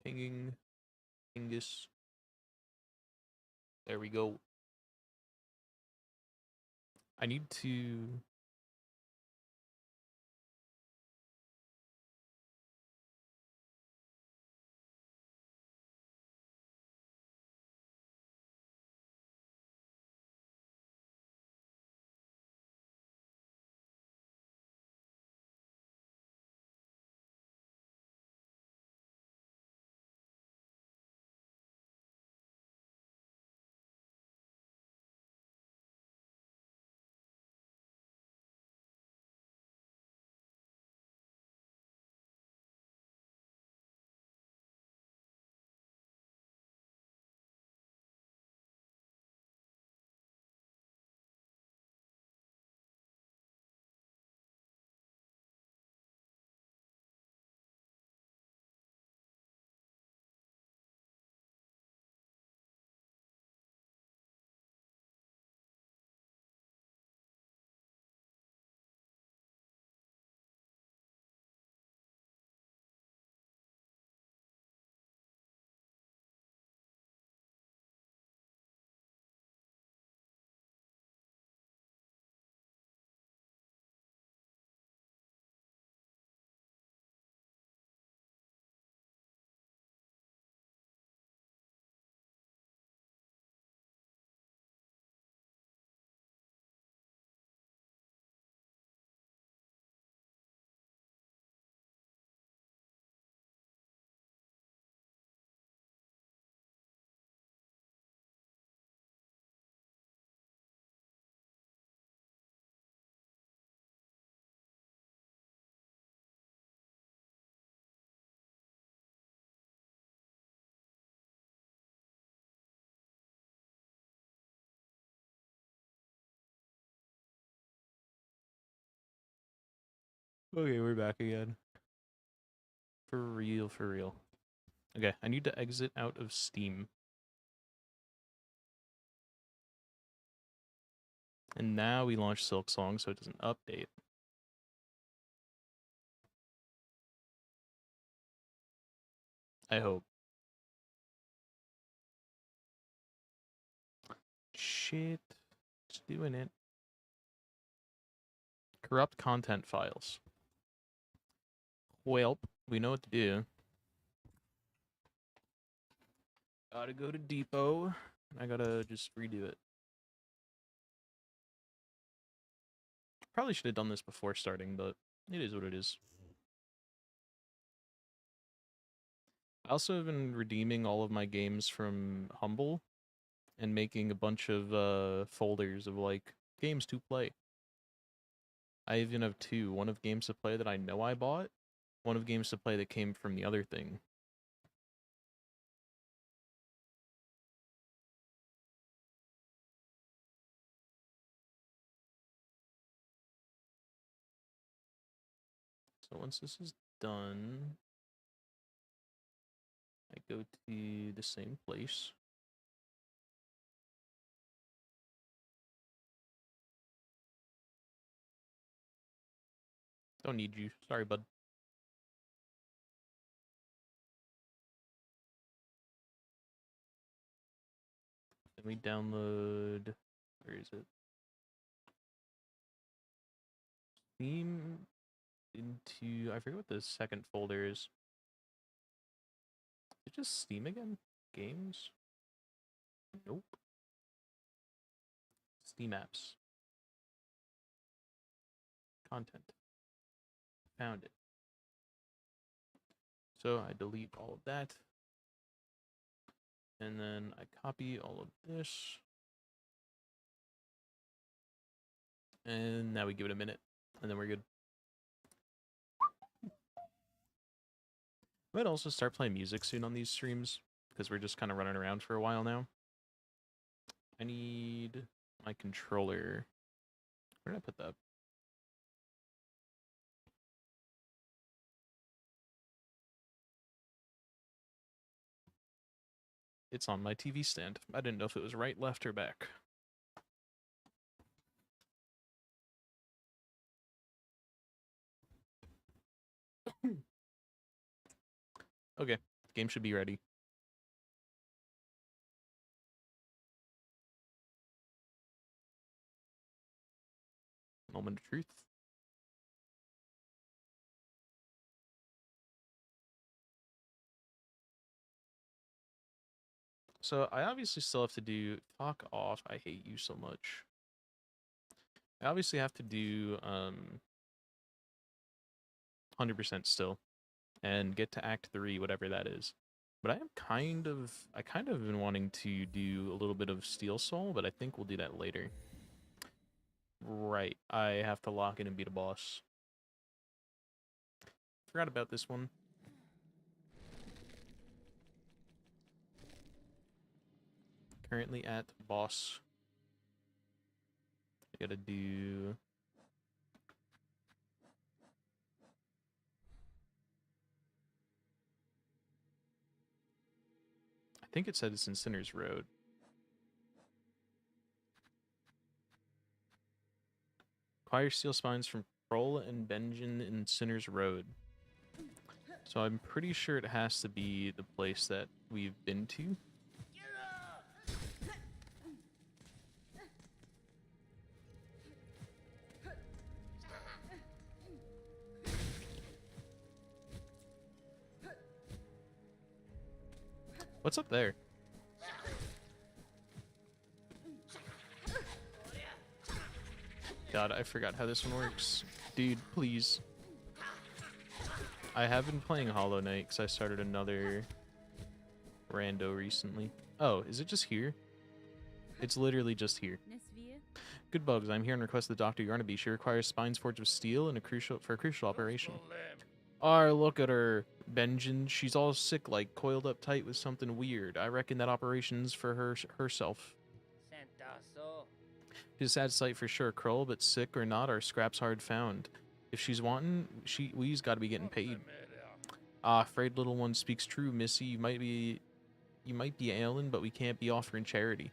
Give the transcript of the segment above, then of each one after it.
Pinging. Pingus. There we go. I need to... Okay, we're back again. For real, for real. Okay, I need to exit out of Steam. And now we launch Silksong so it doesn't update. I hope. Shit. It's doing it. Corrupt content files. Well, we know what to do. Gotta go to Depot. I gotta just redo it. Probably should have done this before starting, but it is what it is. I also have been redeeming all of my games from Humble and making a bunch of folders of like games to play. I even have two. One of games to play that I know I bought. One of games to play that came from the other thing. So once this is done, I go to the same place. Don't need you. Sorry, bud. Then we download... Where is it? Steam into... I forget what the second folder is. Is it just Steam again? Games? Nope. Steam apps. Content. Found it. So I delete all of that. And then I copy all of this. And now we give it a minute. And then we're good. I might also start playing music soon on these streams. Because we're just kind of running around for a while now. I need my controller. Where did I put that? It's on my TV stand. I didn't know if it was right, left, or back. Okay. Game should be ready. Moment of truth. So I obviously still have to do... Fuck off. I hate you so much. I obviously have to do 100% still. And get to Act 3, whatever that is. But I kind of been wanting to do a little bit of Steel Soul, but I think we'll do that later. Right. I have to lock in and beat a boss. Forgot about this one. Currently at boss. I gotta do... I think it said it's in Sinner's Road. Acquire steel spines from Kroll and Benjen in Sinner's Road. So I'm pretty sure it has to be the place that we've been to. What's up there? God, I forgot how this one works. Dude, please. I have been playing Hollow Knight because I started another rando recently. Oh, is it just here? It's literally just here. Good bugs, I'm here and request the Dr. Yarnaby. She requires spines forged of steel and for a crucial operation. Oh, look at her. Benjen, she's all sick, like coiled up tight with something weird. I reckon that operation's for herself. She's a sad sight for sure, Krull, but sick or not, our scrap's hard found. If she's wantin', we's gotta be getting paid. Ah, afraid little one speaks true, Missy. You might be ailing, but we can't be offering charity.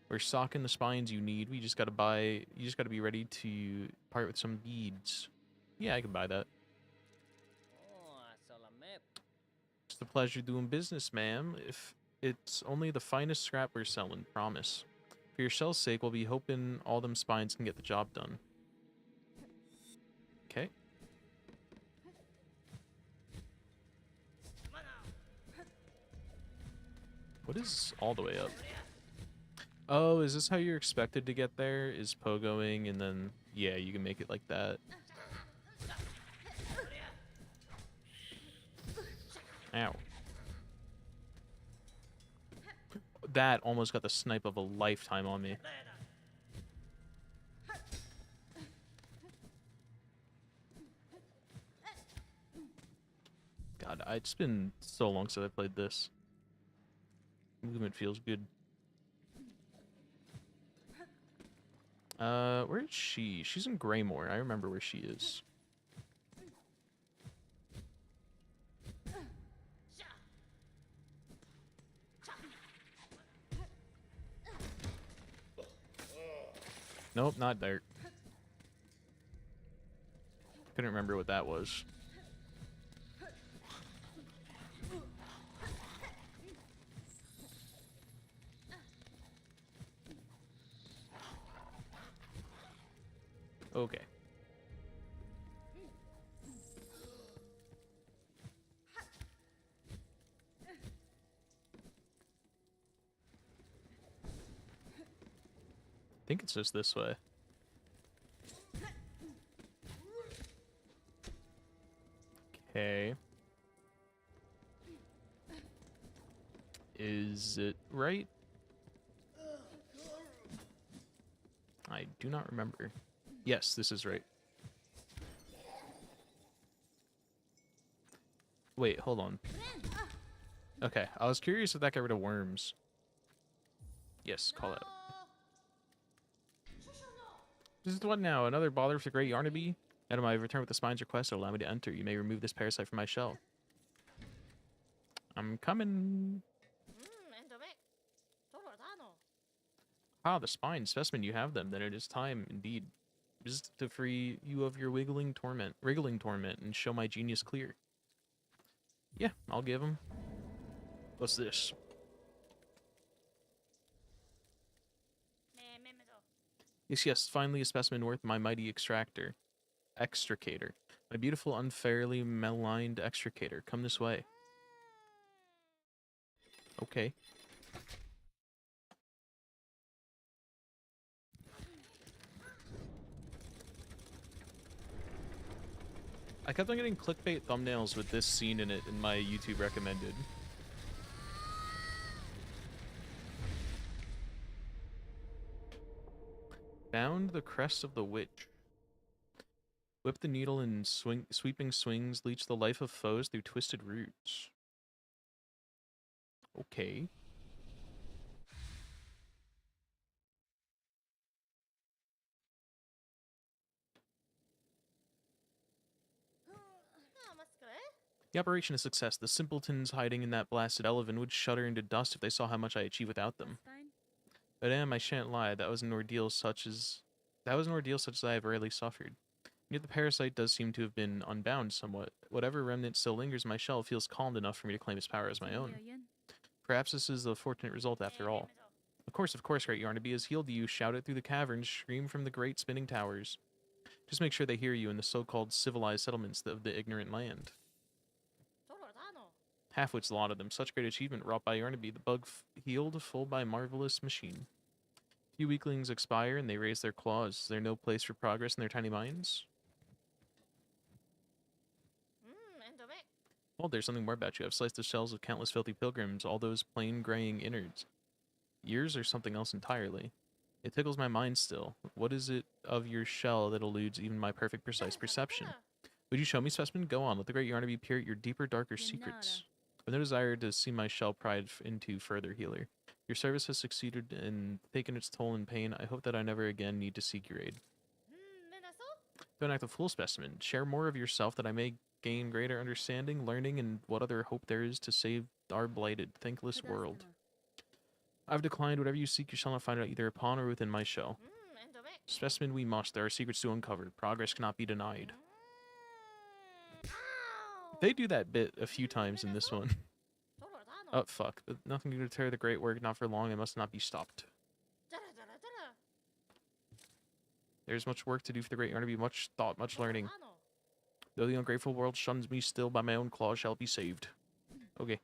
We're stocking the spines you need. You just gotta be ready to part with some beads. Yeah, I can buy that. It's a pleasure doing business, ma'am. If it's only the finest scrap we're selling, promise. For your shell's sake, we'll be hoping all them spines can get the job done. Okay. What is all the way up? Oh, is this how you're expected to get there? Is pogoing and then... Yeah, you can make it like that. Ow. That almost got the snipe of a lifetime on me. God, it's been so long since I played this. Movement feels good. Where is she? She's in Greymore. I remember where she is. Nope, not dirt. Couldn't remember what that was. Okay. I think it's just this way. Okay. Is it right? I do not remember. Yes, this is right. Wait, hold on. Okay, I was curious if that got rid of worms. Yes, call out. This is what now? Another bother for the Great Yarnaby? Out of my return with the spine's request, allow me to enter. You may remove this parasite from my shell. I'm coming. Ah, the spine specimen, you have them. Then it is time, indeed. Just to free you of your wriggling torment, and show my genius clear. Yeah, I'll give them. What's this? Yes, yes, finally a specimen worth my mighty extricator. My beautiful, unfairly maligned extricator. Come this way. Okay. I kept on getting clickbait thumbnails with this scene in it in my YouTube recommended. Found the crest of the witch. Whip the needle in sweeping swings, leech the life of foes through twisted roots. Okay. The operation is a success. The simpletons hiding in that blasted elephant would shudder into dust if they saw how much I achieved without them. But I shan't lie, that was an ordeal such as I have rarely suffered. Yet the parasite does seem to have been unbound somewhat. Whatever remnant still lingers in my shell feels calmed enough for me to claim its power as my own. Perhaps this is the fortunate result after all. Of course, great Yarnaby has healed you. Shout it through the caverns, scream from the great spinning towers. Just make sure they hear you in the so-called civilized settlements of the ignorant land. Halfwit's lot of them. Such great achievement wrought by Yarnaby. The bug healed, full by marvelous machine. Few weaklings expire and they raise their claws. Is there no place for progress in their tiny minds? Well, there's something more about you. I've sliced the shells of countless filthy pilgrims, all those plain graying innards. Yours are something else entirely. It tickles my mind still. What is it of your shell that eludes even my perfect, precise perception? Would you show me, specimen? Go on, let the great Yarnaby peer at your deeper, darker secrets. I've no desire to see my shell pried into further healer. Your service has succeeded and taken its toll in pain. I hope that I never again need to seek your aid. Don't act a fool, specimen. Share more of yourself that I may gain greater understanding, learning, and what other hope there is to save our blighted, thankless world. I've declined. Whatever you seek, you shall not find it either upon or within my shell. Specimen we must. There are secrets to uncover. Progress cannot be denied. They do that bit a few times in this one. Oh, fuck. Nothing to deter the great work. Not for long. It must not be stopped. There's much work to do for the great Yarnaby. Much thought, much learning. Though the ungrateful world shuns me, still by my own claws shall be saved. Okay.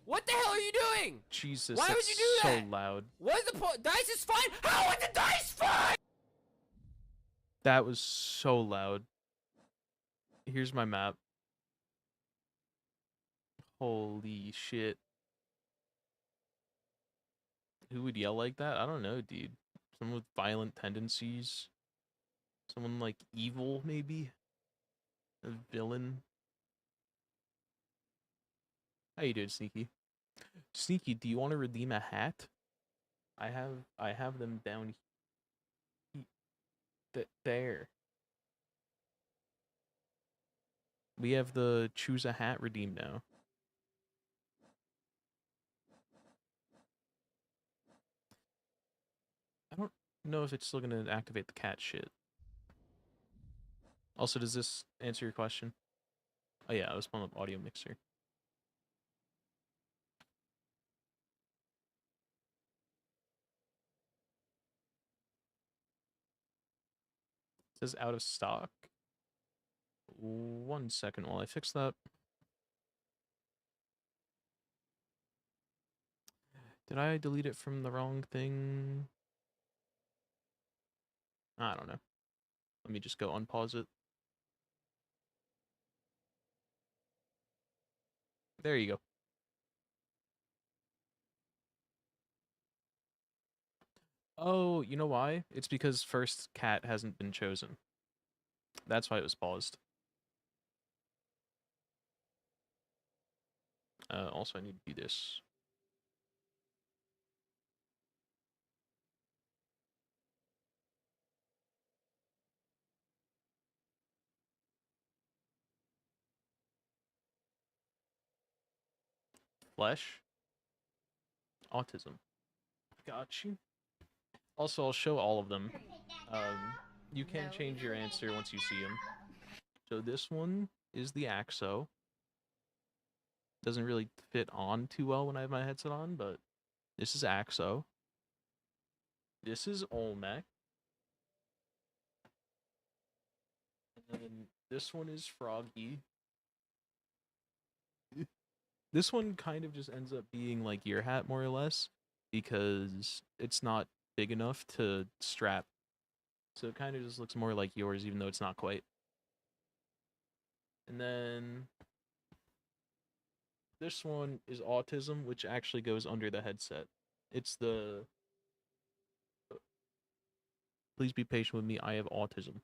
What the hell are you doing? Jesus, Why would you do that? So loud. What is the point? Dice is fine. How is the dice fine? That was so loud. Here's my map. Holy shit. Who would yell like that? I don't know, dude. Someone with violent tendencies. Someone like evil, maybe? A villain. How you doing, Sneaky? Sneaky, do you want to redeem a hat? I have them down there. We have the choose a hat redeem now. I don't know if it's still gonna activate the cat shit. Also, does this answer your question? Oh yeah, I was pulling up audio mixer. It says out of stock. 1 second while I fix that. Did I delete it from the wrong thing? I don't know. Let me just go unpause it. There you go. Oh, you know why? It's because first cat hasn't been chosen. That's why it was paused. Also, I need to do this. Flesh. Autism. Got you. Also, I'll show all of them. You can change your answer once you see them. So this one is the Axo. Doesn't really fit on too well when I have my headset on, but this is Axo. This is Olmec. And then this one is Froggy. This one kind of just ends up being like your hat, more or less, because it's not big enough to strap. So it kind of just looks more like yours, even though it's not quite. And then this one is Autism, which actually goes under the headset. It's the... Please be patient with me, I have autism.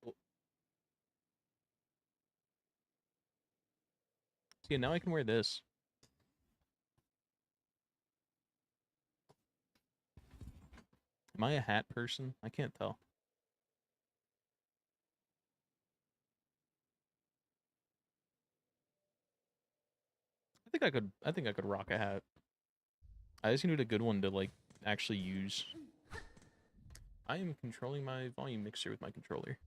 Oh, so yeah, now I can wear this. Am I a hat person? I can't tell. I think I could rock a hat. I just needed a good one to like actually use. I am controlling my volume mixer with my controller.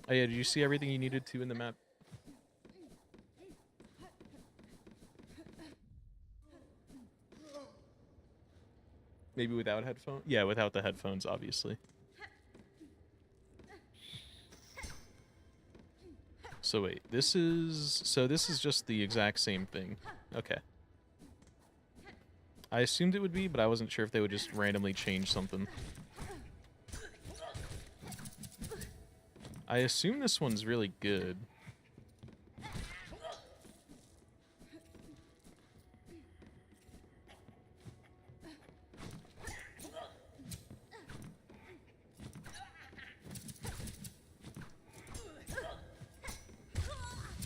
Oh yeah, did you see everything you needed to in the map? Maybe without headphones? Yeah, without the headphones, obviously. So wait, this is... So this is just the exact same thing. Okay. I assumed it would be, but I wasn't sure if they would just randomly change something. I assume this one's really good.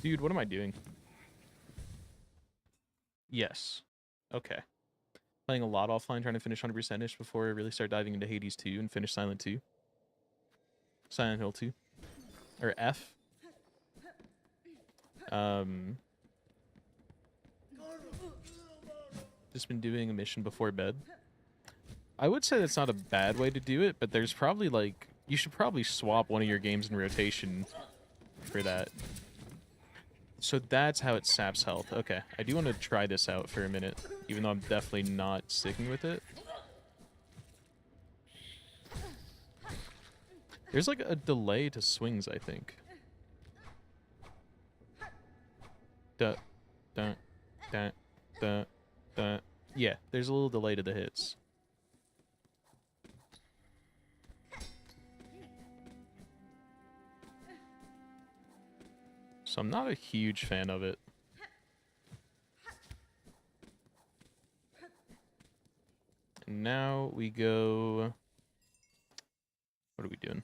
Dude, what am I doing? Yes. Okay. Playing a lot offline, trying to finish 100%ish before I really start diving into Hades 2 and finish Silent 2. Silent Hill 2. Or F. Just been doing a mission before bed. I would say that's not a bad way to do it, but there's probably like... You should probably swap one of your games in rotation for that. So that's how it saps health. Okay, I do want to try this out for a minute, even though I'm definitely not sticking with it. There's like a delay to swings, I think. Duh, duh, duh, duh, duh. Yeah, there's a little delay to the hits. So I'm not a huge fan of it. And now we go... What are we doing?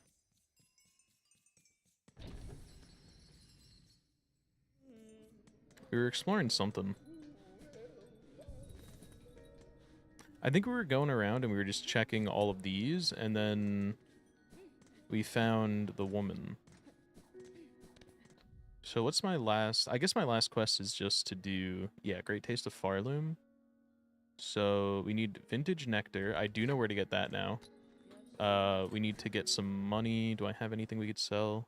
We were exploring something. I think we were going around and we were just checking all of these, and then we found the woman. So what's my last... I guess my last quest is just to do... Yeah, Great Taste of Farloom. So we need Vintage Nectar. I do know where to get that now. We need to get some money. Do I have anything we could sell?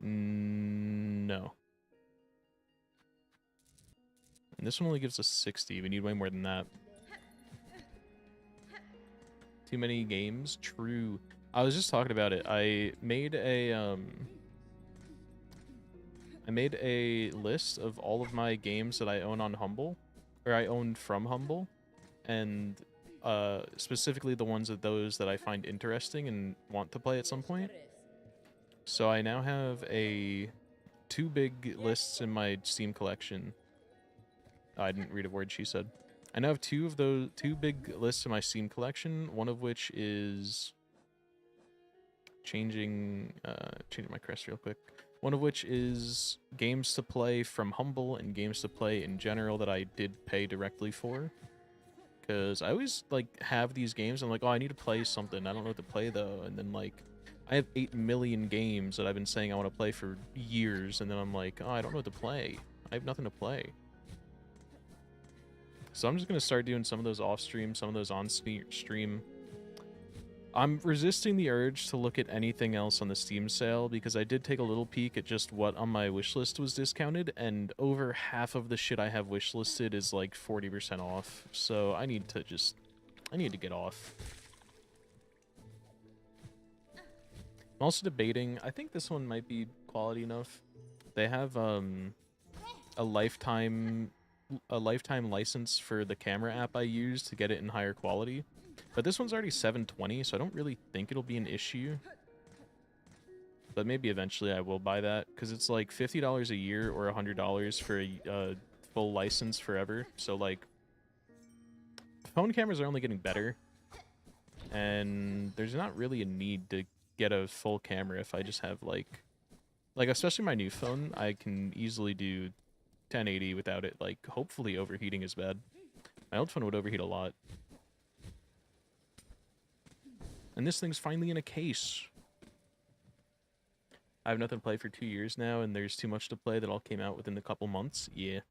No. And this one only gives us 60. We need way more than that. Too many games? True. I was just talking about it. I made a list of all of my games that I own on Humble, or I owned from Humble, and specifically the ones of those that I find interesting and want to play at some point. So I now have two big lists in my Steam collection. I didn't read a word she said. I now have two big lists in my Steam collection, one of which is changing my crest real quick. One of which is games to play from Humble and games to play in general that I did pay directly for. Because I always like have these games, I'm like, oh, I need to play something. I don't know what to play though. And then like I have 8 million games that I've been saying I want to play for years, and then I'm like, oh, I don't know what to play. I have nothing to play. So I'm just going to start doing some of those off-stream, some of those on-stream. I'm resisting the urge to look at anything else on the Steam sale, because I did take a little peek at just what on my wishlist was discounted, and over half of the shit I have wishlisted is like 40% off. So I need to get off. I'm also debating, I think this one might be quality enough. They have a lifetime license for the camera app I use to get it in higher quality. But this one's already 720, so I don't really think it'll be an issue. But maybe eventually I will buy that, because it's like $50 a year or $100 for a full license forever. So like, phone cameras are only getting better, and there's not really a need to get a full camera if I just have like especially my new phone, I can easily do 1080 without it like hopefully overheating as bad. My old phone would overheat a lot. And this thing's finally in a case. I have nothing to play for 2 years now, and there's too much to play that all came out within a couple months. Yeah.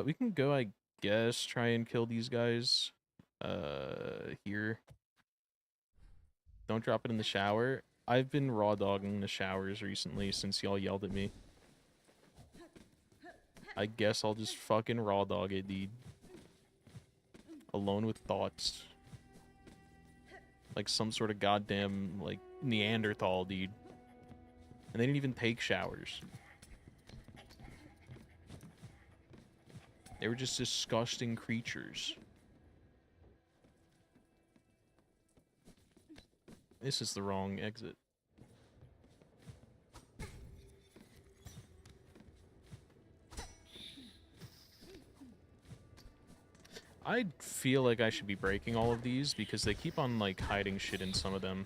We can go, I guess, try and kill these guys. Here. Don't drop it in the shower. I've been raw dogging the showers recently since y'all yelled at me. I guess I'll just fucking raw dog it, dude. Alone with thoughts. Like some sort of goddamn, like, Neanderthal, dude. And they didn't even take showers. They were just disgusting creatures. This is the wrong exit. I feel like I should be breaking all of these because they keep on, like, hiding shit in some of them.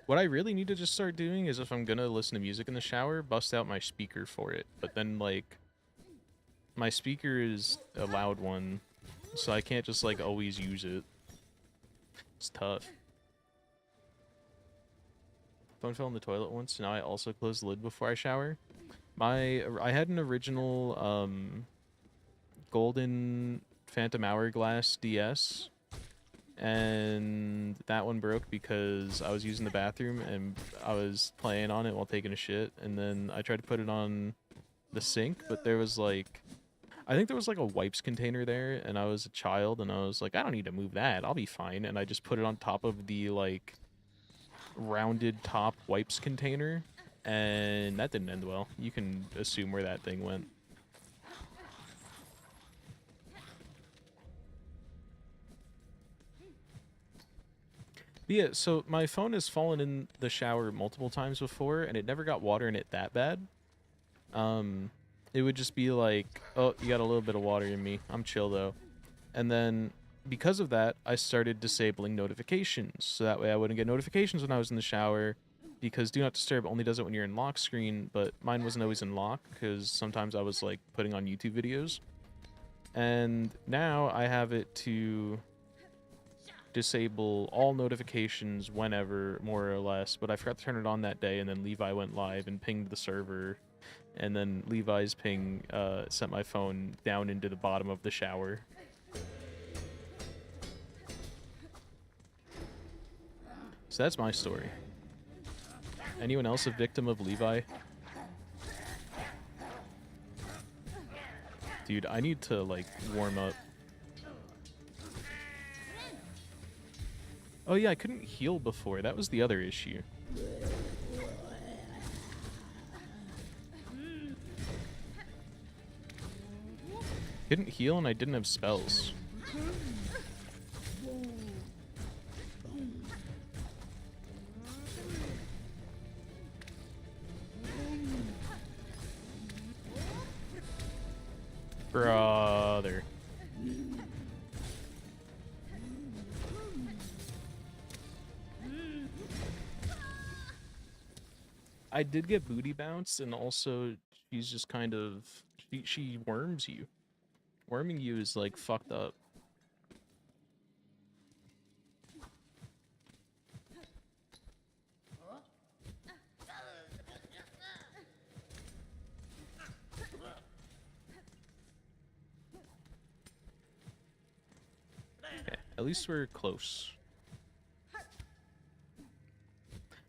What I really need to just start doing is if I'm gonna listen to music in the shower, bust out my speaker for it. But then, like, my speaker is a loud one, so I can't just, like, always use it. It's tough. Phone fell in the toilet once, now I also close the lid before I shower. I had an original, golden Phantom Hourglass DS, and that one broke because I was using the bathroom and I was playing on it while taking a shit, and then I tried to put it on the sink, but there was, like, I think there was like a wipes container there, and I was a child, and I was like, I don't need to move that, I'll be fine, and I just put it on top of the, like, rounded top wipes container, and that didn't end well. You can assume where that thing went. But yeah, so my phone has fallen in the shower multiple times before, and it never got water in it that bad. It would just be like, oh, you got a little bit of water in me. I'm chill, though. And then, because of that, I started disabling notifications. So that way I wouldn't get notifications when I was in the shower, because Do Not Disturb only does it when you're in lock screen, but mine wasn't always in lock, because sometimes I was, like, putting on YouTube videos. And now I have it to disable all notifications whenever, more or less, but I forgot to turn it on that day, and then Levi went live and pinged the server, and then Levi's ping sent my phone down into the bottom of the shower. So that's my story. Anyone else a victim of Levi? Dude, I need to, like, warm up. Oh yeah, I couldn't heal before. That was the other issue. Couldn't heal and I didn't have spells. Brother. I did get booty bounced and also She's just kind of she worms you. Worming you is like fucked up. Okay, at least we're close.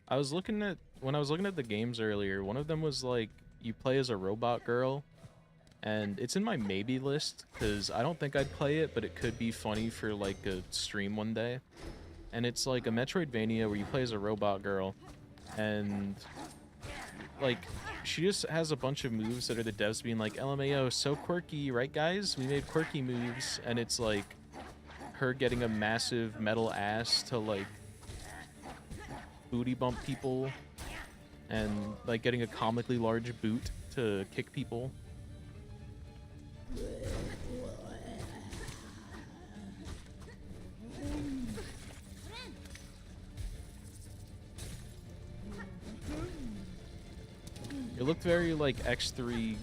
I was looking at when I was looking at the games earlier, one of them was like you play as a robot girl, and it's in my maybe list because I don't think I'd play it, but it could be funny for like a stream one day. And it's like a Metroidvania where you play as a robot girl, and like she just has a bunch of moves that are the devs being like, LMAO, so quirky, right guys? We made quirky moves, and it's like her getting a massive metal ass to like booty bump people, and like getting a comically large boot to kick people. It looked very like X3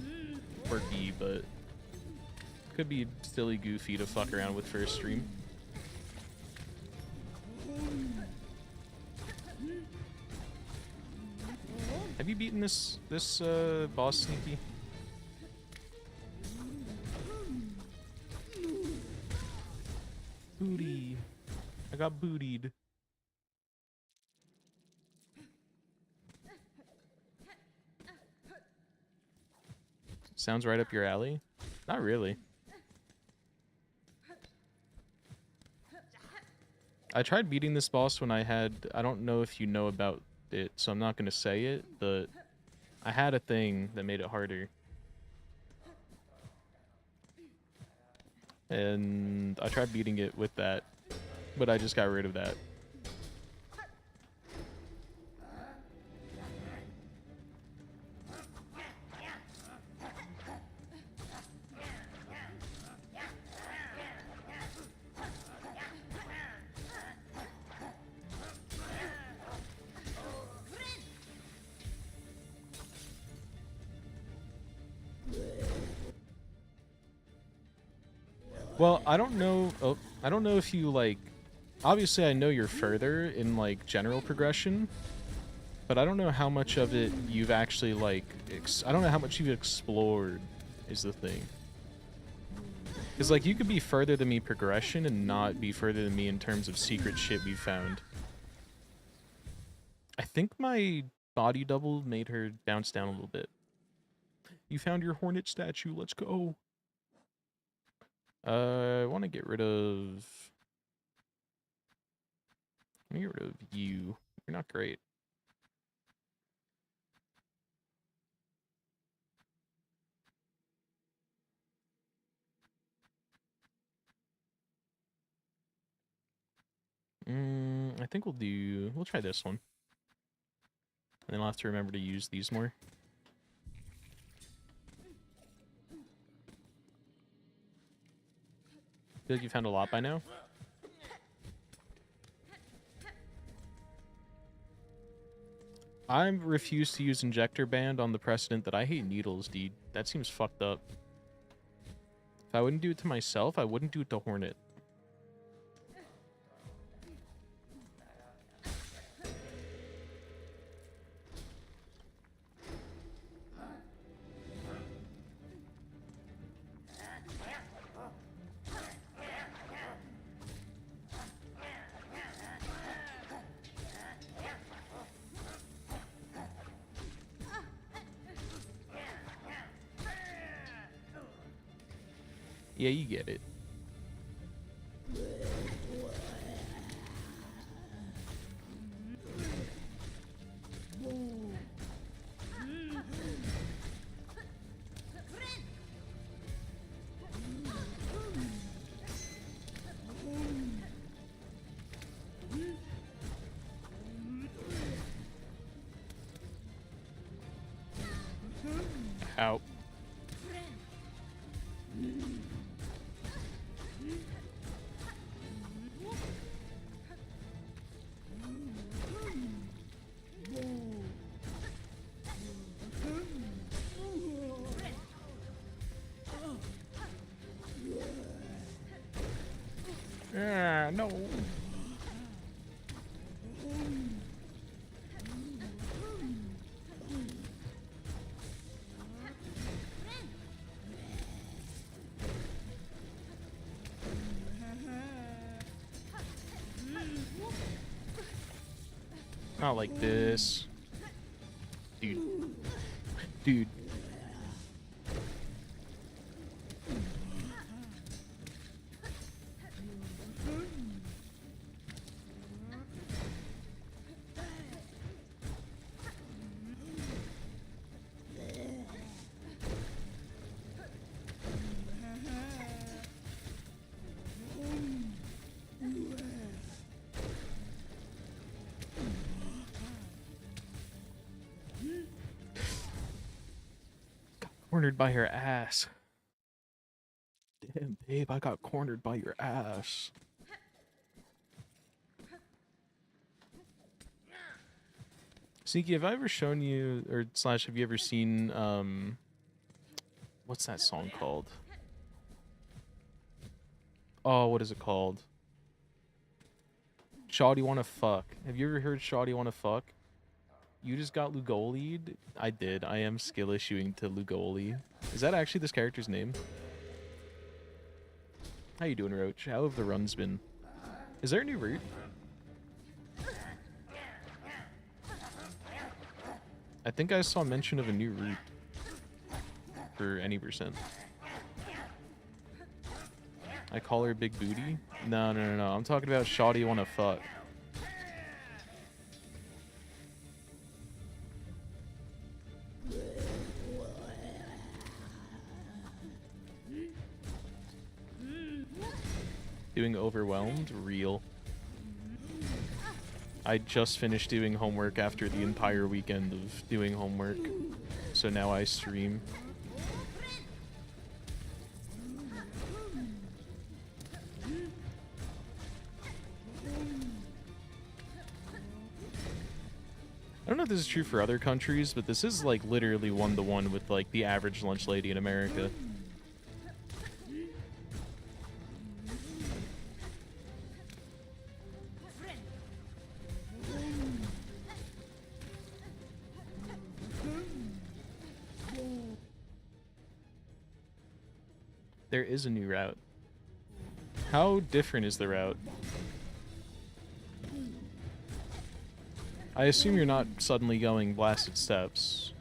quirky, but could be silly goofy to fuck around with for a stream. Have you beaten this boss, Sneaky? Booty. I got bootied. Sounds right up your alley? Not really. I tried beating this boss when I don't know if you know about it, so I'm not going to say it, but I had a thing that made it harder. And I tried beating it with that, but I just got rid of that. Well, I don't know. Oh, I don't know if you like. Obviously, I know you're further in like general progression, but I don't know how much of it you've actually like. I don't know how much you've explored. Is the thing. Because like you could be further than me progression and not be further than me in terms of secret shit we found. I think my body double made her bounce down a little bit. You found your hornet statue. Let's go. I want to get rid of... Let me get rid of you. You're not great. I think we'll try this one. And then I'll have to remember to use these more. Feel like you found a lot by now? I refuse to use injector band on the precedent that I hate needles, dude. That seems fucked up. If I wouldn't do it to myself, I wouldn't do it to Hornet. Yeah, you get it. Out. Ah, no. Not like this. Dude. Dude. Cornered by her ass. Damn, babe, I got cornered by your ass. Sneaky, have I ever shown you, or slash, have you ever seen, what's that song called? Oh, what is it called? Shawty Wanna Fuck. Have you ever heard Shawty Wanna Fuck? You just got Lugoli'd? I did. I am skill issuing to Lugoli. Is that actually this character's name? How you doing, Roach? How have the runs been? Is there a new route? I think I saw mention of a new route for any percent. I call her Big Booty? No. I'm talking about Shawty Wanna Fuck. Doing overwhelmed? Real. I just finished doing homework after the entire weekend of doing homework. So now I stream. I don't know if this is true for other countries, but this is like literally one-to-one with like the average lunch lady in America. There is a new route. How different is the route? I assume you're not suddenly going blasted steps.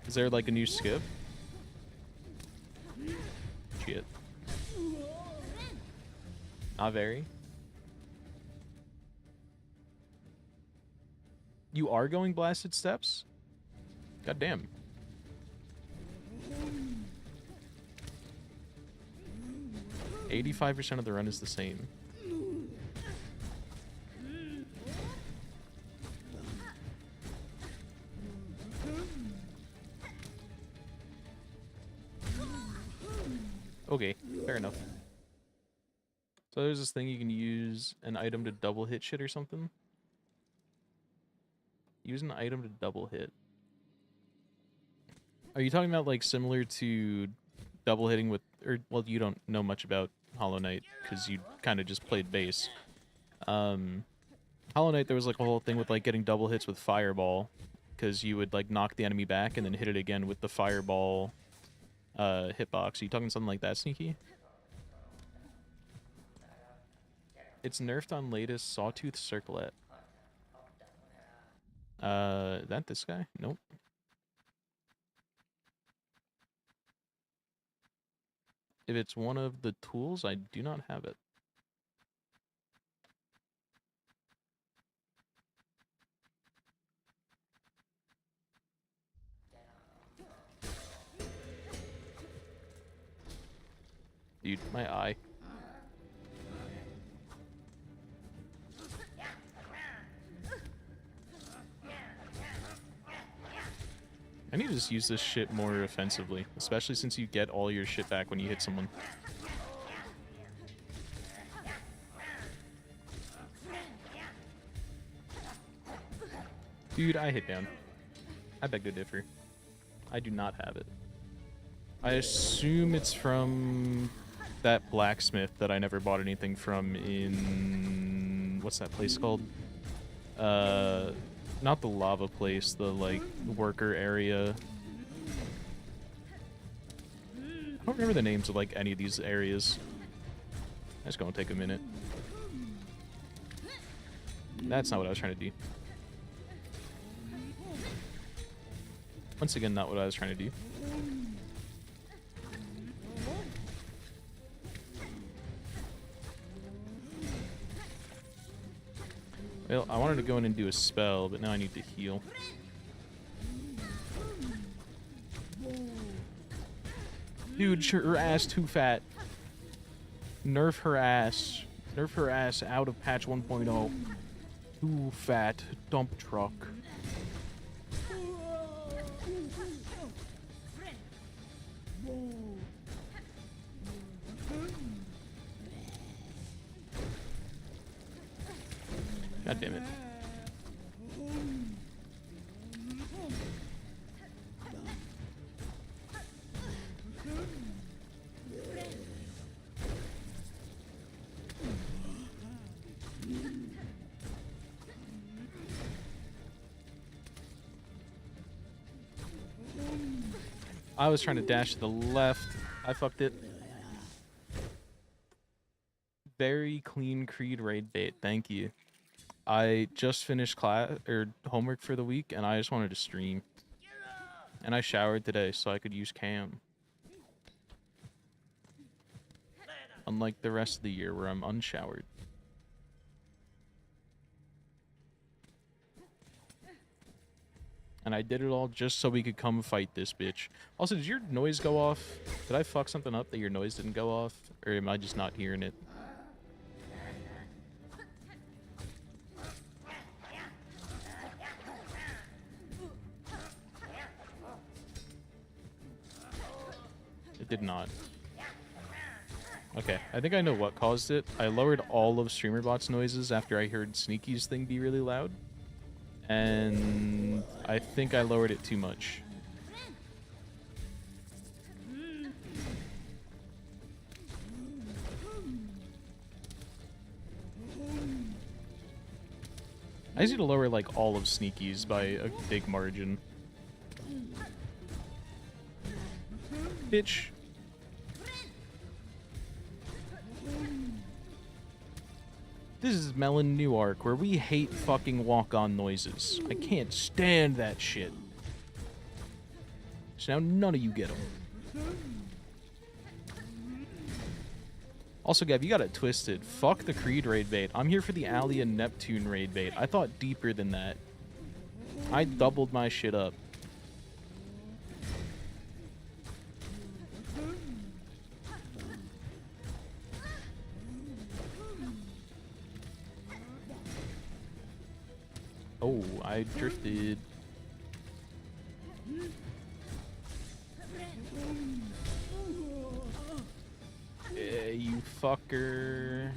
Is there like a new skip? Shit. Not very. You are going blasted steps? God damn. %85% of the run is the same. Okay, fair enough. So there's this thing you can use an item to double hit shit or something. Use an item to double hit. Are you talking about like similar to double hitting with, or well, you don't know much about Hollow Knight because you kind of just played base. Hollow Knight, there was like a whole thing with like getting double hits with Fireball because you would like knock the enemy back and then hit it again with the Fireball hitbox. Are you talking something like that, Sneaky? It's nerfed on latest Sawtooth Circlet. That this guy? Nope. If it's one of the tools, I do not have it. Dude, my eye. I need to just use this shit more offensively, especially since you get all your shit back when you hit someone. Dude, I hit down. I beg to differ. I do not have it. I assume it's from that blacksmith that I never bought anything from in... What's that place called? Not the lava place, the, like, worker area. I don't remember the names of, like, any of these areas. That's gonna take a minute. That's not what I was trying to do. Once again, not what I was trying to do. Well, I wanted to go in and do a spell, but now I need to heal. Dude, her ass too fat. Nerf her ass. Nerf her ass out of patch 1.0. Too fat. Dump truck. God damn it. I was trying to dash to the left. I fucked it. Very clean Creed raid bait. Thank you. I just finished class or homework for the week, and I just wanted to stream. And I showered today, so I could use cam. Unlike the rest of the year, where I'm unshowered. And I did it all just so we could come fight this bitch. Also, did your noise go off? Did I fuck something up that your noise didn't go off? Or am I just not hearing it? It did not. Okay, I think I know what caused it. I lowered all of StreamerBot's noises after I heard Sneaky's thing be really loud. And I think I lowered it too much. I just need to lower like all of Sneaky's by a big margin. Bitch. This is Melon Newark, where we hate fucking walk-on noises. I can't stand that shit. So now none of you get them. Also, Gav, you got it twisted. Fuck the Creed raid bait. I'm here for the Alien Neptune raid bait. I thought deeper than that. I doubled my shit up. Oh, I drifted. Yeah, you fucker.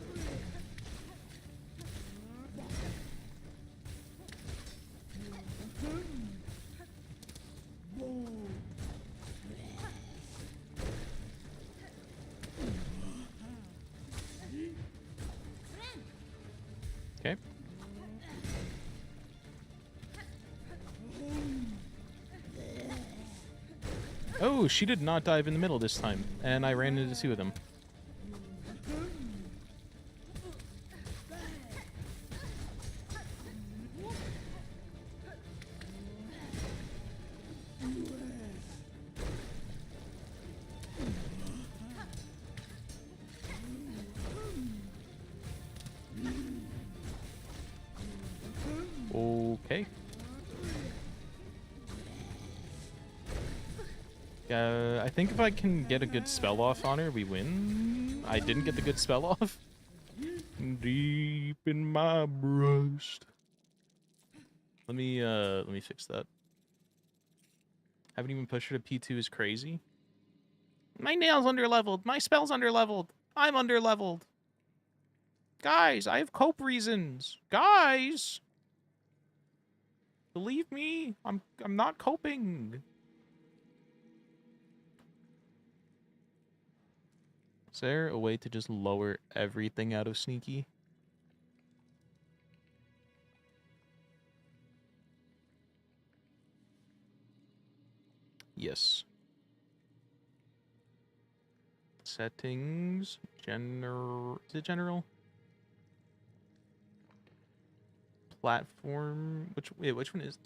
Okay. Oh, she did not dive in the middle this time, and I ran into two of them. Okay. I think if I can get a good spell off on her, we win. I didn't get the good spell off. Deep in my breast. Let me fix that. Haven't even pushed her to P2 is crazy. My nail's underleveled. My spell's underleveled. I'm underleveled. Guys, I have cope reasons. Guys! Believe me, I'm not coping. Is there a way to just lower everything out of sneaky? Yes. Settings. General. Is it general? Platform. Which one is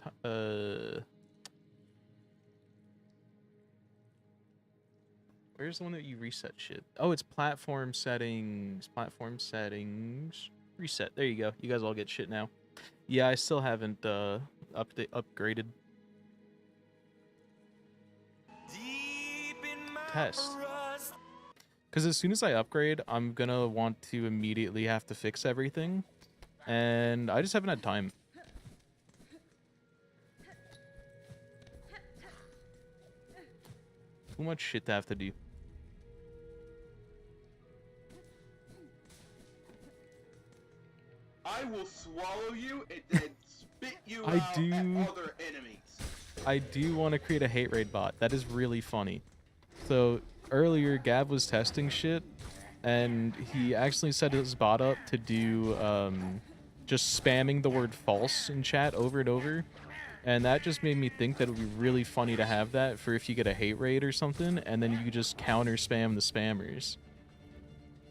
where's the one that you reset shit? Oh, it's platform settings. Platform settings. Reset. There you go. You guys all get shit now. Yeah, I still haven't upgraded. Test. Because as soon as I upgrade, I'm gonna want to immediately have to fix everything. And I just haven't had time. Too much shit to have to do. I will swallow you and then spit you I out do- at other enemies. I do want to create a hate raid bot. That is really funny. So earlier, Gab was testing shit, and he actually set his bot up to do just spamming the word false in chat over and over. And that just made me think that it would be really funny to have that for if you get a hate raid or something, and then you just counter spam the spammers.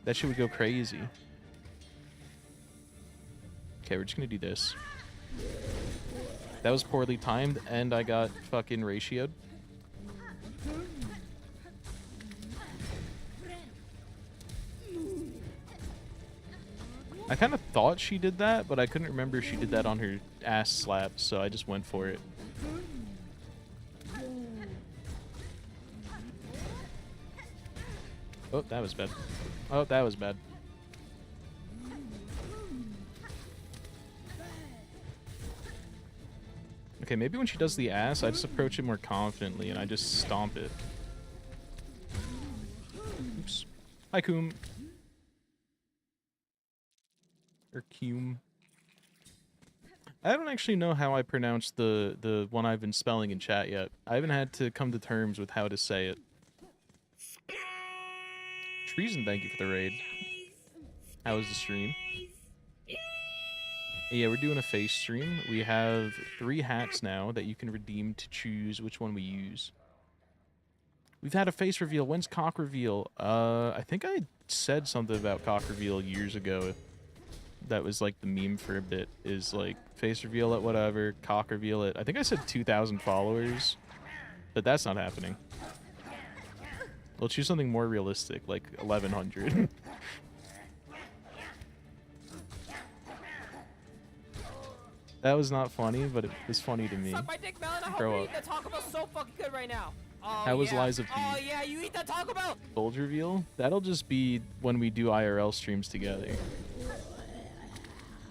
That shit would go crazy. Okay, we're just gonna do this. That was poorly timed, and I got fucking ratioed. I kind of thought she did that, but I couldn't remember if she did that on her ass slap, so I just went for it. Oh, that was bad. Oh, that was bad. Okay, maybe when she does the ass, I just approach it more confidently and I just stomp it. Oops. Hi, Coom. Or Cume. I don't actually know how I pronounce the one I've been spelling in chat yet. I haven't had to come to terms with how to say it. Treason, thank you for the raid. How was the stream? Yeah, we're doing a face stream. We have 3 hats now that you can redeem to choose which one we use. We've had a face reveal. When's cock reveal? I think I said something about cock reveal years ago. That was like the meme for a bit, is like face reveal at whatever, cock reveal it. I think I said 2,000 followers, but that's not happening. We'll choose something more realistic, like 1,100. That was not funny, but it was funny to me. Suck my dick, Melon. I hope Grow you up. eat that Taco Bell so fucking good right now. Oh, How was yeah. Lies of P? Oh yeah, you eat that Taco Bell. Gold reveal? That'll just be when we do IRL streams together.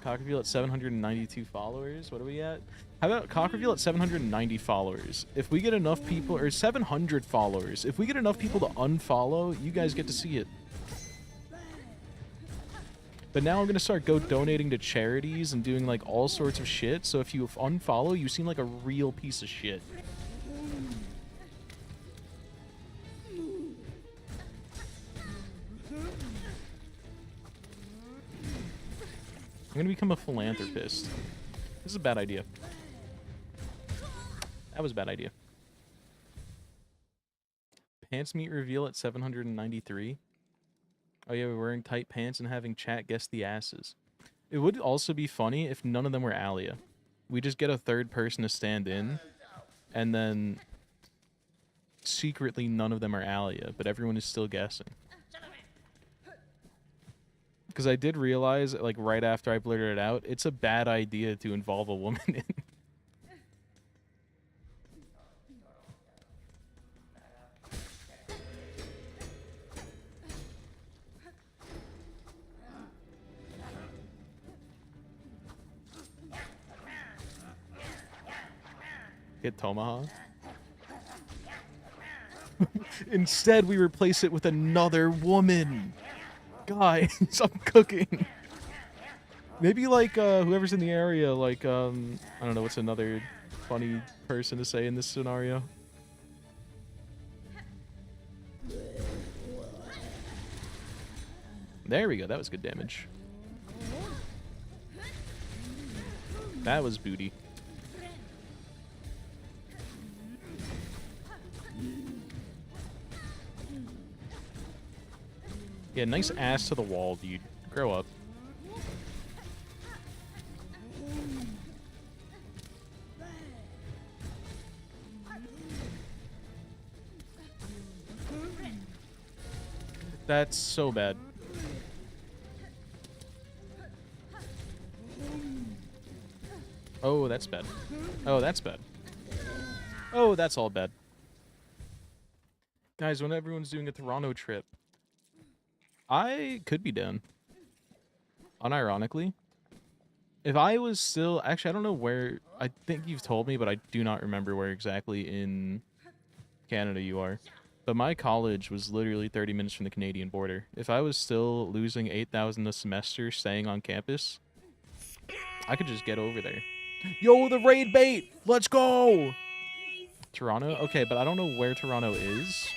Cock reveal at 792 followers? What are we at? How about cock reveal at 790 followers? If we get enough people, or 700 followers, if we get enough people to unfollow, you guys get to see it. But now I'm going to start donating to charities and doing like all sorts of shit. So if you unfollow, you seem like a real piece of shit. I'm going to become a philanthropist. This is a bad idea. That was a bad idea. Pants meet reveal at 793. Oh yeah, we're wearing tight pants and having chat guess the asses. It would also be funny if none of them were Alia. We just get a third person to stand in, and then secretly none of them are Alia, but everyone is still guessing. Because I did realize, like, right after I blurted it out, it's a bad idea to involve a woman in. Hit Tomahawk. Instead, we replace it with another woman. Guys, I'm cooking. Maybe like whoever's in the area, like I don't know, what's another funny person to say in this scenario? There we go. That was good damage. That was booty. Yeah, nice ass to the wall, dude. Grow up. That's so bad. Oh, that's bad. Oh, that's bad. Oh, that's all bad. Guys, when everyone's doing a Toronto trip, I could be down. Unironically. If I was still... Actually, I don't know where... I think you've told me, but I do not remember where exactly in Canada you are. But my college was literally 30 minutes from the Canadian border. If I was still losing 8,000 a semester staying on campus, I could just get over there. Yo, the raid bait! Let's go! Toronto? Okay, but I don't know where Toronto is.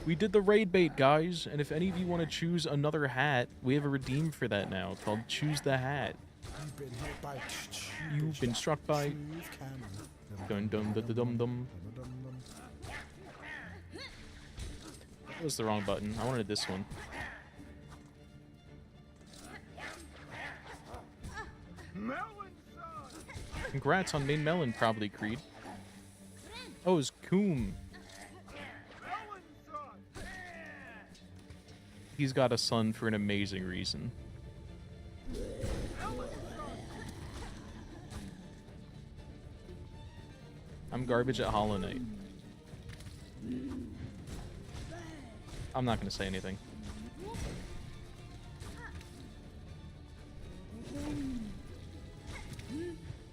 We did the raid bait, guys, and if any of you want to choose another hat, we have a redeem for that now called Choose the Hat. You've been struck by... Dun dun dun dun dun. That was the wrong button. I wanted this one. Congrats on main melon, probably, Creed. Oh, it's Coom. He's got a son for an amazing reason. I'm garbage at Hollow Knight. I'm not going to say anything.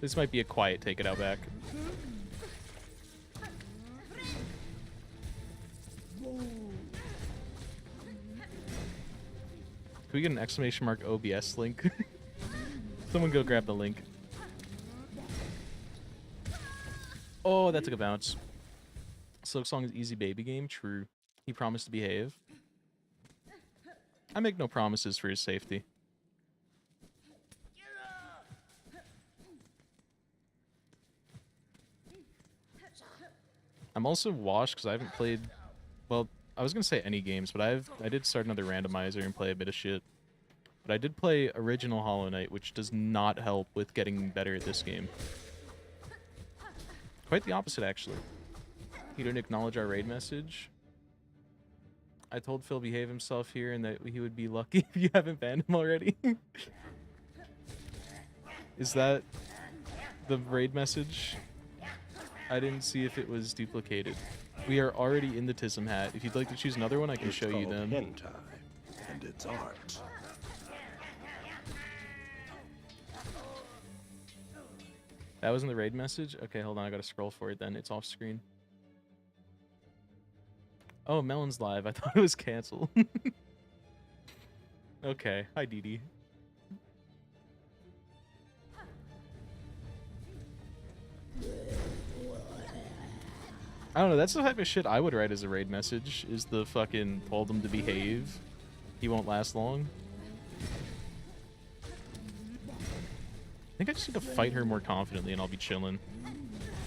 This might be a quiet take it out back. Can we get an exclamation mark OBS link? Someone go grab the link. Oh, that took a bounce. Silksong is easy baby game. True. He promised to behave. I make no promises for his safety. I'm also washed because I haven't played... Well, I was going to say any games, but I did start another randomizer and play a bit of shit. But I did play original Hollow Knight, which does not help with getting better at this game. Quite the opposite, actually. He didn't acknowledge our raid message. I told Phil behave himself here and that he would be lucky if you haven't banned him already. Is that the raid message? I didn't see if it was duplicated. We are already in the Tism hat. If you'd like to choose another one, I can show you them. Hentai, and it's art. That wasn't the raid message? Okay, hold on. I gotta scroll for it then. It's off screen. Oh, Melon's live. I thought it was canceled. Okay. Hi, Dee Dee. I don't know. That's the type of shit I would write as a raid message. Is the fucking told him to behave. He won't last long. I think I just need to fight her more confidently and I'll be chilling.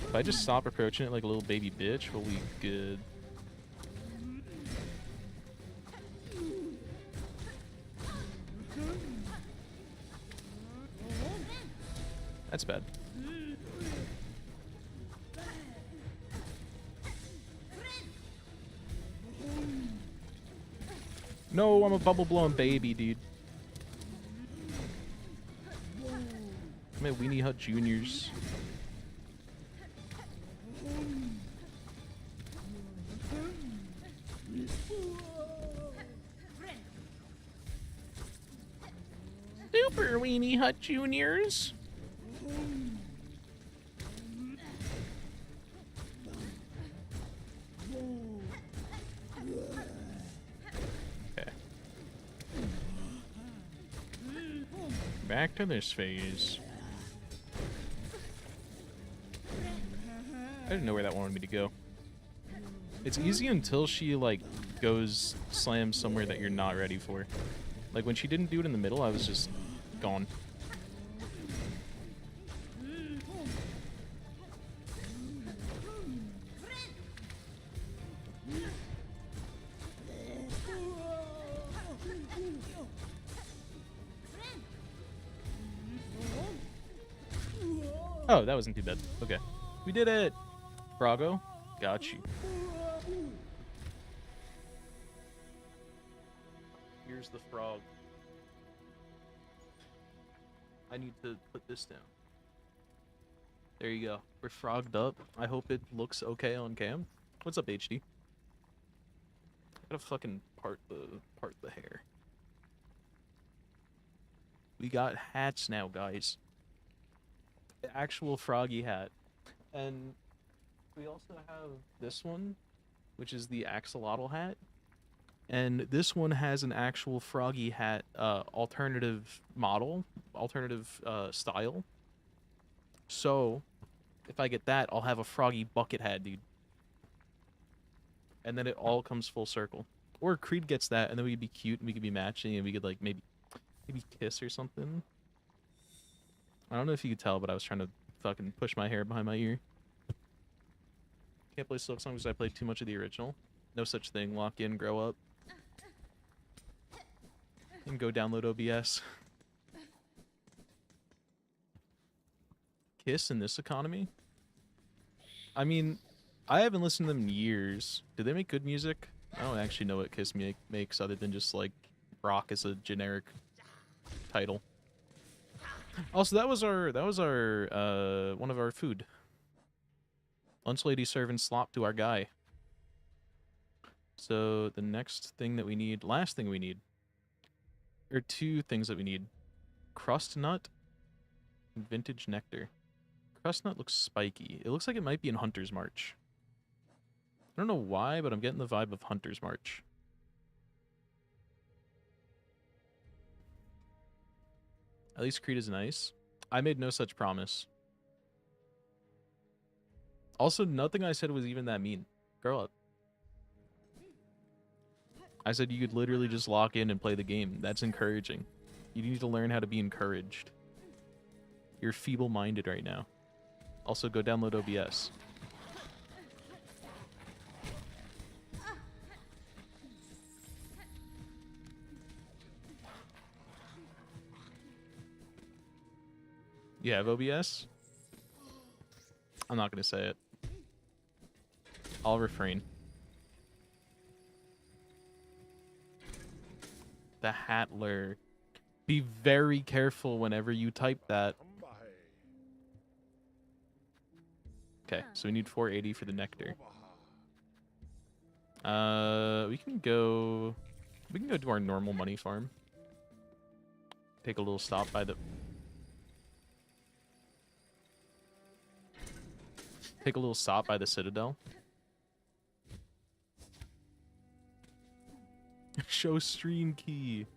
If I just stop approaching it like a little baby bitch, we'll be good. That's bad. No, I'm a bubble blowing baby, dude. I'm at Weenie Hut Juniors. Super Weenie Hut Juniors. Okay. Back to this phase. I didn't know where that wanted me to go. It's easy until she, like, goes slam somewhere that you're not ready for. Like when she didn't do it in the middle, I was just gone. Oh, that wasn't too bad. Okay. We did it! Froggo, got you. Here's the frog. I need to put this down. There you go. We're frogged up. I hope it looks okay on cam. What's up, HD? I gotta fucking part the hair. We got hats now, guys. The actual froggy hat. And we also have this one, which is the axolotl hat. And this one has an actual froggy hat alternative model, alternative style. So, if I get that, I'll have a froggy bucket hat, dude. And then it all comes full circle. Or Creed gets that, and then we could be cute, and we could be matching, and we could, like, maybe kiss or something. I don't know if you could tell, but I was trying to fucking push my hair behind my ear. Can't play Silksong because I played too much of the original. No such thing. Lock in, grow up. And go download OBS. Kiss in this economy? I mean, I haven't listened to them in years. Do they make good music? I don't actually know what Kiss makes other than just like rock as a generic title. Also, that was our one of our food. Lunch lady serving slop to our guy. So the next thing that we need, last thing we need, or two things that we need: crust nut and vintage nectar. Crust nut looks spiky. It looks like it might be in Hunter's March. I don't know why, but I'm getting the vibe of Hunter's March. At least Creed is nice. I made no such promise. Also, nothing I said was even that mean. Grow up. I said you could literally just lock in and play the game. That's encouraging. You need to learn how to be encouraged. You're feeble-minded right now. Also, go download OBS. You have OBS? I'm not going to say it. I'll refrain. The Hattler. Be very careful whenever you type that. Okay, so we need 480 for the nectar. We can go to our normal money farm. Take a little stop by the Citadel. Show stream key.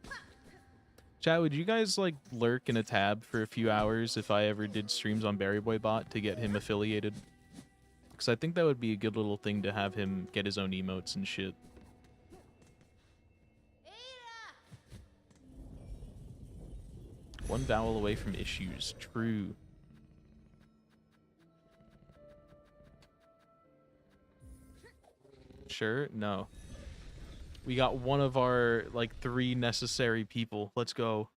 Chat, would you guys like lurk in a tab for a few hours if I ever did streams on Berry Boy Bot to get him affiliated? Because I think that would be a good little thing to have him get his own emotes and shit. One vowel away from issues. True. Sure? No. We got one of our, like, 3 necessary people. Let's go.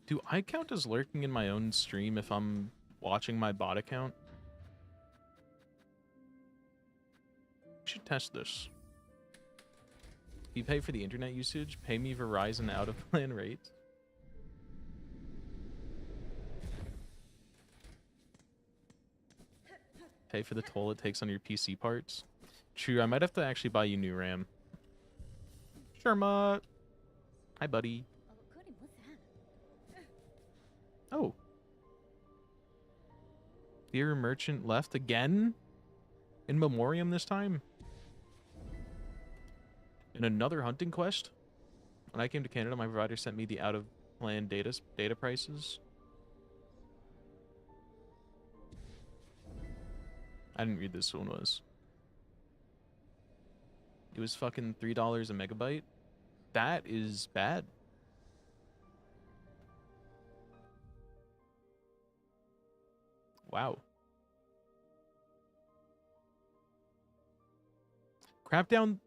Do I count as lurking in my own stream if I'm watching my bot account? We should test this. You pay for the internet usage? Pay me Verizon out-of-plan rate? Pay for the toll it takes on your PC parts? True, I might have to actually buy you new RAM. Sherma! Hi, buddy. Oh. Dear merchant left again? In memoriam this time? In another hunting quest? When I came to Canada, my provider sent me the out-of-plan data prices. I didn't read this one was. It was fucking $3 a megabyte. That is bad. Wow. Crap down.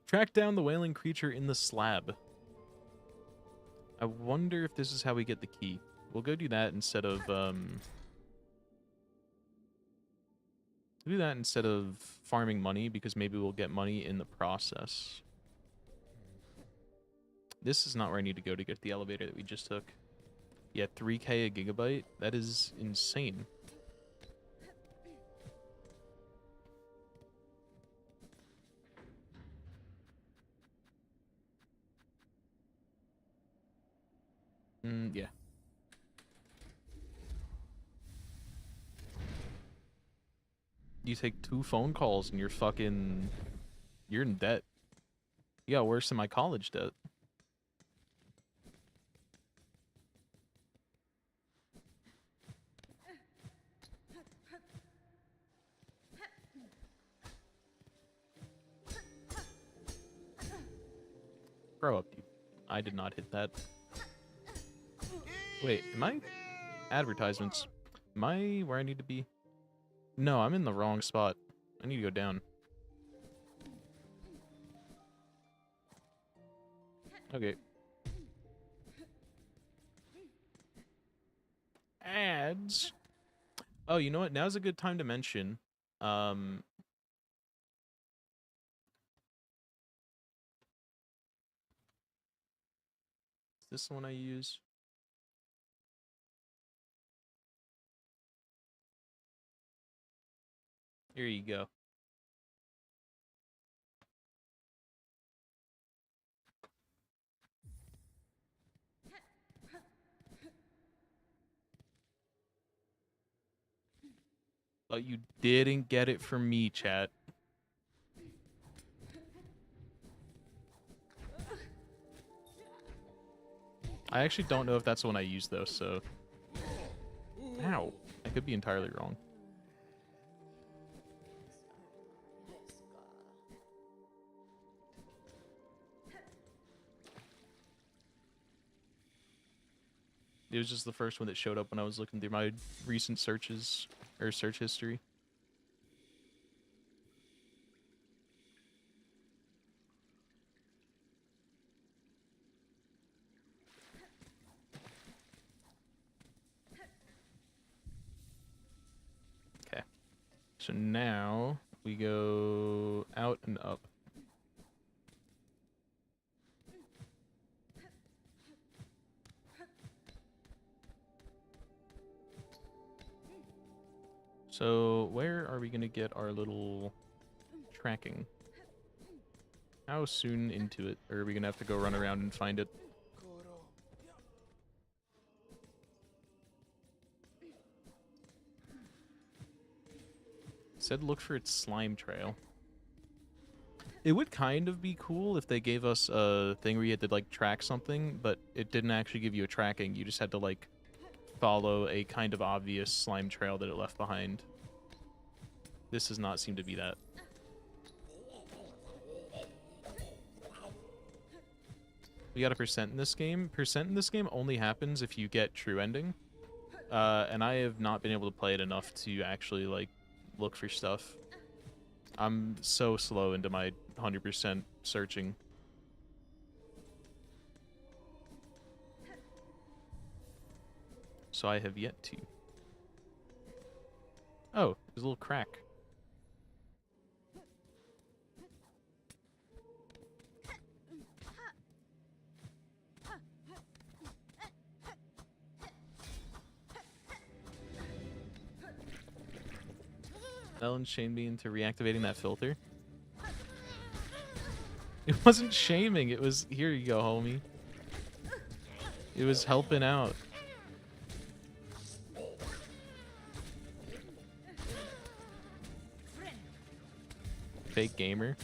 Track down the wailing creature in the slab. I wonder if this is how we get the key. We'll go do that instead of farming money, because maybe we'll get money in the process. This is not where I need to go to get the elevator that we just took. Yeah, 3K a gigabyte? That is insane. Yeah. You take 2 phone calls and you're in debt. You got worse than my college debt. Grow up, dude. I did not hit that. Wait, am I? Advertisements. Am I where I need to be? No, I'm in the wrong spot. I need to go down. Okay. Ads. Oh, you know what? Now's a good time to mention. Is this the one I use? Here you go. But you didn't get it from me, chat. I actually don't know if that's the one I used, though, so... Ow. I could be entirely wrong. It was just the first one that showed up when I was looking through my recent searches, or search history. Okay. So now we go out and up. So where are we going to get our little tracking? How soon into it? Or are we going to have to go run around and find it? It said look for its slime trail. It would kind of be cool if they gave us a thing where you had to, like, track something, but it didn't actually give you a tracking. You just had to, like, follow a kind of obvious slime trail that it left behind. This does not seem to be that. We got a percent in this game. Percent in this game only happens if you get true ending. And I have not been able to play it enough to actually, like, look for stuff. I'm so slow into my 100% searching. So I have yet to. Oh, there's a little crack. Ellen shamed me into reactivating that filter. It wasn't shaming, it was, here you go, homie. It was helping out. Fake gamer.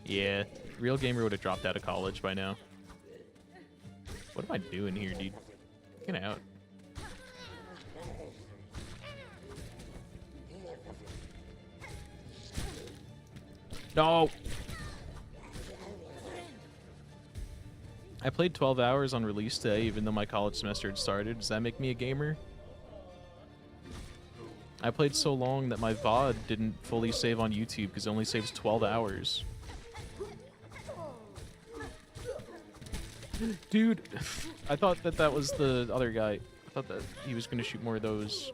Yeah, real gamer would have dropped out of college by now. What am I doing here, dude? Get out. No! I played 12 hours on release day, even though my college semester had started. Does that make me a gamer? I played so long that my VOD didn't fully save on YouTube because it only saves 12 hours. Dude, I thought that that was the other guy. I thought that he was going to shoot more of those.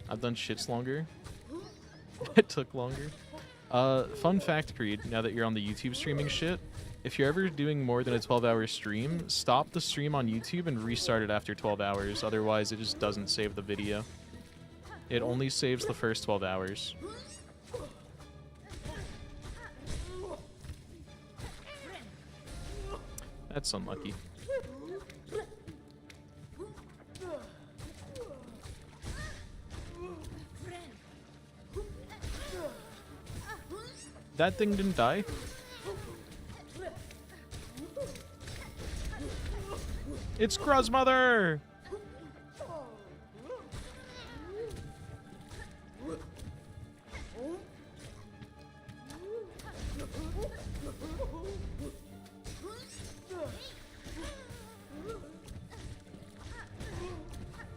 I've done shits longer. It took longer. Fun fact, Creed, now that you're on the YouTube streaming shit, if you're ever doing more than a 12-hour stream, stop the stream on YouTube and restart it after 12 hours. Otherwise, it just doesn't save the video. It only saves the first 12 hours. That's unlucky. That thing didn't die? It's Gruz Mother!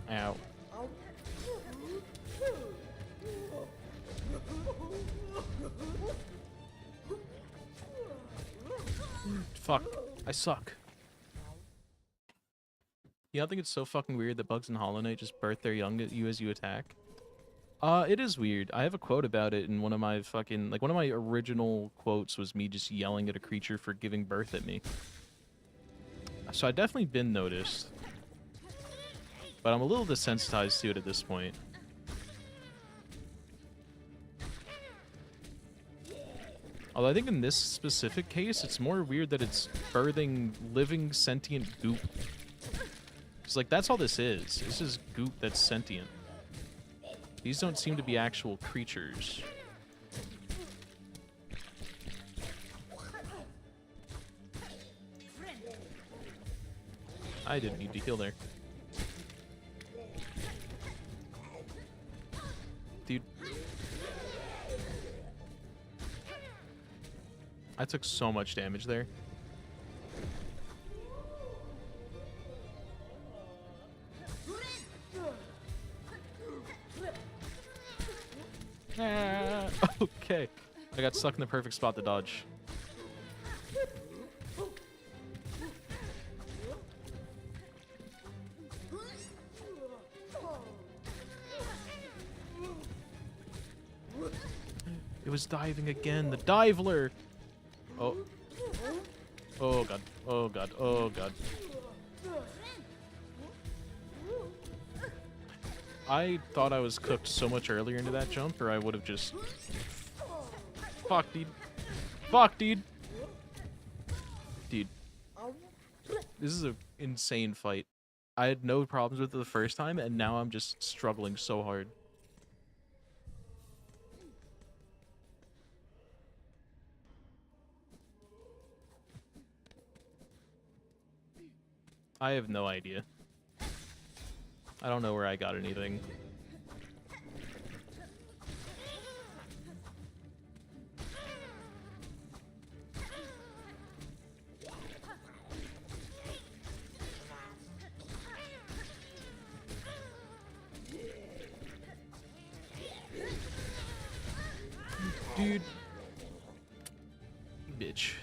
Ow. Fuck. I suck. You don't think it's so fucking weird that bugs in Hollow Knight just birth their young at you as you attack? It is weird. I have a quote about it in one of my fucking... Like, one of my original quotes was me just yelling at a creature for giving birth at me. So I've definitely been noticed. But I'm a little desensitized to it at this point. Although I think in this specific case, it's more weird that it's birthing living sentient goop. It's like, that's all this is. This is goop that's sentient. These don't seem to be actual creatures. I didn't need to heal there. Dude. I took so much damage there. Ah, okay. I got stuck in the perfect spot to dodge. It was diving again. The Diveler! Oh. Oh god. Oh god. Oh god. I thought I was cooked so much earlier into that jump, or I would have just... Fuck, dude. Fuck, dude. Dude. This is an insane fight. I had no problems with it the first time, and now I'm just struggling so hard. I have no idea. I don't know where I got anything. Dude. Bitch.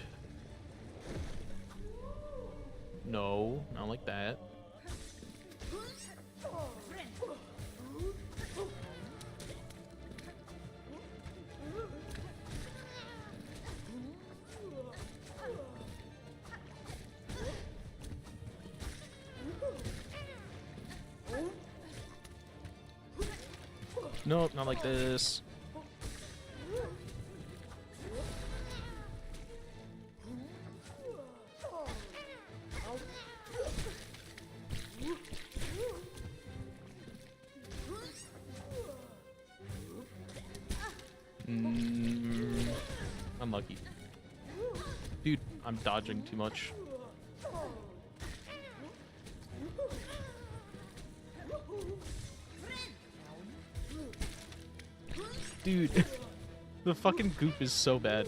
No, not like that. Nope, not like this. Unlucky. Dude, I'm dodging too much. Dude, the fucking goop is so bad.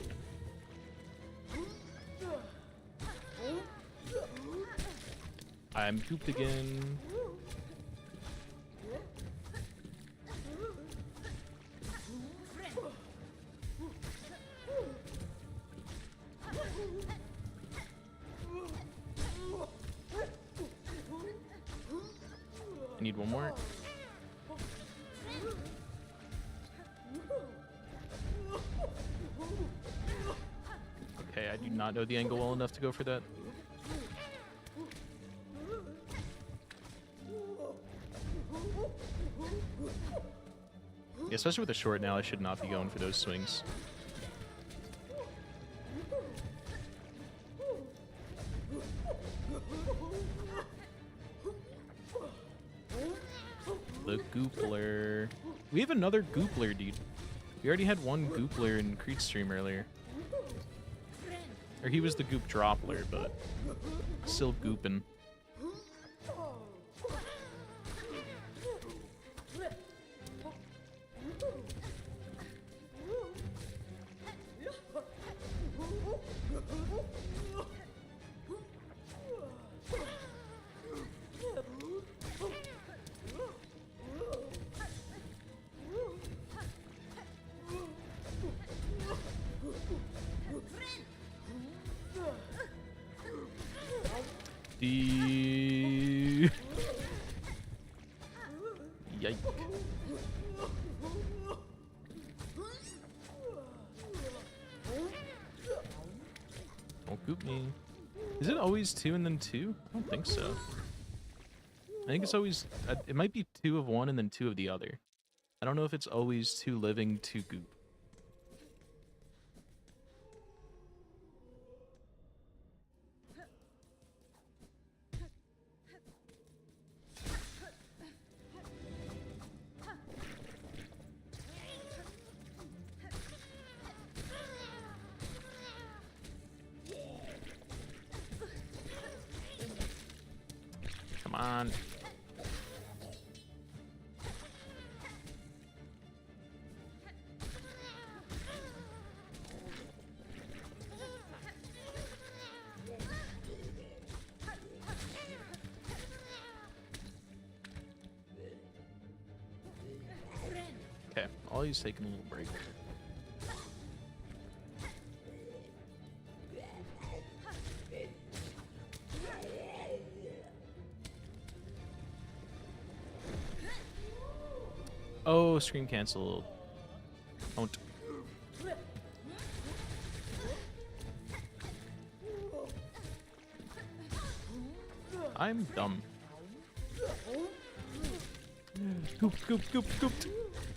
I'm gooped again. I need one more. Okay, I do not know the angle well enough to go for that. Yeah, especially with a short now, I should not be going for those swings. The Goopler. We have another Goopler, dude. We already had one Goopler in Creed stream earlier. Or he was the Goop Droppler, but still gooping. Yike. Don't goop me. Is it always 2 and then 2? I don't think so. I think it's always... it might be 2 of one and then 2 of the other. I don't know if it's always 2 living, 2 goop. Come on. Okay, Ollie's taking a little break. Oh, screen cancel. Don't. I'm dumb. Goop, goop, goop, gooped.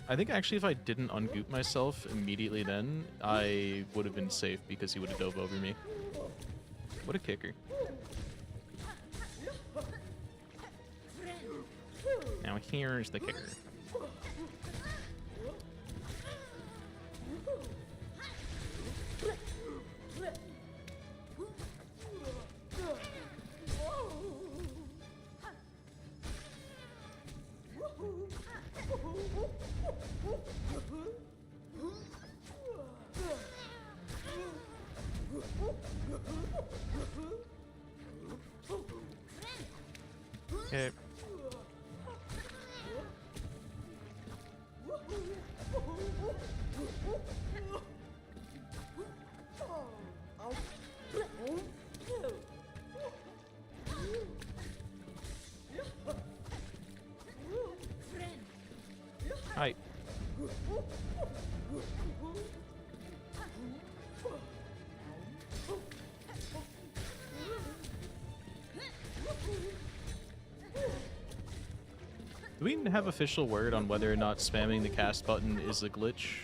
I think actually if I didn't ungoop myself immediately then, I would have been safe because he would have dove over me. What a kicker. Now here's the kicker. Okay. Hi. Do we have official word on whether or not spamming the cast button is a glitch?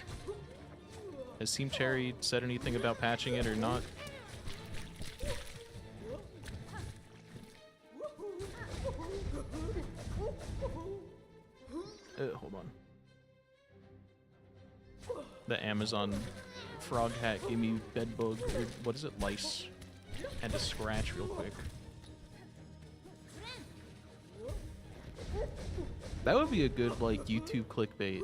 Has Team Cherry said anything about patching it or not? Hold on. The Amazon frog hat gave me bedbug, or what is it, lice? Had to scratch real quick. That would be a good, like, YouTube clickbait.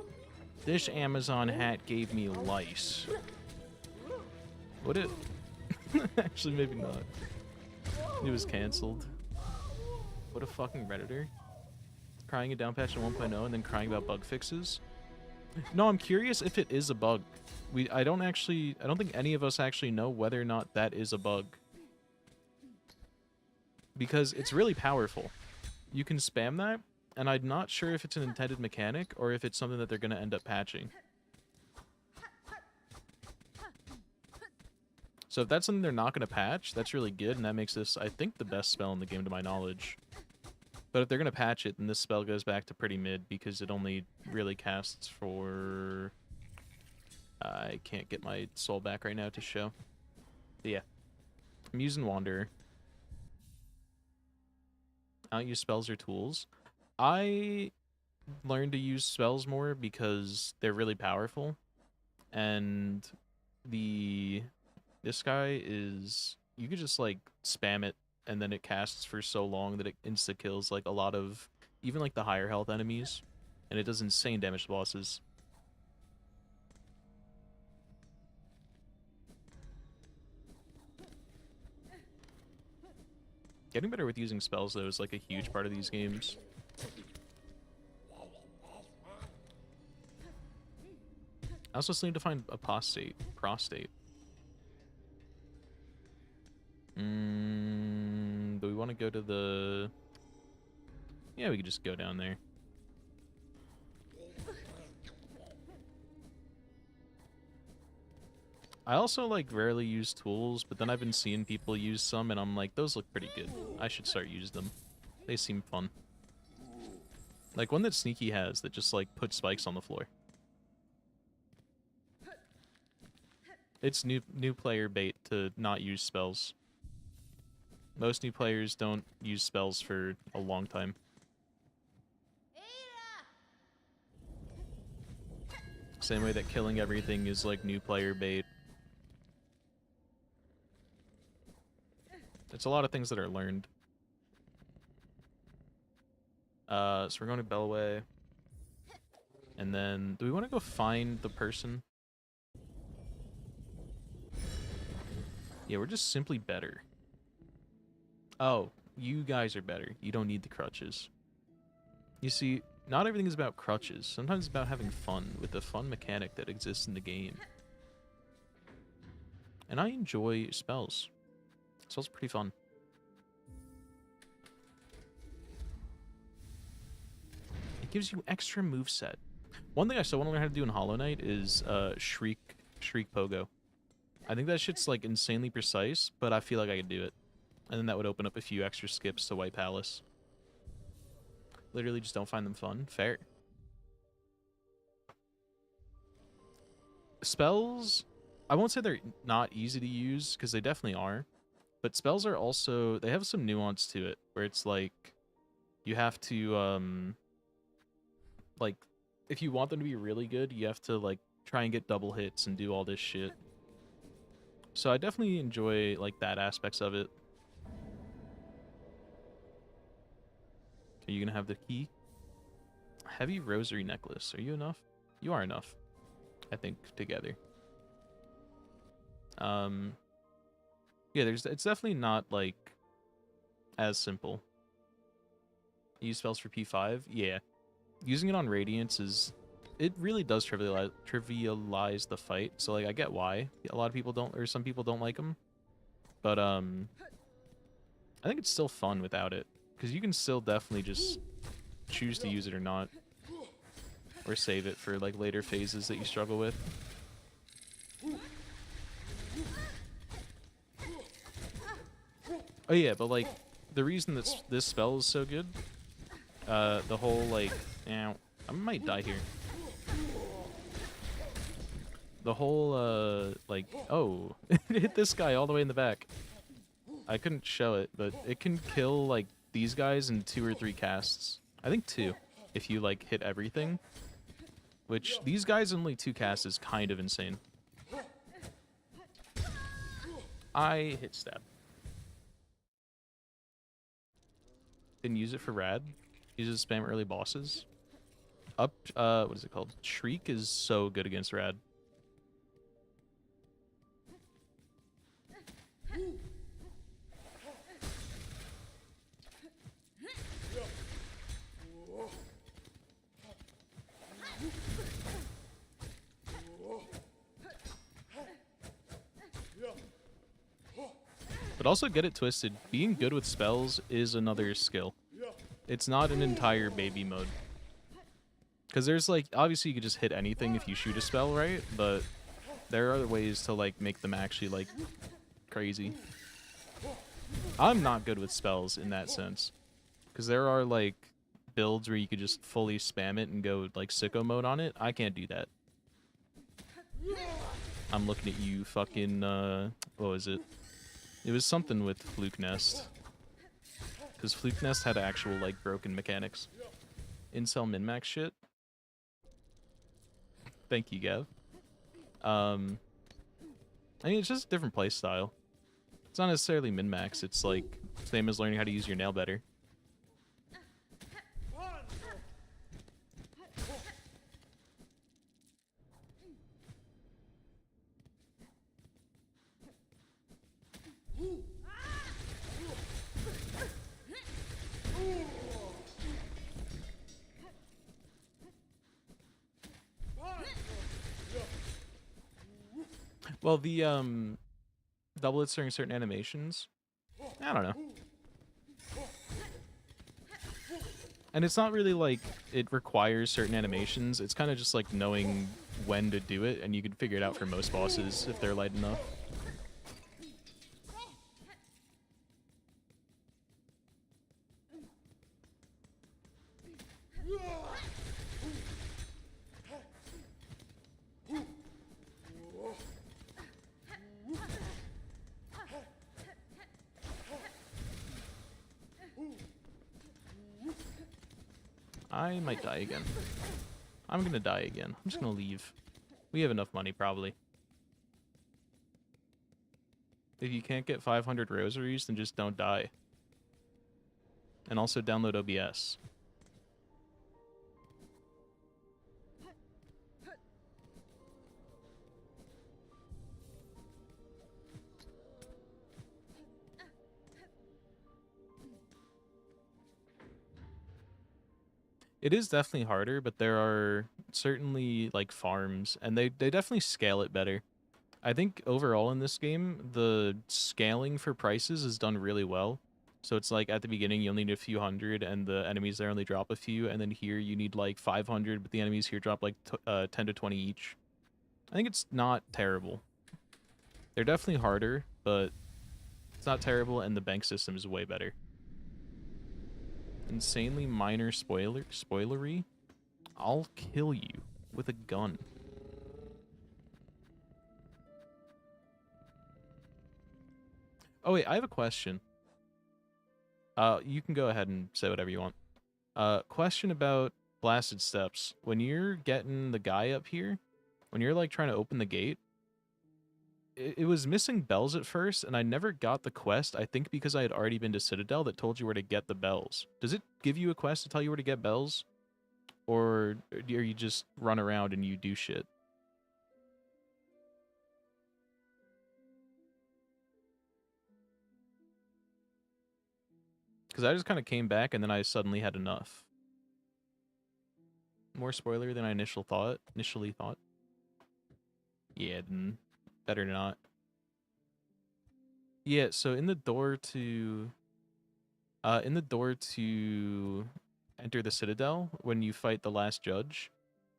This Amazon hat gave me lice. Would it? Actually, maybe not. It was canceled. What a fucking Redditor. Crying it down patch in 1.0 and then crying about bug fixes. No, I'm curious if it is a bug. I don't think any of us actually know whether or not that is a bug. Because it's really powerful. You can spam that, and I'm not sure if it's an intended mechanic or if it's something that they're going to end up patching. So if that's something they're not going to patch, that's really good, and that makes this, I think, the best spell in the game to my knowledge. But if they're going to patch it, then this spell goes back to pretty mid, because it only really casts for... I can't get my soul back right now to show. But yeah. I'm using Wanderer. I don't use spells or tools. I learned to use spells more because they're really powerful. And this guy is... You could just, like, spam it, and then it casts for so long that it insta-kills, like, a lot of... Even, like, the higher health enemies. And it does insane damage to bosses. Getting better with using spells, though, is, like, a huge part of these games. I also still need to find apostate. Prostate. Do we want to go to the... Yeah, we could just go down there. I also, like, rarely use tools, but then I've been seeing people use some, and I'm like, those look pretty good. I should start using them. They seem fun. Like, one that Sneaky has that just, like, puts spikes on the floor. It's new player bait to not use spells. Most new players don't use spells for a long time. Same way that killing everything is, like, new player bait. It's a lot of things that are learned. So we're going to Bellway. And then, do we want to go find the person? Yeah, we're just simply better. Oh, you guys are better. You don't need the crutches. You see, not everything is about crutches. Sometimes it's about having fun with the fun mechanic that exists in the game. And I enjoy spells. Spells are pretty fun. It gives you extra moveset. One thing I still want to learn how to do in Hollow Knight is Shriek Pogo. I think that shit's, like, insanely precise, but I feel like I could do it. And then that would open up a few extra skips to White Palace. Literally just don't find them fun. Fair. Spells, I won't say they're not easy to use, because they definitely are. But spells are also, they have some nuance to it, where it's like, you have to, like, if you want them to be really good, you have to, like, try and get double hits and do all this shit. So I definitely enjoy, like, that aspects of it. Are you gonna have the key? Heavy rosary necklace. Are you enough? You are enough, I think, together. Yeah, it's definitely not, like, as simple. Use spells for P5? Yeah. Using it on Radiance is... It really does trivialize the fight, so, like, I get why. A lot of people don't, or some people don't like them. But, I think it's still fun without it. Because you can still definitely just choose to use it or not. Or save it for, like, later phases that you struggle with. Oh yeah, but, like, the reason that this spell is so good, the whole, like, I might die here. The whole, like, oh, it hit this guy all the way in the back. I couldn't show it, but it can kill, like, these guys in 2 or 3 casts. I think 2, if you, like, hit everything. Which, these guys in only 2 casts is kind of insane. I hit stab. Didn't use it for rad. Use it to spam early bosses. What is it called? Shriek is so good against Rad. But also get it twisted. Being good with spells is another skill. It's not an entire baby mode. Because there's like, obviously you could just hit anything if you shoot a spell, right? But there are other ways to like make them actually like crazy. I'm not good with spells in that sense. Because there are like builds where you could just fully spam it and go like sicko mode on it. I can't do that. I'm looking at you fucking, what was it? It was something with Fluke Nest. Because Fluke Nest had actual, like, broken mechanics. Incel min-max shit. Thank you, Gav. I mean, it's just a different playstyle. It's not necessarily min-max, it's like, same as learning how to use your nail better. Well, the, double hits during certain animations, I don't know. And it's not really like it requires certain animations, it's kind of just like knowing when to do it, and you can figure it out for most bosses if they're light enough. I might die again. I'm gonna die again. I'm just gonna leave. We have enough money, probably. If you can't get 500 rosaries, then just don't die. And also download OBS. It is definitely harder, but there are certainly like farms, and they definitely scale it better. I think overall in this game, the scaling for prices is done really well. So it's like at the beginning you'll need a few hundred, and the enemies there only drop a few, and then here you need like 500, but the enemies here drop like 10 to 20 each. I think it's not terrible. They're definitely harder, but it's not terrible, and the bank system is way better. Insanely minor spoilery. I'll kill you with a gun. Oh wait, I have a question. You can go ahead and say whatever you want. Question about Blasted Steps. When you're getting the guy up here, when you're like trying to open the gate, it was missing bells at first, and I never got the quest, I think because I had already been to Citadel that told you where to get the bells. Does it give you a quest to tell you where to get bells? Or you just run around and you do shit? Because I just kind of came back and then I suddenly had enough. More spoiler than I initially thought. Yeah, then better not. Yeah, so in the door to enter the Citadel, when you fight the last judge,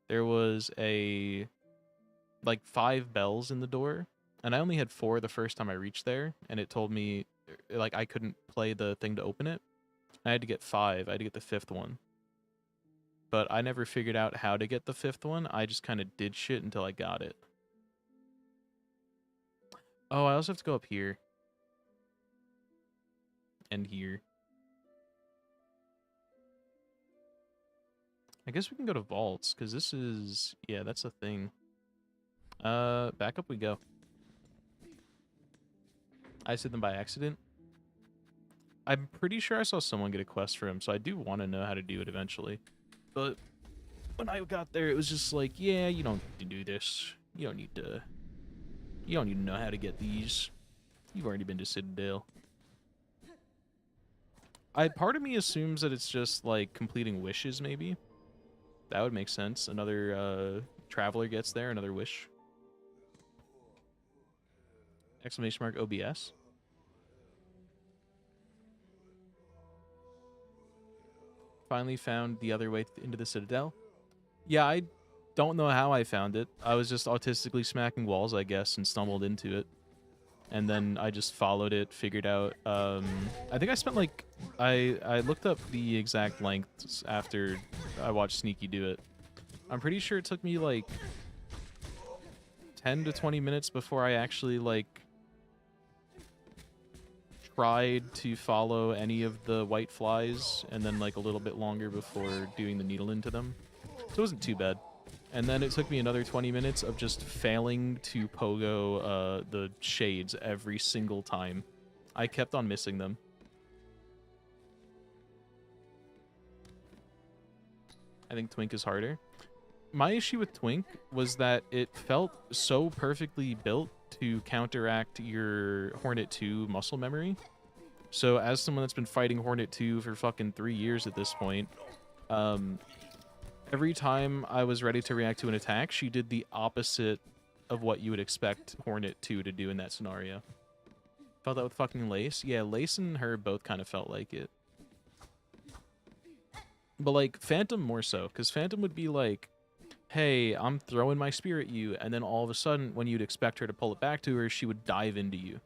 there was like 5 bells in the door, and I only had 4 the first time I reached there, and it told me like I couldn't play the thing to open it. I had to get 5. I had to get the 5th one. But I never figured out how to get the 5th one. I just kind of did shit until I got it. Oh, I also have to go up here. And here. I guess we can go to vaults, because this is... Yeah, that's a thing. Back up we go. I said them by accident. I'm pretty sure I saw someone get a quest for him, so I do want to know how to do it eventually. But when I got there, it was just like, yeah, you don't need to do this. You don't need to know how to get these. You've already been to Citadel. Part of me assumes that it's just like completing wishes, maybe. That would make sense. Another traveler gets there, another wish. Exclamation mark OBS. Finally found the other way into the Citadel. Yeah, I don't know how I found it. I was just autistically smacking walls, I guess, and stumbled into it. And then I just followed it, figured out, I think I spent like, I looked up the exact lengths after I watched Sneaky do it. I'm pretty sure it took me like 10 to 20 minutes before I actually like tried to follow any of the white flies, and then like a little bit longer before doing the needle into them. So it wasn't too bad. And then it took me another 20 minutes of just failing to pogo the shades every single time. I kept on missing them. I think Twink is harder. My issue with Twink was that it felt so perfectly built to counteract your Hornet 2 muscle memory. So as someone that's been fighting Hornet 2 for fucking 3 years at this point, every time I was ready to react to an attack, she did the opposite of what you would expect Hornet 2 to do in that scenario. Felt that with fucking Lace? Yeah, Lace and her both kind of felt like it. But, like, Phantom more so, because Phantom would be like, hey, I'm throwing my spear at you, and then all of a sudden, when you'd expect her to pull it back to her, she would dive into you.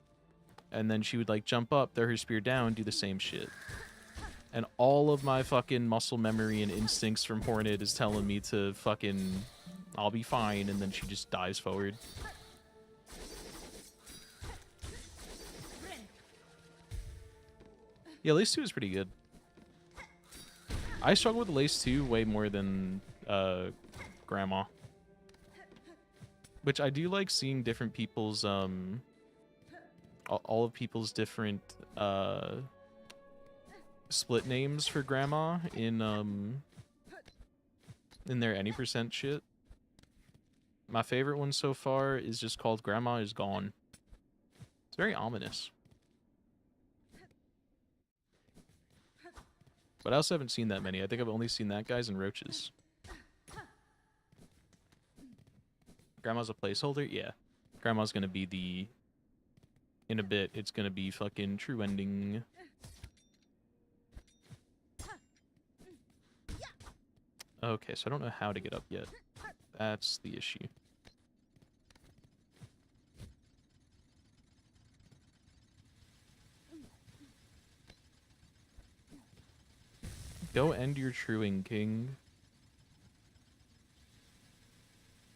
And then she would, like, jump up, throw her spear down, do the same shit. And all of my fucking muscle memory and instincts from Hornet is telling me to fucking, I'll be fine, and then she just dives forward. Yeah, Lace 2 is pretty good. I struggle with Lace 2 way more than Grandma. Which I do like seeing different people's, all of people's different, split names for Grandma in their any percent shit. My favorite one so far is just called Grandma is Gone. It's very ominous. But I also haven't seen that many. I think I've only seen that guys and roaches. Grandma's a placeholder? Yeah. Grandma's gonna be the... In a bit, it's gonna be fucking true ending. Okay, so I don't know how to get up yet. That's the issue. Go end your truing, King.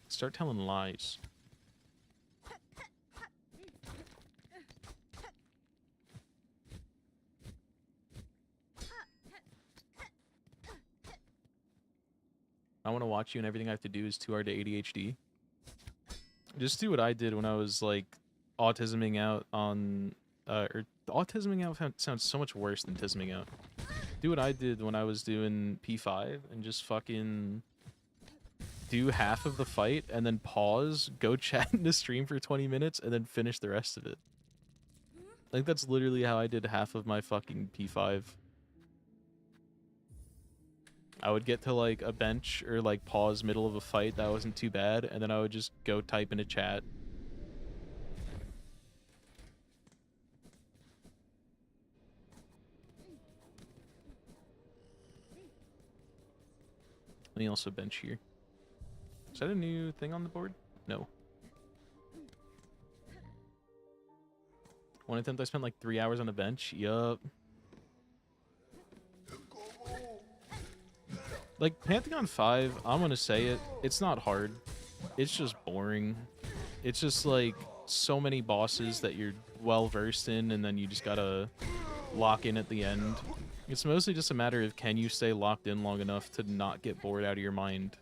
Start telling lies. I want to watch you and everything I have to do is too hard to ADHD. Just do what I did when I was, like, autisming out on... or autisming out sounds so much worse than tisming out. Do what I did when I was doing P5 and just fucking do half of the fight and then pause, go chat in the stream for 20 minutes, and then finish the rest of it. I think that's literally how I did half of my fucking P5. I would get to, like, a bench or, like, pause middle of a fight that wasn't too bad, and then I would just go type in a chat. Let me also bench here. Is that a new thing on the board? No. One attempt I spent like 3 hours on a bench. Yup. Like, Pantheon 5, I'm gonna say it, it's not hard. It's just boring. It's just like so many bosses that you're well versed in, and then you just gotta lock in at the end. It's mostly just a matter of can you stay locked in long enough to not get bored out of your mind.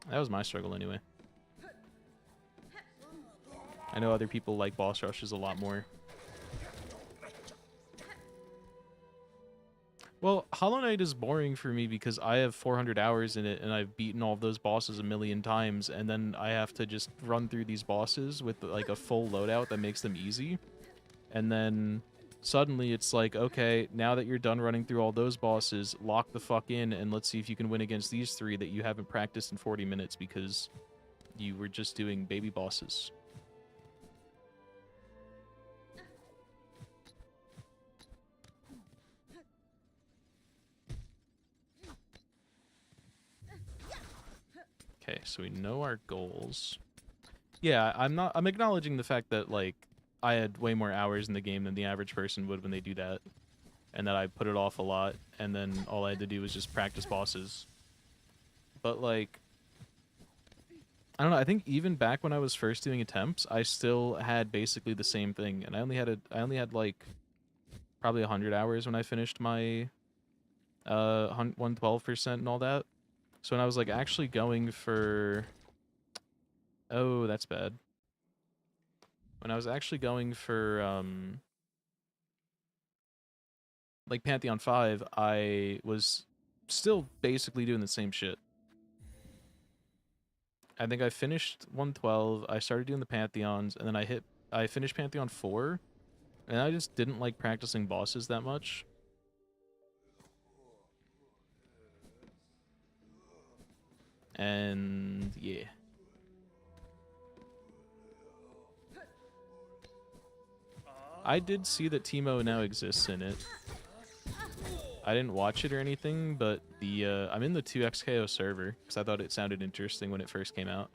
That was my struggle anyway. I know other people like boss rushes a lot more. Well, Hollow Knight is boring for me because I have 400 hours in it and I've beaten all of those bosses a million times, and then I have to just run through these bosses with like a full loadout that makes them easy. And then suddenly it's like, okay, now that you're done running through all those bosses, lock the fuck in and let's see if you can win against these 3 that you haven't practiced in 40 minutes because you were just doing baby bosses. Okay, so we know our goals. Yeah, I'm acknowledging the fact that, like, I had way more hours in the game than the average person would when they do that. And that I put it off a lot, and then all I had to do was just practice bosses. But, like, I don't know, I think even back when I was first doing attempts, I still had basically the same thing. And I only had, like, probably 100 hours when I finished my 112% and all that. So when I was, like, actually going for... Oh, that's bad. When I was actually going for, like, Pantheon 5, I was still basically doing the same shit. I think I finished 112, I started doing the Pantheons, and then I finished Pantheon 4, and I just didn't like practicing bosses that much. And, yeah. I did see that Teemo now exists in it. I didn't watch it or anything, but I'm in the 2XKO server, because I thought it sounded interesting when it first came out.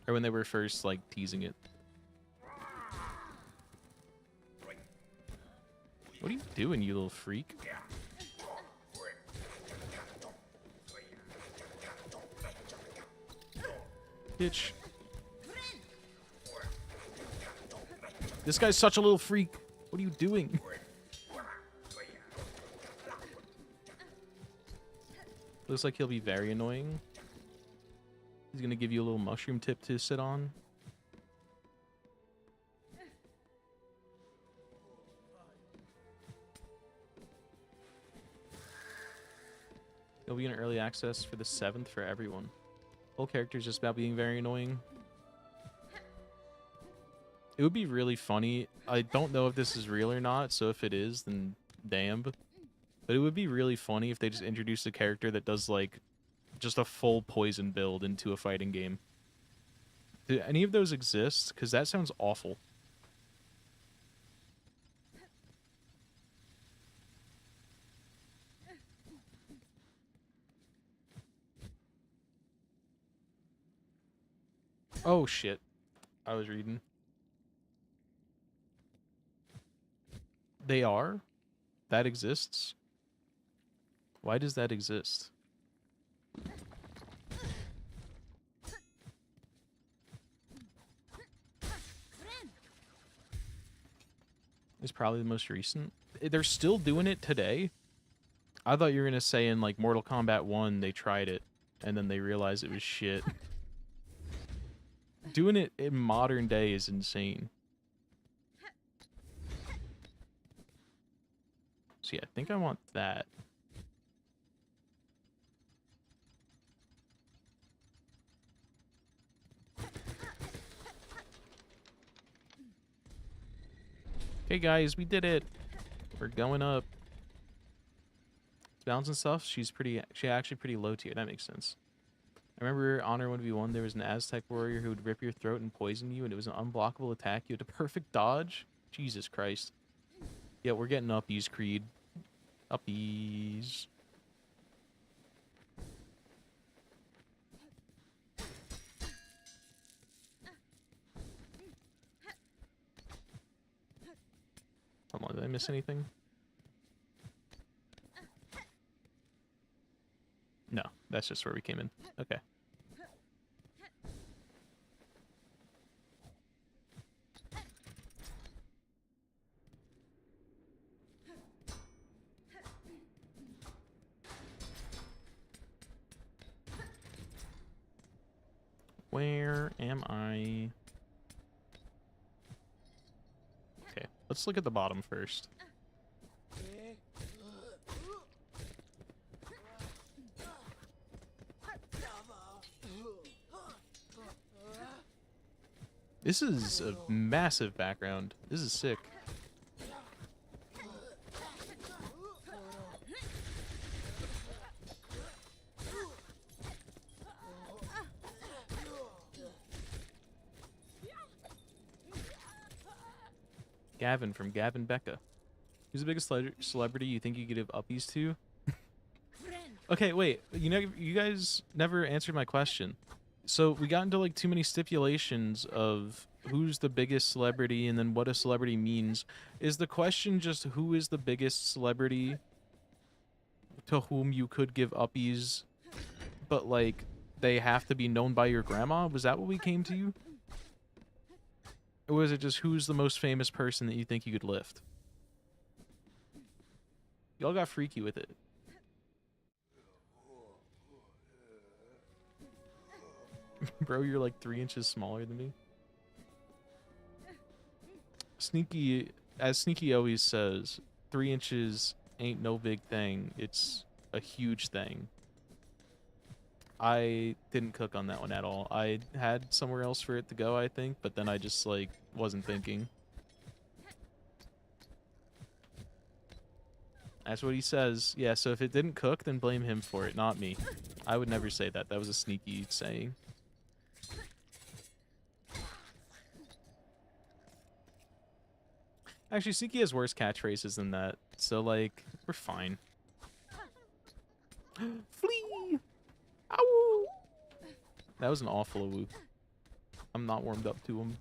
Or when they were first, like, teasing it. What are you doing, you little freak? Bitch. This guy's such a little freak. What are you doing? Looks like he'll be very annoying. He's gonna give you a little mushroom tip to sit on. He'll be in early access for the 7th for everyone. Whole character's just about being very annoying. It would be really funny. I don't know if this is real or not, so if it is, then damn. But it would be really funny if they just introduced a character that does, like, just a full poison build into a fighting game. Do any of those exist? Because that sounds awful. Oh, shit. I was reading. They are? That exists? Why does that exist? It's probably the most recent. They're still doing it today? I thought you were going to say in, like, Mortal Kombat 1, they tried it, and then they realized it was shit. Doing it in modern day is insane. So yeah, I think I want that. Okay, guys, we did it. We're going up. Balance and stuff, she's actually pretty low tier. That makes sense. I remember Honor 1v1, there was an Aztec warrior who would rip your throat and poison you, and it was an unblockable attack. You had a perfect dodge. Jesus Christ. Yeah, we're getting uppies, Creed. Uppies. Hold on, did I miss anything? No, that's just where we came in. Okay. Where am I? Okay. Let's look at the bottom first. This is a massive background. This is sick. Gavin from Gavin Becca. Who's the biggest celebrity you think you could give uppies to? Okay, wait. You know, you guys never answered my question. So we got into like too many stipulations of who's the biggest celebrity and then what a celebrity means. Is the question just who is the biggest celebrity to whom you could give uppies, but like they have to be known by your grandma? Was that what we came to you? Or was it just who's the most famous person that you think you could lift? Y'all got freaky with it. Bro, you're like 3 inches smaller than me. Sneaky, as Sneaky always says, 3 inches ain't no big thing. It's a huge thing. I didn't cook on that one at all. I had somewhere else for it to go, I think, but then I just, like, wasn't thinking. That's what he says. Yeah, so if it didn't cook, then blame him for it, not me. I would never say that. That was a sneaky saying. Actually, Sneaky has worse catchphrases than that, so, like, we're fine. Flee! Ow! That was an awful woo. I'm not warmed up to him.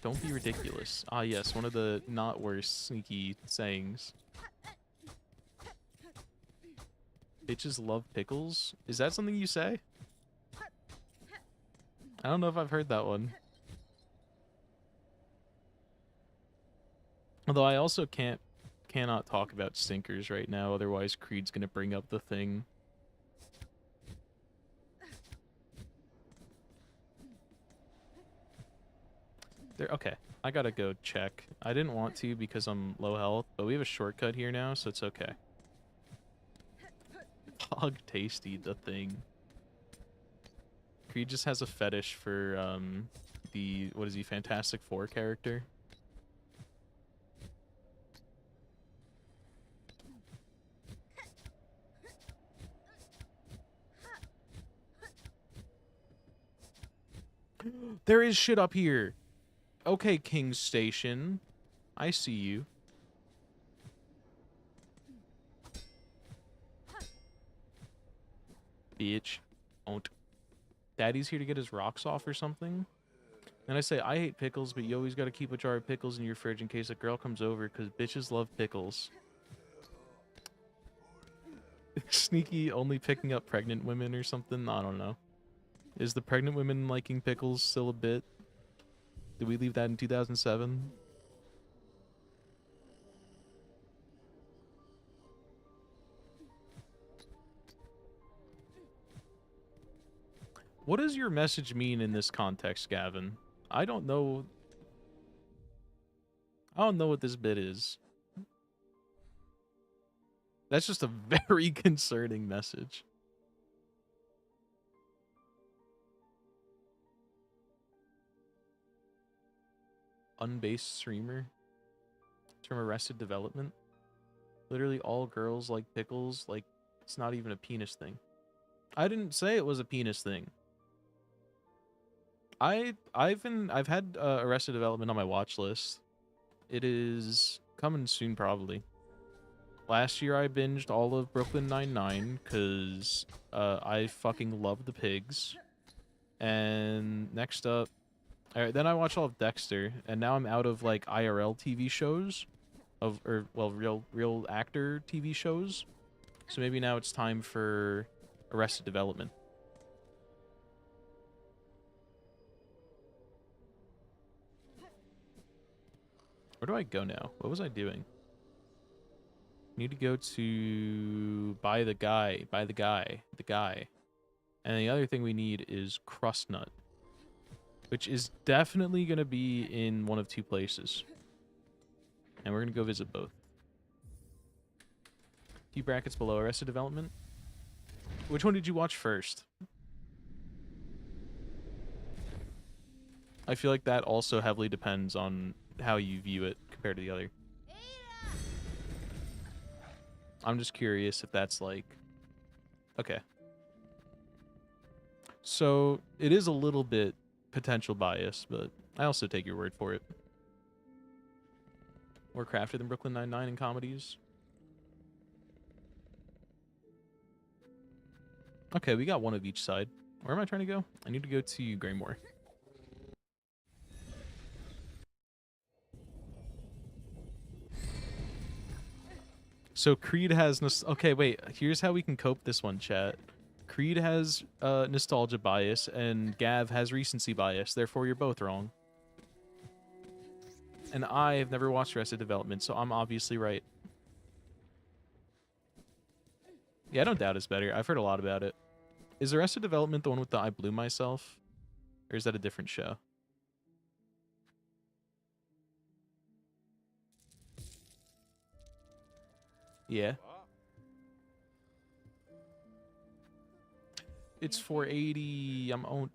Don't be ridiculous. Ah, yes, one of the not worse Sneaky sayings. Bitches love pickles? Is that something you say? I don't know if I've heard that one. Although I also cannot talk about stinkers right now, otherwise Creed's gonna bring up the thing. Okay, I gotta go check. I didn't want to because I'm low health, but we have a shortcut here now, so it's okay. Hog Tasty, the thing. Creed just has a fetish for the, what is he, Fantastic Four character. There is shit up here. Okay, King's Station. I see you. Bitch. Don't. Daddy's here to get his rocks off or something? And I say, I hate pickles, but you always gotta keep a jar of pickles in your fridge in case a girl comes over, because bitches love pickles. Sneaky only picking up pregnant women or something? I don't know. Is the pregnant women liking pickles still a bit? Did we leave that in 2007? What does your message mean in this context, Gavin? I don't know. I don't know what this bit is. That's just a very concerning message. Unbased streamer. It's from Arrested Development. Literally all girls like pickles. Like, it's not even a penis thing. I didn't say it was a penis thing. I've had Arrested Development on my watch list. It is coming soon, probably. Last year I binged all of Brooklyn Nine-Nine because I fucking love the pigs. And next up, alright, then I watched all of Dexter, and now I'm out of like IRL TV shows, real actor TV shows. So maybe now it's time for Arrested Development. Where do I go now? What was I doing? Need to go to the guy. And the other thing we need is crust nut, which is definitely going to be in one of two places. And we're going to go visit both. Few brackets below Arrested Development. Which one did you watch first? I feel like that also heavily depends on how you view it compared to the other. I'm just curious if that's like... Okay. So, it is a little bit potential bias, but I also take your word for it. More crafted than Brooklyn Nine-Nine in comedies. Okay, we got one of each side. Where am I trying to go? I need to go to Greymore. So Creed has... Okay, wait. Here's how we can cope this one, chat. Creed has nostalgia bias, and Gav has recency bias. Therefore, you're both wrong. And I have never watched Arrested Development, so I'm obviously right. Yeah, I don't doubt it's better. I've heard a lot about it. Is Arrested Development the one with the I Blew Myself? Or is that a different show? Yeah. It's 480. I'm owned.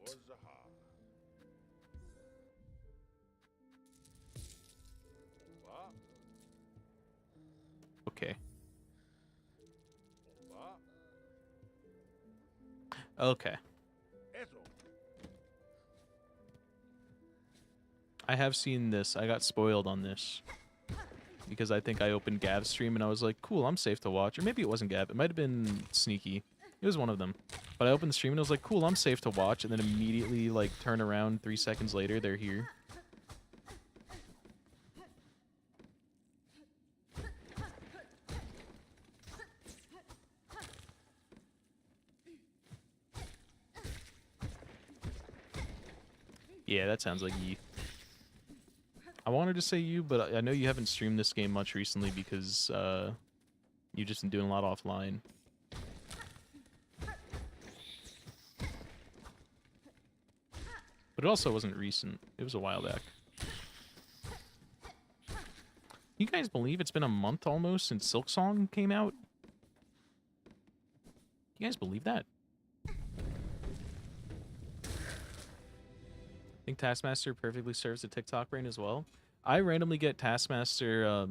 Okay. Okay. I have seen this. I got spoiled on this. Because I think I opened Gav's stream and I was like, cool, I'm safe to watch. Or maybe it wasn't Gav. It might have been Sneaky. It was one of them. But I opened the stream and I was like, cool, I'm safe to watch. And then immediately, like, turn around 3 seconds later, they're here. Yeah, that sounds like you. I wanted to say you, but I know you haven't streamed this game much recently because you've just been doing a lot offline. But it also wasn't recent. It was a while back. You guys believe it's been a month almost since Silksong came out? You guys believe that? I think Taskmaster perfectly serves the TikTok brain as well. I randomly get Taskmaster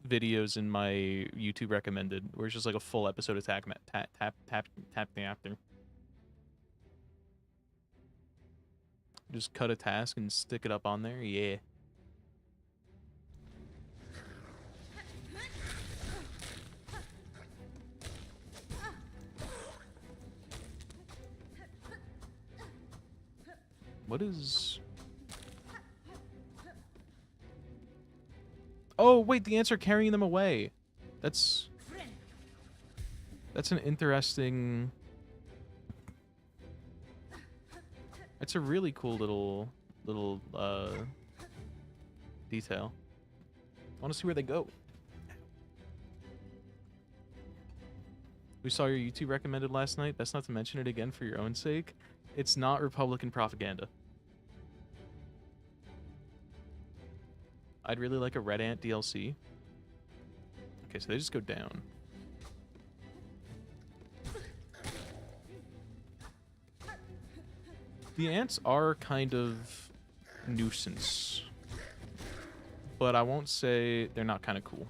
videos in my YouTube recommended, where it's just like a full episode of tap the after. Just cut a task and stick it up on there. Yeah. What is... Oh, wait, the ants are carrying them away. That's an interesting... It's a really cool little detail. I want to see where they go. We saw your YouTube recommended last night. That's not to mention it again for your own sake. It's not Republican propaganda. I'd really like a Red Ant DLC. Okay, so they just go down. The ants are kind of nuisance. But I won't say they're not kind of cool.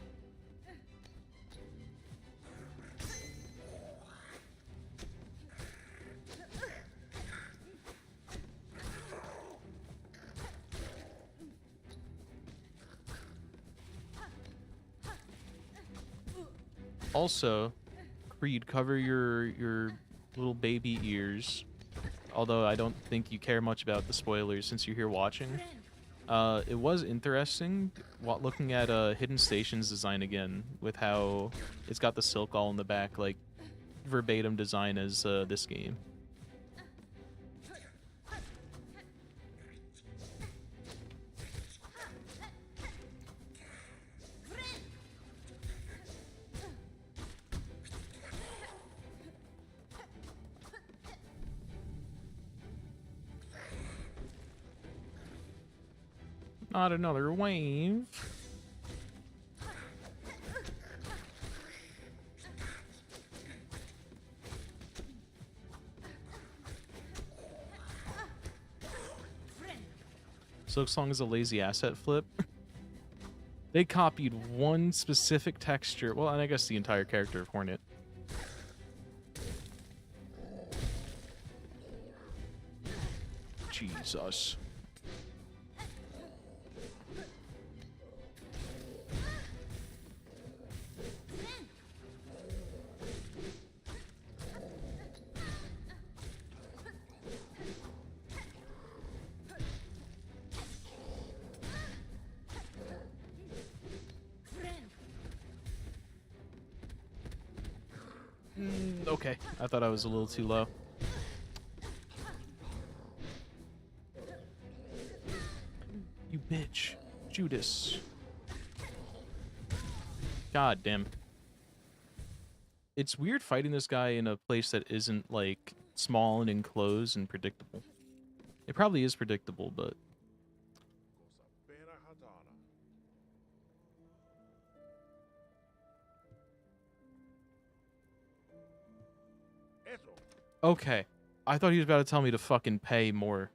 Also, Creed, cover your little baby ears. Although I don't think you care much about the spoilers since you're here watching. It was interesting looking at Hidden Station's design again, with how it's got the silk all in the back, like verbatim design as this game. Not another wave. Silksong is a lazy asset flip. They copied one specific texture. Well, and I guess the entire character of Hornet. Jesus. Okay, I thought I was a little too low. You bitch. Judas. God damn. It's weird fighting this guy in a place that isn't, like, small and enclosed and predictable. It probably is predictable, but... Okay. I thought he was about to tell me to fucking pay more.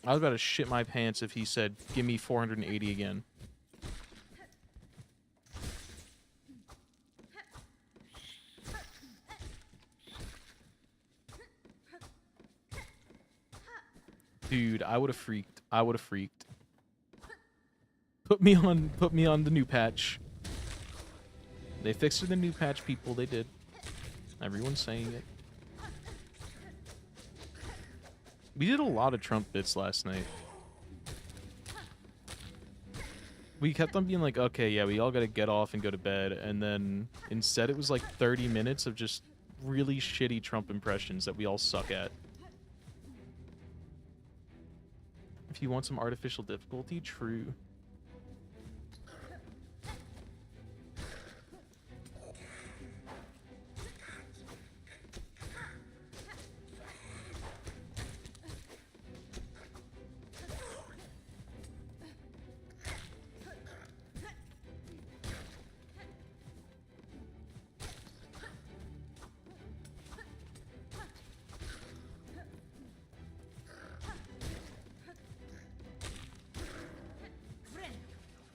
I was about to shit my pants if he said, give me 480 again. Dude, I would have freaked. I would have freaked. Put me on the new patch. They fixed it in the new patch, people. They did. Everyone's saying it. We did a lot of Trump bits last night. We kept on being like, okay, yeah, we all gotta get off and go to bed, and then instead it was like 30 minutes of just really shitty Trump impressions that we all suck at. If you want some artificial difficulty, true.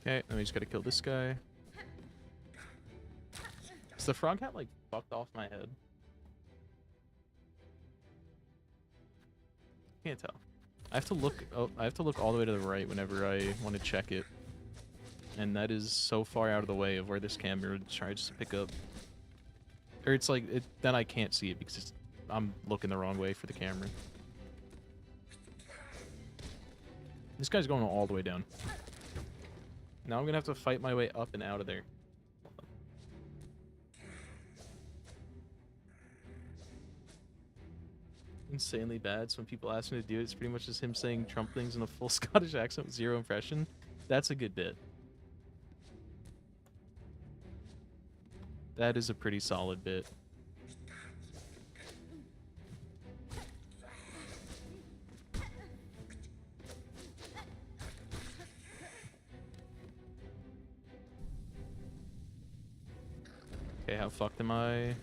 Okay, then we just gotta kill this guy. Is the frog hat like fucked off my head? Can't tell. I have to look. Oh, I have to look all the way to the right whenever I want to check it, and that is so far out of the way of where this camera tries to pick up. Or it's like then I can't see it because I'm looking the wrong way for the camera. This guy's going all the way down. Now I'm gonna have to fight my way up and out of there. Insanely bad. So when people ask me to do it, it's pretty much just him saying Trump things in a full Scottish accent with zero impression. That's a good bit. That is a pretty solid bit. Okay, how fucked am I?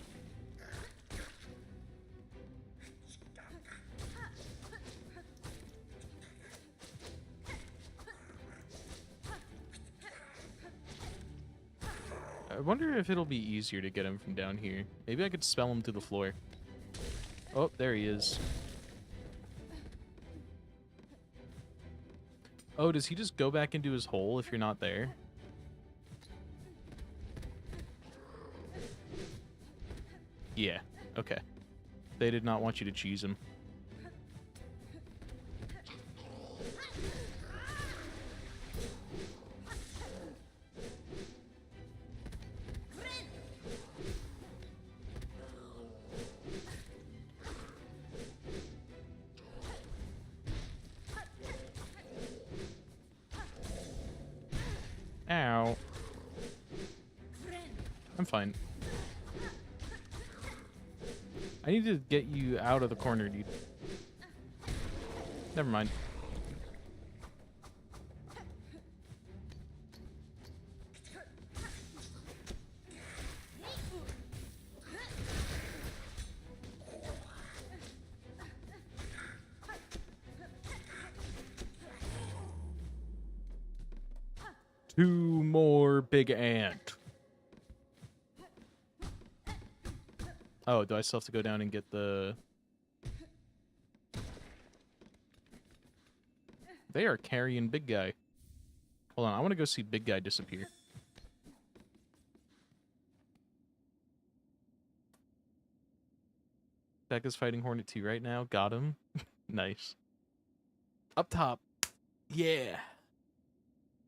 I wonder if it'll be easier to get him from down here. Maybe I could spell him to the floor. Oh, there he is. Oh, does he just go back into his hole if you're not there? Yeah, okay. They did not want you to cheese him. Ow. I'm fine. I need to get you out of the corner, dude. Never mind. 2 more big ant. Oh, do I still have to go down and get the... They are carrying big guy. Hold on, I want to go see big guy disappear. Becca's fighting Hornet 2 right now. Got him. Nice. Up top. Yeah.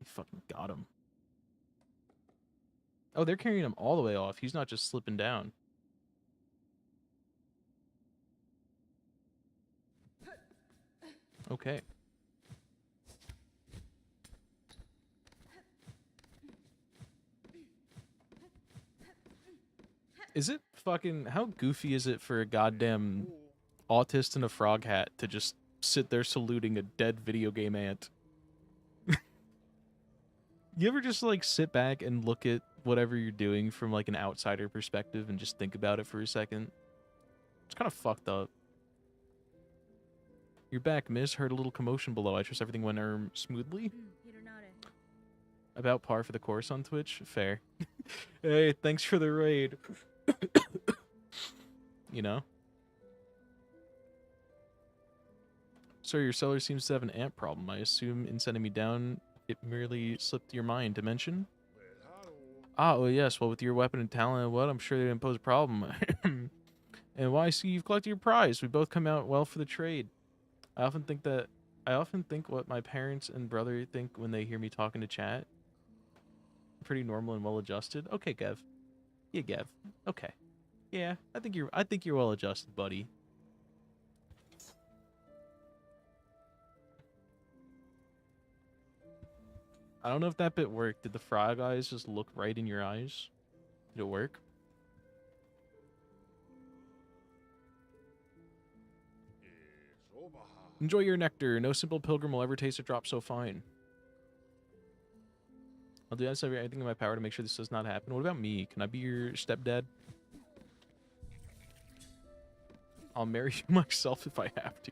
You fucking got him. Oh, they're carrying him all the way off. He's not just slipping down. Okay. Is it fucking... How goofy is it for a goddamn autist in a frog hat to just sit there saluting a dead video game ant? You ever just, like, sit back and look at whatever you're doing from, like, an outsider perspective and just think about it for a second? It's kind of fucked up. You're back, miss. Heard a little commotion below. I trust everything went smoothly. About par for the course on Twitch? Fair. Hey, thanks for the raid. You know? Sir, your seller seems to have an ant problem. I assume in sending me down, it merely slipped your mind to mention? Ah, well, yes. Well, with your weapon and talent and what, I'm sure they didn't pose a problem. And why, I see you've collected your prize. We both come out well for the trade. I often think what my parents and brother think when they hear me talking to chat. Pretty normal and well adjusted. Okay, Gev. Yeah, Gev. Okay. Yeah, I think you're well adjusted, buddy. I don't know if that bit worked. Did the frog eyes just look right in your eyes? Did it work? Enjoy your nectar. No simple pilgrim will ever taste a drop so fine. I'll do everything in my power to make sure this does not happen. What about me? Can I be your stepdad? I'll marry you myself if I have to.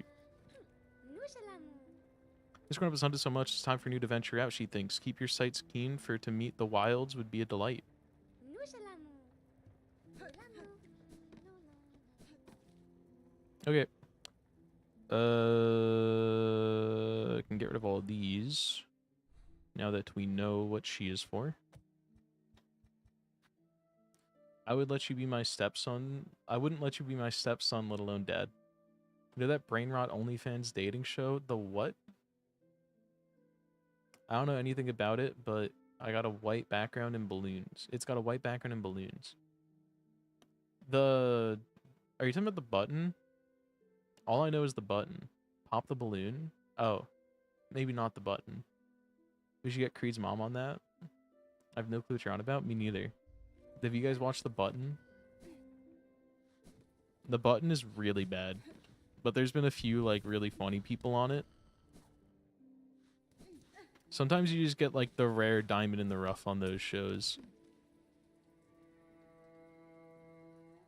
This grown-up has hunted so much, it's time for you to venture out, she thinks. Keep your sights keen, for to meet the wilds would be a delight. Okay. I can get rid of all of these. Now that we know what she is for. I would let you be my stepson. I wouldn't let you be my stepson, let alone dad. You know that brain rot OnlyFans dating show? The what? I don't know anything about it, but I got a white background and balloons. It's got a white background and balloons. Are you talking about the button? All I know is the button. Pop the balloon? Oh. Maybe not the button. We should get Creed's mom on that. I have no clue what you're on about. Me neither. Have you guys watched The Button? The Button is really bad. But there's been a few, like, really funny people on it. Sometimes you just get, like, the rare diamond in the rough on those shows.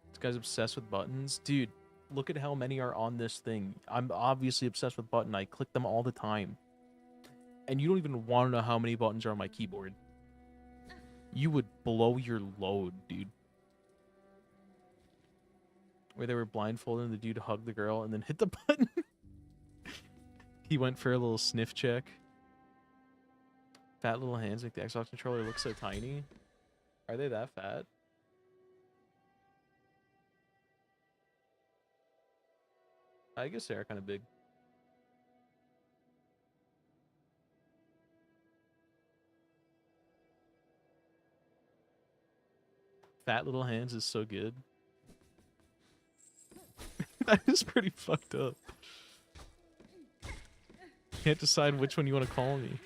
This guy's obsessed with buttons. Dude, look at how many are on this thing. I'm obviously obsessed with button. I click them all the time. And you don't even want to know how many buttons are on my keyboard. You would blow your load, dude. Where they were blindfolded and the dude hugged the girl and then hit the button. He went for a little sniff check. Fat little hands make the Xbox controller look so tiny. Are they that fat? I guess they are kind of big. Fat little hands is so good. That is pretty fucked up. Can't decide which one you want to call me.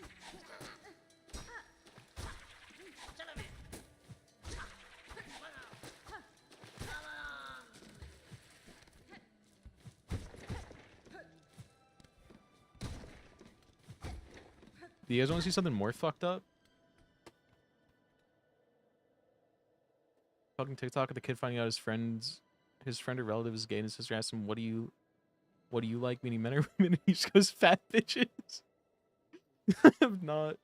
Do you guys want to see something more fucked up? Fucking TikTok of the kid finding out his friend or relative is gay, and his sister asks him, what do you like, meaning men or women? And he just goes, fat bitches. I have not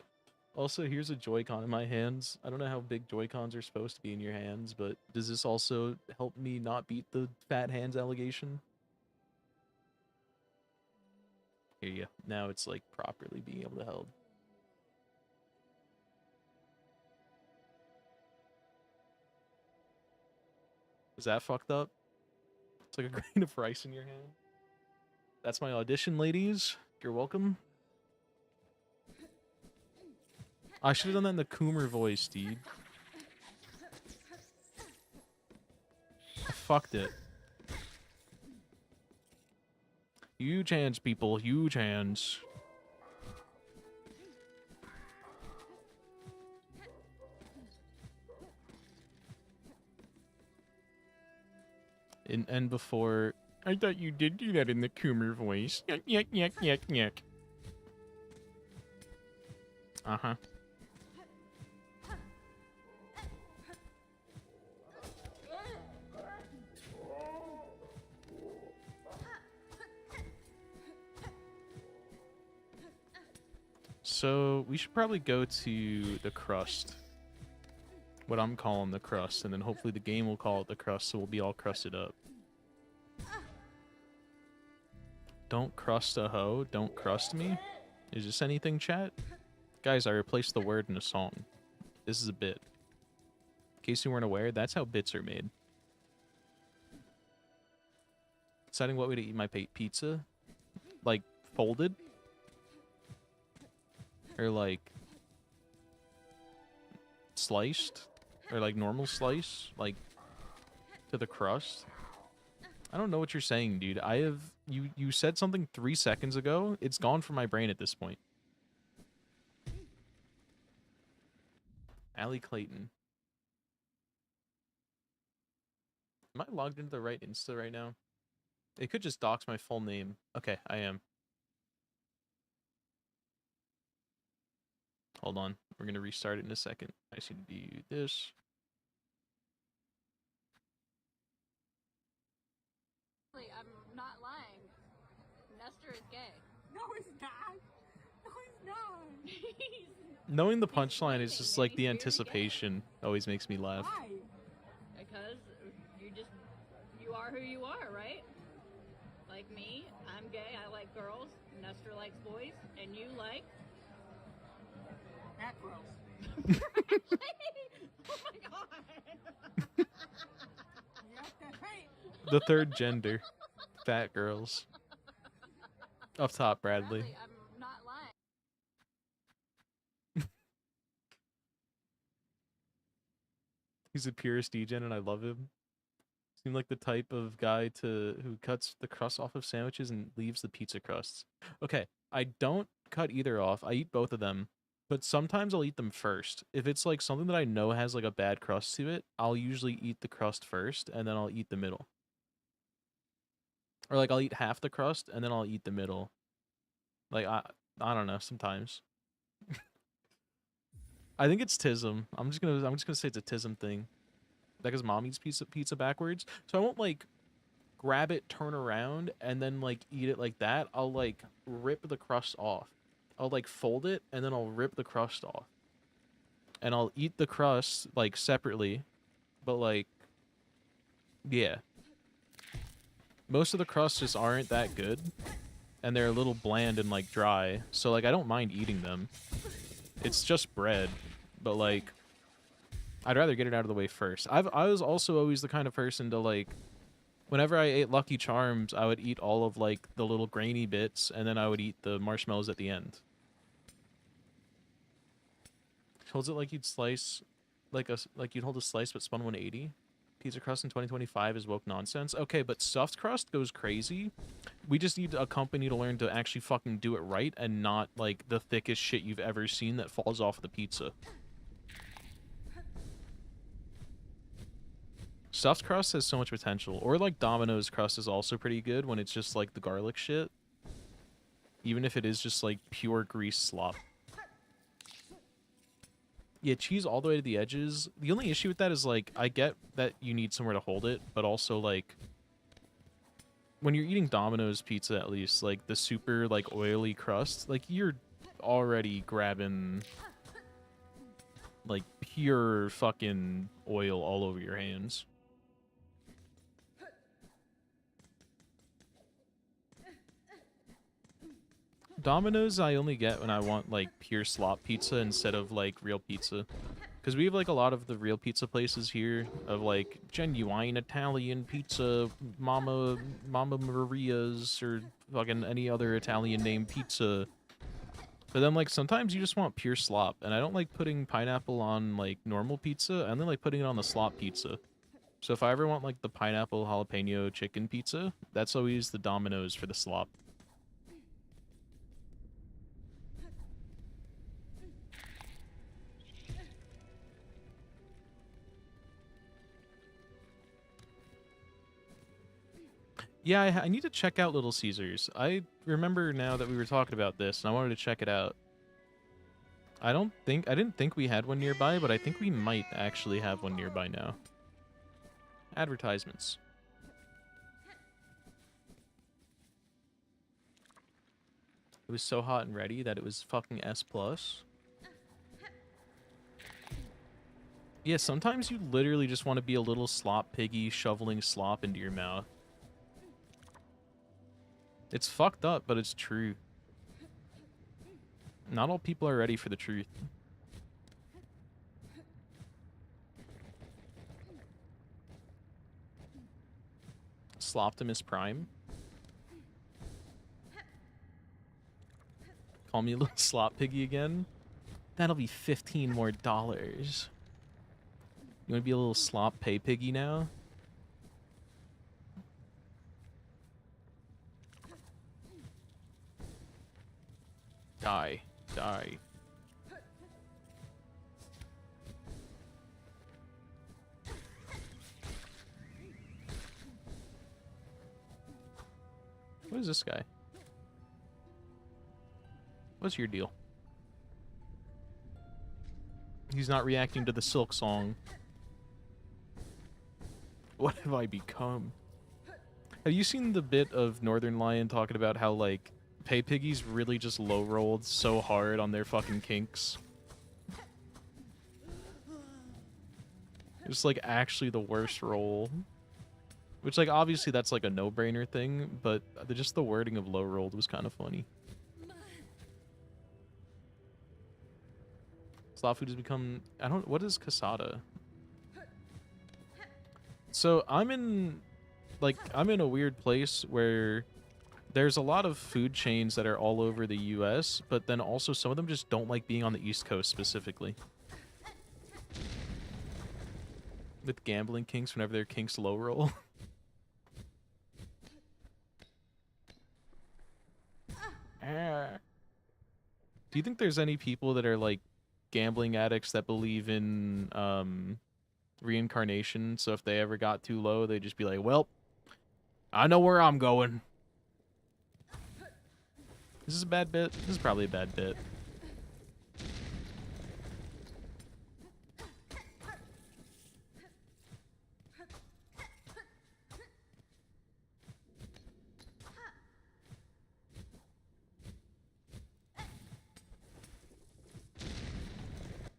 Also, here's a Joy-Con in my hands. I don't know how big Joy-Cons are supposed to be in your hands, but does this also help me not beat the fat hands allegation? Here you go. Now it's like properly being able to help. Is that fucked up? It's like a grain of rice in your hand. That's my audition, ladies. You're welcome. I should have done that in the Coomer voice, dude. I fucked it. Huge hands, people. Huge hands. And before... I thought you did do that in the Coomer voice. Yuck, yuck, yuck, yuck, yuck. Uh-huh. So, we should probably go to the crust. What I'm calling the crust, and then hopefully the game will call it the crust, so we'll be all crusted up. Don't crust a hoe, don't crust me? Is this anything, chat? Guys, I replaced the word in a song. This is a bit. In case you weren't aware, that's how bits are made. Deciding what way to eat my pizza? Like, folded? Or like... sliced? Or like normal slice? Like, to the crust? I don't know what you're saying, dude. I have... You said something 3 seconds ago. It's gone from my brain at this point. Allie Clayton. Am I logged into the right Insta right now? It could just dox my full name. Okay, I am. Hold on. We're going to restart it in a second. I just need to do this. I'm not lying. Nestor is gay. No, he's not. No, he's not. Knowing the punchline is just like the anticipation always makes me laugh. Why? Because you are who you are, right? Like me, I'm gay, I like girls, Nestor likes boys, and you like... That girls. Oh my god! Yep, that's right. The third gender. Fat girls. Up top, Bradley. Bradley, I'm not lying. He's a purest degen and I love him. Seemed like the type of guy who cuts the crust off of sandwiches and leaves the pizza crusts. Okay, I don't cut either off. I eat both of them. But sometimes I'll eat them first. If it's like something that I know has like a bad crust to it, I'll usually eat the crust first and then I'll eat the middle. Or like I'll eat half the crust and then I'll eat the middle. Like I don't know, sometimes. I think it's tism. I'm just gonna say it's a tism thing. That because mom eats pizza backwards. So I won't like grab it, turn around, and then like eat it like that. I'll like rip the crust off. I'll like fold it and then I'll rip the crust off. And I'll eat the crust like separately. But like yeah. Most of the crusts just aren't that good. And they're a little bland and like dry. So like I don't mind eating them. It's just bread. But like I'd rather get it out of the way first. I was also always the kind of person to like whenever I ate Lucky Charms, I would eat all of like the little grainy bits and then I would eat the marshmallows at the end. Holds it like you'd slice like you'd hold a slice but spun 180. Pizza crust in 2025 is woke nonsense. Okay, but stuffed crust goes crazy. We just need a company to learn to actually fucking do it right and not like the thickest shit you've ever seen that falls off the pizza. Stuffed crust has so much potential. Or like Domino's crust is also pretty good when it's just like the garlic shit. Even if it is just like pure grease slop. Yeah, cheese all the way to the edges. The only issue with that is like I get that you need somewhere to hold it, but also like when you're eating Domino's pizza at least, like the super like oily crust, like you're already grabbing like pure fucking oil all over your hands. Domino's I only get when I want like pure slop pizza instead of like real pizza. Because we have like a lot of the real pizza places here of like genuine Italian pizza, Mama Maria's, or fucking any other Italian named pizza. But then like sometimes you just want pure slop, and I don't like putting pineapple on like normal pizza. I only like putting it on the slop pizza. So if I ever want like the pineapple jalapeno chicken pizza, that's always the Domino's for the slop. Yeah, I need to check out Little Caesars. I remember now that we were talking about this, and I wanted to check it out. I didn't think we had one nearby, but I think we might actually have one nearby now. Advertisements. It was so hot and ready that it was fucking S+. Yeah, sometimes you literally just want to be a little slop piggy shoveling slop into your mouth. It's fucked up, but it's true. Not all people are ready for the truth. Sloptimus Prime. Call me a little slop piggy again. That'll be $15 more. You want to be a little slop pay piggy now? Die. Die. What is this guy? What's your deal? He's not reacting to the Silksong. What have I become? Have you seen the bit of Northern Lion talking about how, like, Pay Piggies really just low-rolled so hard on their fucking kinks? It's, like, actually the worst roll. Which, like, obviously that's, like, a no-brainer thing, but just the wording of low-rolled was kind of funny. Slop food has become... what is casada? So, I'm in a weird place where there's a lot of food chains that are all over the US, but then also some of them just don't like being on the East Coast specifically. With gambling kinks whenever their kinks low roll. Do you think there's any people that are like gambling addicts that believe in reincarnation? So if they ever got too low, they'd just be like, well, I know where I'm going. Is this a bad bit? This is probably a bad bit.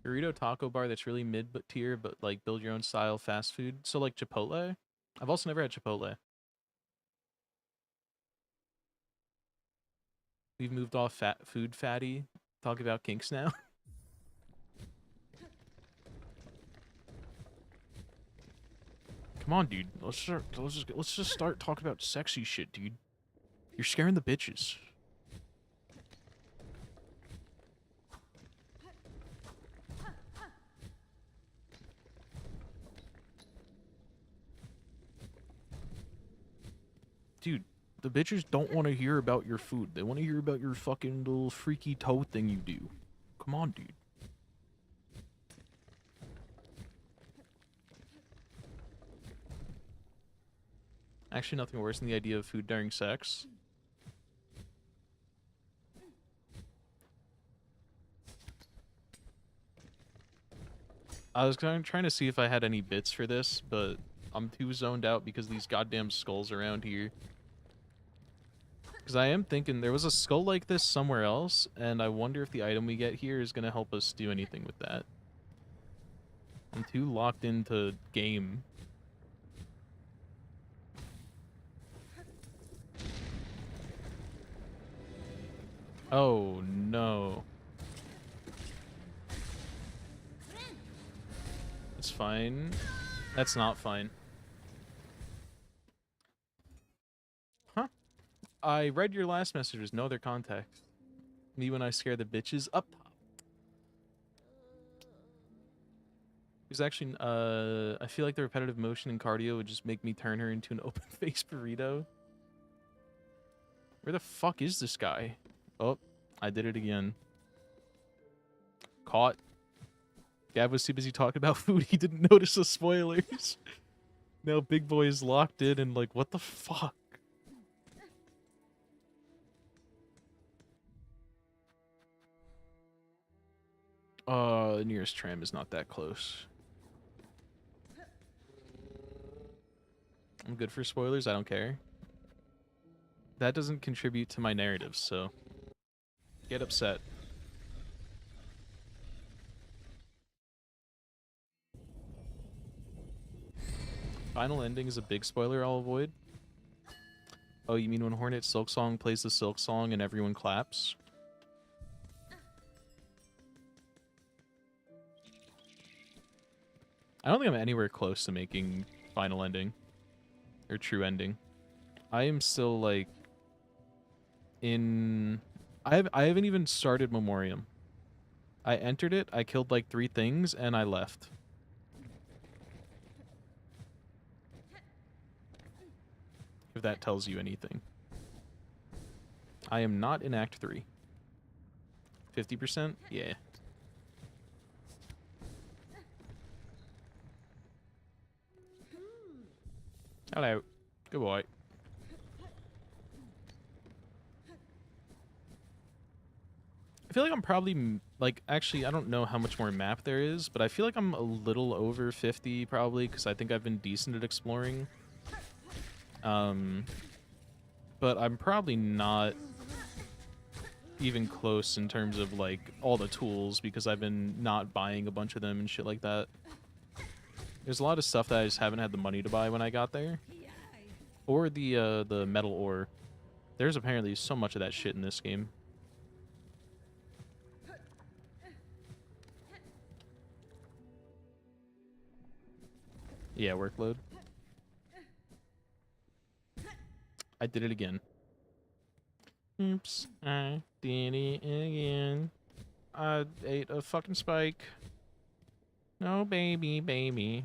Burrito taco bar that's really mid-tier, but like build your own style fast food. So like Chipotle? I've also never had Chipotle. We've moved off food fatty. Talk about kinks now. Come on, dude. Let's just start talking about sexy shit, dude. You're scaring the bitches. Dude, the bitches don't want to hear about your food. They want to hear about your fucking little freaky toe thing you do. Come on, dude. Actually, nothing worse than the idea of food during sex. I was trying to see if I had any bits for this, but I'm too zoned out because of these goddamn skulls around here. Because I am thinking there was a skull like this somewhere else, and I wonder if the item we get here is going to help us do anything with that. I'm too locked into game. Oh no. It's fine. That's not fine. Huh? I read your last messages. No other contact. Me when I scare the bitches up top. Because actually, I feel like the repetitive motion and cardio would just make me turn her into an open-faced burrito. Where the fuck is this guy? Oh, I did it again. Caught. Gav was too busy talking about food, he didn't notice the spoilers. Now Big Boy is locked in and like, what the fuck? The nearest tram is not that close. I'm good for spoilers, I don't care. That doesn't contribute to my narrative, so get upset. Final ending is a big spoiler I'll avoid. Oh, you mean when Hornet Silksong plays the Silksong and everyone claps? I don't think I'm anywhere close to making final ending. Or true ending. I am still, like, in... I haven't even started Memoriam. I entered it, I killed, like, 3 things, and I left. If that tells you anything. I am not in Act 3. 50%? Yeah. Hello. Good boy. I feel like I'm probably, like, actually, I don't know how much more map there is, but I feel like I'm a little over 50, probably, because I think I've been decent at exploring. But I'm probably not even close in terms of, like, all the tools, because I've been not buying a bunch of them and shit like that. There's a lot of stuff that I just haven't had the money to buy when I got there. Or the metal ore. There's apparently so much of that shit in this game. Yeah, workload. I did it again. Oops, I did it again. I ate a fucking spike. No, baby, baby.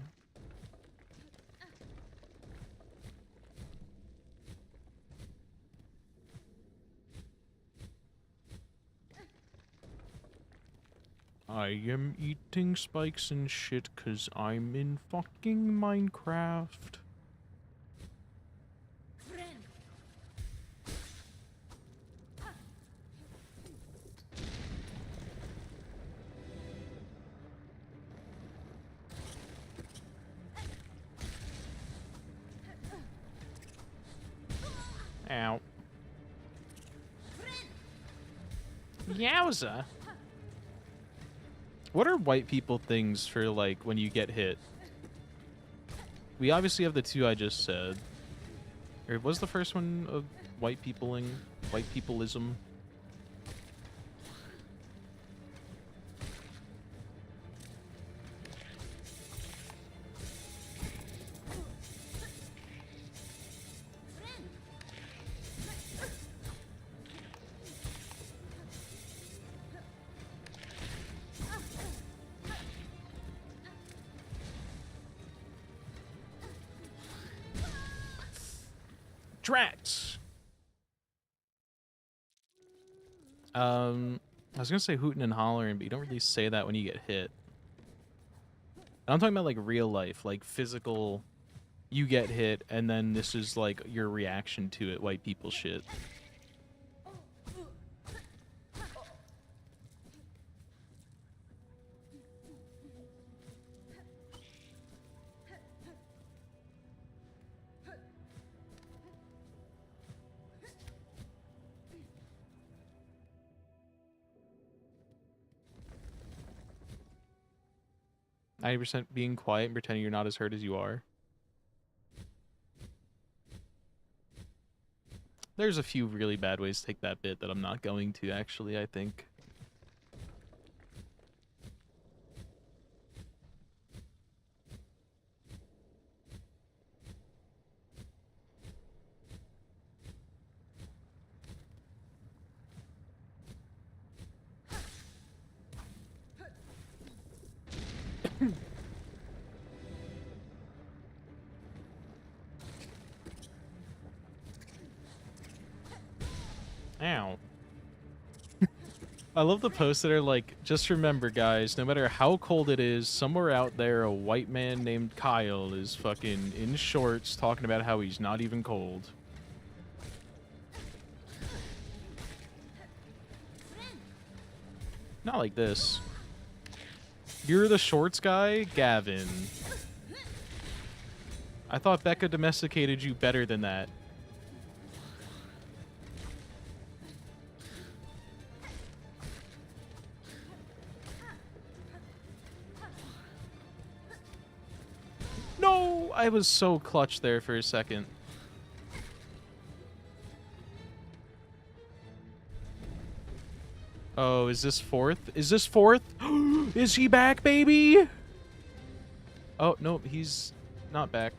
I am eating spikes and shit cause I'm in fucking Minecraft. Ow. Yowza. What are white people things for, like, when you get hit? We obviously have the 2 I just said. Or was the first one of white peopling? White peopleism? Drats! I was gonna say hooting and hollering, but you don't really say that when you get hit. And I'm talking about, like, real life, like, physical, you get hit, and then this is, like, your reaction to it, white people shit. 90% being quiet and pretending you're not as hurt as you are. There's a few really bad ways to take that bit that I'm not going to, actually, I think. Ow. I love the posts that are like, just remember, guys, no matter how cold it is, somewhere out there, a white man named Kyle is fucking in shorts talking about how he's not even cold. Not like this. You're the shorts guy, Gavin. I thought Becca domesticated you better than that. No! I was so clutch there for a second. Oh, is this fourth? Is this fourth? Is he back, baby? Oh, no, he's not back.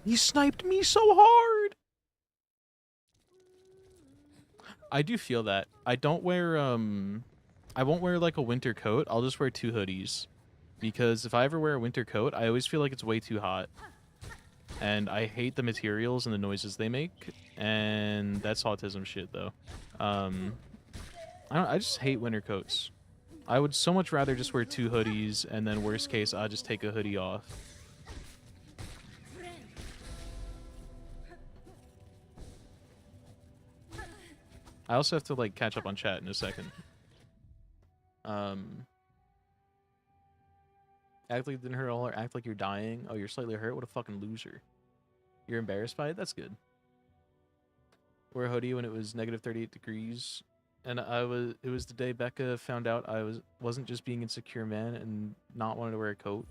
He sniped me so hard. I do feel that. I don't wear I won't wear like a winter coat. I'll just wear 2 hoodies. Because if I ever wear a winter coat, I always feel like it's way too hot. And I hate the materials and the noises they make. And that's autism shit though. I just hate winter coats. I would so much rather just wear 2 hoodies and then worst case I'll just take a hoodie off. I also have to like catch up on chat in a second. Act like it didn't hurt at all or act like you're dying. Oh, you're slightly hurt? What a fucking loser. You're embarrassed by it? That's good. Wear a hoodie when it was negative 38 degrees. And it was the day Becca found out I wasn't just being insecure man and not wanting to wear a coat.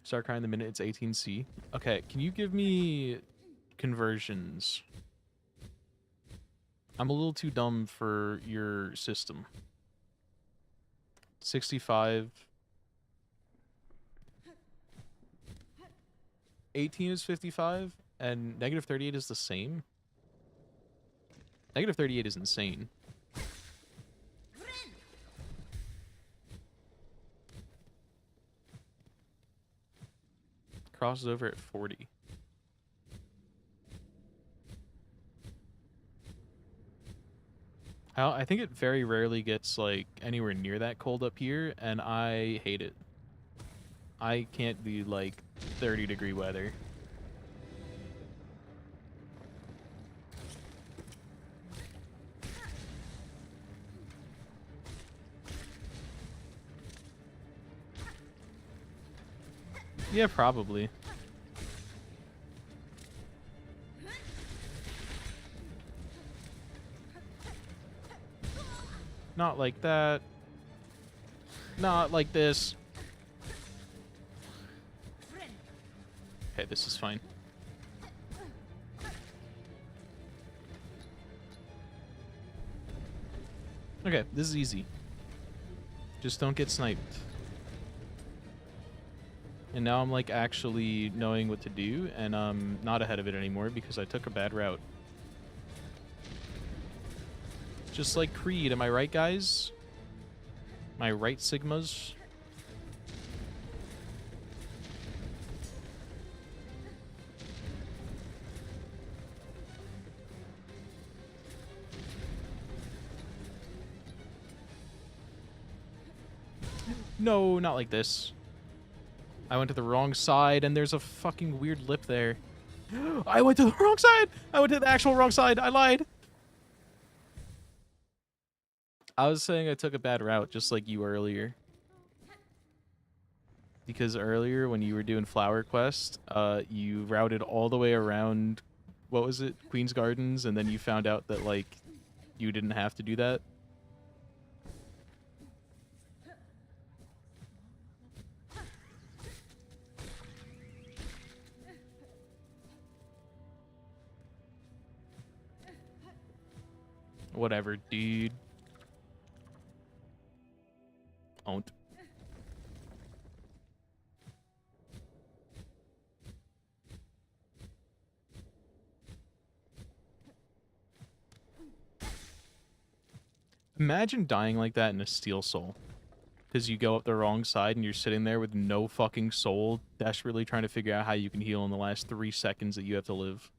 Start crying the minute it's 18C. Okay, can you give me conversions? I'm a little too dumb for your system. 65. 18 is 55, and negative 38 is the same? Negative 38 is insane. Crosses over at 40. I think it very rarely gets like anywhere near that cold up here, and I hate it. I can't do like 30-degree weather. Yeah, probably. Not like that. Not like this. Okay, this is fine. Okay, this is easy. Just don't get sniped. And now I'm like actually knowing what to do, and I'm not ahead of it anymore because I took a bad route. Just like Creed, am I right, guys? Am I right, Sigmas? No, not like this. I went to the wrong side, and there's a fucking weird lip there. I went to the wrong side! I went to the actual wrong side! I lied! I was saying I took a bad route, just like you earlier. Because earlier, when you were doing Flower Quest, you routed all the way around, what was it, Queen's Gardens, and then you found out that, like, you didn't have to do that. Whatever, dude. Don't. Imagine dying like that in a Steel Soul. Because you go up the wrong side and you're sitting there with no fucking soul, desperately trying to figure out how you can heal in the last 3 seconds that you have to live.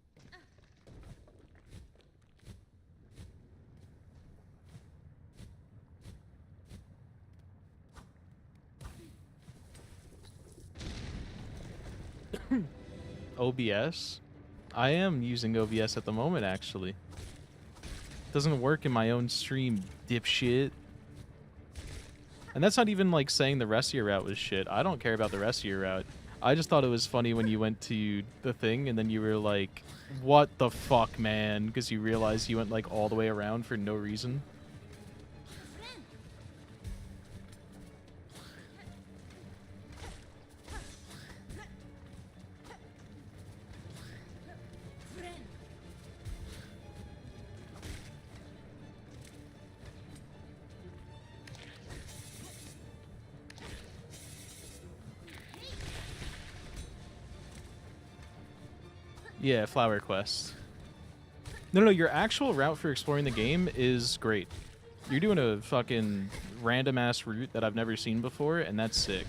OBS? I am using OBS at the moment, actually. Doesn't work in my own stream, dipshit. And that's not even like saying the rest of your route was shit. I don't care about the rest of your route. I just thought it was funny when you went to the thing and then you were like, what the fuck, man? Because you realized you went like all the way around for no reason. Yeah, Flower Quest. No, your actual route for exploring the game is great. You're doing a fucking random-ass route that I've never seen before, and that's sick.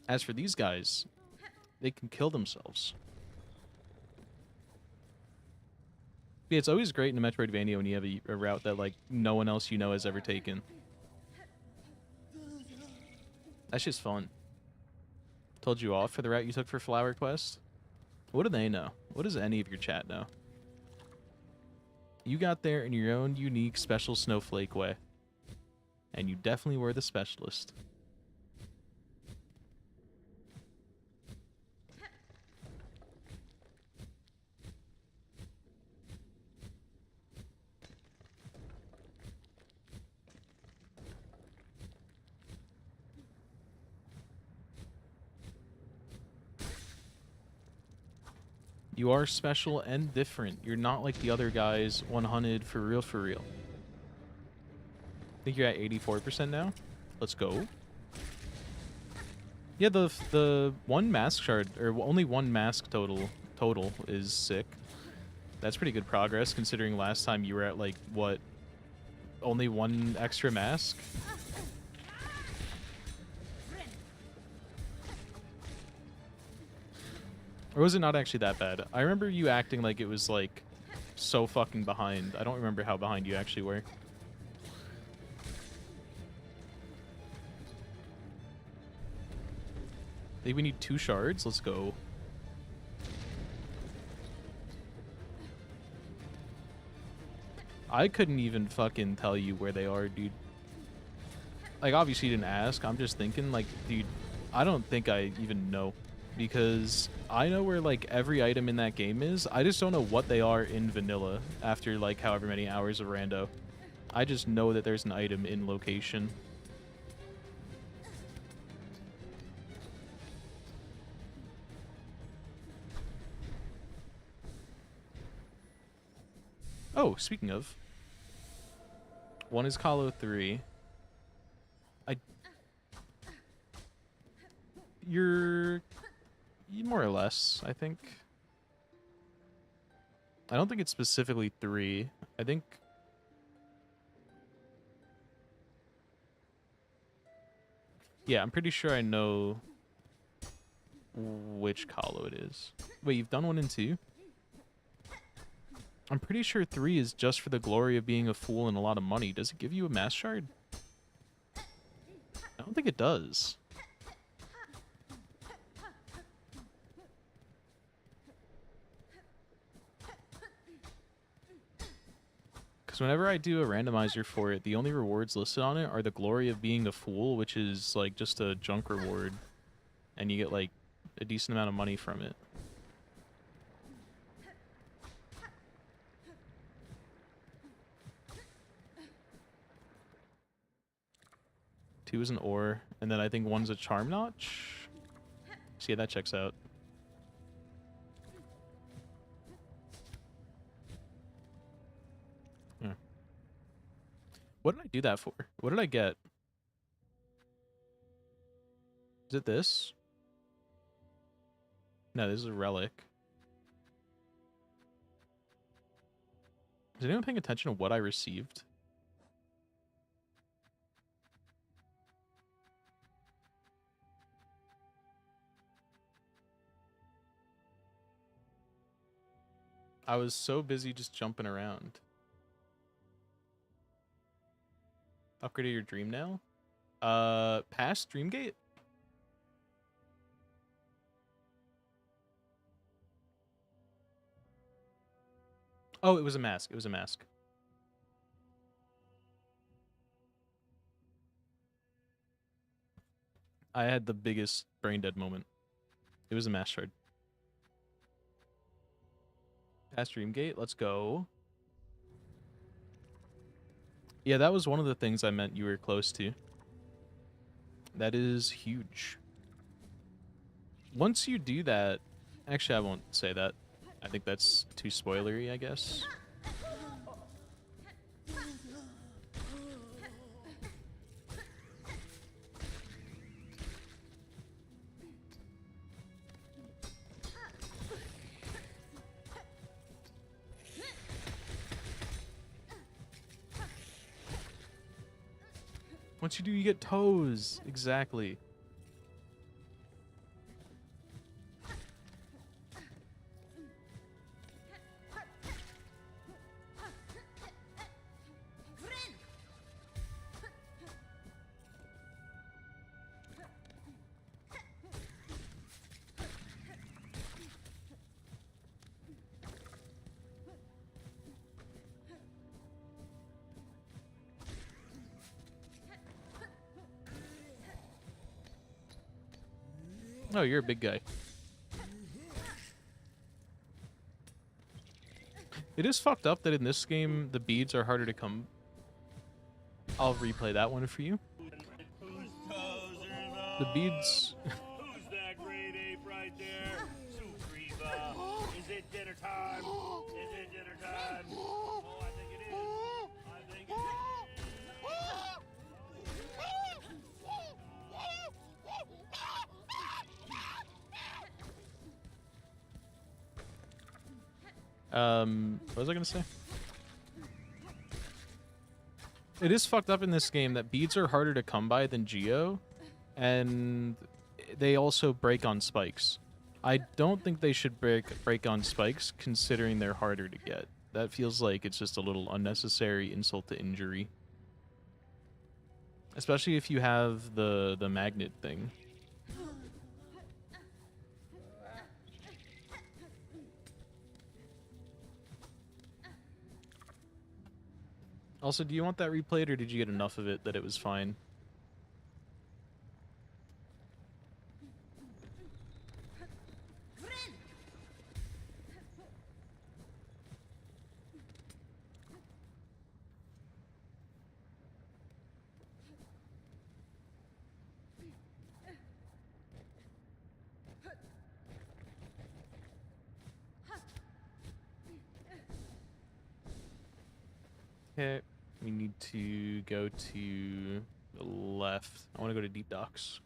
As for these guys, they can kill themselves. Yeah, it's always great in a Metroidvania when you have a route that, like, no one else you know has ever taken. That's just fun. Told you off for the route you took for Flower Quest? What do they know? What does any of your chat know? You got there in your own unique, special snowflake way. And you definitely were the specialist. You are special and different. You're not like the other guys 100 for real, for real. I think you're at 84% now. Let's go. Yeah, the one mask shard, or only one mask total is sick. That's pretty good progress considering last time you were at like, what, only one extra mask? Or was it not actually that bad? I remember you acting like it was, like, so fucking behind. I don't remember how behind you actually were. I think we need 2 shards. Let's go. I couldn't even fucking tell you where they are, dude. Like, obviously you didn't ask. I'm just thinking, like, dude, I don't think I even know. Because I know where, like, every item in that game is. I just don't know what they are in vanilla after, like, however many hours of rando. I just know that there's an item in location. Oh, speaking of. One is Calo 3. You're more or less, I think. I don't think it's specifically 3. I think... Yeah, I'm pretty sure I know which Calo it is. Wait, you've done 1 and 2? I'm pretty sure 3 is just for the glory of being a fool and a lot of money. Does it give you a mass shard? I don't think it does. Because whenever I do a randomizer for it, the only rewards listed on it are the glory of being a fool, which is like just a junk reward. And you get like a decent amount of money from it. Two is an ore, and then I think one's a charm notch. So yeah, that checks out. Yeah. What did I do that for? What did I get? Is it this? No, this is a relic. Is anyone paying attention to what I received? I was so busy just jumping around. Upgraded your dream nail? Past Dreamgate? Oh, it was a mask. It was a mask. I had the biggest brain dead moment. It was a mask shard. Past Dreamgate, let's go. Yeah, that was one of the things I meant you were close to. That is huge. Once you do that... Actually, I won't say that. I think that's too spoilery, I guess. Once you do, you get toes. Exactly. Oh, you're a big guy. It is fucked up that in this game, the beads are harder to come. I'll replay that one for you. The beads... Who's that great ape right there? Supreva. Is it dinner time? Is it dinner time? Oh, I think it is. I think it is. What was I gonna say? It is fucked up in this game that beads are harder to come by than Geo, and they also break on spikes. I don't think they should break on spikes, considering they're harder to get. That feels like it's just a little unnecessary insult to injury. Especially if you have the magnet thing. Also, do you want that replayed, or did you get enough of it that it was fine? Okay, we need to go to the left. I want to go to Deep Docks.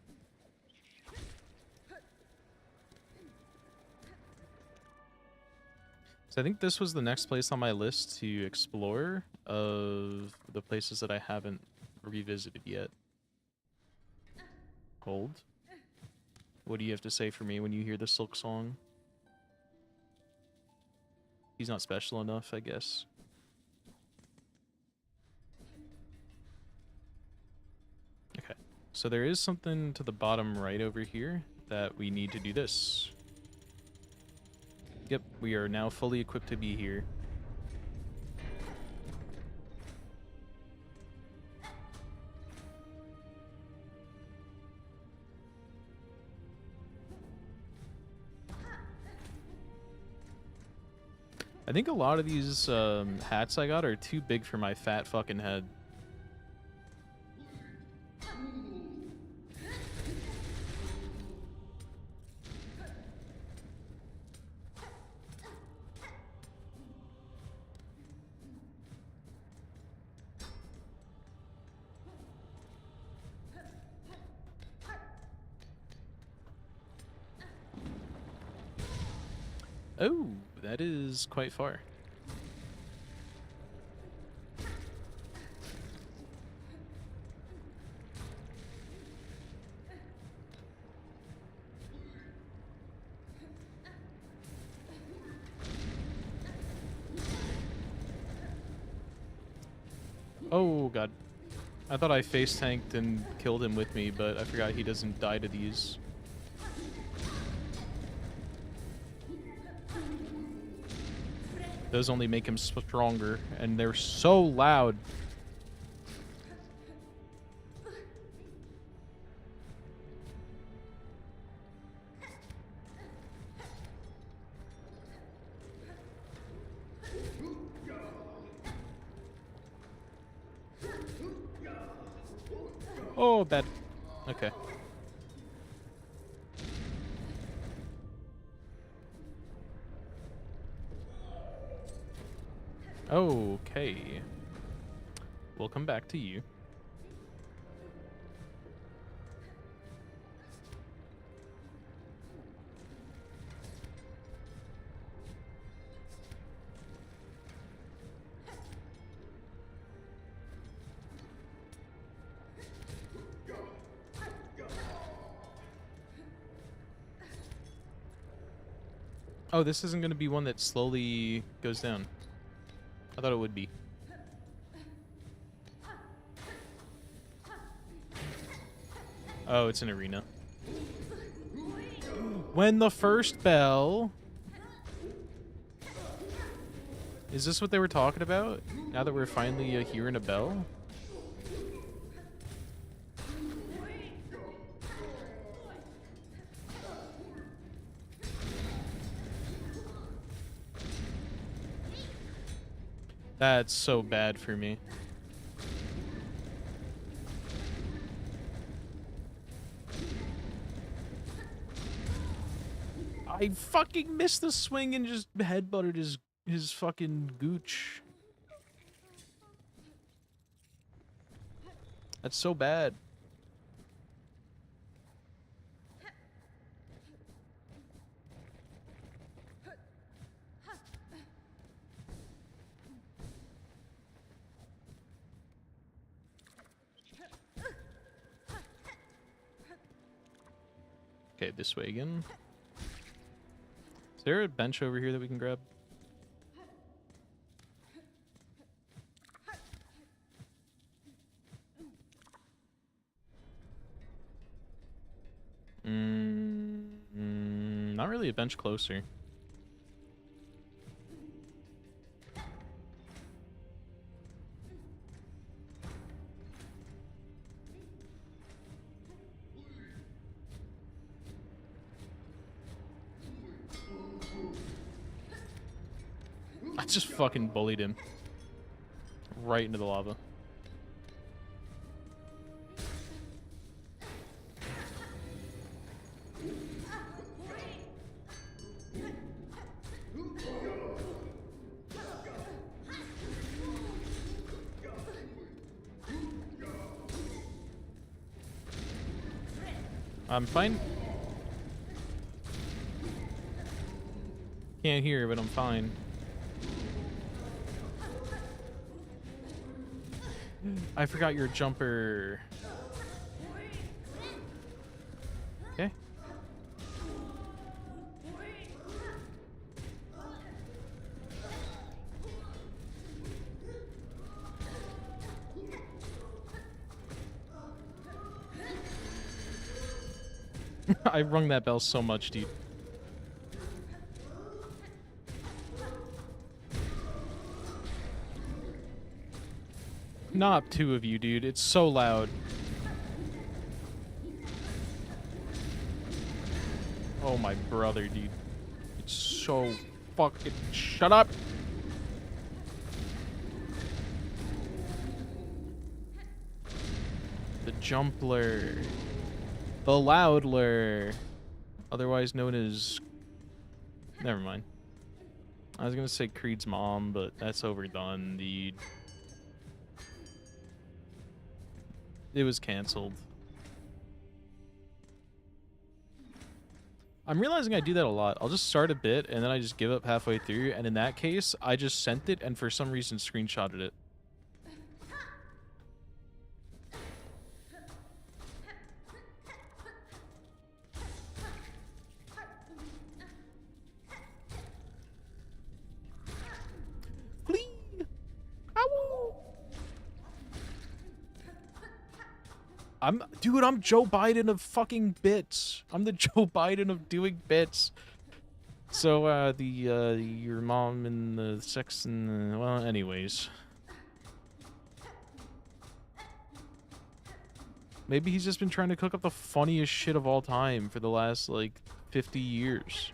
So I think this was the next place on my list to explore of the places that I haven't revisited yet. Hold. What do you have to say for me when you hear the Silksong? He's not special enough, I guess. Okay. So there is something to the bottom right over here that we need to do this. Yep, we are now fully equipped to be here. I think a lot of these hats I got are too big for my fat fucking head. Oh, that is quite far. Oh god. I thought I face tanked and killed him with me, but I forgot he doesn't die to these. Those only make him stronger, and they're so loud. Oh, bad. Okay. Okay. We'll come back to you. Oh, this isn't going to be one that slowly goes down. I thought it would be. Oh, it's an arena. When the first bell... Is this what they were talking about? Now that we're finally hearing a bell? That's so bad for me. I fucking missed the swing and just headbutted his fucking gooch. That's so bad. Okay, this way again. Is there a bench over here that we can grab? Not really a bench closer. I just fucking bullied him. Right into the lava. I'm fine. Can't hear, but I'm fine. I forgot your jumper. Okay. I rung that bell so much, dude. Not two of you, dude. It's so loud. Oh my brother, dude. It's so fucking... Shut up! The Jumpler. The Loudler. Otherwise known as... Never mind. I was gonna say Creed's mom, but that's overdone, dude. It was canceled. I'm realizing I do that a lot. I'll just start a bit, and then I just give up halfway through, and in that case, I just sent it, and for some reason screenshotted it. Flee! Ow! Dude, I'm Joe Biden of fucking bits. I'm the Joe Biden of doing bits. So, your mom and the sex and well, anyways. Maybe he's just been trying to cook up the funniest shit of all time for the last, like, 50 years.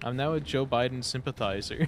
I'm now a Joe Biden sympathizer.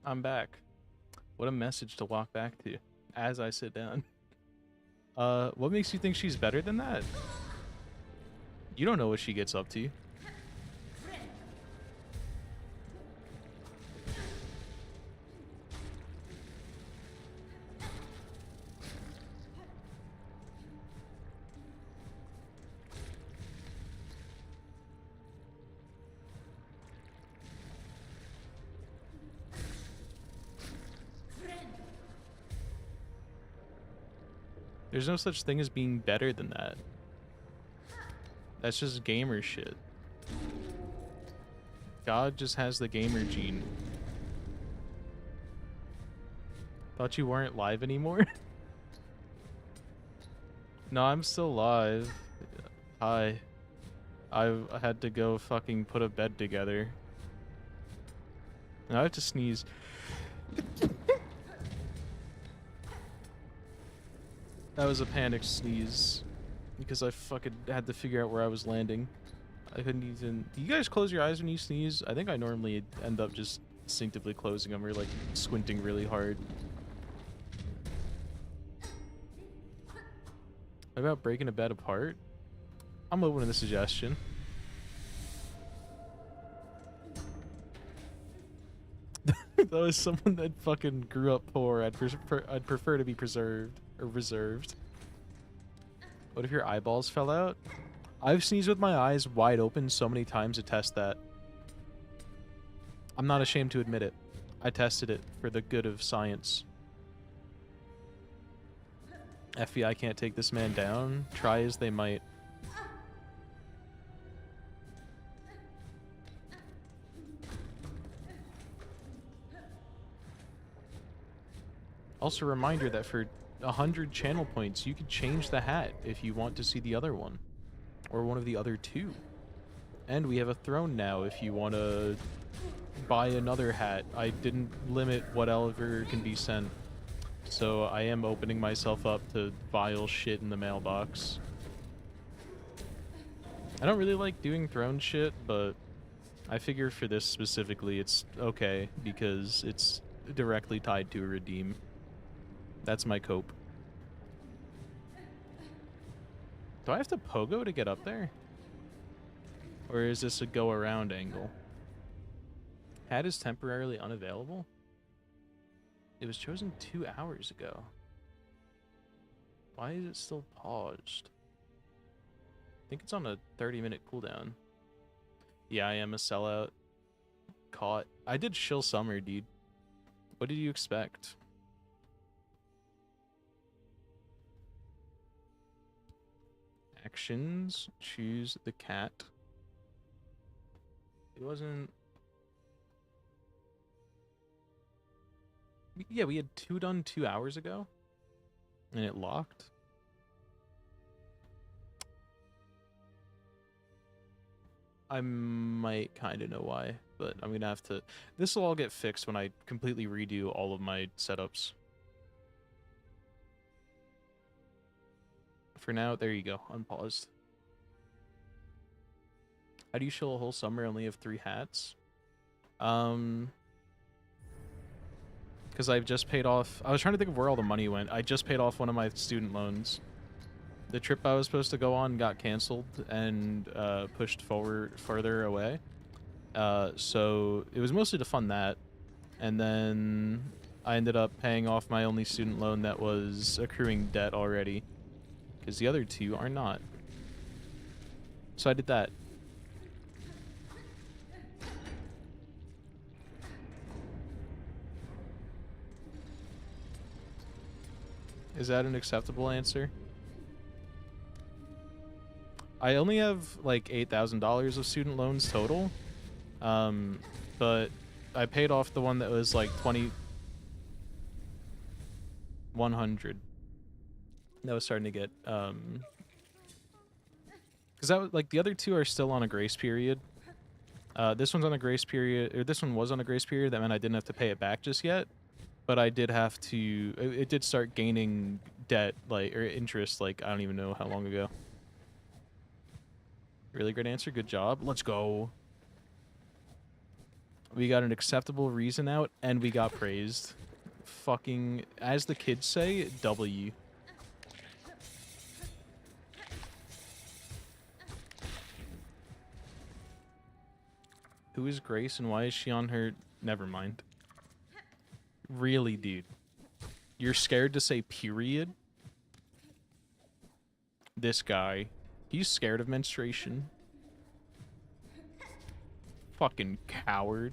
I'm back. What a message to walk back to as I sit down. What makes you think she's better than that? You don't know what she gets up to. There's no such thing as being better than that. That's just gamer shit. God just has the gamer gene. Thought you weren't live anymore? No, I'm still live. Hi. I had to go fucking put a bed together. Now I have to sneeze. That was a panic sneeze. Because I fucking had to figure out where I was landing. I couldn't even... Do you guys close your eyes when you sneeze? I think I normally end up just instinctively closing them or like squinting really hard. What about breaking a bed apart? I'm open to the suggestion. If that was someone that fucking grew up poor, I'd prefer to be preserved or reserved. What if your eyeballs fell out? I've sneezed with my eyes wide open so many times to test that. I'm not ashamed to admit it. I tested it for the good of science. FBI can't take this man down. Try as they might. Also, a reminder that for 100 channel points, you could change the hat if you want to see the other one. Or one of the other two. And we have a throne now if you want to buy another hat. I didn't limit whatever can be sent. So I am opening myself up to vile shit in the mailbox. I don't really like doing throne shit, but I figure for this specifically it's okay because it's directly tied to a redeem. That's my cope. Do I have to pogo to get up there? Or is this a go around angle? Hat is temporarily unavailable? It was chosen 2 hours ago. Why is it still paused? I think it's on a 30-minute cooldown. Yeah, I am a sellout. Caught. I did Shill Summer, dude. What did you expect? Actions. Choose the cat. It wasn't... Yeah, we had 2 done 2 hours ago. And it locked. I might kind of know why, but I'm going to have to... This will all get fixed when I completely redo all of my setups. For now, there you go. Unpaused. How do you chill a whole summer and only have 3 hats? Because I've just paid off... I was trying to think of where all the money went. I just paid off one of my student loans. The trip I was supposed to go on got canceled and pushed further away. So it was mostly to fund that. And then I ended up paying off my only student loan that was accruing debt already. Because the other 2 are not. So I did that. Is that an acceptable answer? I only have like $8,000 of student loans total. But I paid off the one that was like 2,100. That was starting to get because that was like the other 2 are still on a grace period. This one's on a grace period, or this one was on a grace period. That meant I didn't have to pay it back just yet. But I did have to, it did start gaining debt, like, or interest, like, I don't even know how long ago. Really great answer, good job. Let's go. We got an acceptable reason out, and we got praised. Fucking, as the kids say, W. Who is Grace and why is she on her... Never mind. Really, dude? You're scared to say period? This guy. He's scared of menstruation. Fucking coward.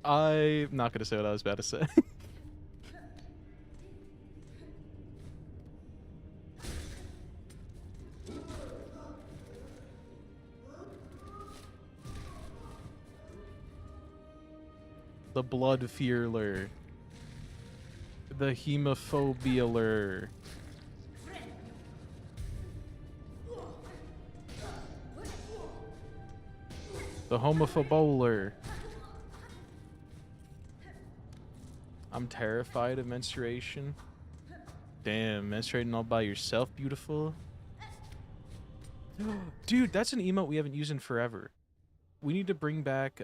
I'm not gonna say what I was about to say. The blood fearler. The hemophobialer. The homophoboler. I'm terrified of menstruation. Damn, menstruating all by yourself, beautiful. Dude, that's an emote we haven't used in forever. We need to bring back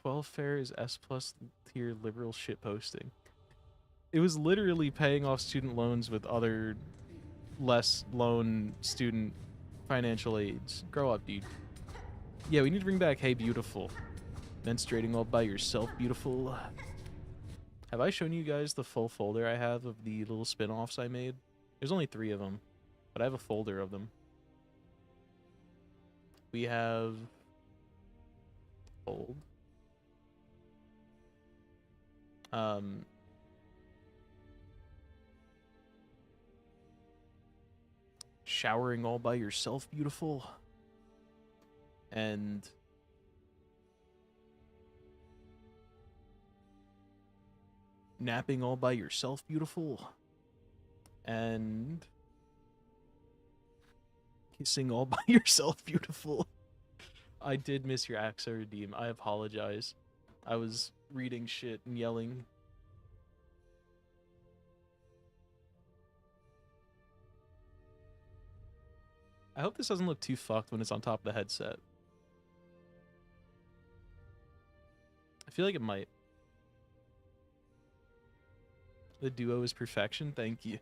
12 fair is S plus tier liberal shit posting. It was literally paying off student loans with other less loan student financial aids. Grow up, dude. Yeah, we need to bring back Hey Beautiful. Menstruating all by yourself, beautiful. Have I shown you guys the full folder I have of the little spin-offs I made? There's only 3 of them, but I have a folder of them. We have... Old. Showering all by yourself, beautiful. And... napping all by yourself, beautiful. And... kissing all by yourself, beautiful. I did miss your AXA redeem. I apologize. I was reading shit and yelling. I hope this doesn't look too fucked when it's on top of the headset. I feel like it might. The duo is perfection. Thank you.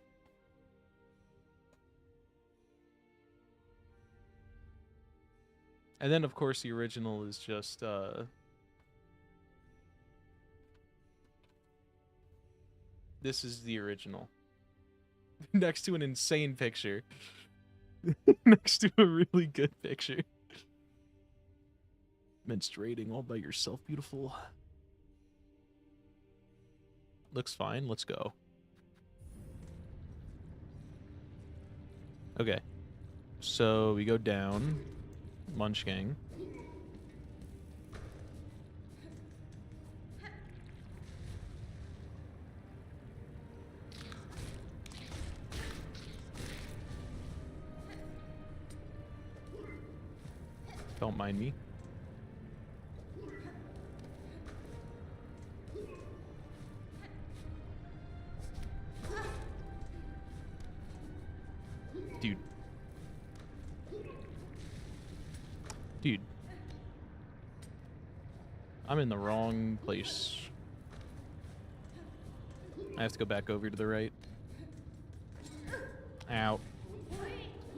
And then, of course, the original is just, this is the original. Next to an insane picture. Next to a really good picture. Menstruating all by yourself, beautiful. Looks fine. Let's go. Okay. So we go down. Munch Gang. Don't mind me. Dude. Dude. I'm in the wrong place. I have to go back over to the right. Ow.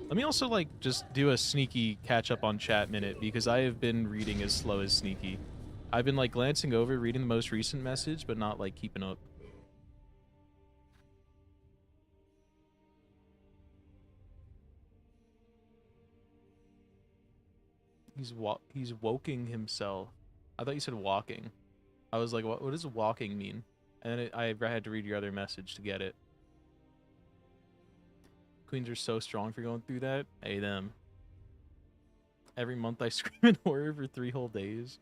Let me also, like, just do a sneaky catch-up on chat minute, because I have been reading as slow as sneaky. I've been, like, glancing over, reading the most recent message, but not, like, keeping up. He's woking himself. I thought you said walking. I was like, what does walking mean? And then I had to read your other message to get it. Queens are so strong for going through that. Hey, them. Every month I scream in horror for 3 whole days.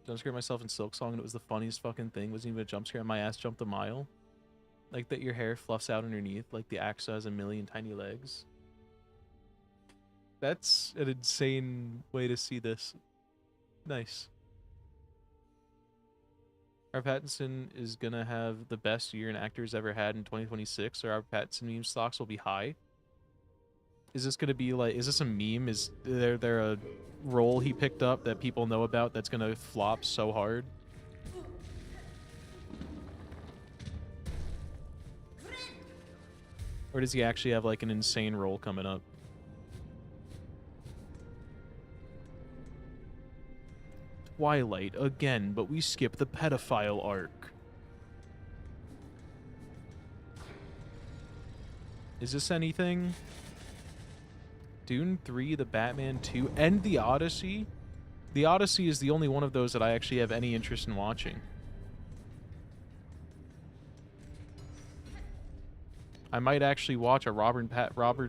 Jump scare myself in Silksong and it was the funniest fucking thing. Wasn't even a jump scare. My ass jumped a mile. Like that your hair fluffs out underneath. Like the axe has a million tiny legs. That's an insane way to see this. Nice. Robert Pattinson is gonna have the best year an actor's ever had in 2026, or Robert Pattinson meme stocks will be high. Is this gonna be like, is this a meme? Is there a role he picked up that people know about that's gonna flop so hard? Or does he actually have like an insane role coming up? Twilight again, but we skip the pedophile arc. Is this anything? Dune 3, the Batman 2, and the Odyssey? The Odyssey is the only one of those that I actually have any interest in watching. I might actually watch a Robin Patterson.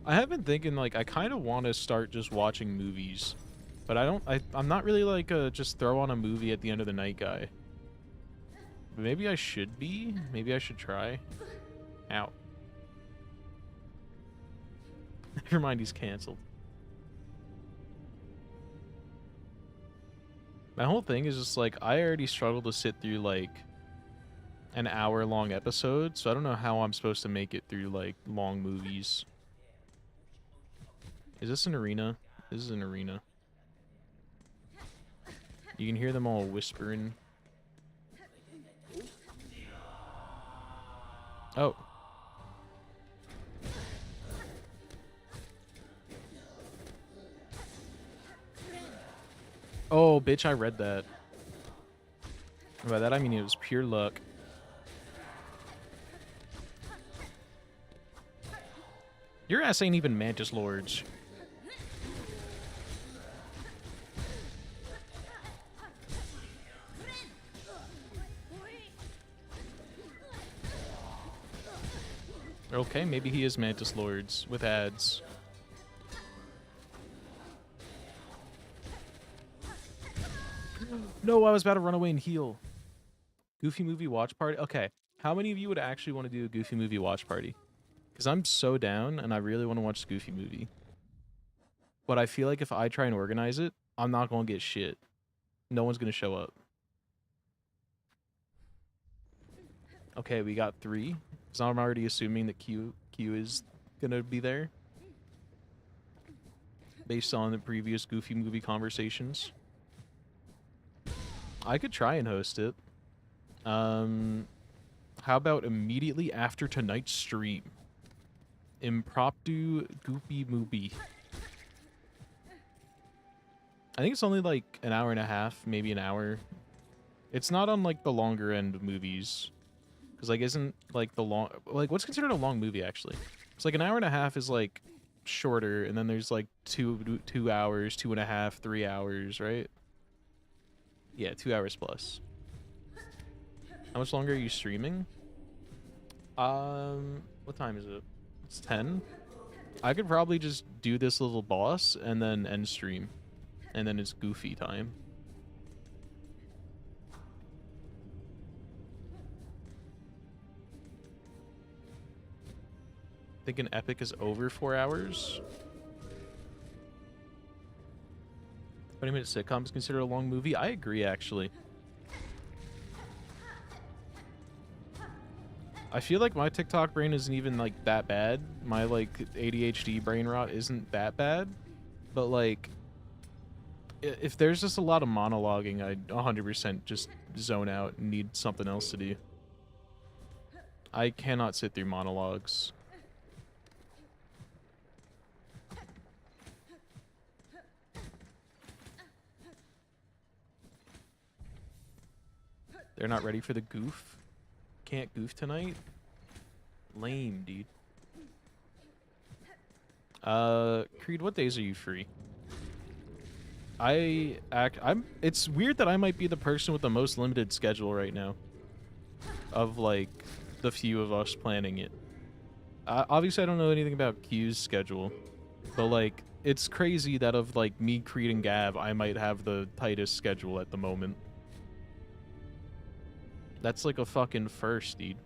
I have been thinking, like, I kind of want to start just watching movies. But I'm not really, like, a just throw on a movie at the end of the night guy. But maybe I should be. Maybe I should try. Ow. Never mind, he's canceled. My whole thing is just, like, I already struggle to sit through, like, an hour-long episode, so I don't know how I'm supposed to make it through, like, long movies. Is this an arena? This is an arena. You can hear them all whispering. Oh. Oh, bitch, I read that. By that I mean it was pure luck. Your ass ain't even Mantis Lords. Okay, maybe he is Mantis Lords with ads. No, I was about to run away and heal. Goofy movie watch party? Okay, how many of you would actually want to do a Goofy movie watch party? Because I'm so down and I really want to watch the Goofy movie. But I feel like if I try and organize it, I'm not going to get shit. No one's going to show up. Okay, we got 3. So I'm already assuming that Q is going to be there. Based on the previous Goofy movie conversations. I could try and host it. How about immediately after tonight's stream? Impromptu Goofy movie. I think it's only like an hour and a half, maybe an hour. It's not on like the longer end of movies. Because like isn't like the long, like what's considered a long movie actually? It's like an hour and a half is like shorter, and then there's like 2 hours, 2.5, 3 hours, right? Yeah, 2 hours plus. How much longer are you streaming? What time is it? It's 10. I could probably just do this little boss and then end stream. And then it's Goofy time. Think an epic is over 4 hours? 20-minute sitcom is considered a long movie? I agree, actually. I feel like my TikTok brain isn't even, like, that bad. My, like, ADHD brain rot isn't that bad. But, like, if there's just a lot of monologuing, I'd 100% just zone out and need something else to do. I cannot sit through monologues. They're not ready for the goof? Can't goof tonight? Lame, dude. Creed, what days are you free? It's weird that I might be the person with the most limited schedule right now. Of, like, the few of us planning it. Obviously, I don't know anything about Q's schedule. But, like, it's crazy that of, like, me, Creed, and Gav, I might have the tightest schedule at the moment. That's like a fucking first, dude.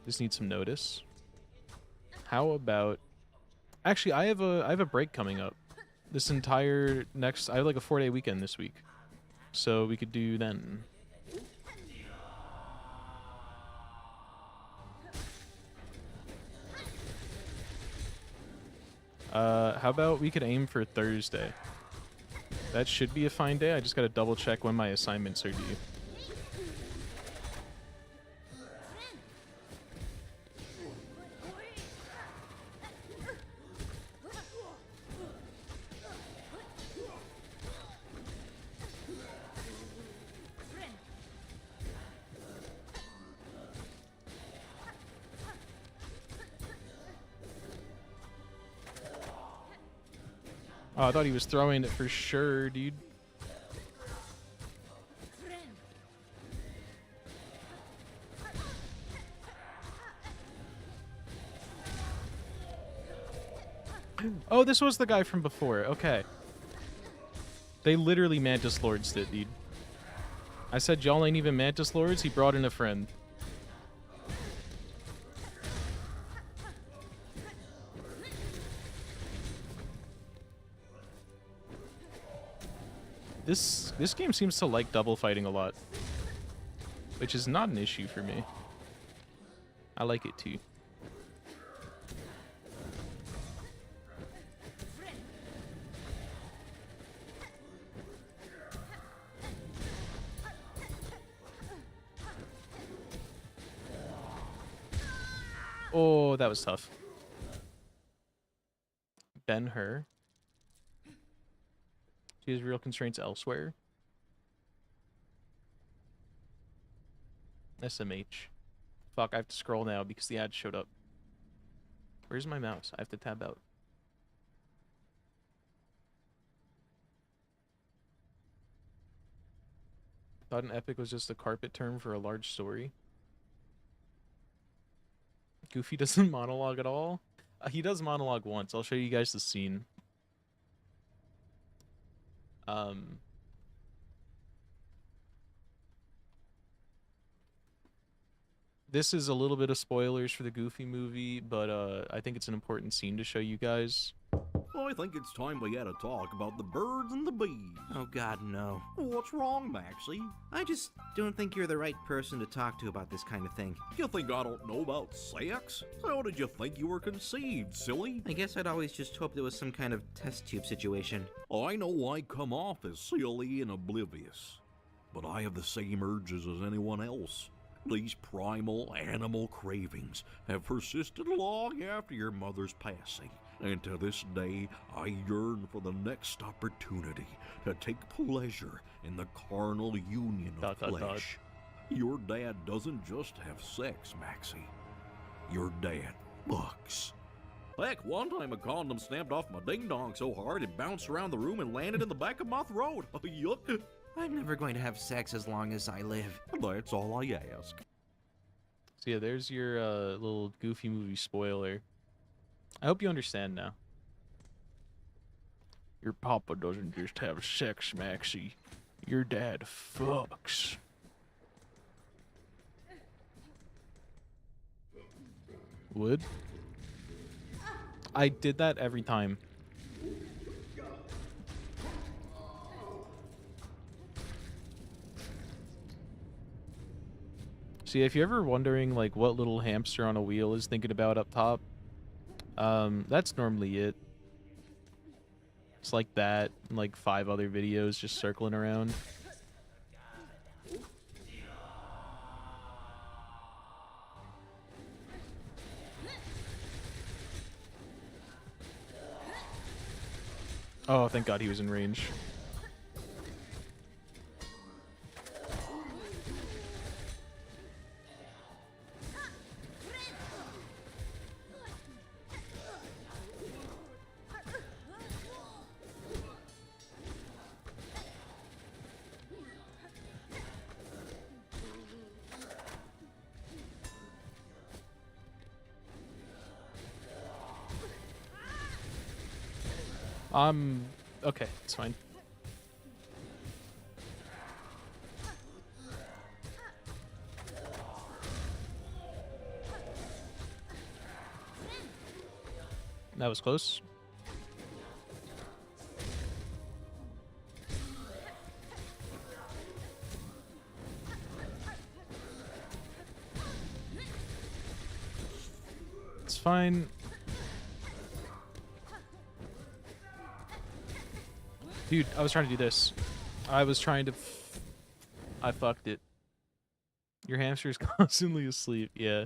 Just need some notice. How about... Actually, I have a break coming up. This entire next... I have like a 4-day weekend this week. So we could do then. How about we could aim for Thursday? That should be a fine day. I just gotta double check when my assignments are due. Oh, I thought he was throwing it for sure, dude. Oh, this was the guy from before. Okay. They literally Mantis Lords it, dude. I said y'all ain't even Mantis Lords. He brought in a friend. This game seems to like double fighting a lot, which is not an issue for me. I like it too. Oh, that was tough. Ben-Hur. She has real constraints elsewhere. SMH. Fuck, I have to scroll now because the ad showed up. Where's my mouse? I have to tab out. Thought an epic was just a carpet term for a large story. Goofy doesn't monologue at all? He does monologue once. I'll show you guys the scene. This is a little bit of spoilers for the Goofy movie, but I think it's an important scene to show you guys. I think it's time we had a talk about the birds and the bees. Oh god, no. What's wrong, Maxie? I just don't think you're the right person to talk to about this kind of thing. You think I don't know about sex? How did you think you were conceived, silly? I guess I'd always just hoped it was some kind of test tube situation. I know I come off as silly and oblivious, but I have the same urges as anyone else. These primal animal cravings have persisted long after your mother's passing, and to this day I yearn for the next opportunity to take pleasure in the carnal union of flesh. Your dad doesn't just have sex, Maxie. Your dad fucks. Heck, one time a condom snapped off my ding-dong so hard it bounced around the room and landed in the back of my throat. Yuck. I'm never going to have sex as long as I live. That's all I ask. So yeah, there's your little Goofy movie spoiler. I hope you understand now. Your papa doesn't just have sex, Maxie. Your dad fucks. Would? I did that every time. See, if you're ever wondering like what little hamster on a wheel is thinking about up top, that's normally it. It's like that, and like 5 other videos just circling around. Oh, thank God he was in range. Okay, it's fine. That was close. It's fine. Dude, I was trying to do this. I was trying to... I fucked it. Your hamster's constantly asleep. Yeah.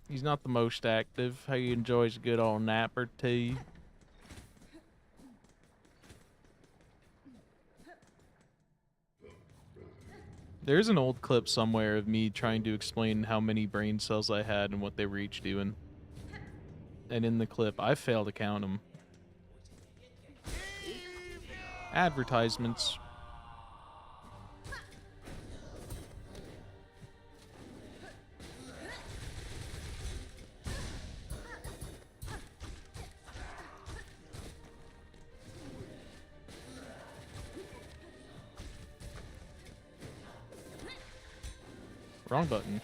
He's not the most active. He enjoys a good old nap or two. There's an old clip somewhere of me trying to explain how many brain cells I had and what they were each doing. And in the clip, I failed to count them. Advertisements. Wrong button.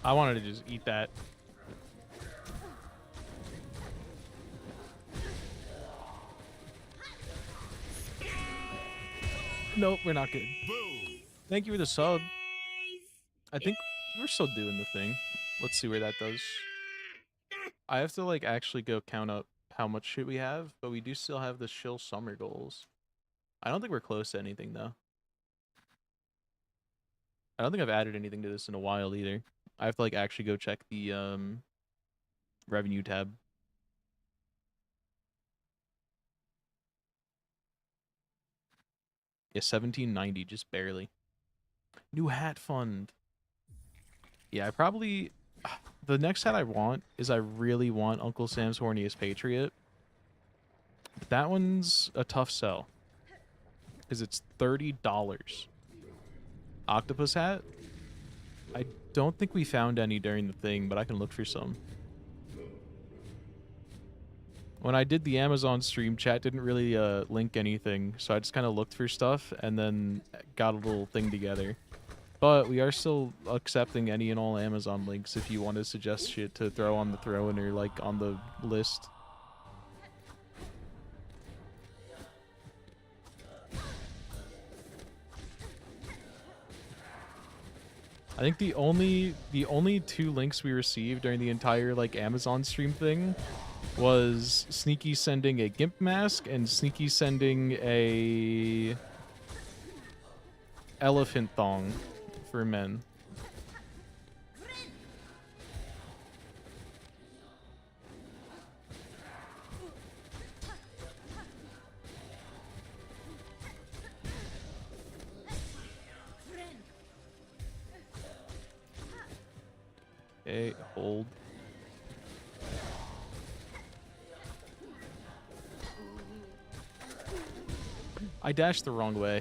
I wanted to just eat that. Nope, we're not good. Thank you for the sub. I think we're still doing the thing. Let's see where that does. I have to, like, actually go count up how much shit we have, but we do still have the chill summer goals. I don't think we're close to anything, though. I don't think I've added anything to this in a while, either. I have to, like, actually go check the, revenue tab. Yeah, 1790, just barely. New hat fund. Yeah, I probably... The next hat I want is I really want Uncle Sam's Horniest Patriot. But that one's a tough sell. Because it's $30. Octopus hat? I don't think we found any during the thing, but I can look for some. When I did the Amazon stream, chat didn't really link anything, so I just kind of looked for stuff and then got a little thing together. But we are still accepting any and all Amazon links if you want to suggest shit to throw on the throw-in or, like, on the list. I think the only 2 links we received during the entire, like, Amazon stream thing was Sneaky sending a GIMP mask and Sneaky sending a elephant thong for men. Okay, hold. I dashed the wrong way.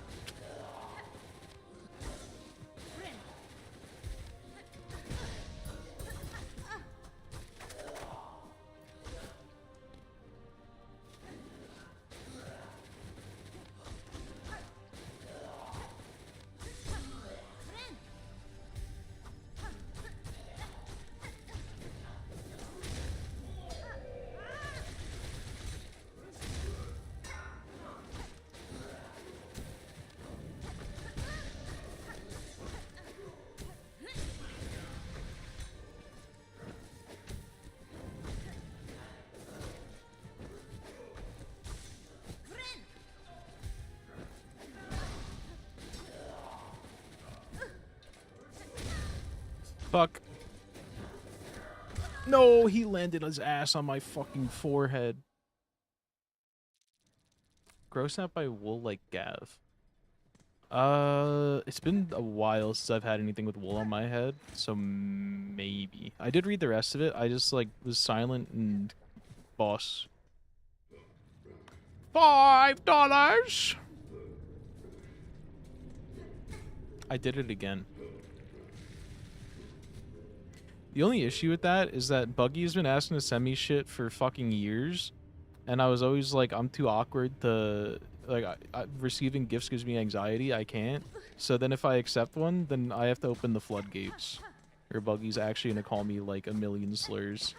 Fuck. No, he landed his ass on my fucking forehead. Grossed out by wool like Gav. It's been a while since I've had anything with wool on my head, so maybe. I did read the rest of it. I just like was silent and boss. $5. I did it again. The only issue with that is that Buggy's been asking to send me shit for fucking years, and I was always like, I'm too awkward to like. Receiving gifts gives me anxiety. I can't. So then if I accept one, then I have to open the floodgates, or Buggy's actually gonna call me like a million slurs.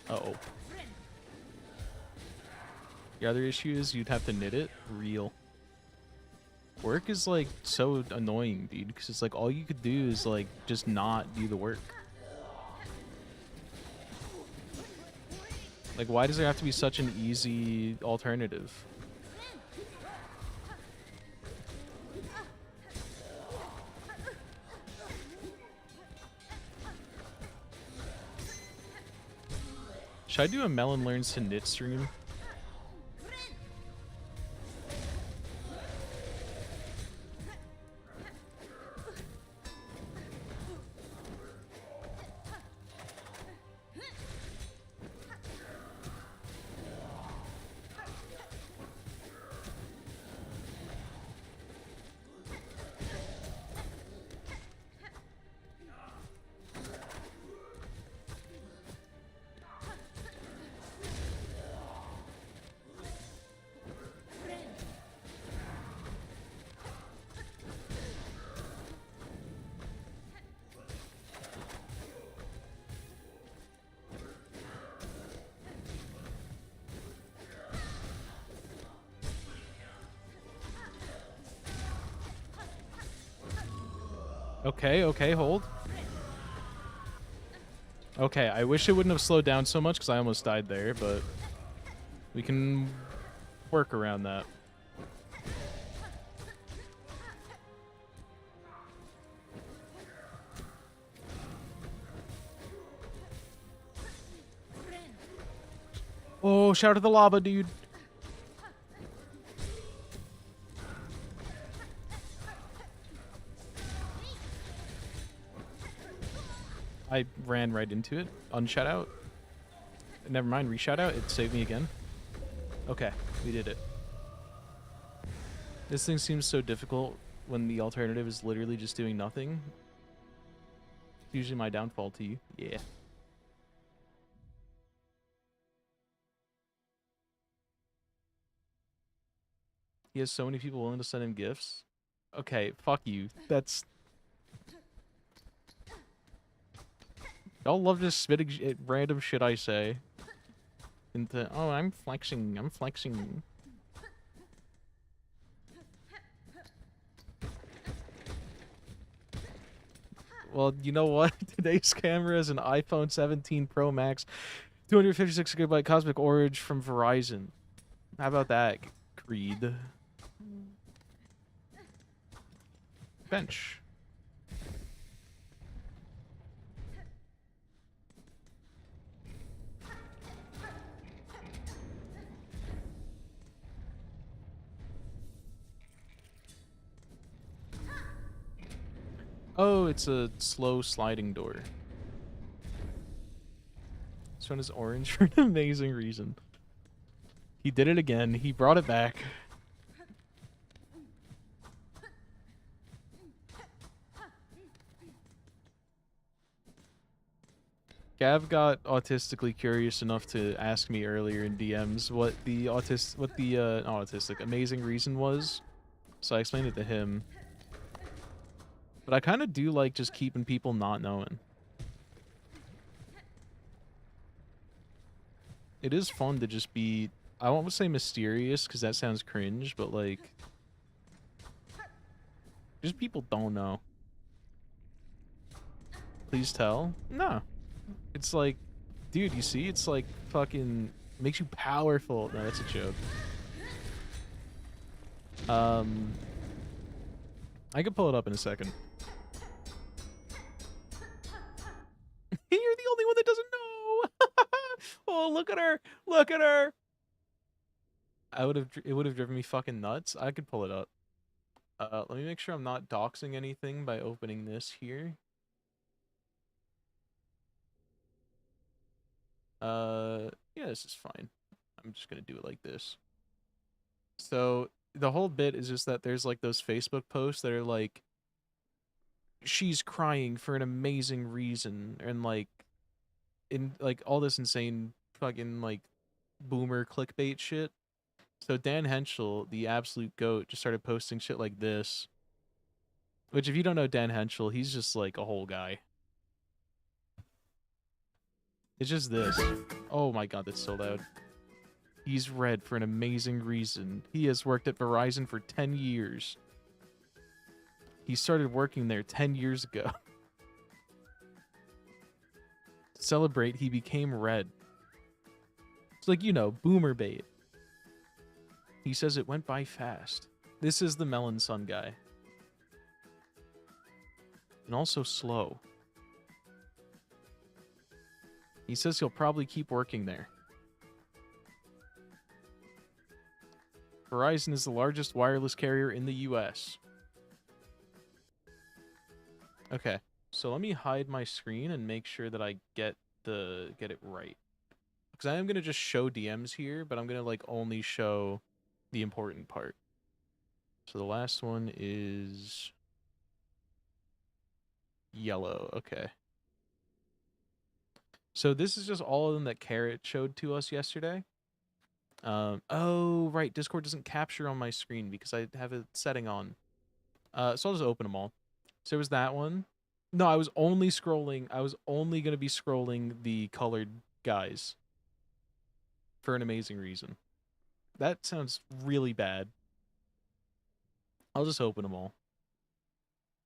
Uh-oh. The other issue is you'd have to knit it real. Work is like so annoying, dude, because it's like all you could do is like just not do the work. Like, why does there have to be such an easy alternative? Should I do a Melon Learns to Knit stream? Okay, okay, hold. Okay, I wish it wouldn't have slowed down so much because I almost died there, but we can work around that. Oh, shout at the lava, dude. I ran right into it. Unshout out. Never mind, reshout out. It saved me again. Okay, we did it. This thing seems so difficult when the alternative is literally just doing nothing. It's usually my downfall to you. Yeah. He has so many people willing to send him gifts. Okay, fuck you. That's... Y'all love just spitting random shit I say into, oh, I'm flexing, I'm flexing. Well, you know what? Today's camera is an iPhone 17 Pro Max, 256GB Cosmic Orange from Verizon. How about that, Creed? Bench. Oh, it's a slow sliding door. This one is orange for an amazing reason. He did it again. He brought it back. Gav got autistically curious enough to ask me earlier in DMs what the not autistic, amazing reason was. So I explained it to him. But I kind of do like just keeping people not knowing. It is fun to just be, I won't say mysterious because that sounds cringe, but like Just people don't know. Please tell? No. It's like, dude, you see? It's like fucking makes you powerful. No, that's a joke. I can pull it up in a second. You're the only one that doesn't know. Oh, look at her. Look at her. It would have driven me fucking nuts. I could pull it up. Let me make sure I'm not doxing anything by opening this here. Yeah, this is fine. I'm just gonna do it like this. So the whole bit is just that there's like those Facebook posts that are like, she's crying for an amazing reason, and like, in like all this insane fucking like boomer clickbait shit. So Dan Henschel, the absolute goat, just started posting shit like this. Which, if you don't know Dan Henschel, he's just like a whole guy. It's just this. Oh my god, that's so loud. He's red for an amazing reason. He has worked at Verizon for 10 years. He started working there 10 years ago. To celebrate, he became red. It's like, you know, boomer bait. He says it went by fast. This is the Melon Sun guy. And also slow. He says he'll probably keep working there. Verizon is the largest wireless carrier in the US. Okay, so let me hide my screen and make sure that I get it right. Because I am going to just show DMs here, but I'm going to like only show the important part. So the last one is yellow. Okay. So this is just all of them that Carrot showed to us yesterday. Oh, right. Discord doesn't capture on my screen because I have a setting on. So I'll just open them all. So there was that one. No, I was only scrolling. I was only going to be scrolling the colored guys for an amazing reason. That sounds really bad. I'll just open them all.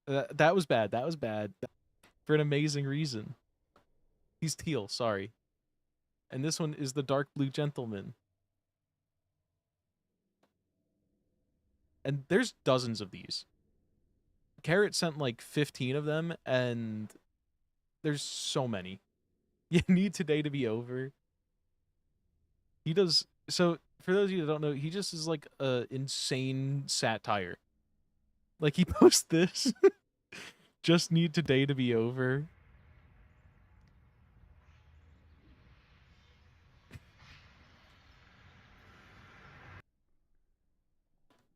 That was bad. That was bad. For an amazing reason. He's teal, sorry. And this one is the dark blue gentleman. And there's dozens of these. Carrot sent like 15 of them, and there's so many. You need today to be over. He does... So, for those of you that don't know, he just is like a insane satire. Like, he posts this. Just need today to be over.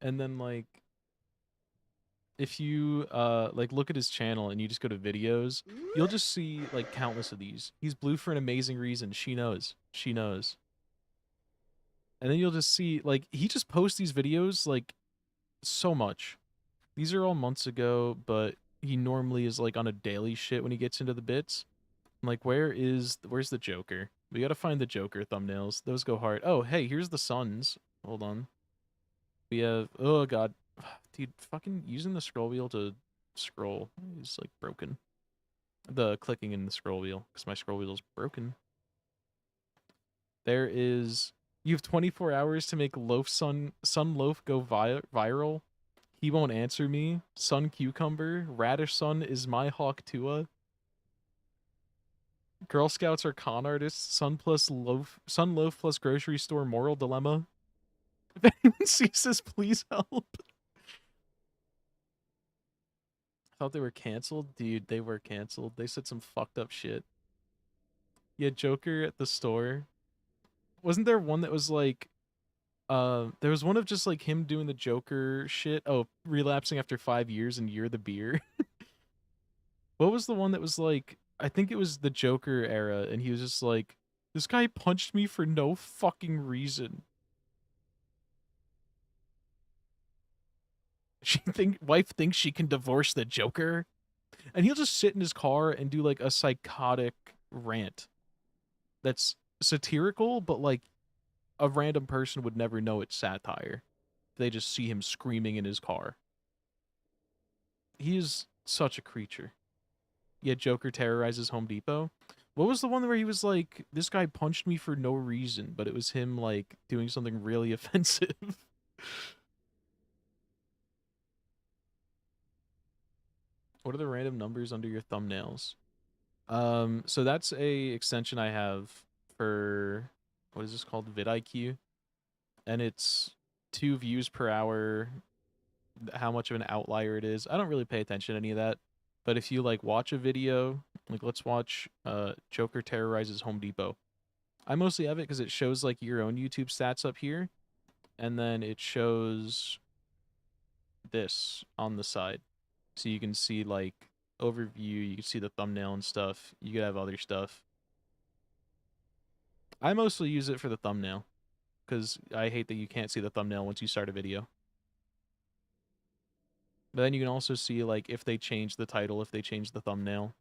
And then, like, if you, like, look at his channel and you just go to videos, you'll just see, like, countless of these. He's blue for an amazing reason. She knows. She knows. And then you'll just see, like, he just posts these videos, like, so much. These are all months ago, but he normally is, like, on a daily shit when he gets into the bits. I'm like, where's the Joker? We gotta find the Joker thumbnails. Those go hard. Oh, hey, here's the Suns. Hold on. We have, oh god. Dude, fucking using the scroll wheel to scroll is, like, broken. The clicking in the scroll wheel, because my scroll wheel is broken. There is... You have 24 hours to make Sun Loaf go viral. He won't answer me. Sun Cucumber. Radish Sun is my Hawk Tua. Girl Scouts are con artists. Sun Loaf plus grocery store moral dilemma. If anyone sees this, please help. Thought they were canceled? Dude, they were canceled. They said some fucked up shit. Yeah, Joker at the store. Wasn't there one that was like... there was one of just like him doing the Joker shit. Oh, relapsing after 5 years and you're the beer. What was the one that was like... I think it was the Joker era, and he was just like, this guy punched me for no fucking reason. Wife thinks she can divorce the Joker? And he'll just sit in his car and do like a psychotic rant. That's satirical, but like a random person would never know it's satire. They just see him screaming in his car. He is such a creature. Yet Joker terrorizes Home Depot. What was the one where he was like, this guy punched me for no reason, but it was him like doing something really offensive? What are the random numbers under your thumbnails? So that's a extension I have for, what is this called? vidIQ. And it's 2 views per hour, how much of an outlier it is. I don't really pay attention to any of that. But if you like watch a video, like let's watch Joker terrorizes Home Depot. I mostly have it because it shows like your own YouTube stats up here. And then it shows this on the side. So you can see like overview, you can see the thumbnail and stuff. You could have other stuff. I mostly use it for the thumbnail because I hate that you can't see the thumbnail once you start a video. But then you can also see like if they change the title, if they change the thumbnail.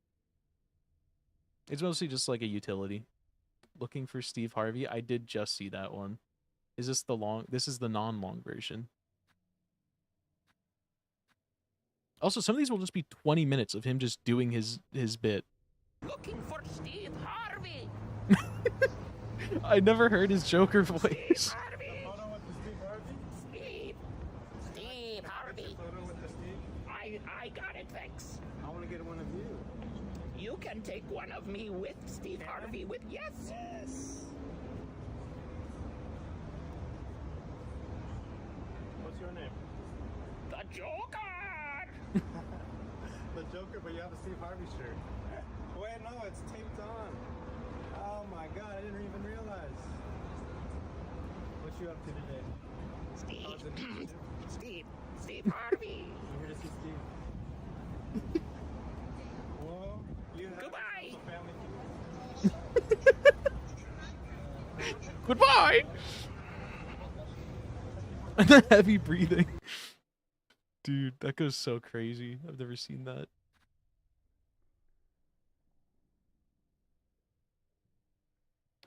It's mostly just like a utility. Looking for Steve Harvey. I did just see that one. Is this the long? This is the non-long version. Also, some of these will just be 20 minutes of him just doing his bit. Looking for Steve Harvey. I never heard his Joker voice. Steve Harvey. Steve. Steve Harvey. I got it, thanks. I want to get one of you. You can take one of me with Steve Harvey with yes. Yes. What's your name? The Joker. The Joker, but you have a Steve Harvey shirt. Wait, no, it's taped on. Oh my god, I didn't even realize. What you up to today? Steve Harvey. I'm here to see Steve. Well, you have Goodbye. a family Goodbye. And the heavy breathing. Dude, that goes so crazy. I've never seen that.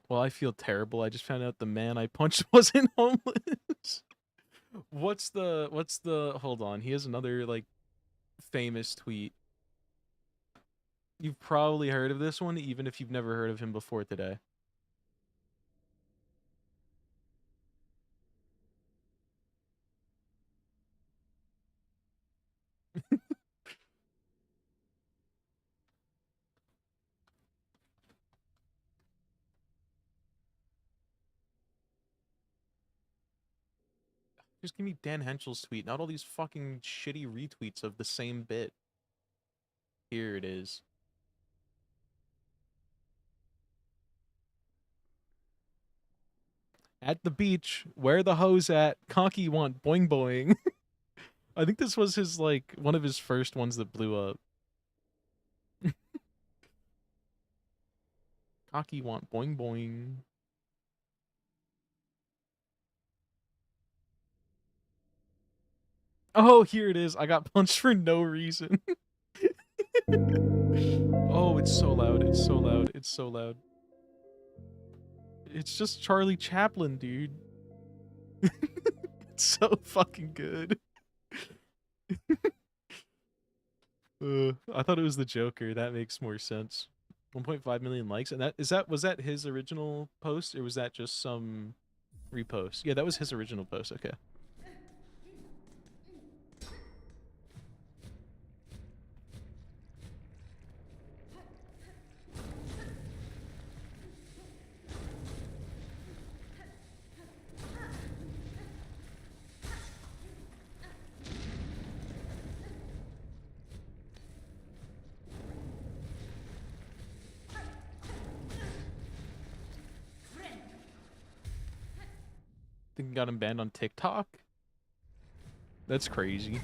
Well, I feel terrible. I just found out the man I punched wasn't homeless. What's the hold on. He has another like famous tweet. You've probably heard of this one even if you've never heard of him before today. Just give me Dan Henschel's tweet, not all these fucking shitty retweets of the same bit. Here it is. At the beach, where the hose at? Conky want boing boing. I think this was his, like, one of his first ones that blew up. Cocky want boing boing. Oh, here it is. I got punched for no reason. Oh, it's so loud. It's so loud. It's so loud. It's just Charlie Chaplin, dude. It's so fucking good. I thought it was the Joker. That makes more sense. 1.5 million likes, and was that his original post, or was that just some repost? Yeah, that was his original post. Okay. Think got him banned on TikTok? That's crazy.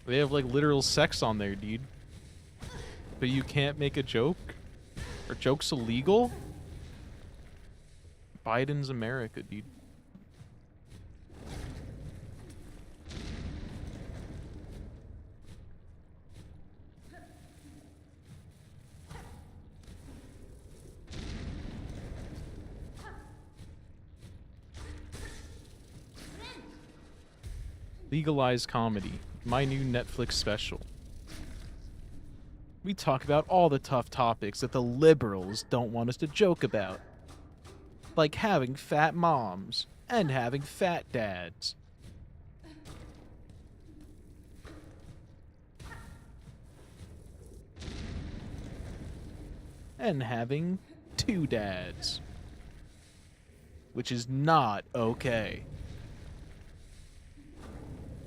They have like literal sex on there, dude. But you can't make a joke? Are jokes illegal? Biden's America, dude. Legalize comedy. My new Netflix special. We talk about all the tough topics that the liberals don't want us to joke about. Like having fat moms and having fat dads. And having 2 dads. Which is not okay.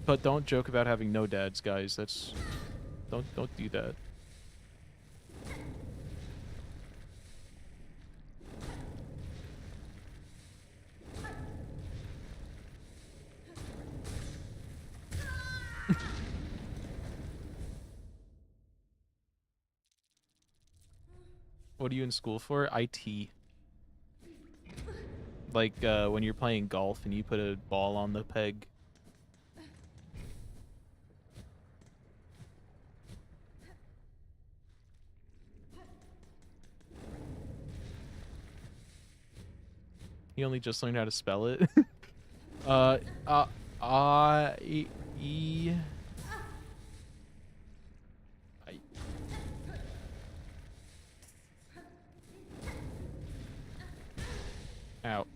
But don't joke about having no dads, guys. That's... Don't do that. What are you in school for? IT. Like when you're playing golf and you put a ball on the peg. You only just learned how to spell it? I, E... Ow.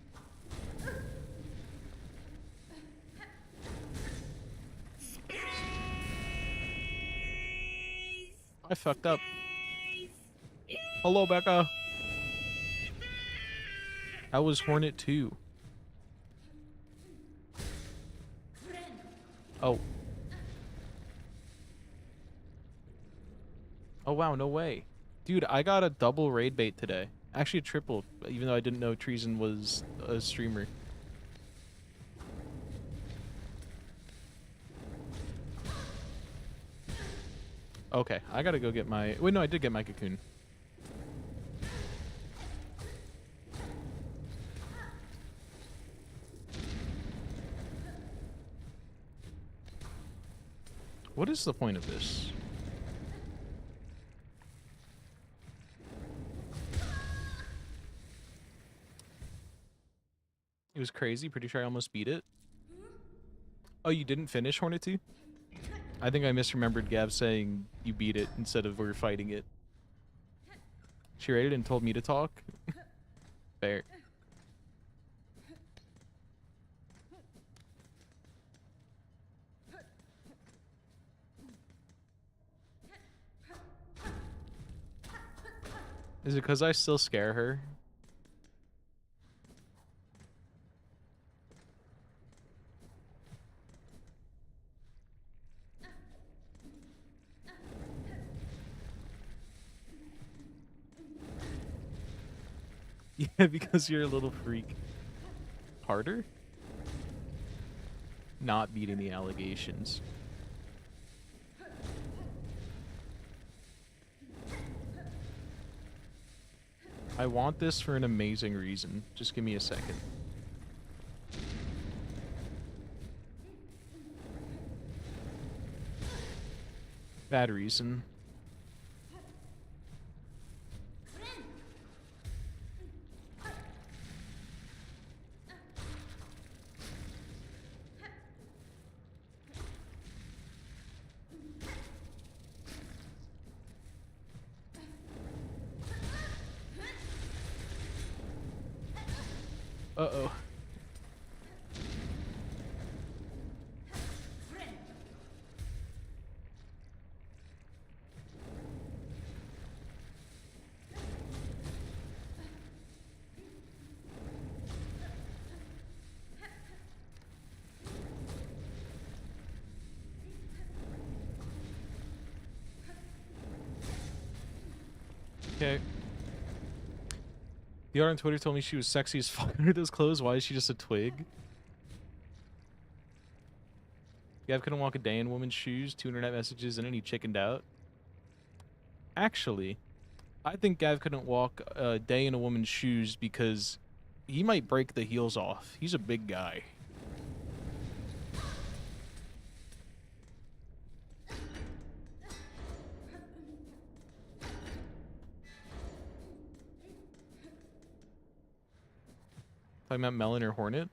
I fucked up. Hello, Becca. How was Hornet 2? Oh. Oh wow, no way. Dude, I got a double raid bait today. Actually a triple, even though I didn't know Treason was a streamer. Okay, I gotta go get my... Wait, no, I did get my cocoon. What is the point of this? It was crazy. Pretty sure I almost beat it. Oh, you didn't finish Hornet 2? I think I misremembered Gav saying you beat it instead of we were fighting it. She rated and told me to talk? Fair. Is it because I still scare her? Yeah, because you're a little freak. Harder? Not beating the allegations. I want this for an amazing reason. Just give me a second. Bad reason. Uh-oh. Okay. The art on Twitter told me she was sexy as fuck under those clothes. Why is she just a twig? Gav couldn't walk a day in woman's shoes, 2 internet messages, and then he chickened out. Actually, I think Gav couldn't walk a day in a woman's shoes because he might break the heels off. He's a big guy. Talking about Melon or Hornet?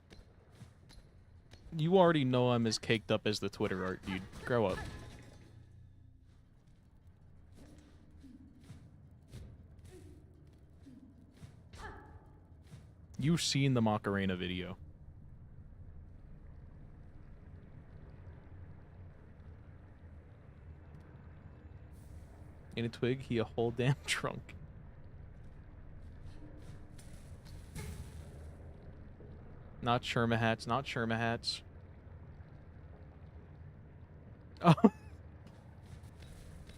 You already know I'm as caked up as the Twitter art, dude. Grow up. You've seen the Macarena video. In a twig, he a whole damn trunk. Not Sherma hats, not Sherma hats. Oh.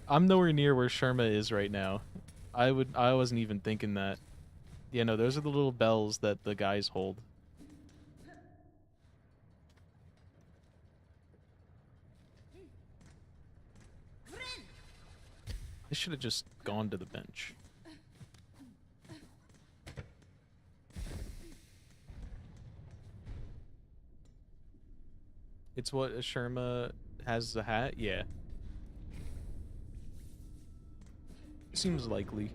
I'm nowhere near where Sherma is right now. I wasn't even thinking that. Yeah, no, those are the little bells that the guys hold. I should have just gone to the bench. It's what a Sherma has a hat? Yeah. Seems likely.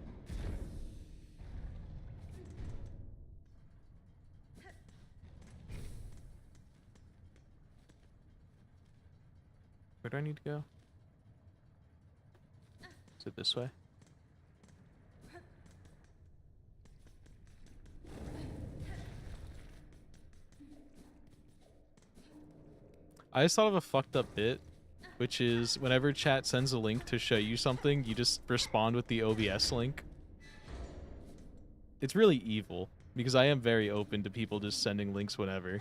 Where do I need to go? Is it this way? I just thought of a fucked up bit, which is whenever chat sends a link to show you something, you just respond with the OBS link. It's really evil, because I am very open to people just sending links whenever.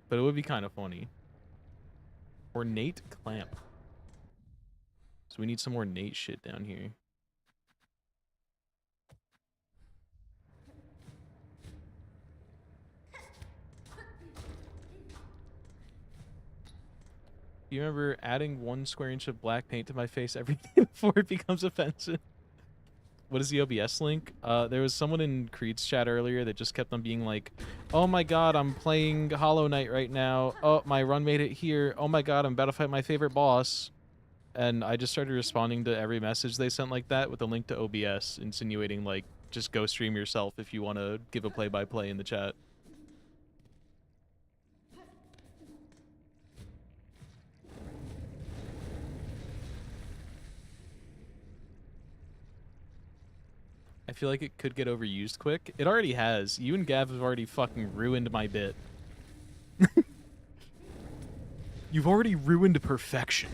But it would be kind of funny. Ornate clamp. So we need some ornate shit down here. You remember adding 1 square inch of black paint to my face every day before it becomes offensive? What is the OBS link? There was someone in Creed's chat earlier that just kept on being like, oh my god, I'm playing Hollow Knight right now. Oh, my run made it here. Oh my god, I'm about to fight my favorite boss. And I just started responding to every message they sent like that with a link to OBS, insinuating like, just go stream yourself if you want to give a play-by-play in the chat. I feel like it could get overused quick. It already has. You and Gav have already fucking ruined my bit. You've already ruined perfection.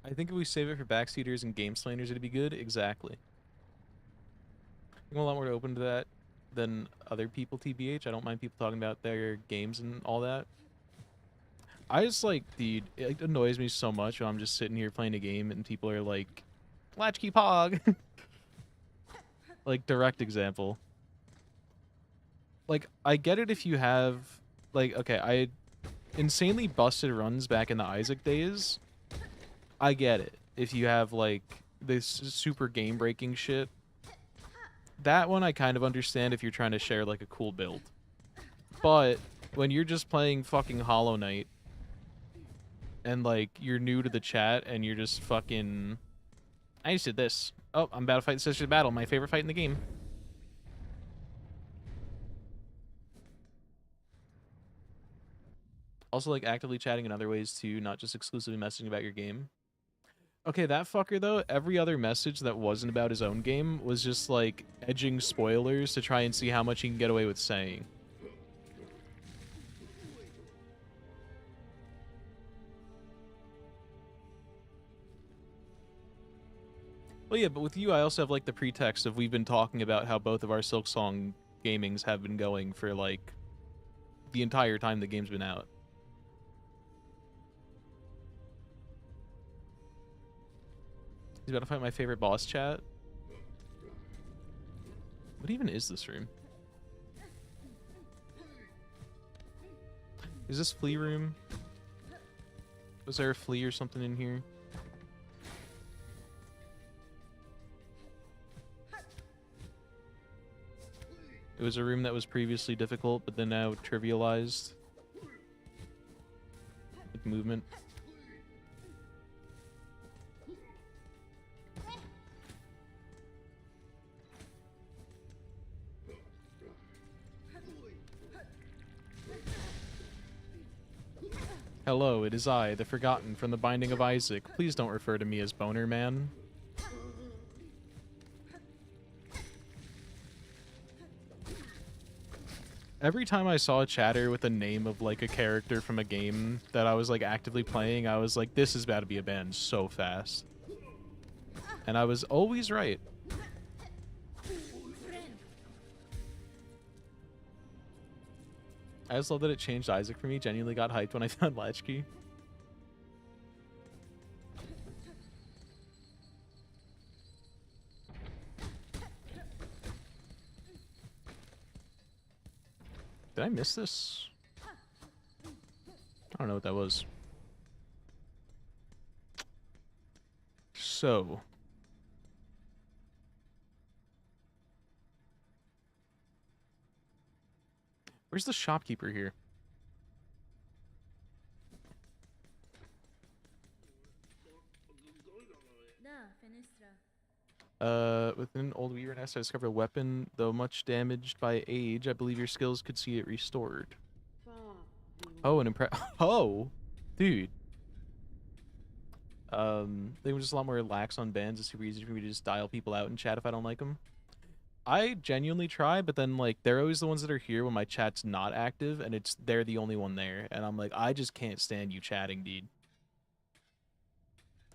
I think if we save it for backseaters and game slainers, it'd be good. Exactly. I'm a lot more open to that than other people, TBH. I don't mind people talking about their games and all that. I just like, dude, it annoys me so much when I'm just sitting here playing a game and people are like, latchkey pog. Like, direct example. Like, I get it if you have, like, okay, I insanely busted runs back in the Isaac days. I get it. If you have, like, this super game-breaking shit. That one I kind of understand if you're trying to share, like, a cool build. But when you're just playing fucking Hollow Knight, and, like, you're new to the chat, and you're just fucking... I just did this. Oh, I'm about to fight the Sisters of Battle, my favorite fight in the game. Also, like, actively chatting in other ways, too, not just exclusively messaging about your game. Okay, that fucker, though, every other message that wasn't about his own game was just, like, edging spoilers to try and see how much he can get away with saying. Well, yeah, but with you, I also have, like, the pretext of we've been talking about how both of our Silksong gamings have been going for, like, the entire time the game's been out. He's about to fight my favorite boss, chat. What even is this room? Is this flea room? Was there a flea or something in here? It was a room that was previously difficult, but then now trivialized. With movement. Hello, it is I, the Forgotten from the Binding of Isaac. Please don't refer to me as Boner Man. Every time I saw a chatter with a name of like a character from a game that I was like actively playing, I was like, this is about to be a ban so fast. And I was always right. I just love that it changed Isaac for me. Genuinely got hyped when I found Latchkey. Did I miss this? I don't know what that was. So. Where's the shopkeeper here? Within Old Weaver Nest, I discovered a weapon, though much damaged by age. I believe your skills could see it restored. Oh, an oh, dude. They were just a lot more lax on bans. It's super easy for me to just dial people out in chat if I don't like them. I genuinely try, but then like they're always the ones that are here when my chat's not active, and they're the only one there, and I'm like, I just can't stand you chatting, dude.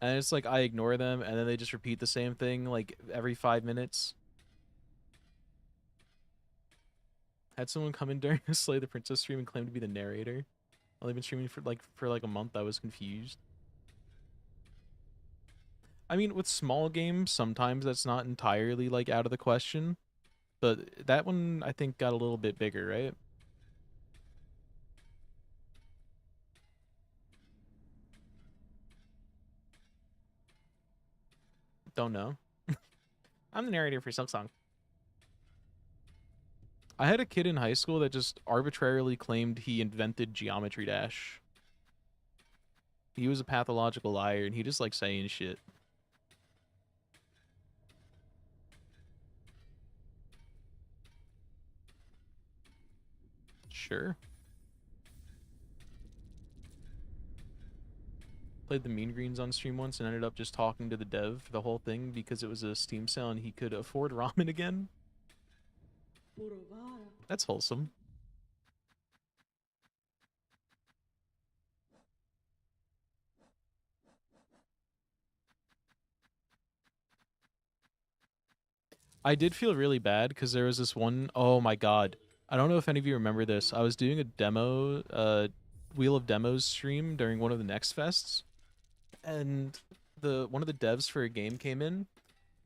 And it's like I ignore them, and then they just repeat the same thing like every 5 minutes. Had someone come in during a Slay the Princess stream and claim to be the narrator. Only been streaming for like a month. I was confused. I mean, with small games, sometimes that's not entirely like out of the question, but that one I think got a little bit bigger, right? Don't know. I'm the narrator for Silksong. I had a kid in high school that just arbitrarily claimed he invented Geometry Dash. He was a pathological liar, and he just like saying shit. Sure. Played the Mean Greens on stream once and ended up just talking to the dev for the whole thing because it was a Steam sale and he could afford ramen again. That's wholesome. I did feel really bad because there was this one, oh my god. I don't know if any of you remember this. I was doing a demo, Wheel of Demos stream during one of the Next Fests, and one of the devs for a game came in,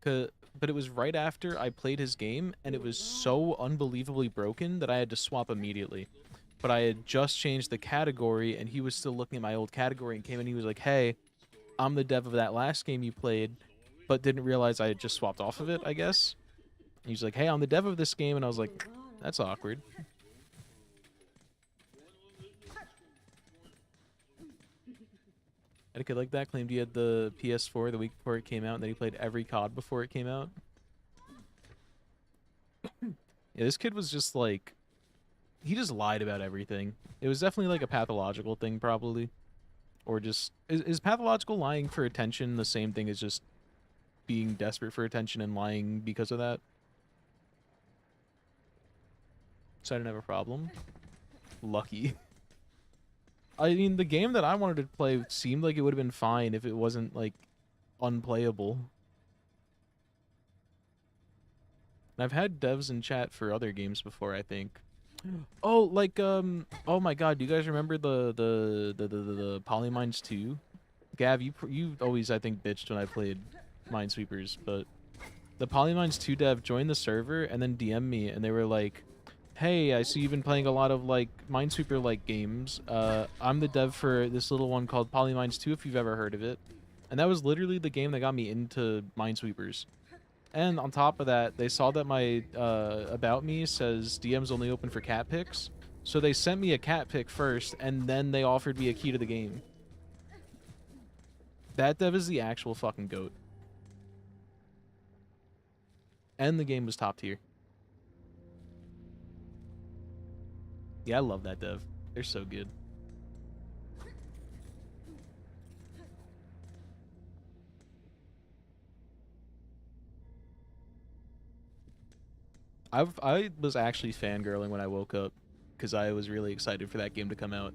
but it was right after I played his game, and it was so unbelievably broken that I had to swap immediately. But I had just changed the category, and he was still looking at my old category and came in and he was like, hey, I'm the dev of that last game you played, but didn't realize I had just swapped off of it, I guess. And he's like, hey, I'm the dev of this game, and I was like, that's awkward. And a kid like that claimed he had the PS4 the week before it came out, and that he played every COD before it came out. Yeah, this kid was just like, he just lied about everything. It was definitely like a pathological thing, probably. Or just, is pathological lying for attention the same thing as just being desperate for attention and lying because of that? So I didn't have a problem. Lucky. I mean, the game that I wanted to play seemed like it would have been fine if it wasn't, like, unplayable. And I've had devs in chat for other games before, I think. Oh, like, oh my god, do you guys remember the Polymines 2? Gav, you always, I think, bitched when I played Minesweepers, but the Polymines 2 dev joined the server and then DM'd me, and they were like, hey, I see you've been playing a lot of like Minesweeper-like games. I'm the dev for this little one called Polymines 2, if you've ever heard of it. And that was literally the game that got me into Minesweepers. And on top of that, they saw that my about me says DM's only open for cat picks. So they sent me a cat pick first, and then they offered me a key to the game. That dev is the actual fucking GOAT. And the game was top tier. Yeah, I love that dev. They're so good. I was actually fangirling when I woke up because I was really excited for that game to come out.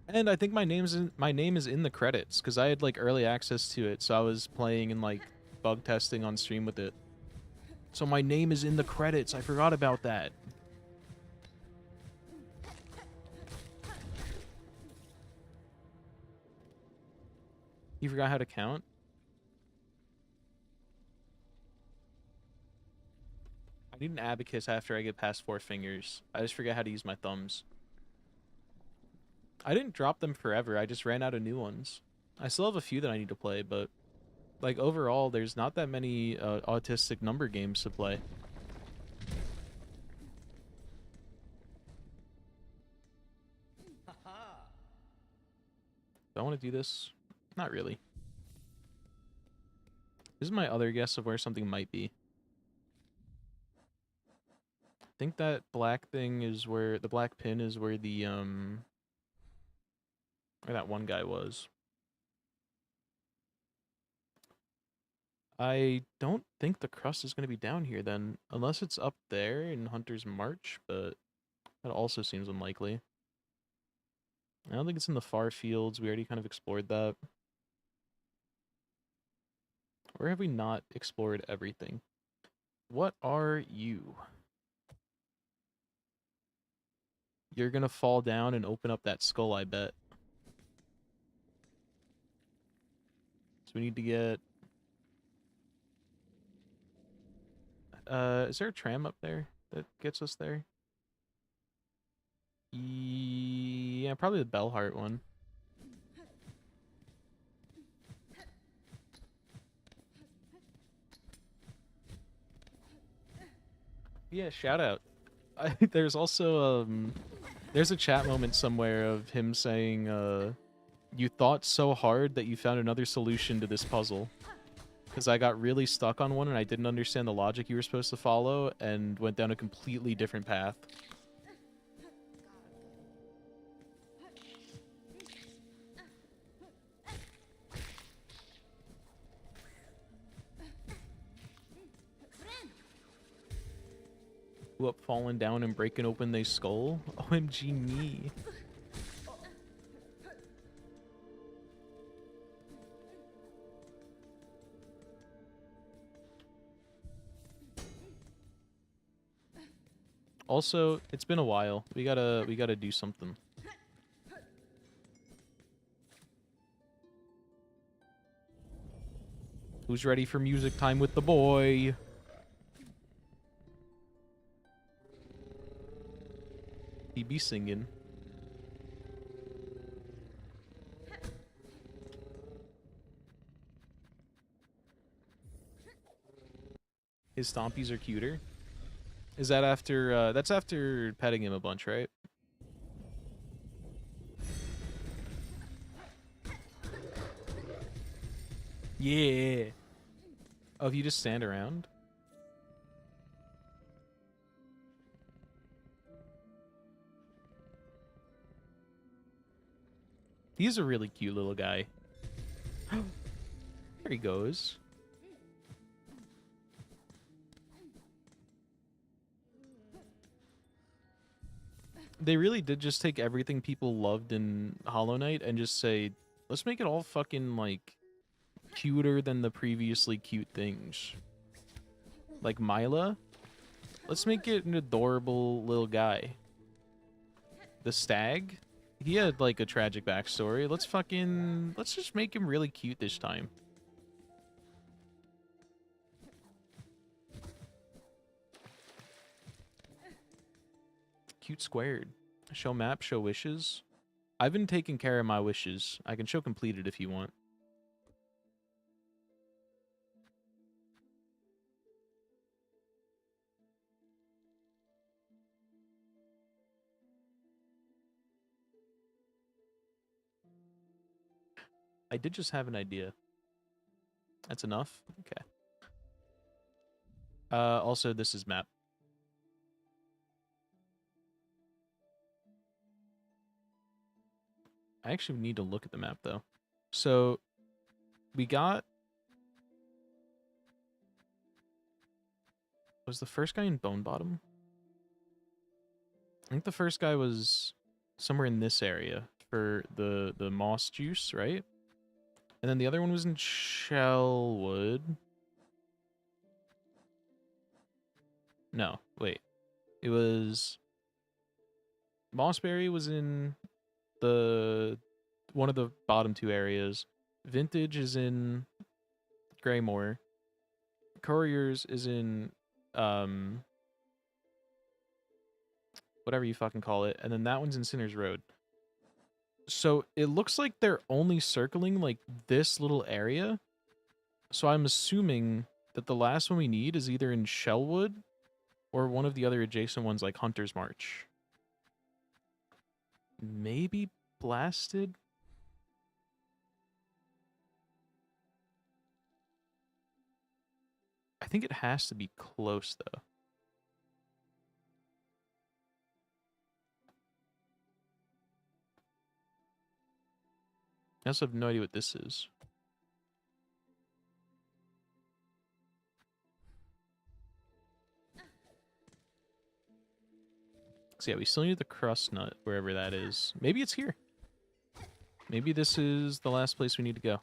And I think my name is in the credits because I had like early access to it, so I was playing and like bug testing on stream with it. So my name is in the credits. I forgot about that. You forgot how to count? I need an abacus after I get past 4 fingers. I just forget how to use my thumbs. I didn't drop them forever. I just ran out of new ones. I still have a few that I need to play, but like overall, there's not that many autistic number games to play. Do I want to do this? Not really. This is my other guess of where something might be. I think that black thing is where the black pin is where the where that one guy was. I don't think the crust is going to be down here then, unless it's up there in Hunter's March, but that also seems unlikely. I don't think it's in the far fields. We already kind of explored that. Or have we not explored everything? What are you? You're gonna fall down and open up that skull, I bet. So we need to get... is there a tram up there that gets us there? Yeah, probably the Bellheart one. Yeah, shout out. There's also there's a chat moment somewhere of him saying you thought so hard that you found another solution to this puzzle. Because I got really stuck on one and I didn't understand the logic you were supposed to follow and went down a completely different path. Who up falling down and breaking open their skull? OMG me. Also, it's been a while. We gotta do something. Who's ready for music time with the boy? He be singing. His stompies are cuter. Is that after, that's after petting him a bunch, right? Yeah. Oh, if you just stand around? He's a really cute little guy. There he goes. They really did just take everything people loved in Hollow Knight and just say, let's make it all fucking, like, cuter than the previously cute things. Like Mila? Let's make it an adorable little guy. The stag? He had like a tragic backstory. Let's just make him really cute this time. Cute squared. Show map, show wishes. I've been taking care of my wishes. I can show completed if you want. I did just have an idea. That's enough? Okay. Also, this is map. I actually need to look at the map, though. So, we got... Was the first guy in Bone Bottom? I think the first guy was somewhere in this area for the moss juice, right? And then the other one was in Shellwood. No, wait. It was... Mossberry was in one of the bottom two areas. Vintage is in Greymore. Couriers is in whatever you fucking call it, and then that one's in Sinner's Road. So it looks like they're only circling like this little area. So I'm assuming that the last one we need is either in Shellwood or one of the other adjacent ones like Hunter's March. Maybe Blasted? I think it has to be close, though. I also have no idea what this is. So yeah, we still need the crust nut, wherever that is. Maybe it's here. Maybe this is the last place we need to go.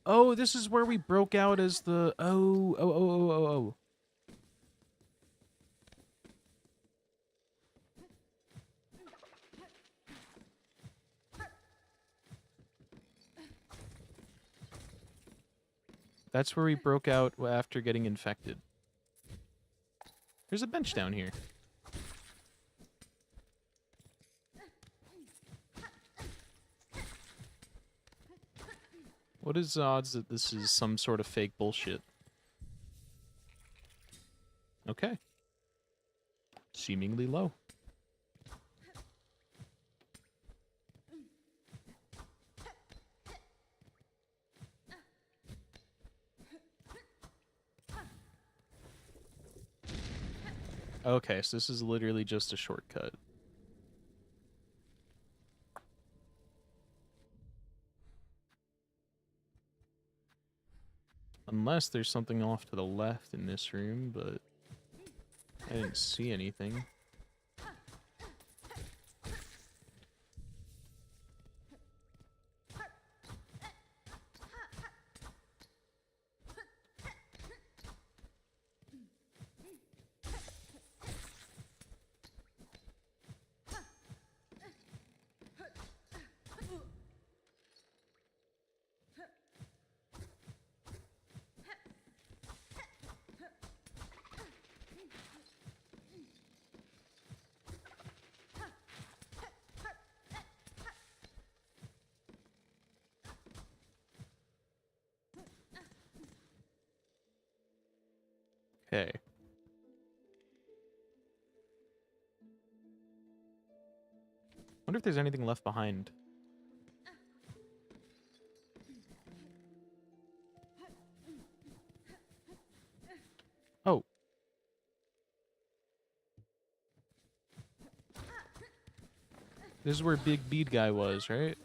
Oh, this is where we broke out as the... Oh. That's where we broke out after getting infected. There's a bench down here. What is the odds that this is some sort of fake bullshit? Okay. Seemingly low. Okay, so this is literally just a shortcut. Unless there's something off to the left in this room, but I didn't see anything. Okay. Wonder if there's anything left behind. Oh. This is where Big Bead Guy was, right?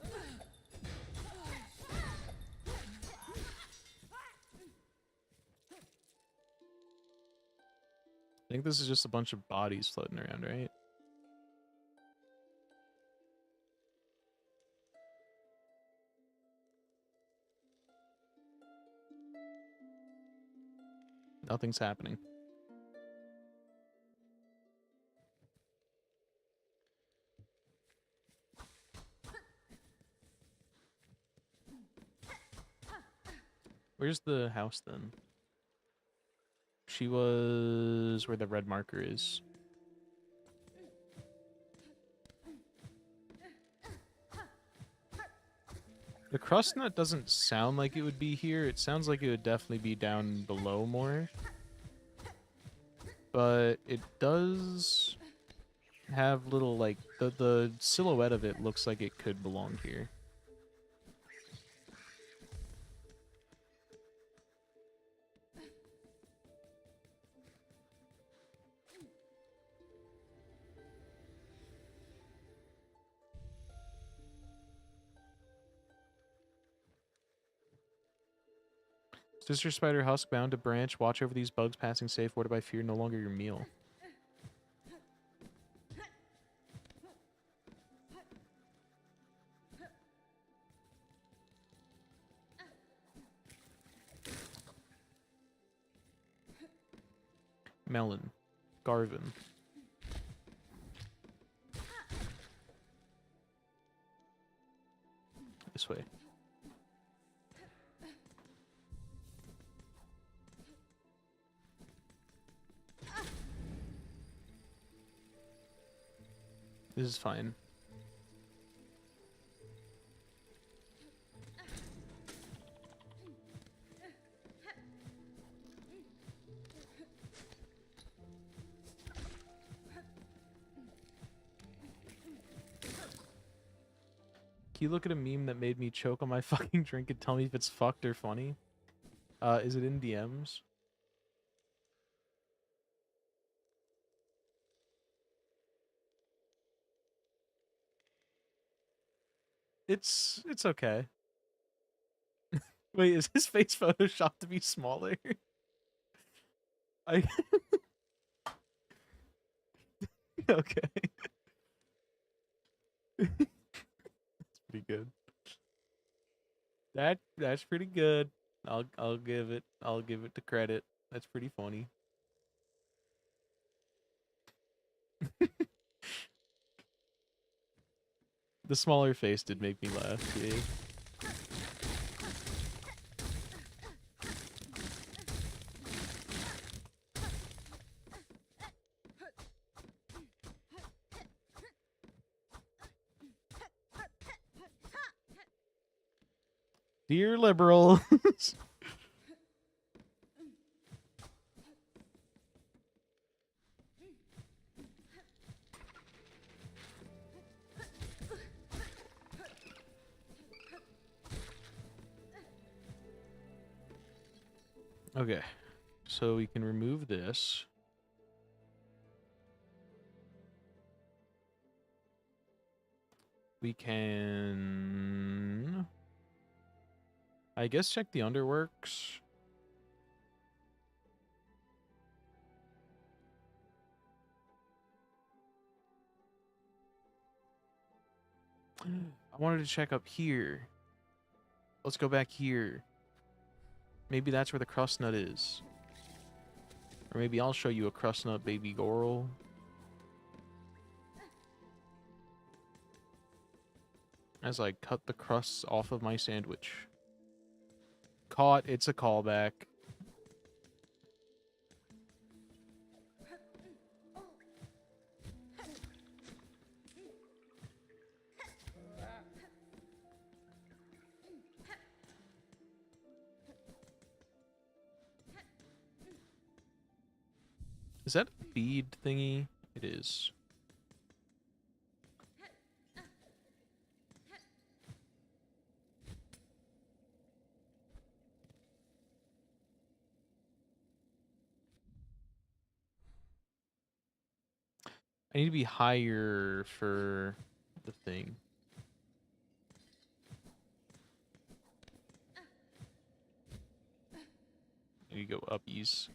I think this is just a bunch of bodies floating around, right? Nothing's happening. Where's the house then? She was where the red marker is. The crust nut doesn't sound like it would be here. It sounds like it would definitely be down below more. But it does have little, like, the silhouette of it looks like it could belong here. Sister Spider Husk bound to branch. Watch over these bugs passing safe. Warded by fear, no longer your meal. Melon. Garvin. This way. This is fine. Can you look at a meme that made me choke on my fucking drink and tell me if it's fucked or funny? Is it in DMs? It's okay. Wait, is his face photoshopped to be smaller? I okay. That's pretty good. That's pretty good. I'll give it the credit. That's pretty funny. The smaller face did make me laugh, yeah. Dear liberals. Okay, so we can remove this. We can, I guess, check the underworks. I wanted to check up here. Let's go back here. Maybe that's where the crust nut is. Or maybe I'll show you a crust nut, baby girl. As I cut the crusts off of my sandwich. Caught, it's a callback. Is that a bead thingy? It is. I need to be higher for the thing. I need to go uppies.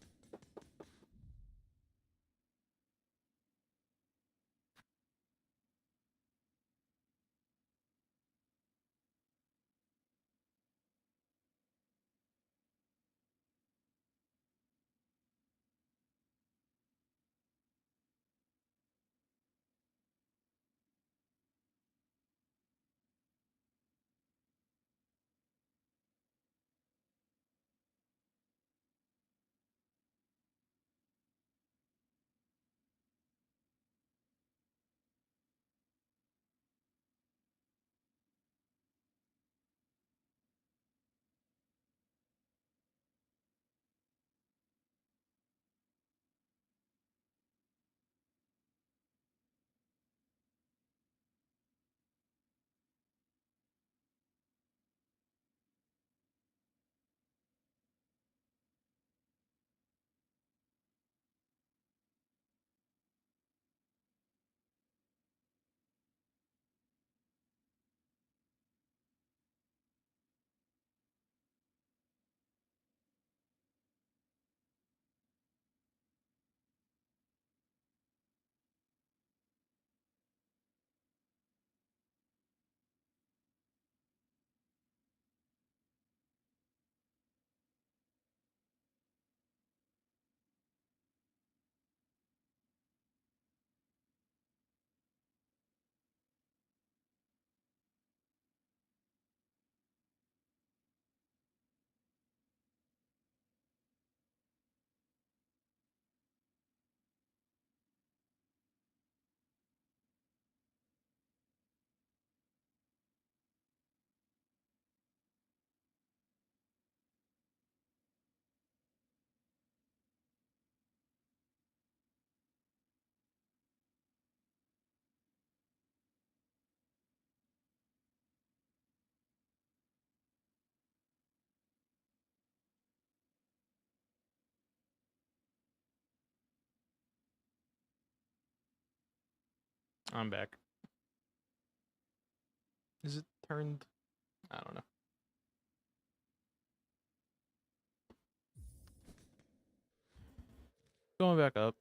I'm back. Is it turned? I don't know. Going back up.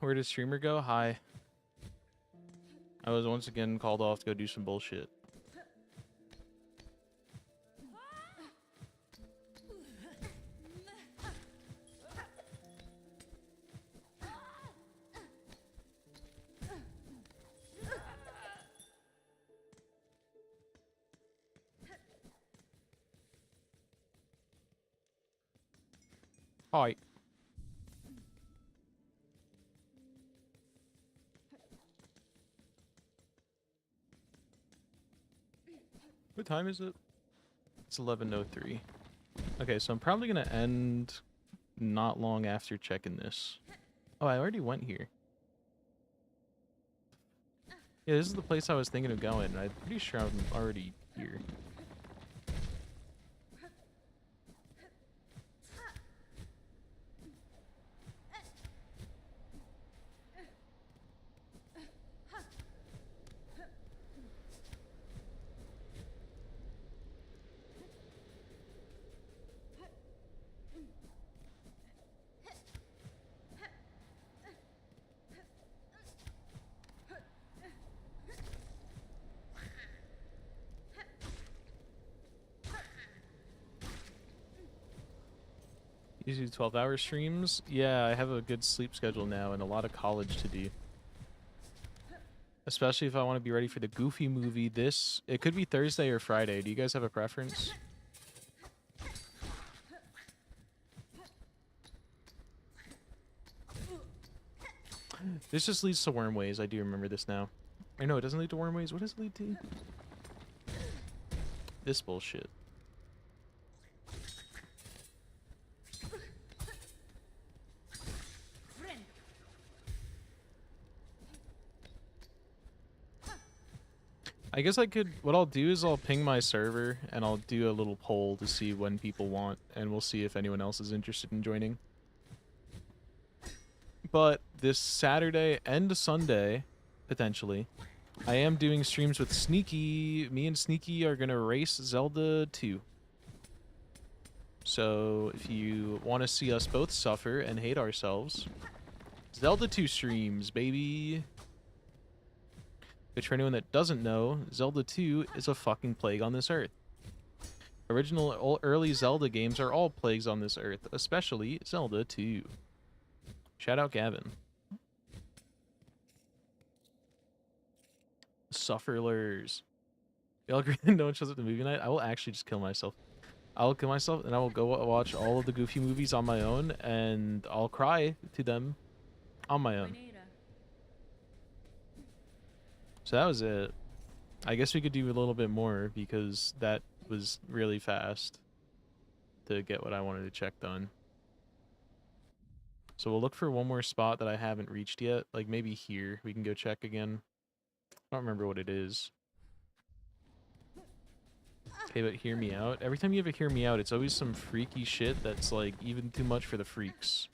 Where did streamer go? Hi. I was once again called off to go do some bullshit. Hi. What time is it? It's 11:03. Okay, so I'm probably gonna end not long after checking this. Oh, I already went here. Yeah, this is the place I was thinking of going. I'm pretty sure I'm already here. You do 12-hour streams? Yeah, I have a good sleep schedule now and a lot of college to do. Especially if I want to be ready for the Goofy movie it could be Thursday or Friday. Do you guys have a preference? This just leads to Wormways. I do remember this now. Or no, it doesn't lead to Wormways. What does it lead to? This bullshit. I guess what I'll do is I'll ping my server and I'll do a little poll to see when people want, and we'll see if anyone else is interested in joining. But this Saturday and Sunday, potentially, I am doing streams with Sneaky. Me and Sneaky are going to race Zelda 2. So if you want to see us both suffer and hate ourselves, Zelda 2 streams, baby. But for anyone that doesn't know, Zelda 2 is a fucking plague on this earth. Original early Zelda games are all plagues on this earth, especially Zelda 2. Shout out Gavin. Sufferers. Y'all agree no one shows up to movie night? I will actually just kill myself. I'll kill myself and I will go watch all of the Goofy movies on my own and I'll cry to them on my own. So that was it. I guess we could do a little bit more because that was really fast to get what I wanted to check done. So we'll look for one more spot that I haven't reached yet. Like maybe here we can go check again. I don't remember what it is. Okay, but hear me out. Every time you ever hear me out, it's always some freaky shit that's like even too much for the freaks.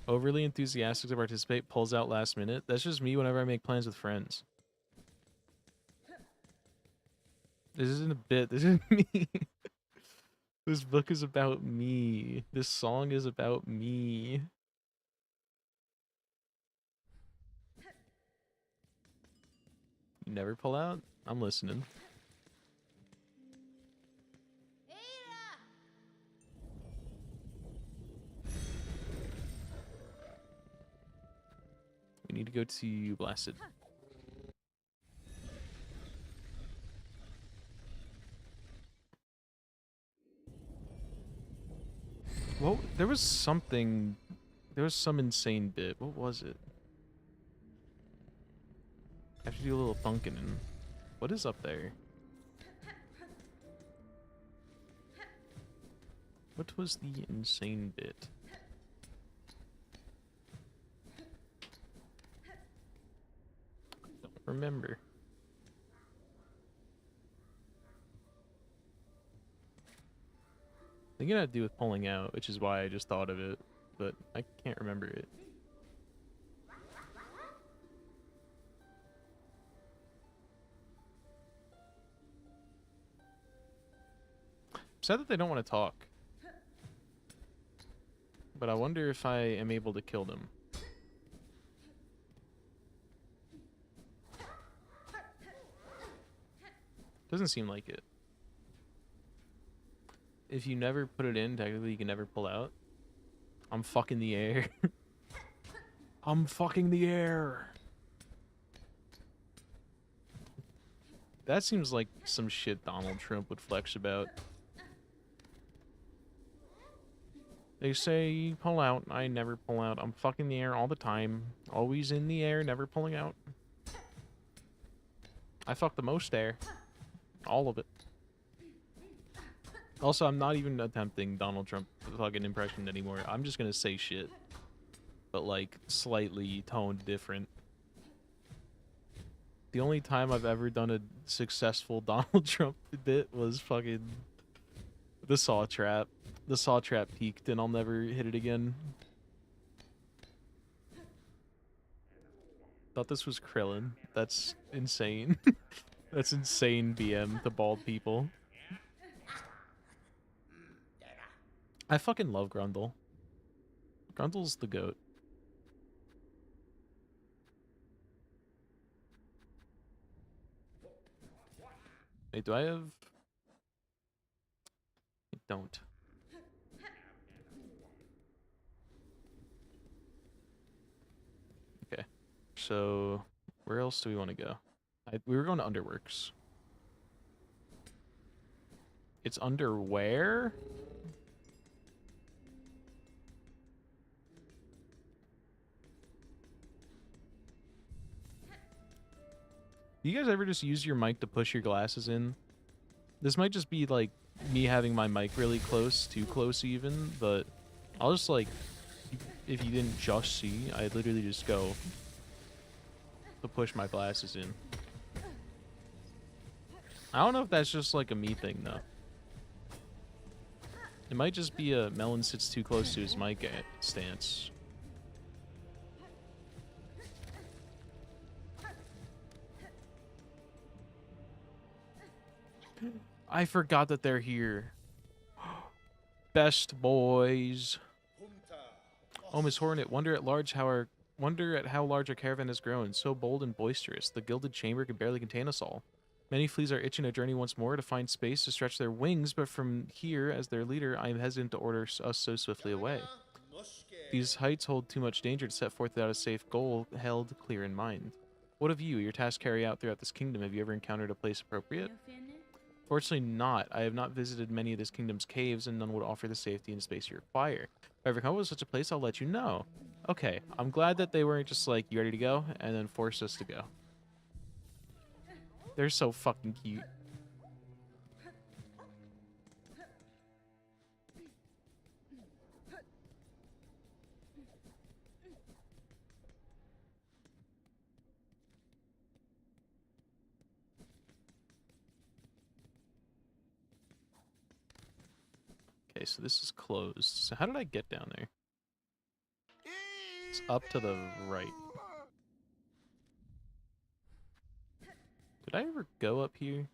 Overly enthusiastic to participate, pulls out last minute. That's just me whenever I make plans with friends. This isn't a bit. This is me. This book is about me. This song is about me. You never pull out? I'm listening. We need to go to Blasted. Well, there was something... There was some insane bit. What was it? I have to do a little thunking. What is up there? What was the insane bit? Don't remember. I think it had to do with pulling out, which is why I just thought of it. but I can't remember it. Sad that they don't want to talk. But I wonder if I am able to kill them. Doesn't seem like it. If you never put it in, technically you can never pull out. I'm fucking the air. I'm fucking the air. That seems like some shit Donald Trump would flex about. They say you pull out, I never pull out. I'm fucking the air all the time. Always in the air, never pulling out. I fuck the most air. All of it. Also, I'm not even attempting Donald Trump fucking impression anymore. I'm just gonna say shit. But like, slightly toned different. The only time I've ever done a successful Donald Trump bit was fucking the Saw Trap. The Saw Trap peaked and I'll never hit it again. Thought this was Krillin. That's insane. That's insane BM to bald people. I fucking love Grundle. Grundle's the GOAT. Wait, do I have... I don't. Okay. So, where else do we want to go? We were going to Underworks. It's underwear? Do you guys ever just use your mic to push your glasses in? This might just be like me having my mic really close, too close even, but I'll just like, if you didn't just see, I literally just go to push my glasses in. I don't know if that's just like a me thing though. It might just be a Melon sits too close to his mic stance. I forgot that they're here. Best boys. Oh, Miss Hornet, wonder at how large our caravan has grown. So bold and boisterous. The gilded chamber can barely contain us all. Many fleas are itching to journey once more to find space to stretch their wings, but from here, as their leader, I am hesitant to order us so swiftly away. These heights hold too much danger to set forth without a safe goal held clear in mind. What of you, your task carry out throughout this kingdom? Have you ever encountered a place appropriate? Fortunately not. I have not visited many of this kingdom's caves, and none would offer the safety and space you require. If I ever come with such a place, I'll let you know. Okay, I'm glad that they weren't just like, you ready to go? And then force us to go. They're so fucking cute. Okay, so this is closed. So how did I get down there? It's up to the right. Did I ever go up here?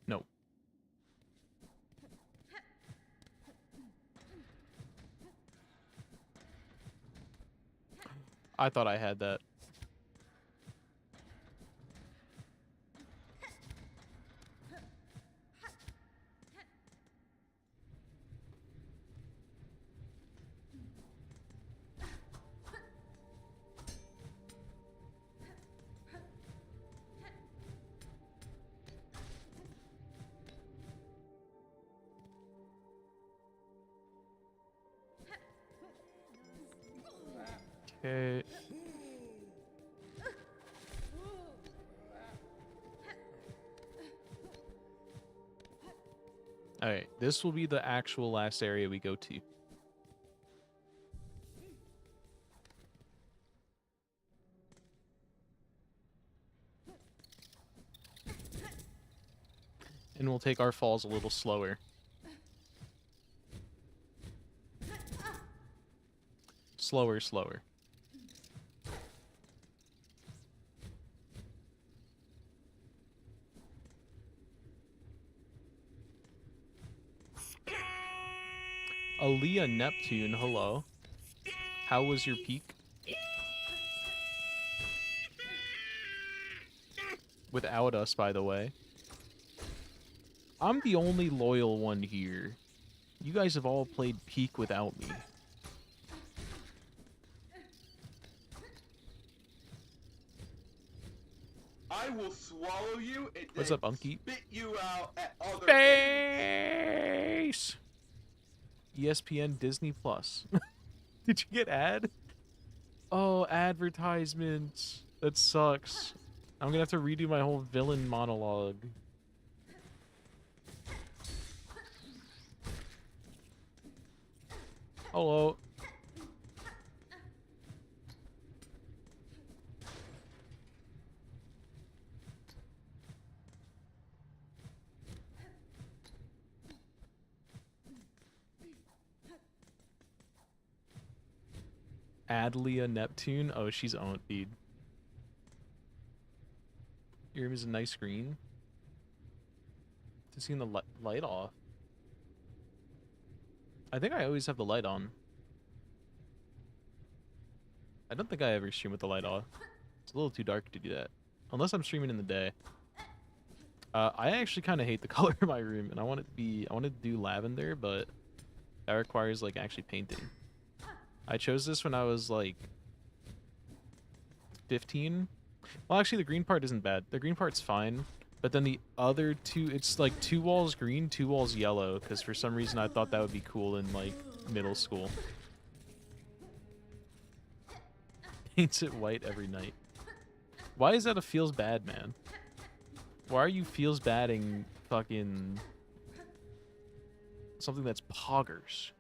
No. I thought I had that. Okay. Alright, this will be the actual last area we go to. And we'll take our falls a little slower. Slower, slower. Aaliyah Neptune, hello. How was your peak? Without us, by the way. I'm the only loyal one here. You guys have all played peak without me. I will swallow you and What's then up, Unky? spit you out at other Space! ESPN Disney Plus. Did you get ad? Oh, advertisements. That sucks. I'm gonna have to redo my whole villain monologue. Hello. Adlia Neptune. Oh, she's on, dude. Your room is a nice green. Just seeing the light off. I think I always have the light on. I don't think I ever stream with the light off. It's a little too dark to do that. Unless I'm streaming in the day. I actually kind of hate the color of my room, and I want to do lavender, but that requires like actually painting. I chose this when I was like 15. Well, actually the green part isn't bad. The green part's fine, but then the other two, it's like 2 walls green, 2 walls yellow, because for some reason I thought that would be cool in like middle school. Paints it white every night. Why is that a feels bad, man? Why are you feels badding fucking something that's poggers?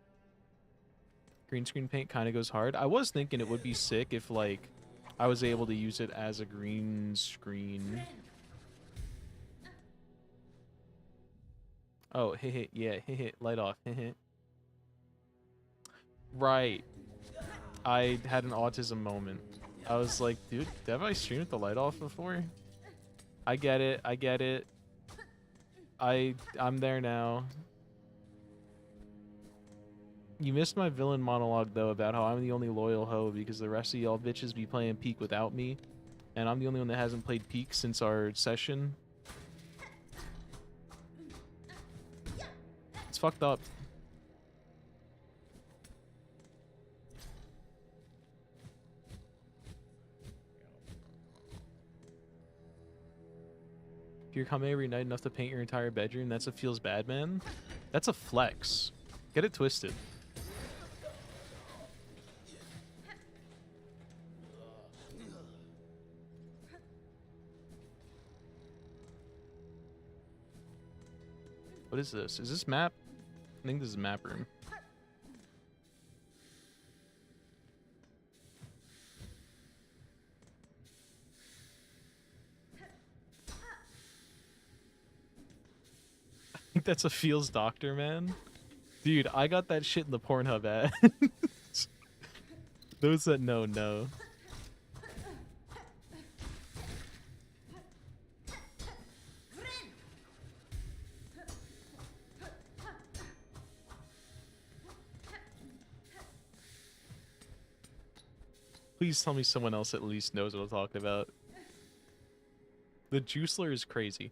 Green screen paint kind of goes hard. I was thinking it would be sick if like I was able to use it as a green screen. Oh, hey, yeah, hey, light off, hey. Right. I had an autism moment. I was like, dude, have I streamed with the light off before? I get it, I get it. I'm there now. You missed my villain monologue, though, about how I'm the only loyal hoe because the rest of y'all bitches be playing Peak without me. And I'm the only one that hasn't played Peak since our session. It's fucked up. If you're coming every night enough to paint your entire bedroom, that's a feels bad, man. That's a flex. Get it twisted. What is this? Is this map? I think this is map room. I think that's a feels doctor, man. Dude, I got that shit in the Pornhub ad. Those that know. Please tell me someone else at least knows what I'm talking about. The Juicler is crazy.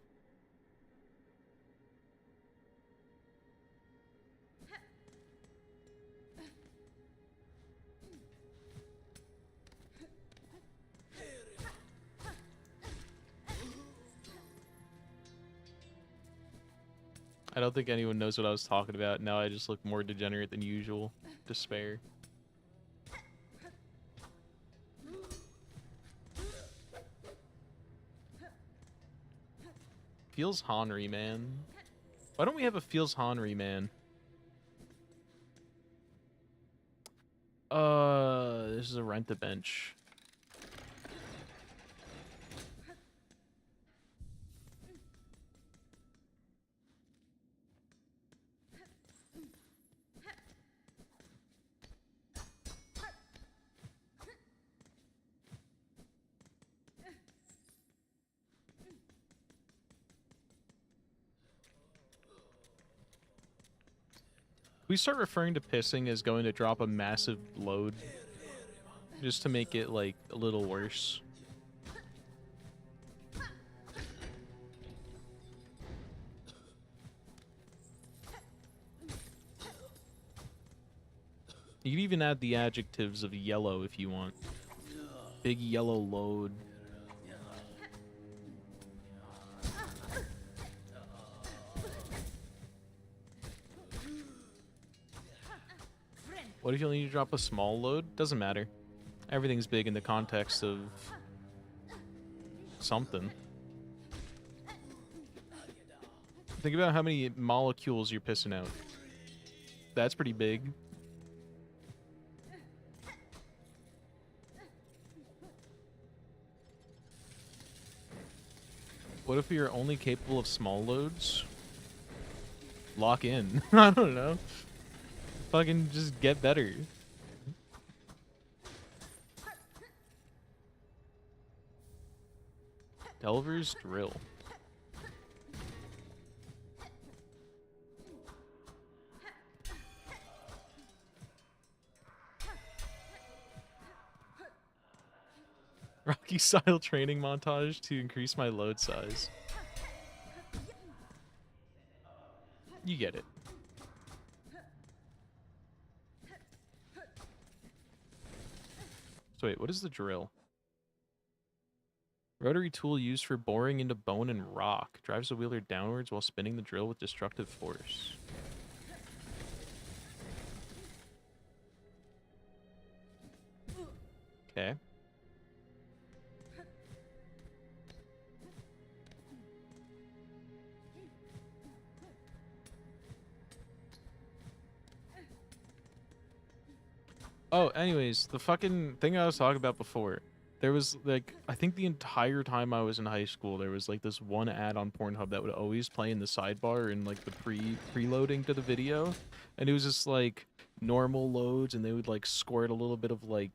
I don't think anyone knows what I was talking about. Now I just look more degenerate than usual. Despair. Feels Henry, man. Why don't we have a Feels Honry, man? This is a rent-a-bench. We start referring to pissing as going to drop a massive load just to make it like a little worse. You can even add the adjectives of yellow if you want. Big yellow load. What if you only need to drop a small load? Doesn't matter. Everything's big in the context of something. Think about how many molecules you're pissing out. That's pretty big. What if you're only capable of small loads? Lock in. I don't know. Fucking just get better. Delver's drill. Rocky style training montage to increase my load size. You get it. So wait, what is the drill? Rotary tool used for boring into bone and rock. Drives the wheeler downwards while spinning the drill with destructive force. Okay. Oh, anyways, the fucking thing I was talking about before. There was, like, I think the entire time I was in high school, there was, like, this one ad on Pornhub that would always play in the sidebar in, like, the preloading to the video. And it was just, like, normal loads, and they would, like, squirt a little bit of, like,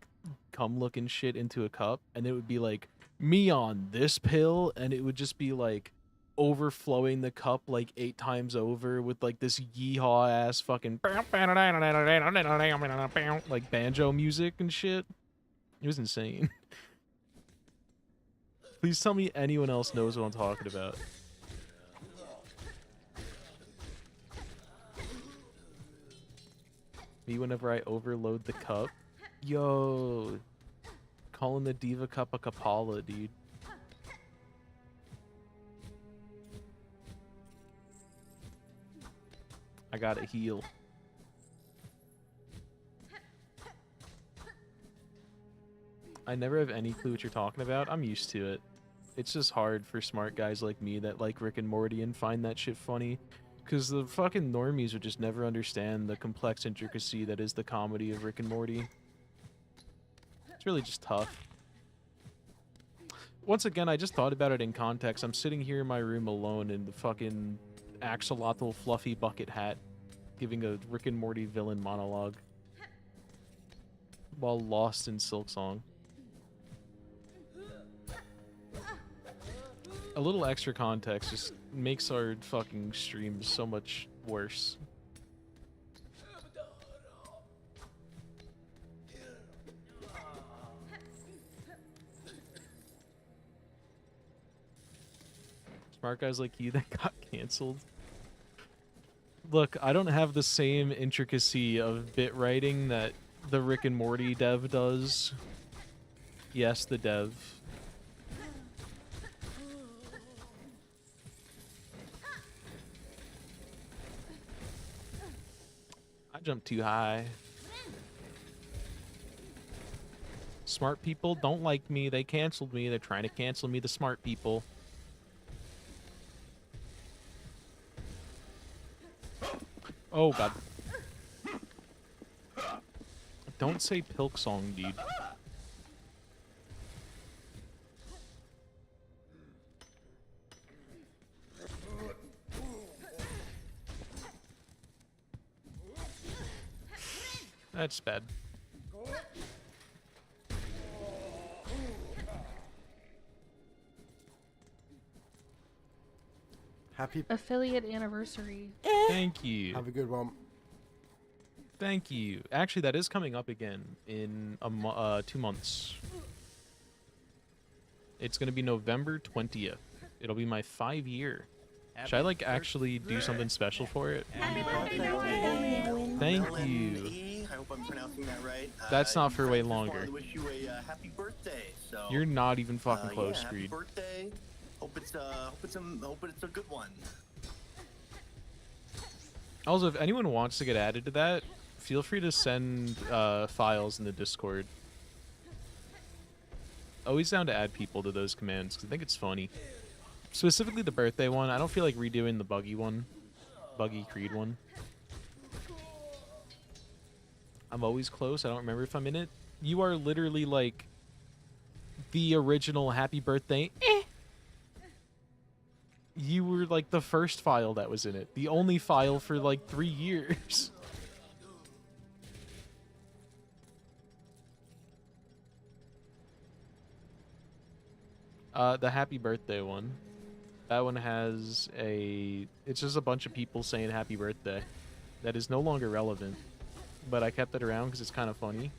cum-looking shit into a cup. And it would be, like, me on this pill, and it would just be, like, overflowing the cup like 8 times over with like this yeehaw ass fucking like banjo music and shit. It was insane. Please tell me anyone else knows what I'm talking about. Me whenever I overload the cup. Yo, calling the Diva Cup a Kapala, dude. I gotta heal. I never have any clue what you're talking about. I'm used to it. It's just hard for smart guys like me that like Rick and Morty and find that shit funny. Because the fucking normies would just never understand the complex intricacy that is the comedy of Rick and Morty. It's really just tough. Once again, I just thought about it in context. I'm sitting here in my room alone in the fucking axolotl fluffy bucket hat, giving a Rick and Morty villain monologue while lost in Silksong. A little extra context just makes our fucking streams so much worse. Smart guys like you that got canceled. Look, I don't have the same intricacy of bit writing that the Rick and Morty dev does. Yes, the dev. I jumped too high. Smart people don't like me. They canceled me. They're trying to cancel me, the smart people. Oh, God. Don't say Silksong, dude. That's bad. Happy affiliate anniversary. Thank you. Have a good one. Thank you. Actually, that is coming up again in 2 months. It's gonna be November 20th. It'll be my 5-year. Should I like actually do something special for it? Thank you. I hope I'm pronouncing that right. That's not for way longer. Wish you a happy birthday. So You're not even fucking close, happy Creed. birthday. Hope it's a good one. Also, if anyone wants to get added to that, feel free to send files in the Discord. Always down to add people to those commands, because I think it's funny. Specifically the birthday one. I don't feel like redoing the buggy one. Buggy Creed one. I'm always close. I don't remember if I'm in it. You are literally like the original happy birthday. You were like the first file that was in it. The only file for like 3 years. The happy birthday one. That one has a... It's just a bunch of people saying happy birthday. That is no longer relevant. But I kept it around because it's kind of funny.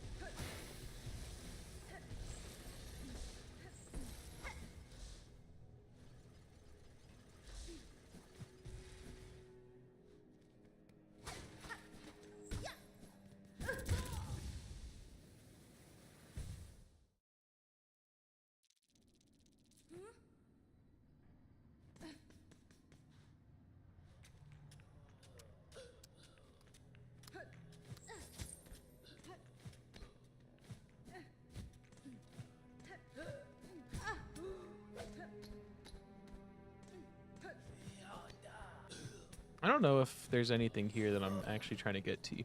I don't know if there's anything here that I'm actually trying to get to.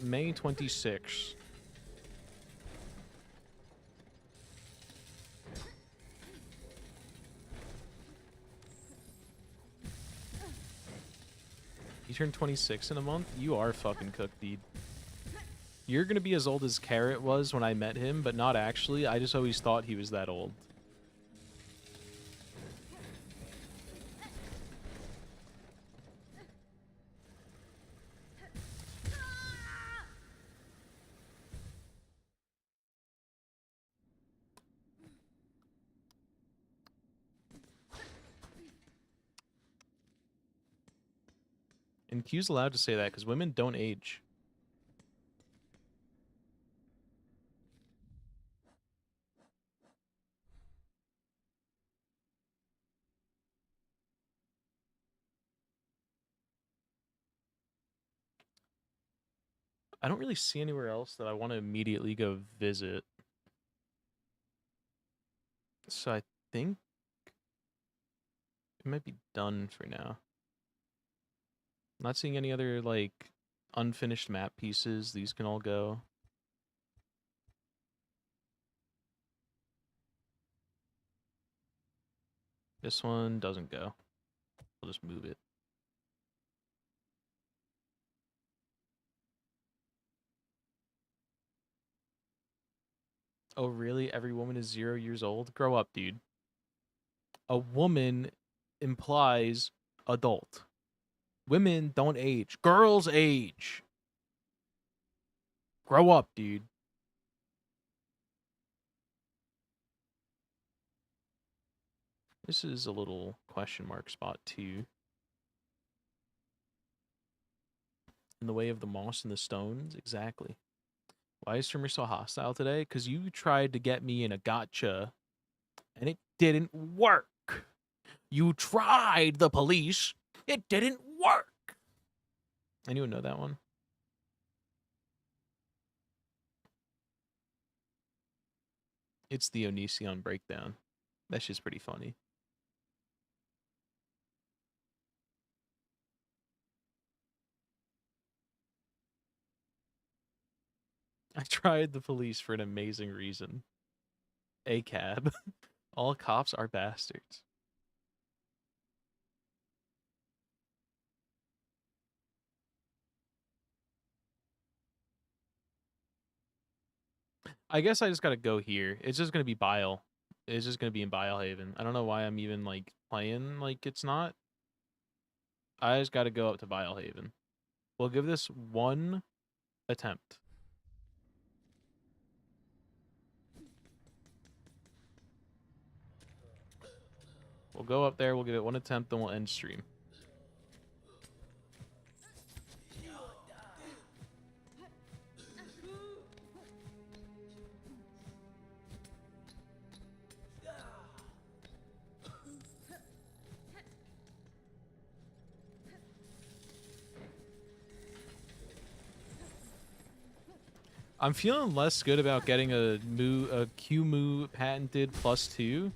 May 26th. You turn 26 in a month? You are fucking cooked, dude. You're gonna be as old as Carrot was when I met him, but not actually. I just always thought he was that old. And Q's allowed to say that because women don't age. I don't really see anywhere else that I want to immediately go visit. So I think it might be done for now. I'm not seeing any other, like, unfinished map pieces. These can all go. This one doesn't go. I'll just move it. Oh, really? Every woman is 0 years old? Grow up, dude. A woman implies adult. Women don't age. Girls age. Grow up, dude. This is a little question mark spot, too. In the way of the moss and the stones? Exactly. Why is Trimmer so hostile today? Because you tried to get me in a gotcha, and it didn't work. You tried the police. It didn't work. Anyone know that one? It's the Onision breakdown. That's just pretty funny. I tried the police for an amazing reason. A cab. All cops are bastards. I guess I just gotta go here. It's just gonna be Bile. It's just gonna be in Bile Haven. I don't know why I'm even like playing like it's not. I just gotta go up to Bile Haven. We'll give this one attempt. We'll go up there, we'll give it one attempt, then we'll end stream. I'm feeling less good about getting a QMU patented +2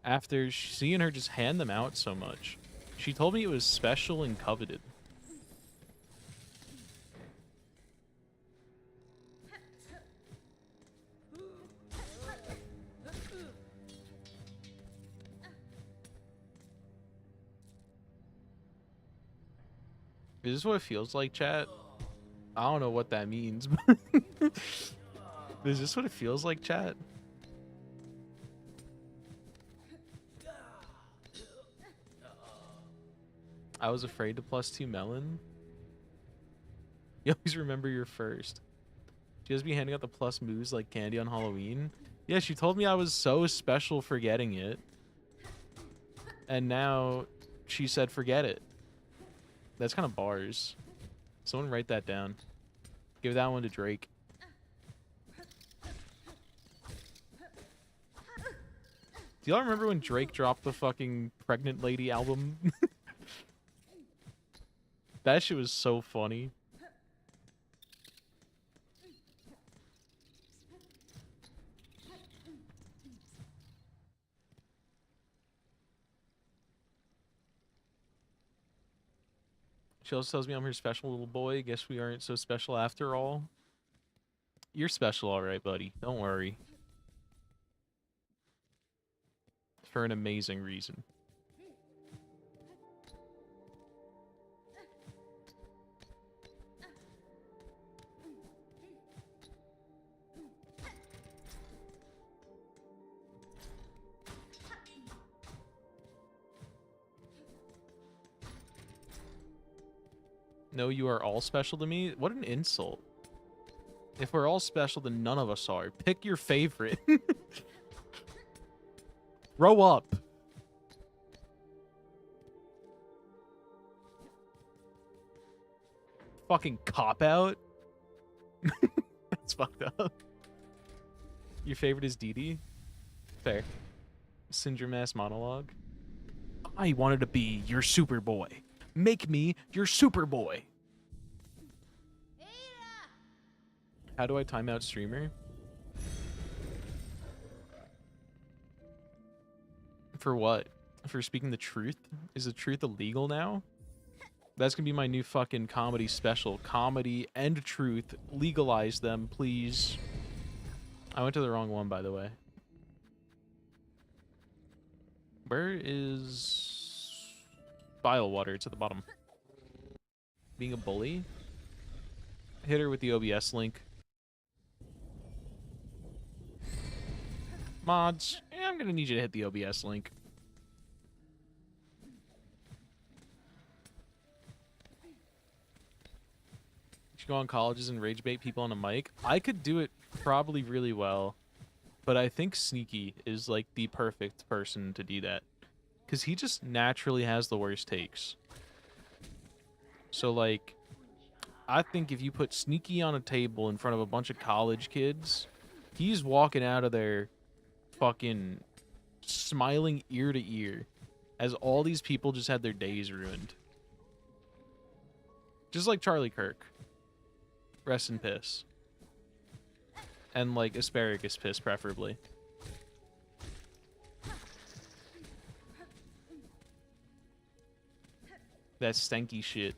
after seeing her just hand them out so much. She told me it was special and coveted. Is this what it feels like, chat? I don't know what that means, but is this what it feels like, chat? I was afraid to +2 melon. You always remember your first. She has me handing out the plus moves like candy on Halloween. Yeah, she told me I was so special for getting it. And now she said forget it. That's kind of bars. Someone write that down. Give that one to Drake. Do y'all remember when Drake dropped the fucking Pregnant Lady album? That shit was so funny. She also tells me I'm her special little boy. Guess we aren't so special after all. You're special, alright, buddy. Don't worry. For an amazing reason. No, you are all special to me? What an insult. If we're all special, then none of us are. Pick your favorite. Grow up. Fucking cop-out? That's fucked up. Your favorite is Dee Dee? Fair. Syndrome ass monologue. I wanted to be your Superboy. Make me your Superboy. How do I time out streamer? For what? For speaking the truth? Is the truth illegal now? That's gonna be my new fucking comedy special. Comedy and truth. Legalize them, please. I went to the wrong one, by the way. Where is Bile Water? It's at the bottom. Being a bully? Hit her with the OBS link. Mods, I'm gonna need you to hit the OBS link. You go on colleges and rage bait people on a mic. I could do it probably really well, but I think Sneaky is like the perfect person to do that because he just naturally has the worst takes. So like, I think if you put Sneaky on a table in front of a bunch of college kids, he's walking out of there fucking smiling ear to ear as all these people just had their days ruined. Just like Charlie Kirk. Rest in piss. And like asparagus piss, preferably. That stanky shit.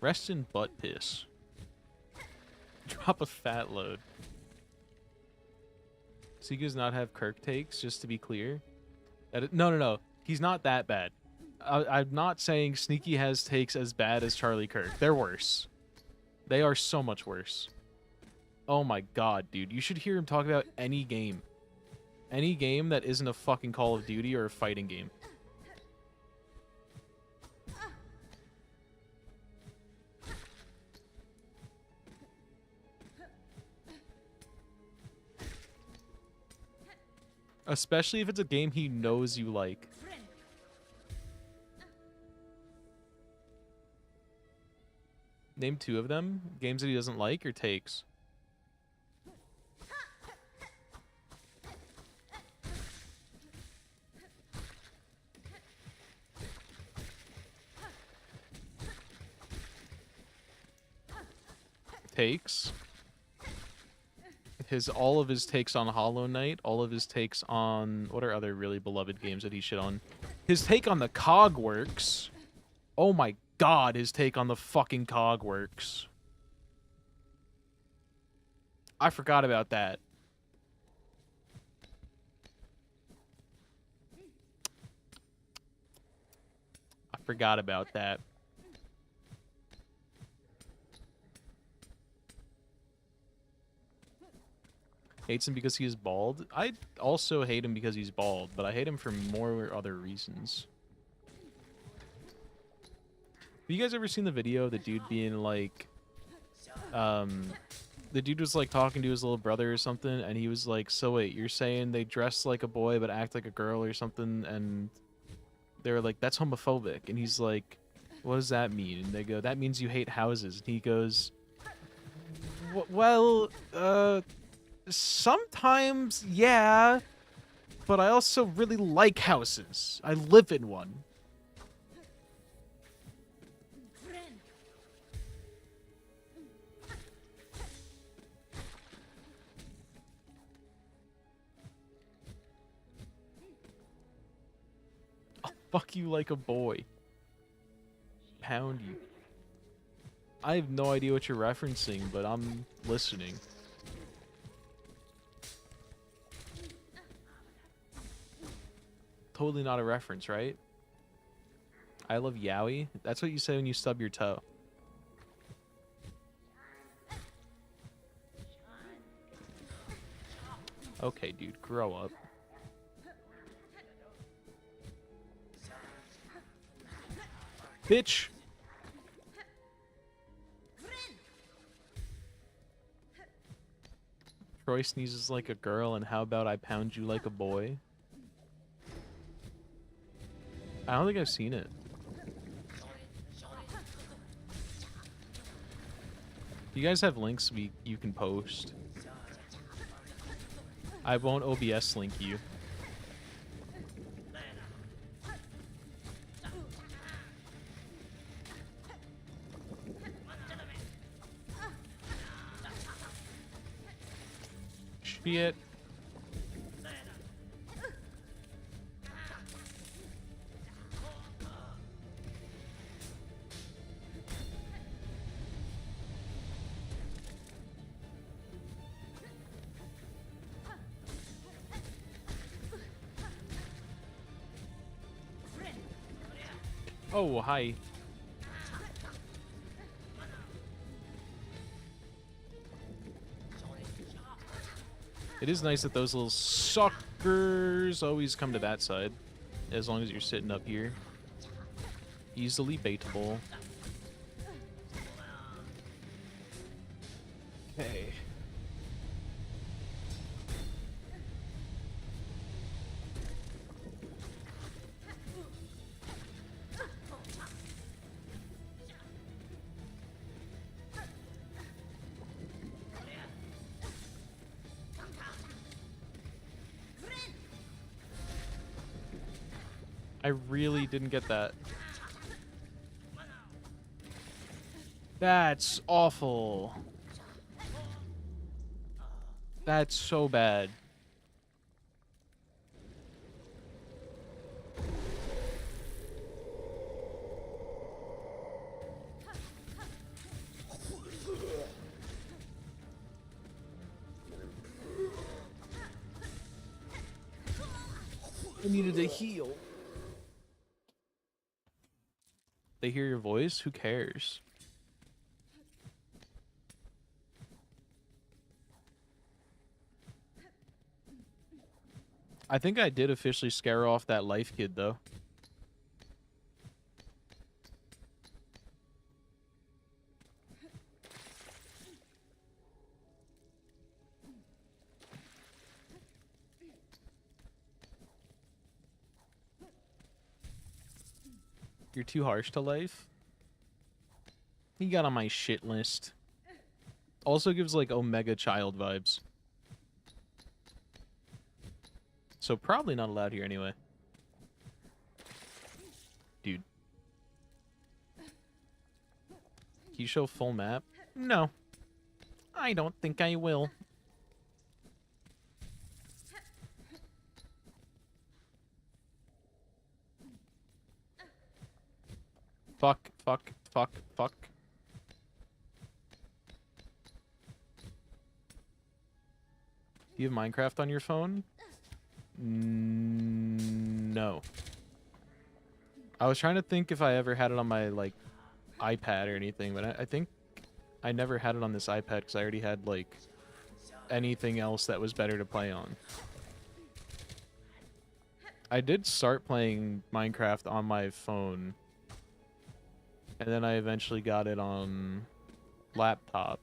Rest in butt piss. Drop a fat load. Sneaky does not have Kirk takes, just to be clear. No. He's not that bad. I'm not saying Sneaky has takes as bad as Charlie Kirk. They're worse. They are so much worse. Oh my god, dude. You should hear him talk about any game. Any game that isn't a fucking Call of Duty or a fighting game. Especially if it's a game he knows you like. Name 2 of them. Games that he doesn't like or takes. Takes. All of his takes on Hollow Knight, all of his takes on what are other really beloved games that he shit on. His take on the Cogworks. Oh my god, his take on the fucking Cogworks. I forgot about that. I forgot about that. Hates him because he is bald. I also hate him because he's bald, but I hate him for more other reasons. Have you guys ever seen the video of the dude being like, the dude was like talking to his little brother or something, and he was like, so wait, you're saying they dress like a boy but act like a girl or something? And they were like, that's homophobic. And he's like, what does that mean? And they go, that means you hate houses. And he goes, well, sometimes, yeah, but I also really like houses. I live in one. I'll fuck you like a boy. Pound you. I have no idea what you're referencing, but I'm listening. Totally not a reference, right? I love Yowie. That's what you say when you stub your toe. Okay, dude, grow up. Bitch! Troy sneezes like a girl, and how about I pound you like a boy? I don't think I've seen it. You guys have links you can post. I won't OBS link you. Shit. Oh, hi. It is nice that those little suckers always come to that side, as long as you're sitting up here. Easily baitable. Okay. I really didn't get that. That's awful. That's so bad. I needed to heal. They hear your voice? Who cares? I think I did officially scare off that life kid, though. You're too harsh to life? He got on my shit list. Also gives, like, Omega Child vibes. So probably not allowed here anyway. Dude. Can you show full map? No. I don't think I will. Fuck, fuck, fuck, fuck. Do you have Minecraft on your phone? No. I was trying to think if I ever had it on my, like, iPad or anything, but I think I never had it on this iPad because I already had, like, anything else that was better to play on. I did start playing Minecraft on my phone, and then I eventually got it on laptop.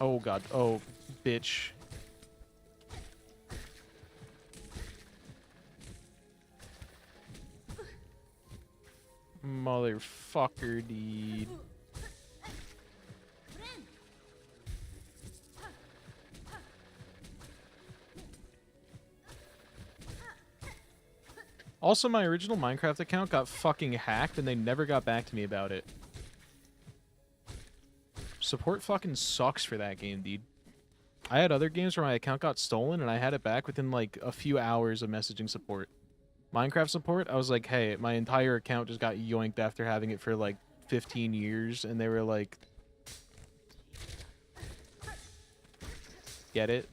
Oh god, oh, bitch. Motherfucker, dude. Also, my original Minecraft account got fucking hacked and they never got back to me about it. Support fucking sucks for that game, dude. I had other games where my account got stolen and I had it back within like a few hours of messaging support. Minecraft support, I was like, hey, my entire account just got yoinked after having it for like 15 years, and they were like, get it?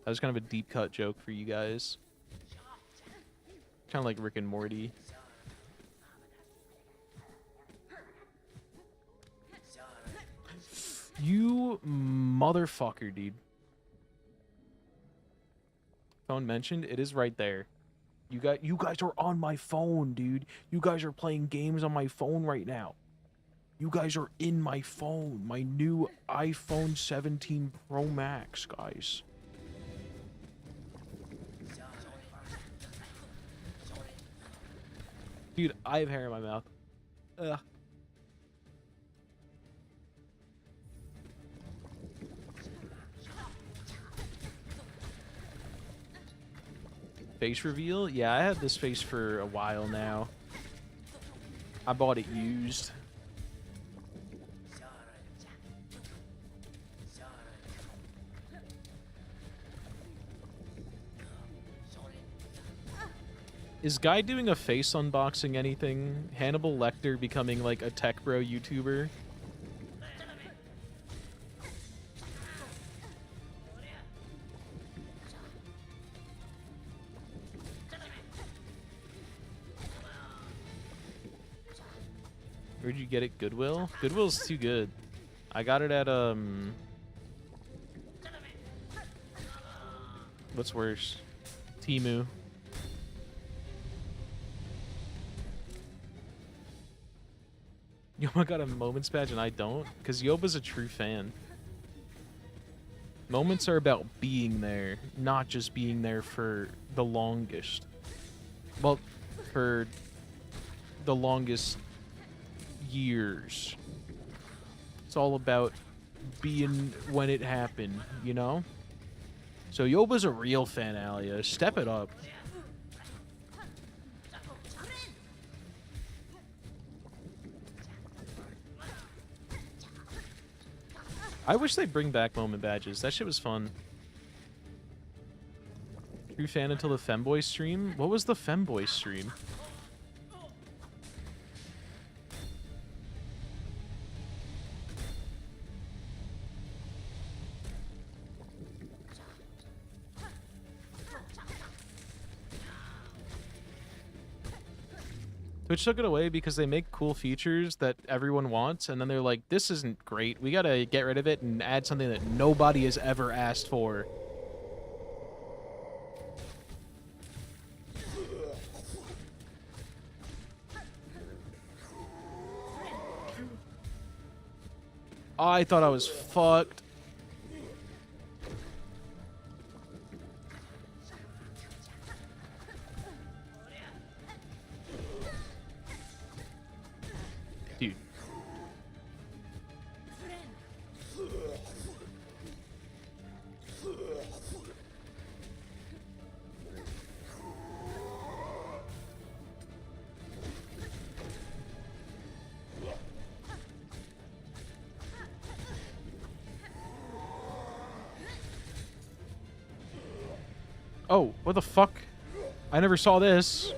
That was kind of a deep cut joke for you guys. Kind of like Rick and Morty. You motherfucker, dude. Phone mentioned, it is right there. You guys are on my phone, dude. You guys are playing games on my phone right now. You guys are in my phone. My new iPhone 17 Pro Max, guys. Dude, I have hair in my mouth. Ugh. Face reveal? Yeah, I had this face for a while now. I bought it used. Is Guy doing a face unboxing anything? Hannibal Lecter becoming like a tech bro YouTuber? Where'd you get it? Goodwill? Goodwill's too good. I got it at, what's worse? Temu. Yoma got a Moments badge and I don't? Because Yoba's a true fan. Moments are about being there, not just being there for the longest. Well, for the longest years. It's all about being when it happened, you know? So Yoba's a real fan, Alia. Step it up. I wish they'd bring back moment badges. That shit was fun. True fan until the Femboy stream? What was the Femboy stream? Twitch took it away because they make cool features that everyone wants, and then they're like, this isn't great. We gotta get rid of it and add something that nobody has ever asked for. I thought I was fucked. Dude. Oh, what the fuck? I never saw this.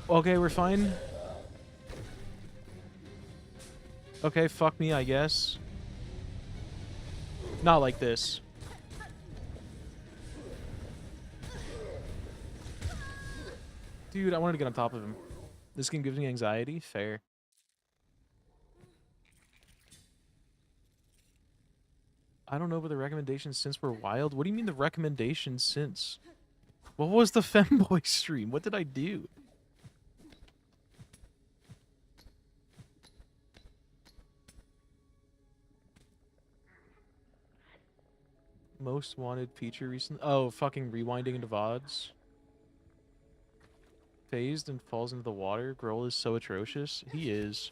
Okay, we're fine. Okay, fuck me, I guess. Not like this. Dude, I wanted to get on top of him. This game gives me anxiety? Fair. I don't know, but the recommendations since were wild. What do you mean the recommendations since? What was the femboy stream? What did I do? Most wanted feature recently? Oh, fucking rewinding into VODs. Phased and falls into the water. Grohl is so atrocious. He is.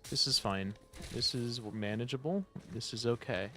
This is fine. This is manageable. This is okay.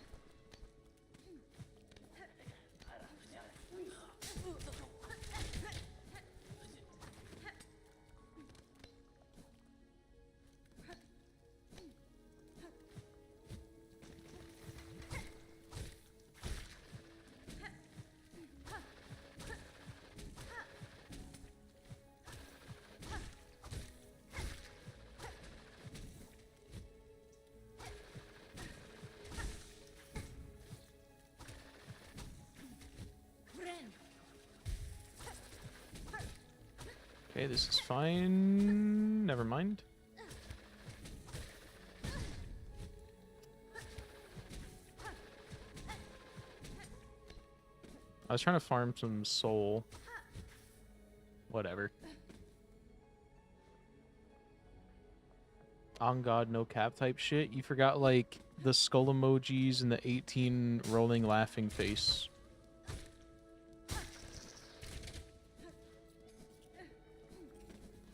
Okay, this is fine. Never mind. I was trying to farm some soul. Whatever. On God, no cap type shit. You forgot, like, the skull emojis and the 18 rolling laughing face.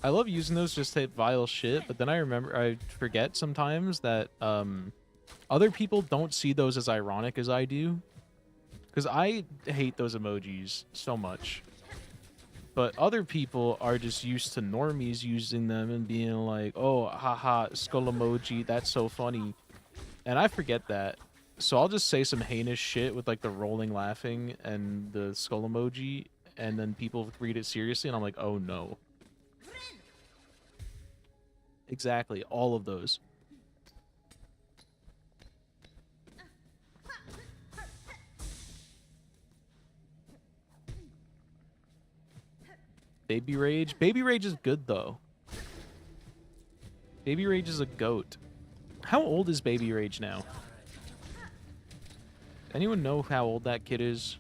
I love using those just to hit vile shit, but then I forget sometimes that other people don't see those as ironic as I do. Because I hate those emojis so much. But other people are just used to normies using them and being like, oh, haha, skull emoji, that's so funny. And I forget that. So I'll just say some heinous shit with like the rolling laughing and the skull emoji, and then people read it seriously, and I'm like, oh no. Exactly, all of those. Baby Rage? Baby Rage is good, though. Baby Rage is a goat. How old is Baby Rage now? Anyone know how old that kid is?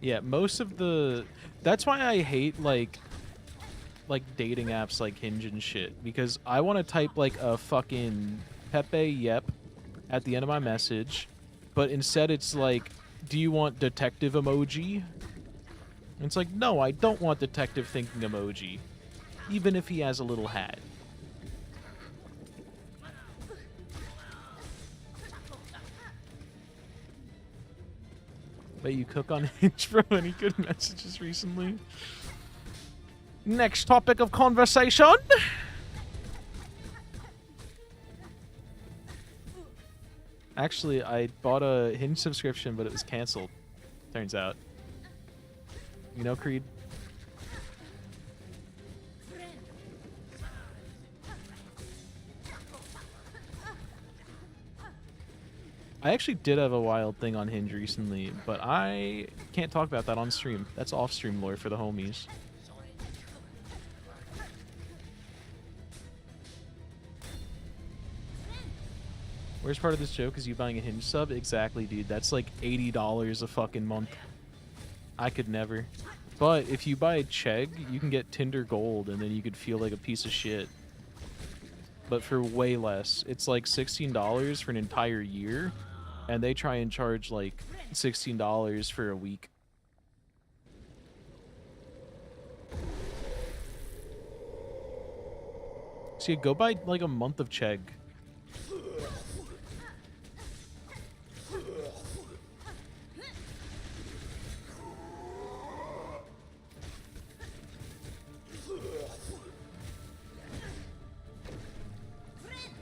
Yeah, most of the... That's why I hate, like dating apps like Hinge and shit. Because I want to type, like, a fucking Pepe yep at the end of my message. But instead it's like, do you want detective emoji? And it's like, no, I don't want detective thinking emoji. Even if he has a little hat. Wait, you cook on Hinge, bro? Any good messages recently? Next topic of conversation. Actually, I bought a Hinge subscription, but it was canceled. Turns out. You know, Creed? I actually did have a wild thing on Hinge recently, but I can't talk about that on stream. That's off-stream lore for the homies. Worst part of this joke is you buying a Hinge sub? Exactly, dude. That's like $80 a fucking month. I could never. But if you buy Chegg, you can get Tinder Gold, and then you could feel like a piece of shit. But for way less. It's like $16 for an entire year, and they try and charge like $16 for a week. So yeah, go buy like a month of Chegg.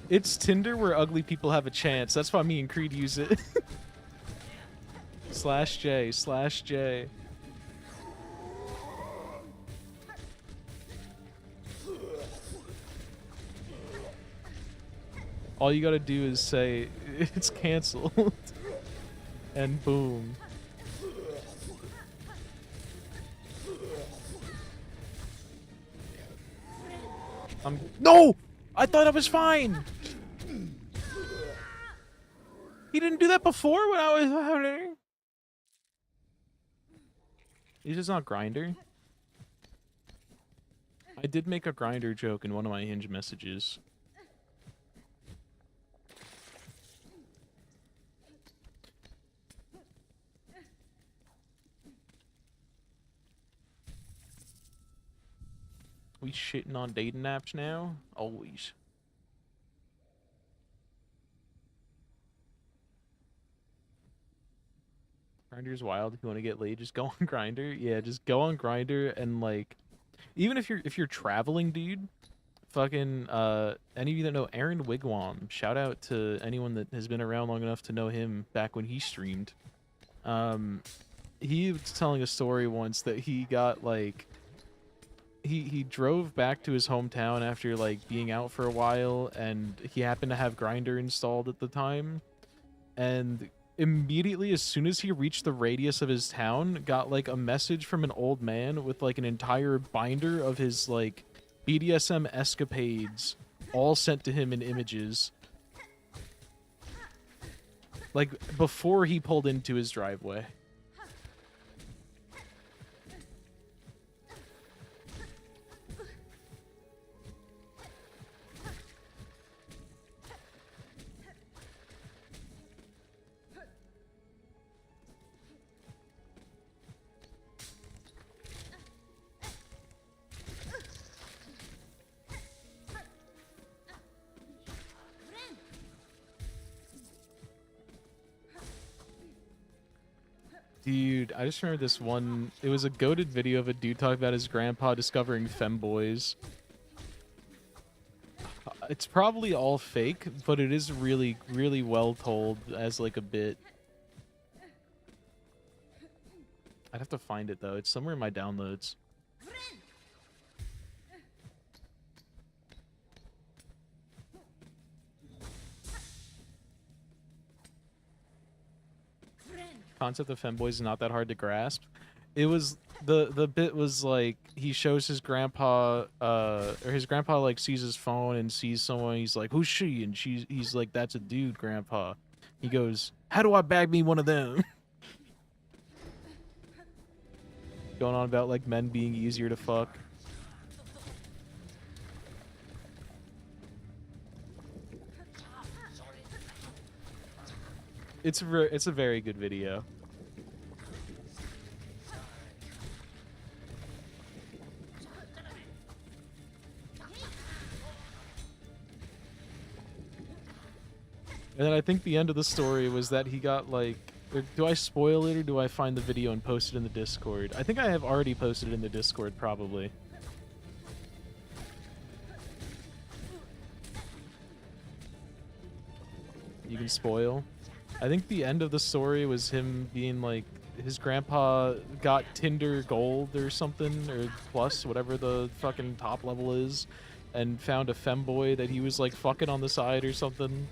It's Tinder where ugly people have a chance. That's why me and Creed use it. /J, /J. All you gotta do is say, it's canceled. And boom. No! I thought I was fine! He didn't do that before when I was... He's just not Grinder. I did make a Grinder joke in one of my Hinge messages. We shitting on dating apps now? Always. Grinder's wild. If you want to get laid, just go on Grinder. Yeah, just go on Grinder and like, even if you're traveling, dude. Fucking any of you that know Aaron Wigwam, shout out to anyone that has been around long enough to know him back when he streamed. He was telling a story once that he got like he drove back to his hometown after like being out for a while, and he happened to have Grindr installed at the time, and immediately as soon as he reached the radius of his town, got like a message from an old man with like an entire binder of his like BDSM escapades all sent to him in images, like before he pulled into his driveway. Dude, I just remember this one. It was a goated video of a dude talking about his grandpa discovering femboys. It's probably all fake, but it is really, really well told as like a bit. I'd have to find it though. It's somewhere in my downloads. Concept of femboys is not that hard to grasp. It was the bit was like he shows his grandpa or his grandpa like sees his phone and sees someone. He's like, who's she? And he's like, that's a dude, grandpa. He goes, how do I bag me one of them? Going on about like men being easier to fuck. It's a very good video. And then I think the end of the story was that he got like, do I spoil it or do I find the video and post it in the Discord? I think I have already posted it in the Discord probably. You can spoil. I think the end of the story was him being like, his grandpa got Tinder Gold or something, or Plus, whatever the fucking top level is, and found a femboy that he was like fucking on the side or something.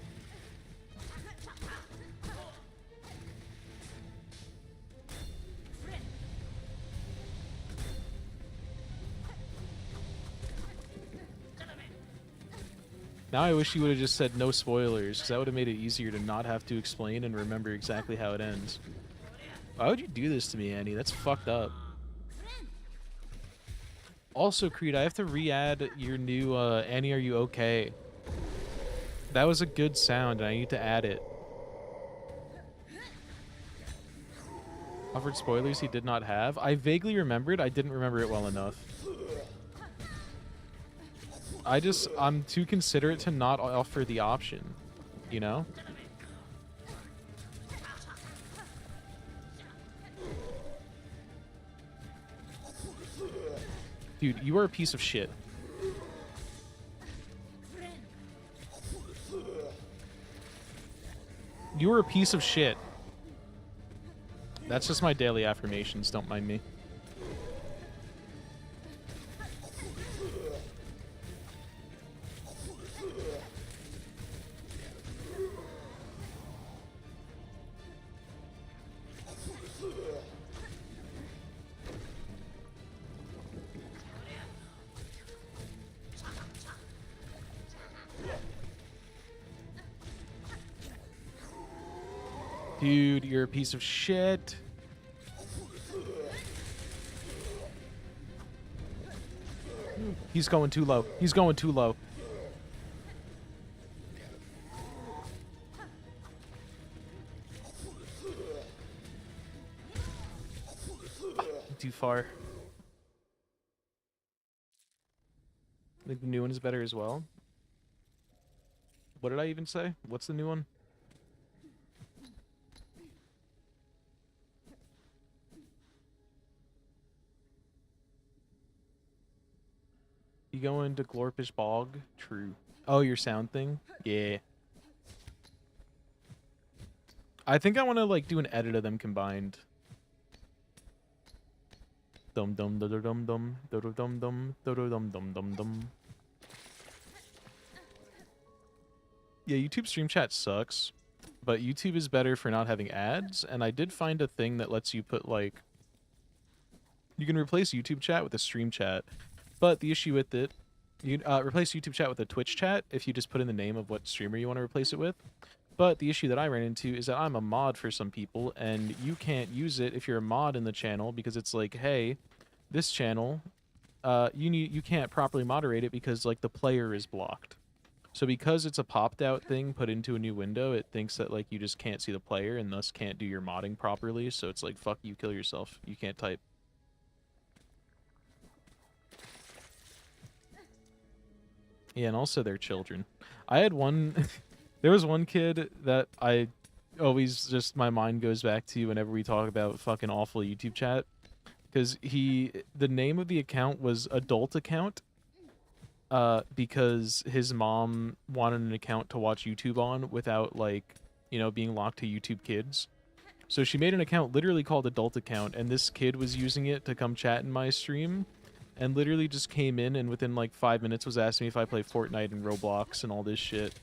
Now I wish you would have just said no spoilers, because that would have made it easier to not have to explain and remember exactly how it ends. Why would you do this to me, Annie? That's fucked up. Also, Creed, I have to re-add your new Annie, Are You Okay? That was a good sound, and I need to add it. Offered spoilers he did not have. I vaguely remembered. I didn't remember it well enough. I'm too considerate to not offer the option, you know? Dude, you are a piece of shit. You are a piece of shit. That's just my daily affirmations, don't mind me. Dude, you're a piece of shit. He's going too low. He's going too low. Too far. I think the new one is better as well. What did I even say? What's the new one? You go into Glorpish Bog? True. Oh, your sound thing? Yeah. I think I want to like do an edit of them combined. Dum dum dum dum dum dum dum dum dum dum dum dum dum. Yeah, YouTube stream chat sucks, but YouTube is better for not having ads, and I did find a thing that lets you put like you can replace YouTube chat with a stream chat. But the issue with it, you replace YouTube chat with a Twitch chat if you just put in the name of what streamer you want to replace it with. But the issue that I ran into is that I'm a mod for some people, and you can't use it if you're a mod in the channel because it's like, hey, this channel, you can't properly moderate it because like the player is blocked. So because it's a popped out thing put into a new window, it thinks that like you just can't see the player and thus can't do your modding properly. So it's like, fuck you, kill yourself. You can't type. Yeah, and also their children. I had one... there was one kid that I always just... my mind goes back to whenever we talk about fucking awful YouTube chat. Because the name of the account was Adult Account. Because his mom wanted an account to watch YouTube on without, like, you know, being locked to YouTube Kids. So she made an account literally called Adult Account, and this kid was using it to come chat in my stream. And literally just came in and within like 5 minutes was asking me if I play Fortnite and Roblox and all this shit.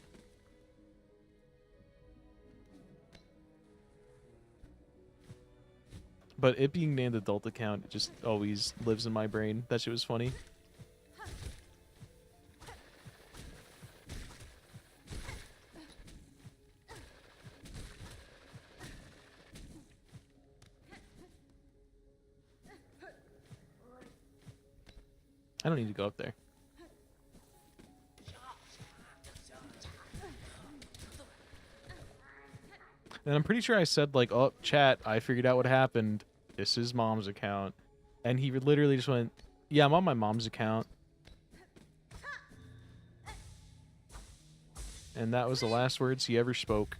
But it being named Adult Account just always lives in my brain. That shit was funny. I don't need to go up there. And I'm pretty sure I said, like, oh, chat, I figured out what happened. This is mom's account. And he literally just went, yeah, I'm on my mom's account. And that was the last words he ever spoke.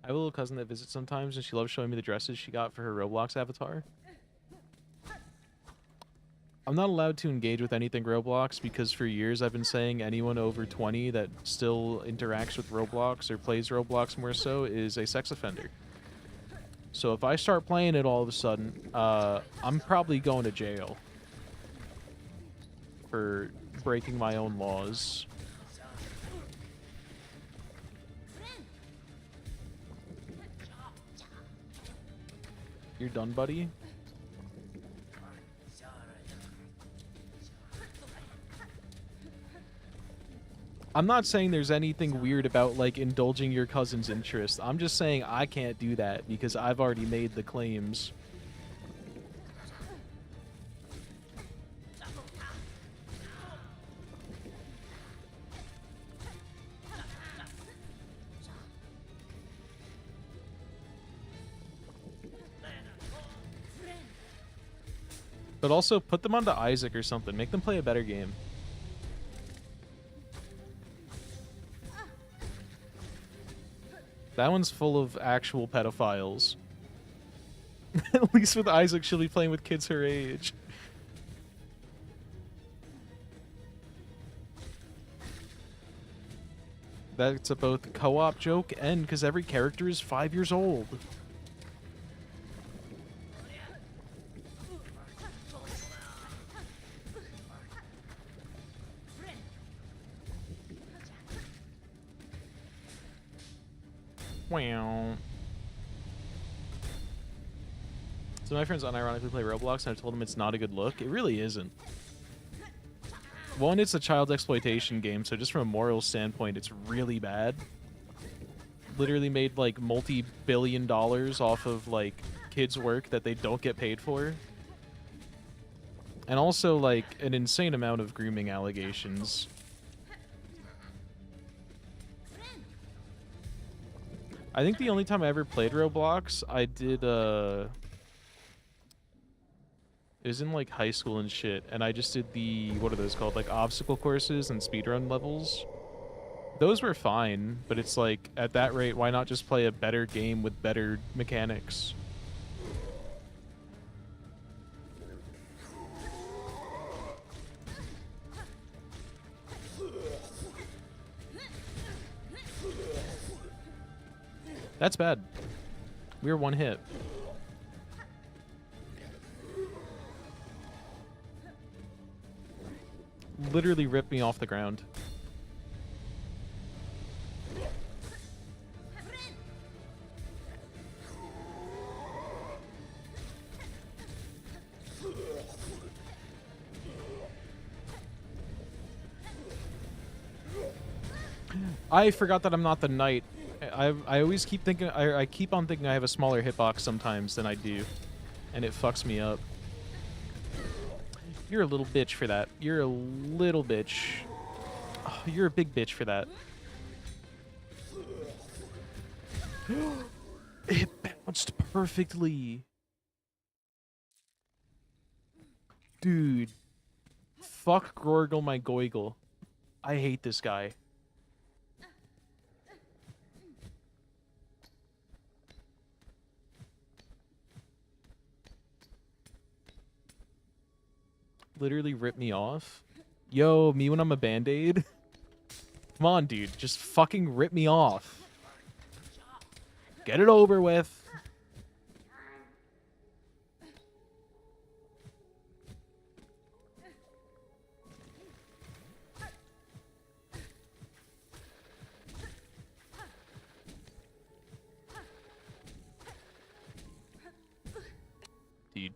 I have a little cousin that visits sometimes, and she loves showing me the dresses she got for her Roblox avatar. I'm not allowed to engage with anything Roblox because for years I've been saying anyone over 20 that still interacts with Roblox or plays Roblox more so is a sex offender. So if I start playing it all of a sudden, I'm probably going to jail for breaking my own laws. You're done, buddy? I'm not saying there's anything weird about, like, indulging your cousin's interest. I'm just saying I can't do that because I've already made the claims. But also, put them onto Isaac or something. Make them play a better game. That one's full of actual pedophiles. At least with Isaac, she'll be playing with kids her age. That's a both co-op joke and because every character is 5 years old. Wow. So my friends unironically play Roblox, and I told them it's not a good look. It really isn't. One, it's a child exploitation game, so just from a moral standpoint, it's really bad. Literally made, like, multi-billion dollars off of, like, kids' work that they don't get paid for. And also, like, an insane amount of grooming allegations. I think the only time I ever played Roblox, I did, it was in, like, high school and shit, and I just did the, what are those called, like, obstacle courses and speedrun levels. Those were fine, but it's like, at that rate, why not just play a better game with better mechanics? That's bad. We were one hit. Literally ripped me off the ground. I forgot that I'm not the knight. I always keep thinking, I keep on thinking I have a smaller hitbox sometimes than I do. And it fucks me up. You're a little bitch for that. You're a little bitch. Oh, you're a big bitch for that. It bounced perfectly. Dude. Fuck Gorgle my Goigle. I hate this guy. Literally rip me off. Yo, me when I'm a band-aid? Come on, dude. Just fucking rip me off. Get it over with. Dude.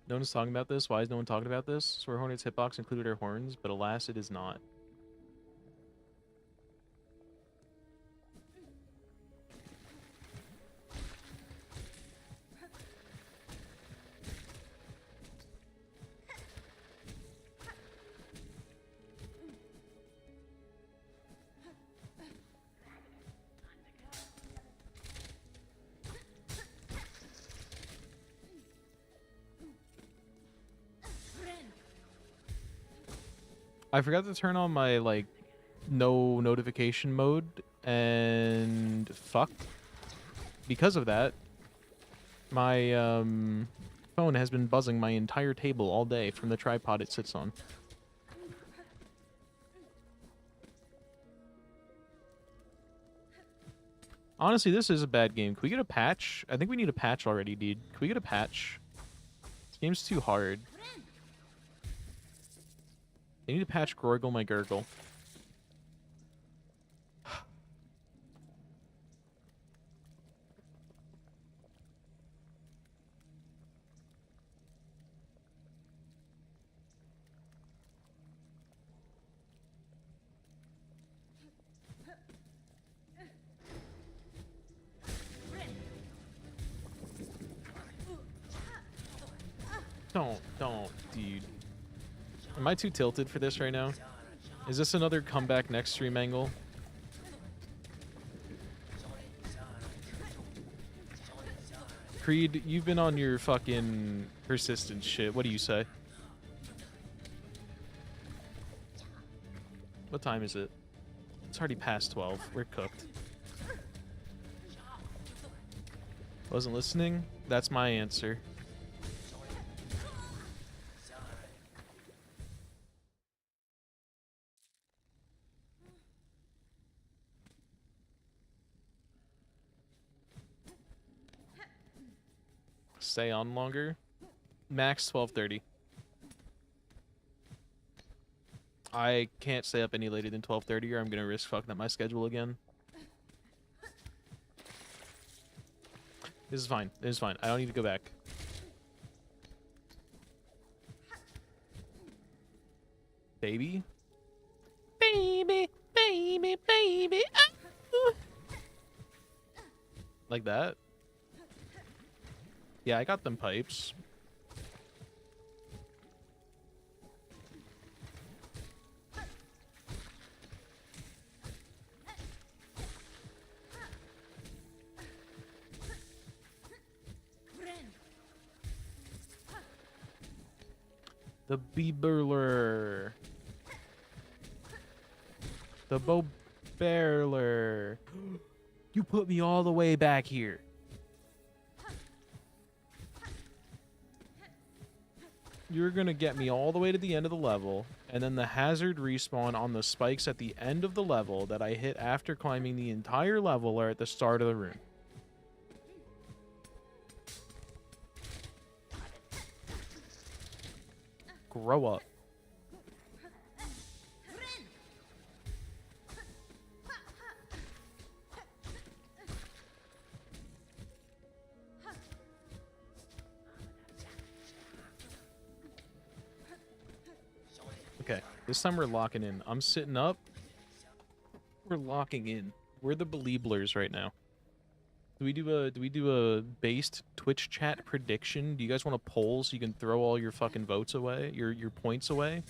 No one's talking about this. Why is no one talking about this? Swear Hornet's hitbox included her horns, but alas, it is not. I forgot to turn on my, like, no notification mode, and fuck. Because of that, my, phone has been buzzing my entire table all day from the tripod it sits on. Honestly, this is a bad game. Can we get a patch? I think we need a patch already, dude. Can we get a patch? This game's too hard. They need to patch Gorgle my Gurgle. Don't, dude. Am I too tilted for this right now? Is this another comeback next stream angle? Creed, you've been on your fucking persistence shit. What do you say? What time is it? It's already past 12. We're cooked. Wasn't listening? That's my answer. Stay on longer. Max 12:30. I can't stay up any later than 12:30 or I'm gonna risk fucking up my schedule again. This is fine. This is fine. I don't need to go back. Baby? Baby, baby, baby. Ah! Like that? Yeah, I got them pipes. The Bieberler. The Boberler. You put me all the way back here. You're gonna get me all the way to the end of the level, and then the hazard respawn on the spikes at the end of the level that I hit after climbing the entire level are at the start of the room. Grow up. Okay, this time we're locking in. I'm sitting up. We're locking in. We're the Belieblers right now. Do we do a based Twitch chat prediction? Do you guys want a poll so you can throw all your fucking votes away, your points away?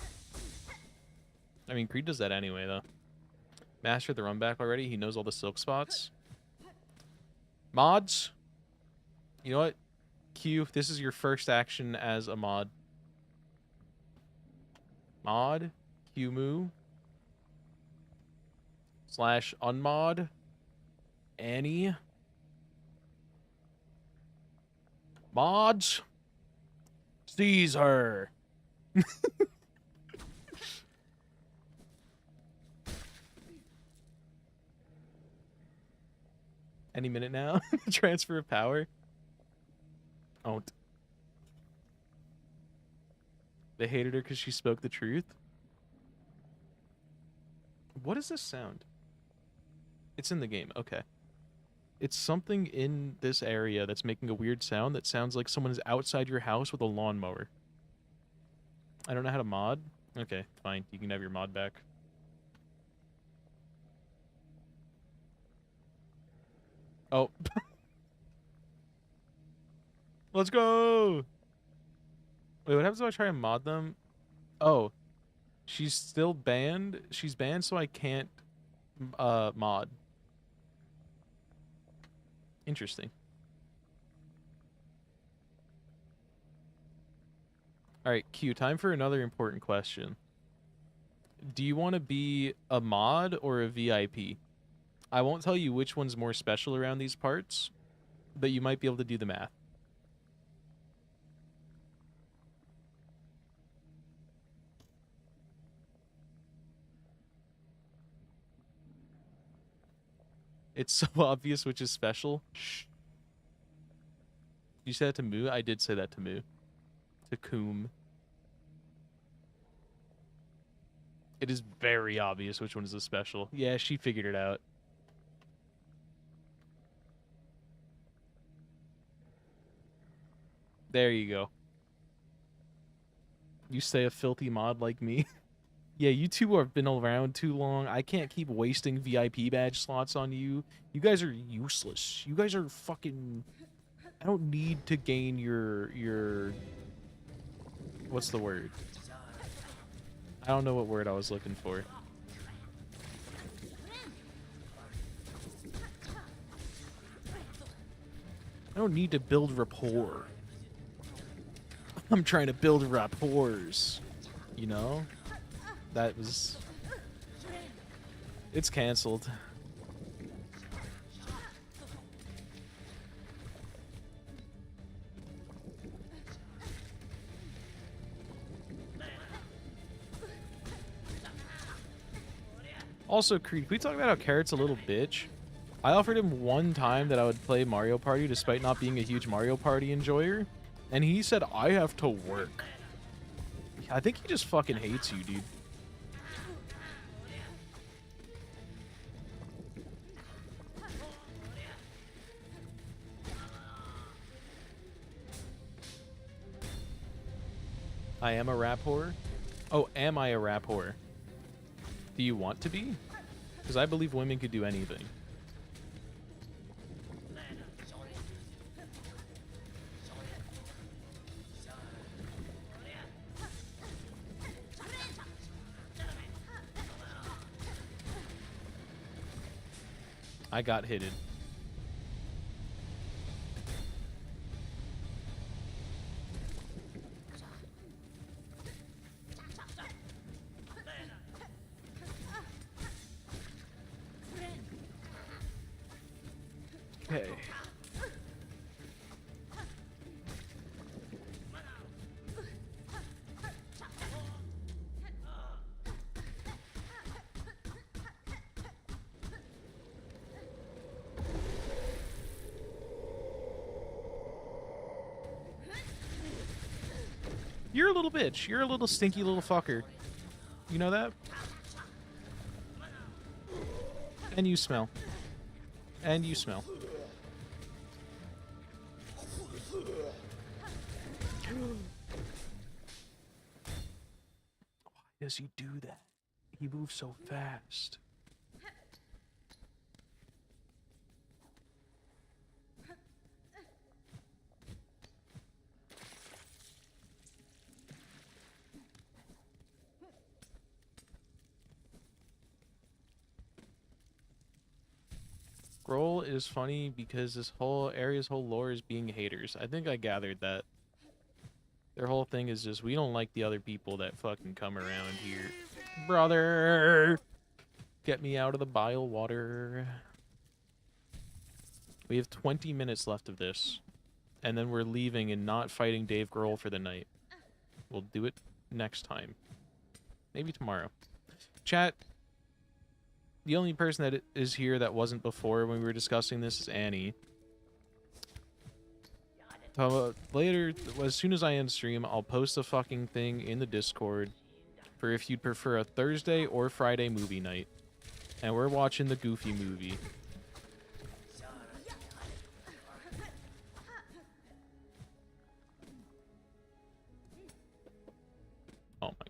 I mean, Creed does that anyway, though. Mastered the run back already. He knows all the silk spots. Mods. You know what? Q, this is your first action as a mod. Mod. QMoo. / unmod. Annie. Mods. Seize her. Any minute now. Transfer of power. Don't. They hated her because she spoke the truth. What is this sound? It's in the game. Okay. It's something in this area that's making a weird sound that sounds like someone is outside your house with a lawnmower. I don't know how to mod. Okay, fine. You can have your mod back. Oh. Let's go! Wait, what happens if I try and mod them? Oh. She's still banned? She's banned, so I can't mod. Interesting. Alright, Q, time for another important question. Do you want to be a mod or a VIP? I won't tell you which one's more special around these parts, but you might be able to do the math. It's so obvious which is special. Shh. You said that to Moo? I did say that to Moo. To Coom. It is very obvious which one is the special. Yeah, she figured it out. There you go. You say a filthy mod like me. Yeah, you two have been around too long. I can't keep wasting VIP badge slots on you. You guys are useless. You guys are fucking... I don't need to gain your... What's the word? I don't know what word I was looking for. I don't need to build rapport. I'm trying to build rapports. You know? That was... It's canceled. Also, Creed, can we talk about how Carrot's a little bitch? I offered him one time that I would play Mario Party despite not being a huge Mario Party enjoyer, and he said, I have to work. I think he just fucking hates you, dude. I am a rap whore? Oh, am I a rap whore? Do you want to be? Because I believe women could do anything. I got hitted. Okay. You're a little bitch. You're a little stinky little fucker. You know that? And you smell. And you smell. Why does he do that? He moves so fast. Scroll is funny because this whole area's whole lore is being haters. I think I gathered that. Their whole thing is just, we don't like the other people that fucking come around here. Brother! Get me out of the bile water. We have 20 minutes left of this. And then we're leaving and not fighting Dave Grohl for the night. We'll do it next time. Maybe tomorrow. Chat, the only person that is here that wasn't before when we were discussing this is Annie. So later, as soon as I end stream, I'll post a fucking thing in the Discord for if you'd prefer a Thursday or Friday movie night. And we're watching the Goofy movie. Oh my.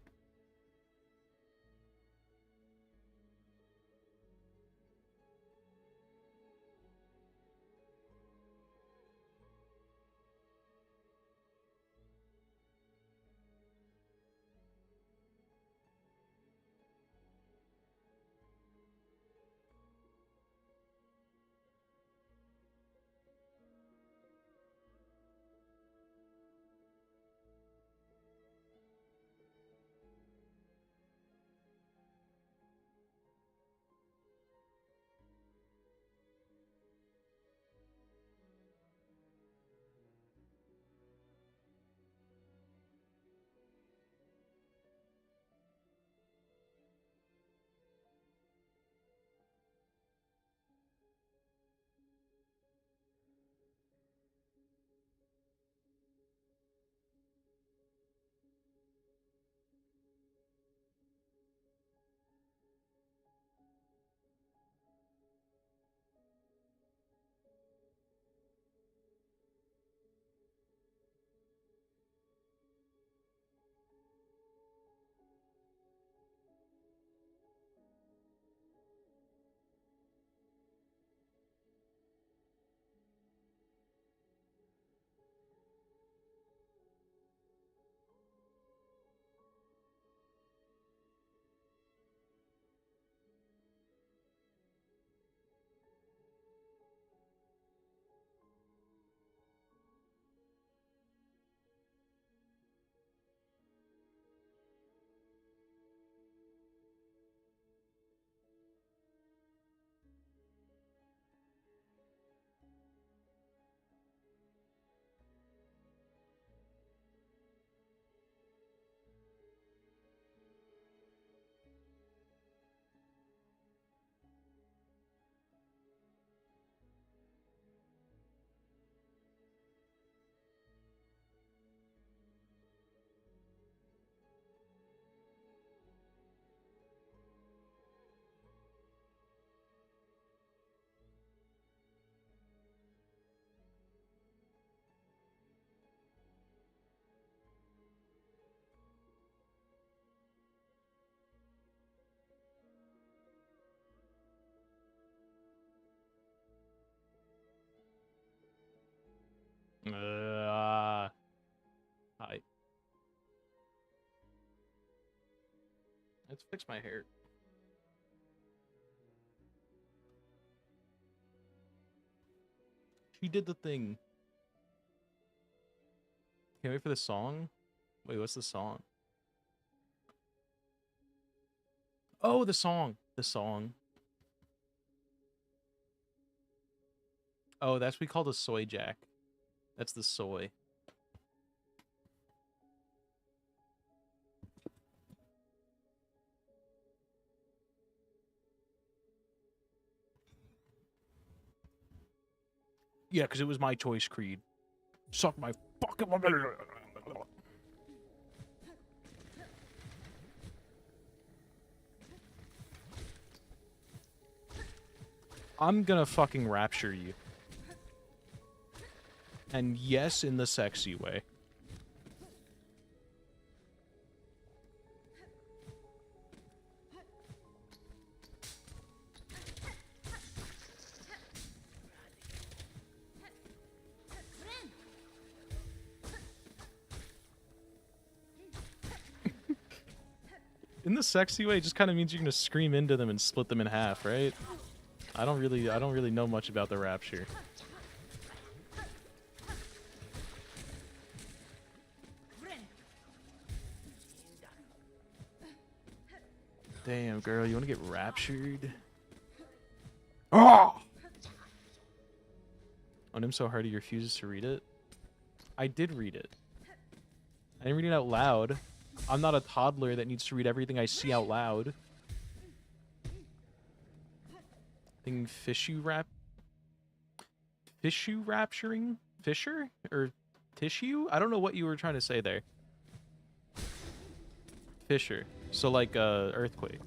Let's fix my hair. She did the thing. Can't wait for the song. Wait, what's the song? Oh, the song. The song. Oh, that's what we call the soy jack. That's the soy. Yeah, because it was my choice, Creed. Suck my fucking... I'm gonna fucking rapture you. And yes, in the sexy way. In the sexy way, it just kind of means you're gonna scream into them and split them in half, right? I don't really know much about the rapture. Damn, girl, you want to get raptured? Oh! On him so hard he refuses to read it? I did read it. I didn't read it out loud. I'm not a toddler that needs to read everything I see out loud. Thing fishu rapturing? Fisher? Or tissue? I don't know what you were trying to say there. Fisher. So like earthquake.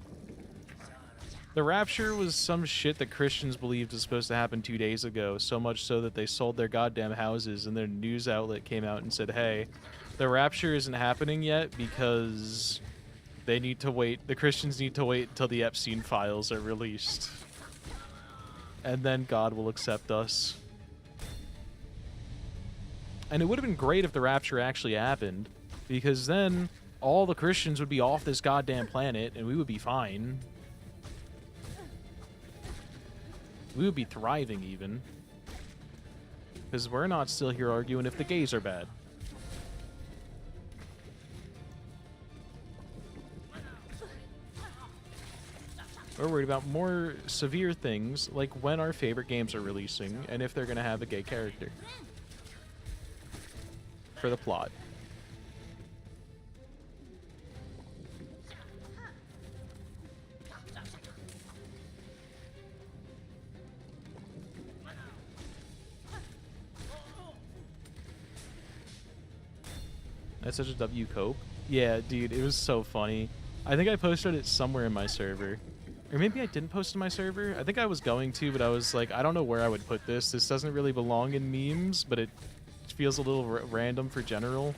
The rapture was some shit that Christians believed was supposed to happen 2 days ago, so much so that they sold their goddamn houses and their news outlet came out and said, hey, the rapture isn't happening yet because they need to wait, the Christians need to wait until the Epstein files are released. And then God will accept us. And it would have been great if the rapture actually happened, because then all the Christians would be off this goddamn planet and we would be fine. We would be thriving even. Because we're not still here arguing if the gays are bad. We're worried about more severe things, like when our favorite games are releasing, and if they're going to have a gay character. For the plot. That's such a W cope. Yeah, dude, it was so funny. I think I posted it somewhere in my server. Or maybe I didn't post to my server. I think I was going to, but I was like, I don't know where I would put this. This doesn't really belong in memes, but it feels a little random for general.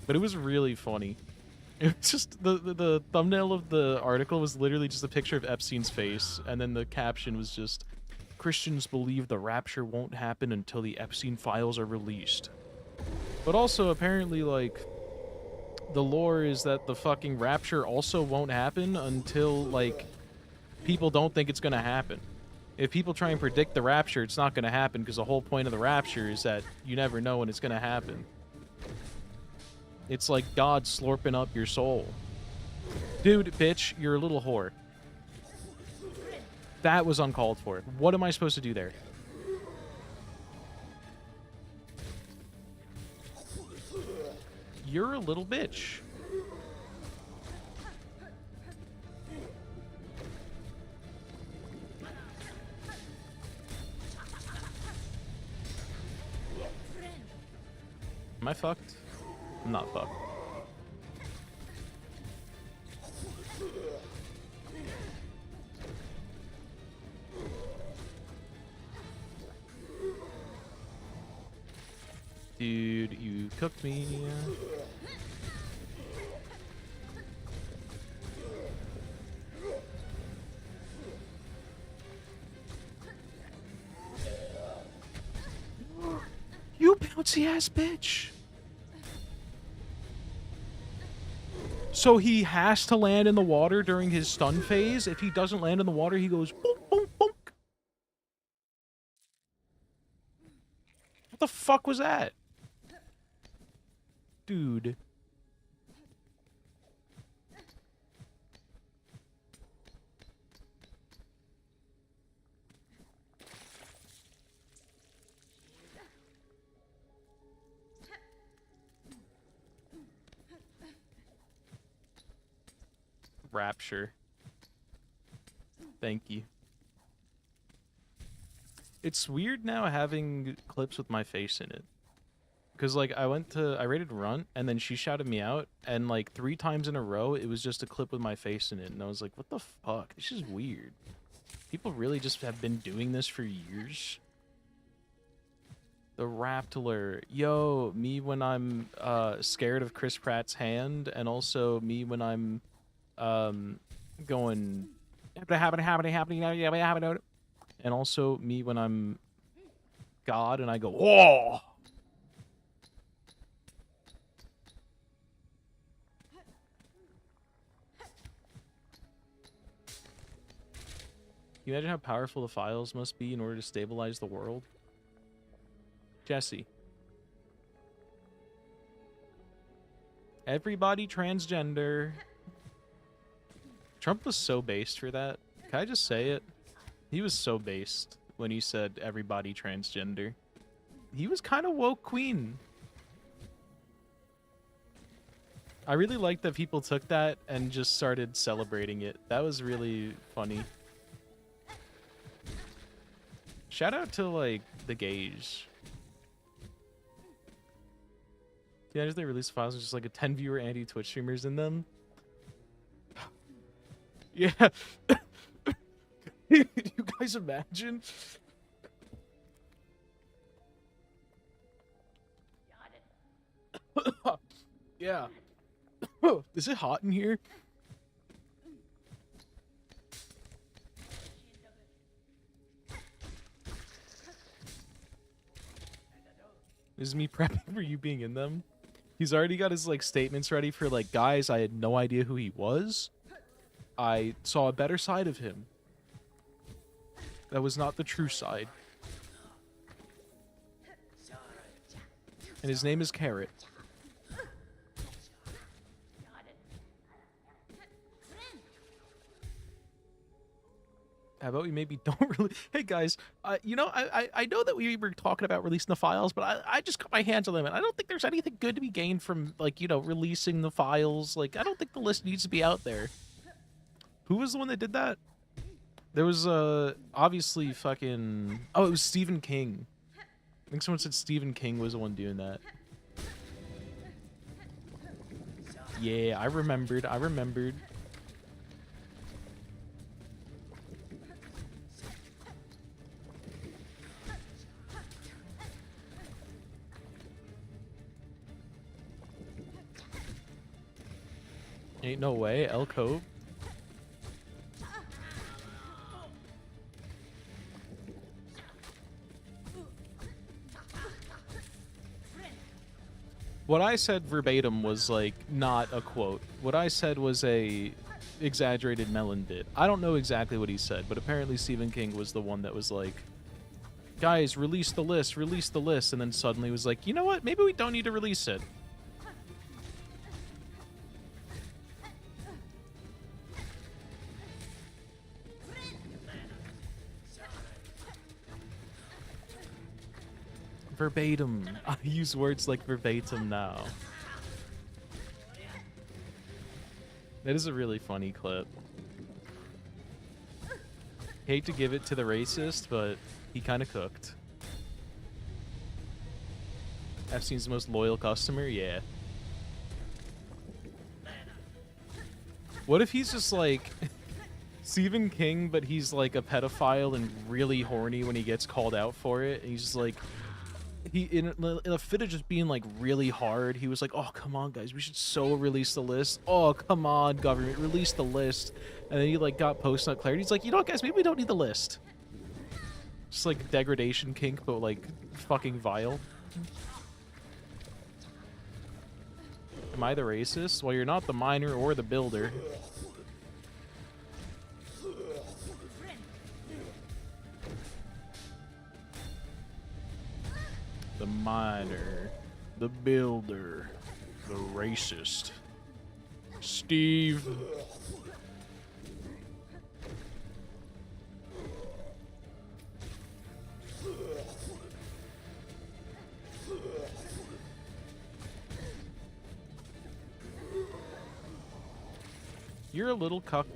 But it was really funny. It was just, the thumbnail of the article was literally just a picture of Epstein's face, and then the caption was just, Christians believe the rapture won't happen until the Epstein files are released. But also, apparently, like, the lore is that the fucking rapture also won't happen until, like, people don't think it's gonna happen. If people try and predict the rapture, it's not gonna happen, because the whole point of the rapture is that you never know when it's gonna happen. It's like God slurping up your soul. Dude, bitch, you're a little whore. That was uncalled for. What am I supposed to do there? You're a little bitch. Am I fucked? I'm not fucked. Dude, you cooked me. You bouncy ass bitch. So he has to land in the water during his stun phase. If he doesn't land in the water, he goes boom, boom, boom. What the fuck was that? Dude. Rapture. Thank you. It's weird now having clips with my face in it. Because, like, I rated Runt, and then she shouted me out, and, like, 3 times in a row, it was just a clip with my face in it, and I was like, what the fuck? This is weird. People really just have been doing this for years. The Raptor. Yo, me when I'm, scared of Chris Pratt's hand, and also me when I'm, going... And also me when I'm God, and I go, whoa! Can you imagine how powerful the files must be in order to stabilize the world? Jesse. Everybody transgender. Trump was so based for that. Can I just say it? He was so based when he said everybody transgender. He was kind of woke queen. I really liked that people took that and just started celebrating it. That was really funny. Shout out to, like, the gays. Yeah, just they release files with just like a 10-viewer anti-Twitch streamers in them. Yeah. You guys imagine? Yeah. Is it hot in here? This is me prepping for you being in them. He's already got his, like, statements ready for, like, guys, I had no idea who he was. I saw a better side of him. That was not the true side. And his name is Carrot. How about we maybe don't really... Hey, guys, you know, I know that we were talking about releasing the files, but I just got my hands on them, and I don't think there's anything good to be gained from, like, you know, releasing the files. Like, I don't think the list needs to be out there. Who was the one that did that? There was, obviously fucking... Oh, it was Stephen King. I think someone said Stephen King was the one doing that. Yeah, I remembered. Ain't no way, El Cove. What I said verbatim was, like, not a quote. What I said was a exaggerated melon bit. I don't know exactly what he said, but apparently Stephen King was the one that was like, guys, release the list, and then suddenly was like, you know what, maybe we don't need to release it. Verbatim. I use words like verbatim now. That is a really funny clip. Hate to give it to the racist, but he kind of cooked. Epstein's most loyal customer? Yeah. What if he's just like Stephen King, but he's like a pedophile and really horny when he gets called out for it, and he's just like, in a fit of just being like really hard, he was like, oh come on guys, we should so release the list. Oh come on government, release the list. And then he like got post-nut clarity. He's like, you know what guys, maybe we don't need the list. Just like degradation kink, but like fucking vile. Am I the racist? Well, you're not the miner or the builder. The miner, the builder, the racist. Steve. You're a little cuck.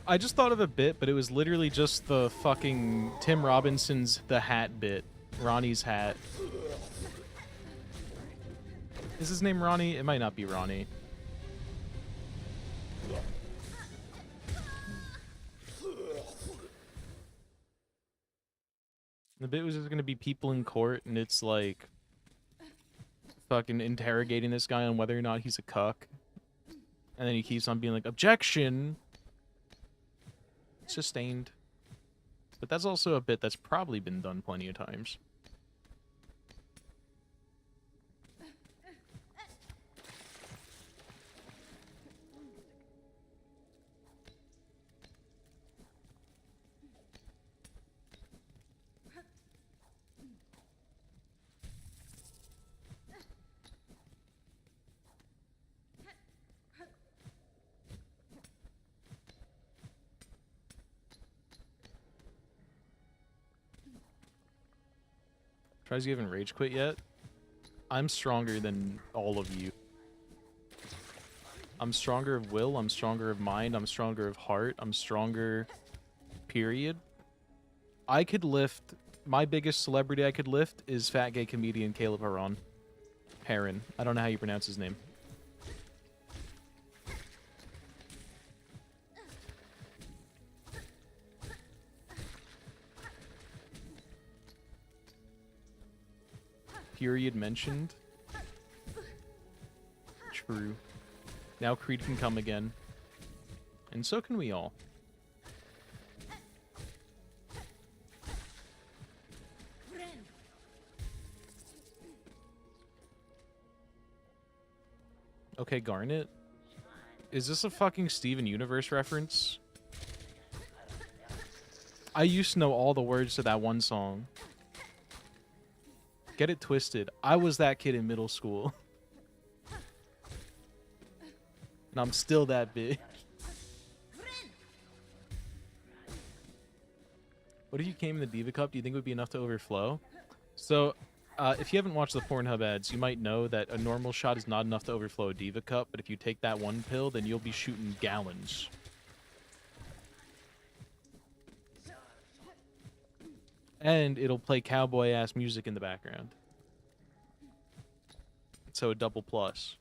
I just thought of a bit, but it was literally just the fucking Tim Robinson's The Hat bit. Ronnie's hat. Is his name Ronnie? It might not be Ronnie. The bit was just gonna be people in court, and it's like fucking interrogating this guy on whether or not he's a cuck. And then he keeps on being like, objection! Sustained. But that's also a bit that's probably been done plenty of times. Tries, you haven't rage quit yet? I'm stronger than all of you. I'm stronger of will, I'm stronger of mind, I'm stronger of heart, I'm stronger... period. I could lift... My biggest celebrity I could lift is fat gay comedian Caleb Haran. Heron. I don't know how you pronounce his name. Period mentioned. True. Now Creed can come again. And so can we all. Okay, Garnet. Is this a fucking Steven Universe reference? I used to know all the words to that one song. Get it twisted. I was that kid in middle school. And I'm still that big. What if you came in the Diva Cup? Do you think it would be enough to overflow? So, if you haven't watched the Pornhub ads, you might know that a normal shot is not enough to overflow a Diva Cup, but if you take that one pill, then you'll be shooting gallons. And it'll play cowboy-ass music in the background. So a double plus.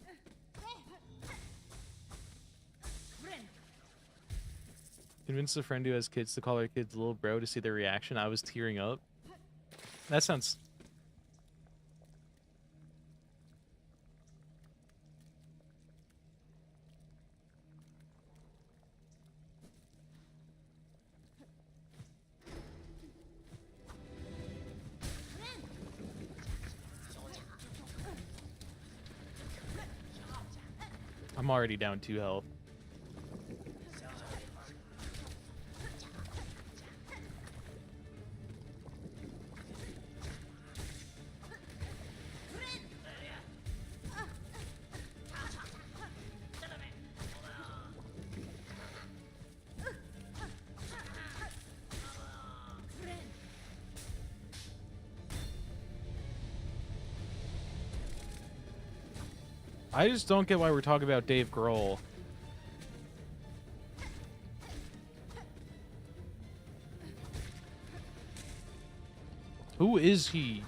Convince a friend who has kids to call their kids little bro to see their reaction. I was tearing up. That sounds... I'm already down 2 health. I just don't get why we're talking about Dave Grohl. Who is he?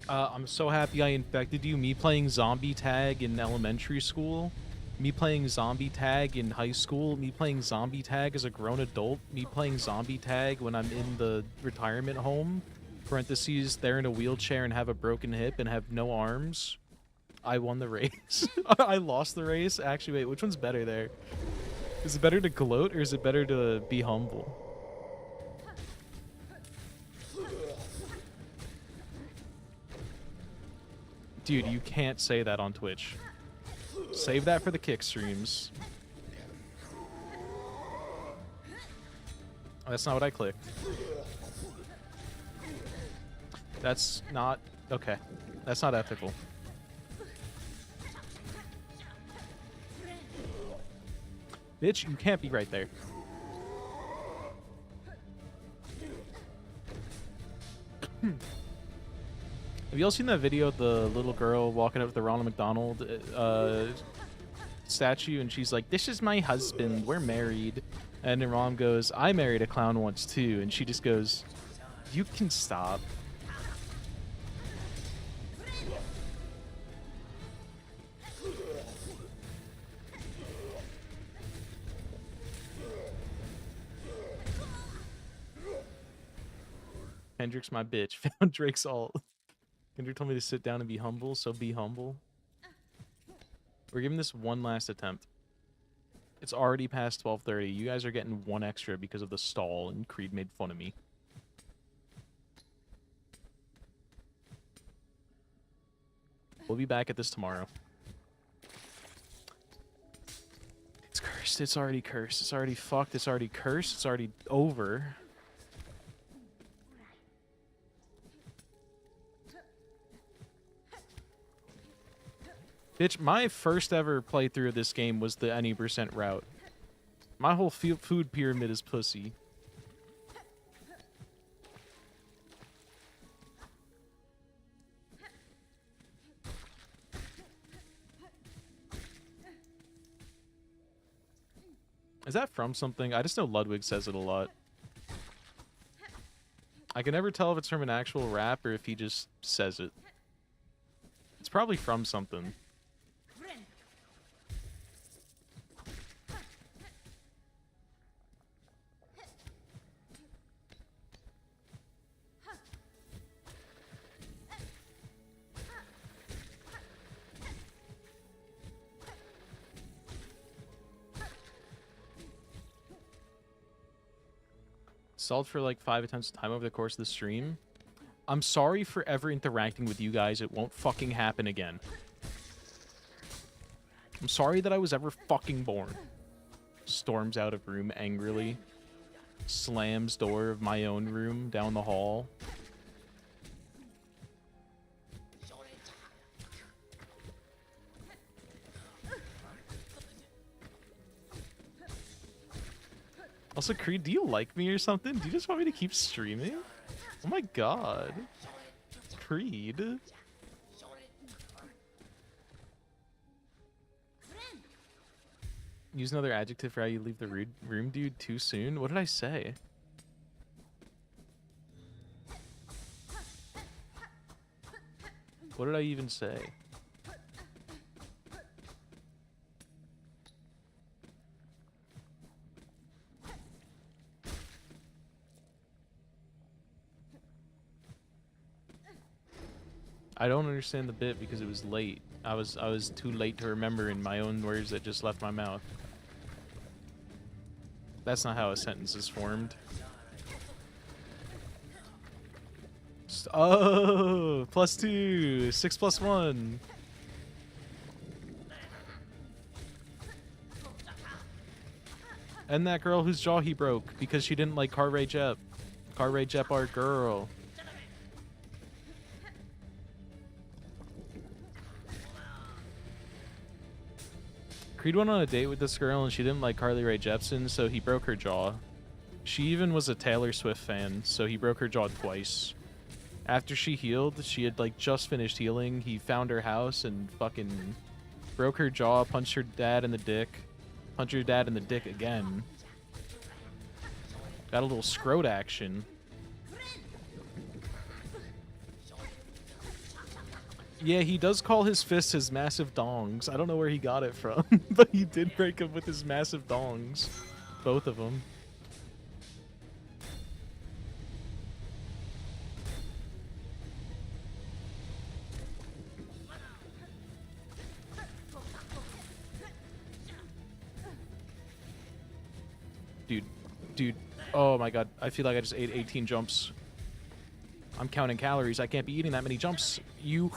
I'm so happy I infected you. Me playing zombie tag in elementary school Me playing zombie tag in high school, me playing zombie tag as a grown adult, me playing zombie tag when I'm in the retirement home, parentheses, they're in a wheelchair and have a broken hip and have no arms. I won the race. I lost the race. Actually, wait, which one's better there? Is it better to gloat or is it better to be humble? Dude, you can't say that on Twitch. Save that for the kick streams. That's not what I clicked. That's not... Okay. That's not ethical. Bitch, you can't be right there. Have you all seen that video of the little girl walking up to the Ronald McDonald statue and she's like, "This is my husband, we're married." And then Ron goes, "I married a clown once too." And she just goes, "You can stop." Kendrick's my bitch. Found Drake's alt. Kendrick told me to sit down and be humble, so be humble. We're giving this one last attempt. It's already past 12:30. You guys are getting one extra because of the stall, and Creed made fun of me. We'll be back at this tomorrow. It's cursed. It's already cursed. It's already fucked. It's already cursed. It's already over. Bitch, my first ever playthrough of this game was the any percent route. My whole food pyramid is pussy. Is that from something? I just know Ludwig says it a lot. I can never tell if it's from an actual rap or if he just says it. It's probably from something. Stalled for like 5 attempts of time over the course of the stream. I'm sorry for ever interacting with you guys. It won't fucking happen again. I'm sorry that I was ever fucking born. Storms out of room angrily. Slams door of my own room down the hall. Also, Creed, do you like me or something? Do you just want me to keep streaming? Oh my god. Creed. Use another adjective for how you leave the room, dude, too soon? What did I say? What did I even say? I don't understand the bit because it was late. I was too late to remember in my own words that just left my mouth. That's not how a sentence is formed. Oh, +2, 6 + 1. And that girl whose jaw he broke because she didn't like Car Ray Jep. Car Ray Jep, our girl. Creed went on a date with this girl and she didn't like Carly Rae Jepsen, so he broke her jaw. She even was a Taylor Swift fan, so he broke her jaw twice. After she healed, she had like just finished healing, he found her house and fucking broke her jaw, punched her dad in the dick, punched her dad in the dick again. Got a little scrot action. Yeah, he does call his fists his massive dongs. I don't know where he got it from, but he did break him with his massive dongs. Both of them. Dude, oh my god, I feel like I just ate 18 jumps. I'm counting calories. I can't be eating that many jumps. You...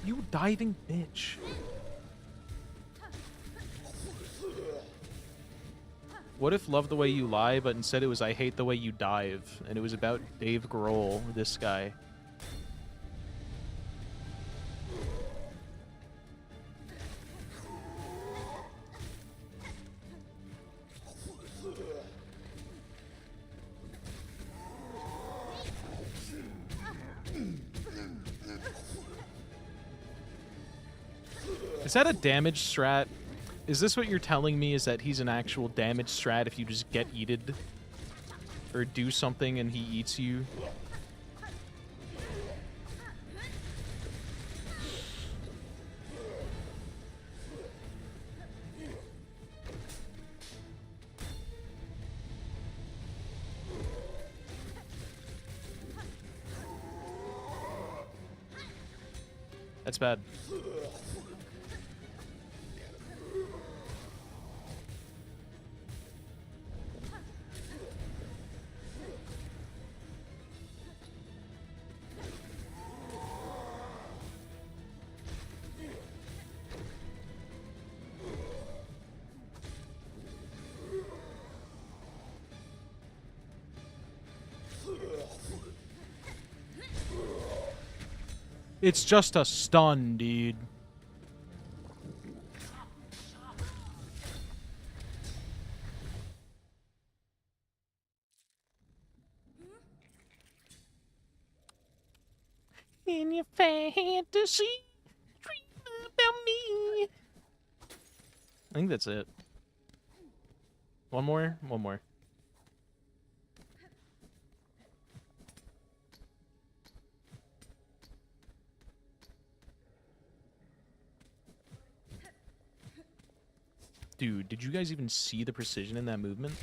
You diving bitch. What if Love the Way You Lie, but instead it was I Hate the Way You Dive, and it was about Dave Grohl, this guy. Is that a damage strat? Is this what you're telling me, is that he's an actual damage strat if you just get eated? Or do something and he eats you? That's bad. It's just a stun, dude. In your fantasy, dream about me. I think that's it. One more? One more. Dude, did you guys even see the precision in that movement?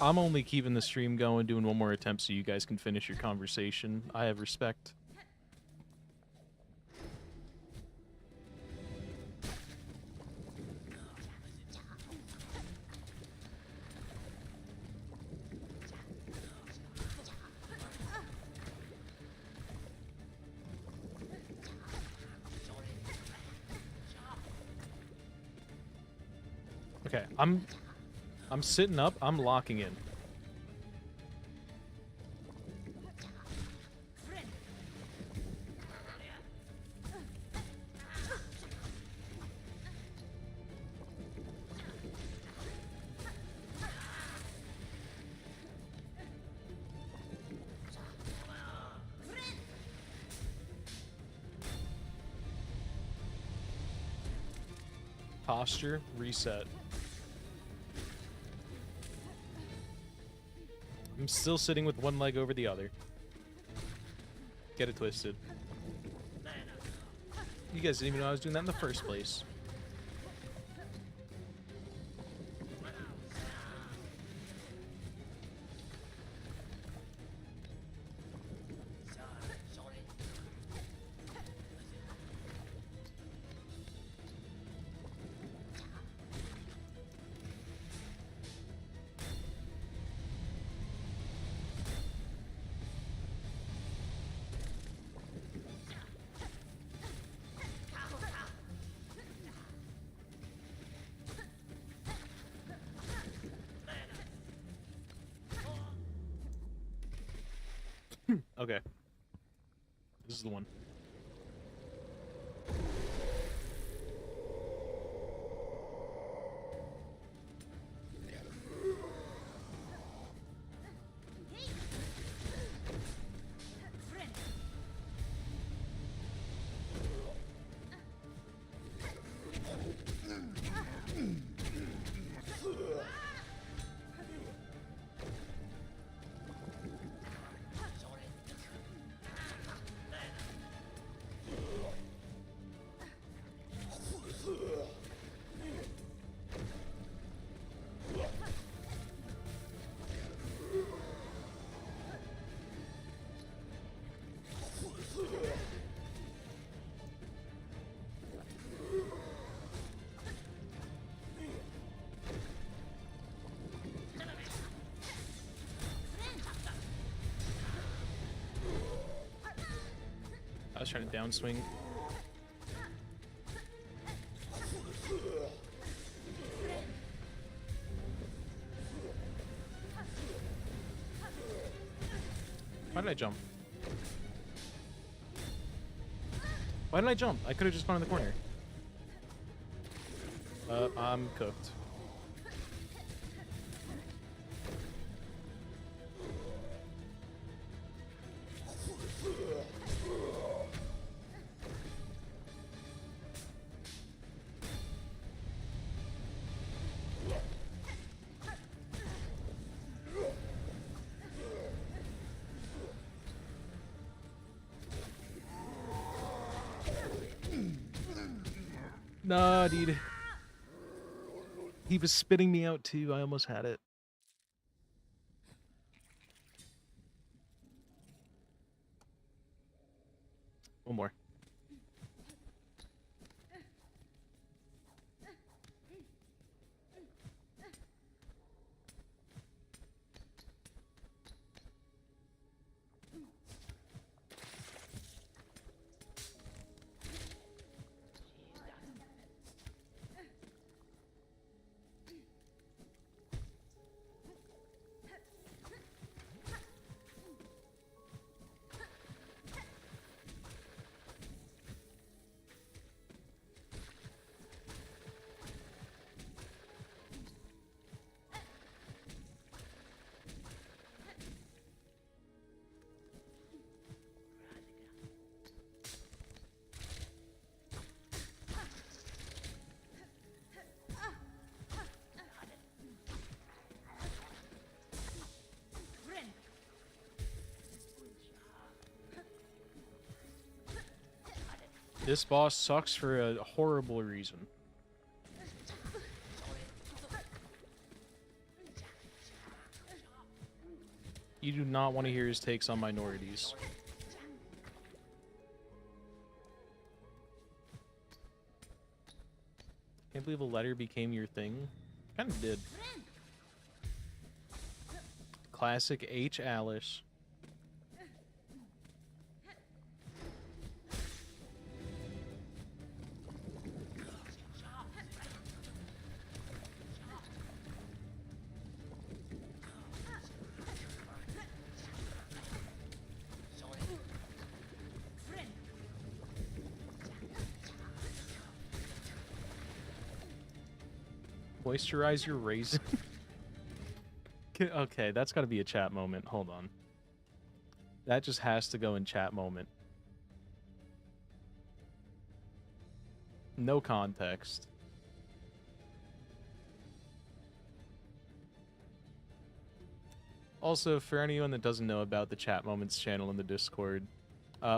I'm only keeping the stream going, doing one more attempt so you guys can finish your conversation. I have respect. Okay, I'm sitting up, I'm locking in. Posture, reset. I'm still sitting with one leg over the other. Get it twisted. You guys didn't even know I was doing that in the first place. Okay. This is the one. I was trying to downswing. Why did I jump? Why did I jump? I could have just gone in the corner. I'm cooked. Nah, dude. He was spitting me out too. I almost had it. One more. This boss sucks for a horrible reason. You do not want to hear his takes on minorities. Can't believe a letter became your thing. Kind of did. Classic H. Alice. Moisturize your raisin. Okay, that's got to be a chat moment. Hold on. That just has to go in chat moment. No context. Also, for anyone that doesn't know about the Chat Moments channel in the Discord,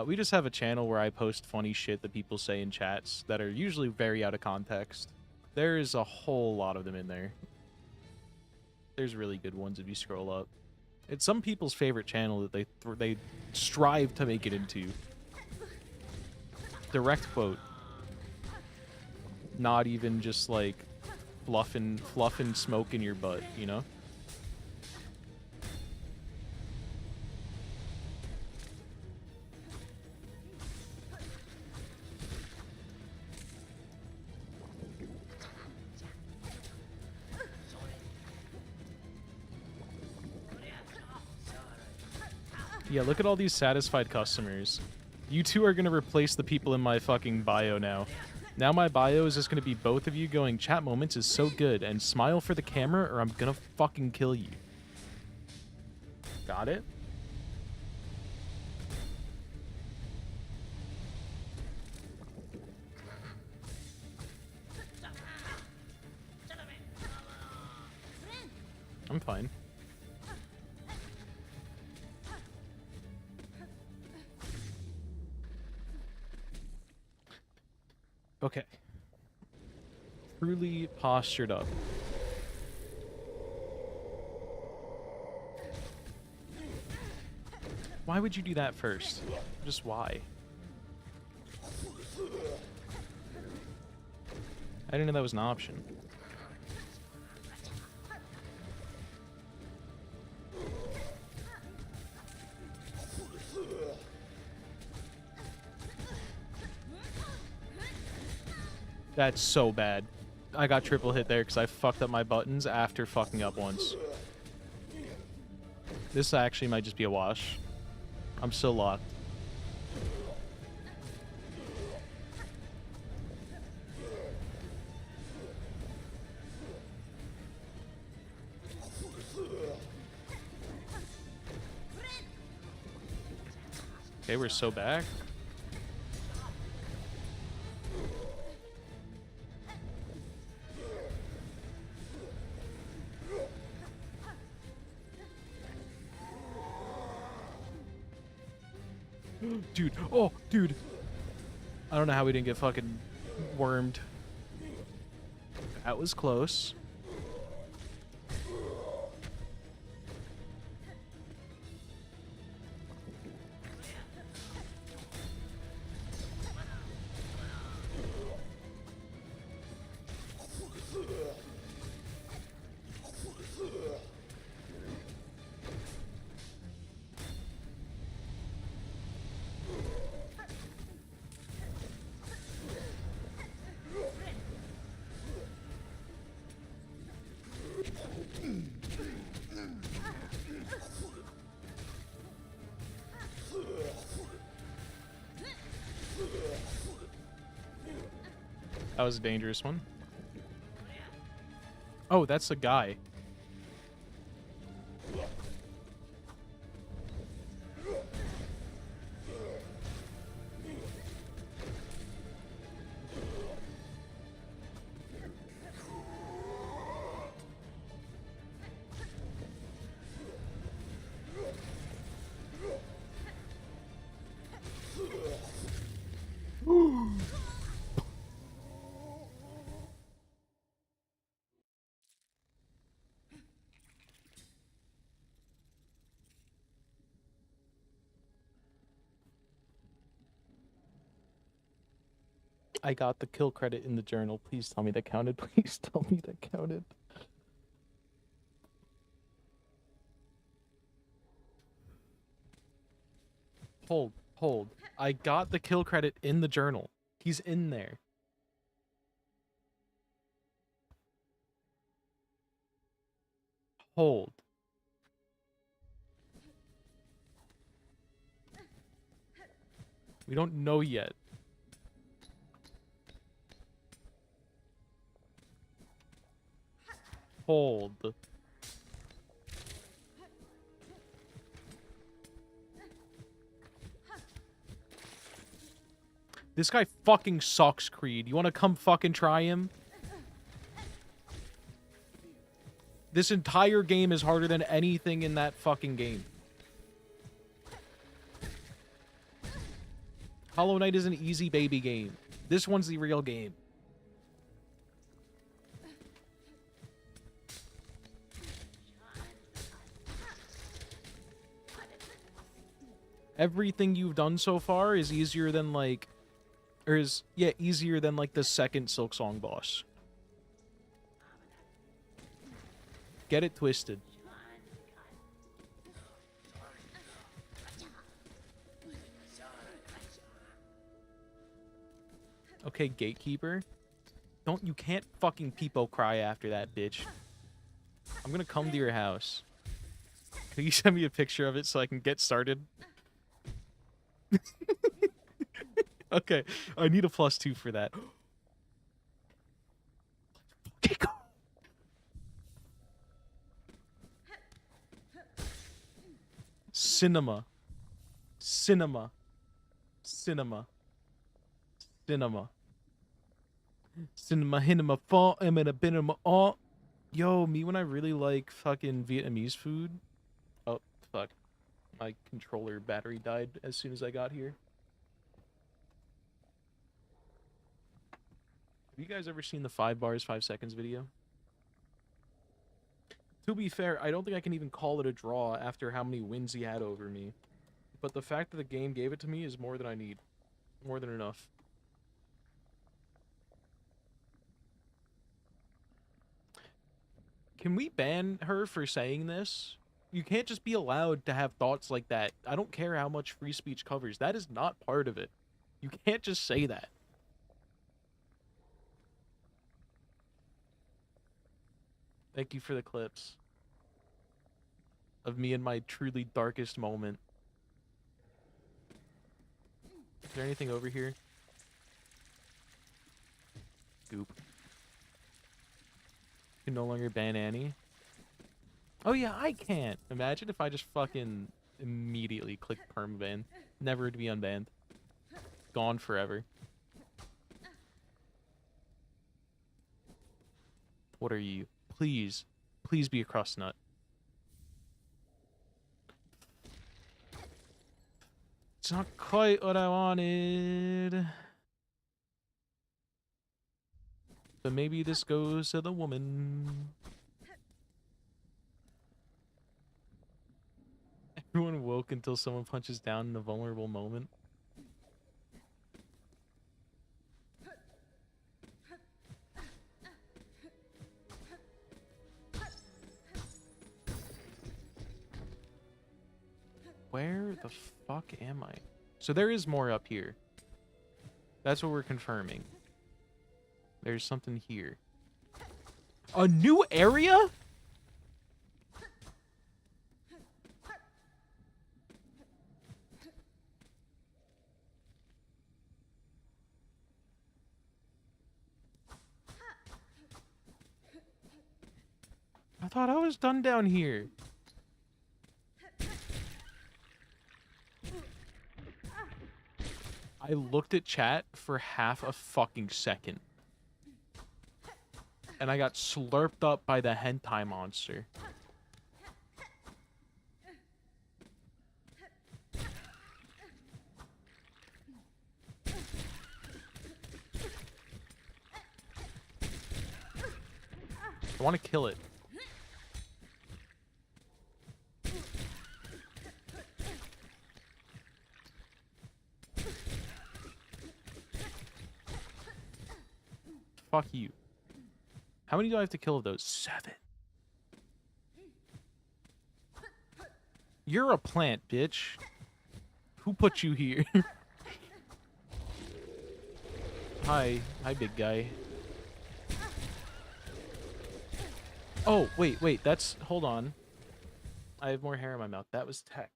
we just have a channel where I post funny shit that people say in chats that are usually very out of context. There is a whole lot of them in there. There's really good ones if you scroll up. It's some people's favorite channel that they strive to make it into. Direct quote. Not even just like fluffing smoke in your butt, you know? Yeah, look at all these satisfied customers. You two are gonna replace the people in my fucking bio now. Now my bio is just gonna be both of you going, Chat Moments is so good, and smile for the camera or I'm gonna fucking kill you. Got it? I'm fine. Okay. Truly postured up. Why would you do that first? Just why? I didn't know that was an option. That's so bad. I got triple hit there because I fucked up my buttons after fucking up once. This actually might just be a wash. I'm still locked. Okay, we're so back. Dude, oh, dude. I don't know how we didn't get fucking wormed. That was close. That was a dangerous one. Oh, that's a guy. I got the kill credit in the journal. Please tell me that counted. Please tell me that counted. Hold. I got the kill credit in the journal. He's in there. Hold. We don't know yet. Hold. This guy fucking sucks, Creed. You wanna come fucking try him? This entire game is harder than anything in that fucking game. Hollow Knight is an easy baby game. This one's the real game. Everything you've done so far is easier than like, or is, yeah, easier than like the second Silksong boss. Get it twisted. Okay, Gatekeeper. You can't fucking peepo cry after that, bitch. I'm gonna come to your house. Can you send me a picture of it so I can get started? Okay, I need a +2 for that. Okay, go. Cinema. Cinema. Cinema. Cinema. Cinema, hinema, fall, I'm in a bit of all. Yo, me when I really like fucking Vietnamese food. Oh, fuck. My controller battery died as soon as I got here. Have you guys ever seen the 5 bars, 5 seconds video? To be fair, I don't think I can even call it a draw after how many wins he had over me. But the fact that the game gave it to me is more than I need. More than enough. Can we ban her for saying this? You can't just be allowed to have thoughts like that. I don't care how much free speech covers. That is not part of it. You can't just say that. Thank you for the clips of me in my truly darkest moment. Is there anything over here? Goop. You can no longer ban Annie. Oh yeah, I can't. Imagine if I just fucking immediately clicked permaban. Never to be unbanned. Gone forever. What are you? Please. Please be a crust nut. It's not quite what I wanted. But maybe this goes to the woman. Everyone woke until someone punches down in a vulnerable moment. Where the fuck am I? So there is more up here. That's what we're confirming. There's something here. A new area? I thought I was done down here. I looked at chat for half a fucking second. And I got slurped up by the hentai monster. I want to kill it. Fuck you. How many do I have to kill of those? 7. You're a plant, bitch. Who put you here? Hi. Hi, big guy. Oh, wait. That's... Hold on. I have more hair in my mouth. That was tech.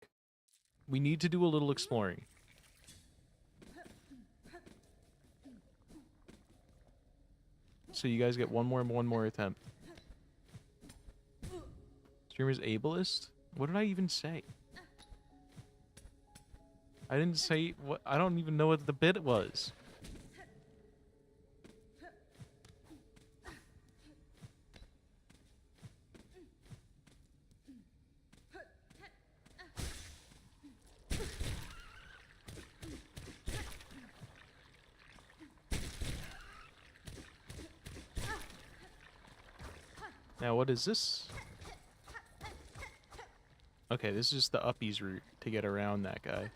We need to do a little exploring. So you guys get one more attempt. Streamer's ableist? What did I even say? I didn't say what. I don't even know what the bit was. Now, what is this? Okay, this is just the uppies route to get around that guy.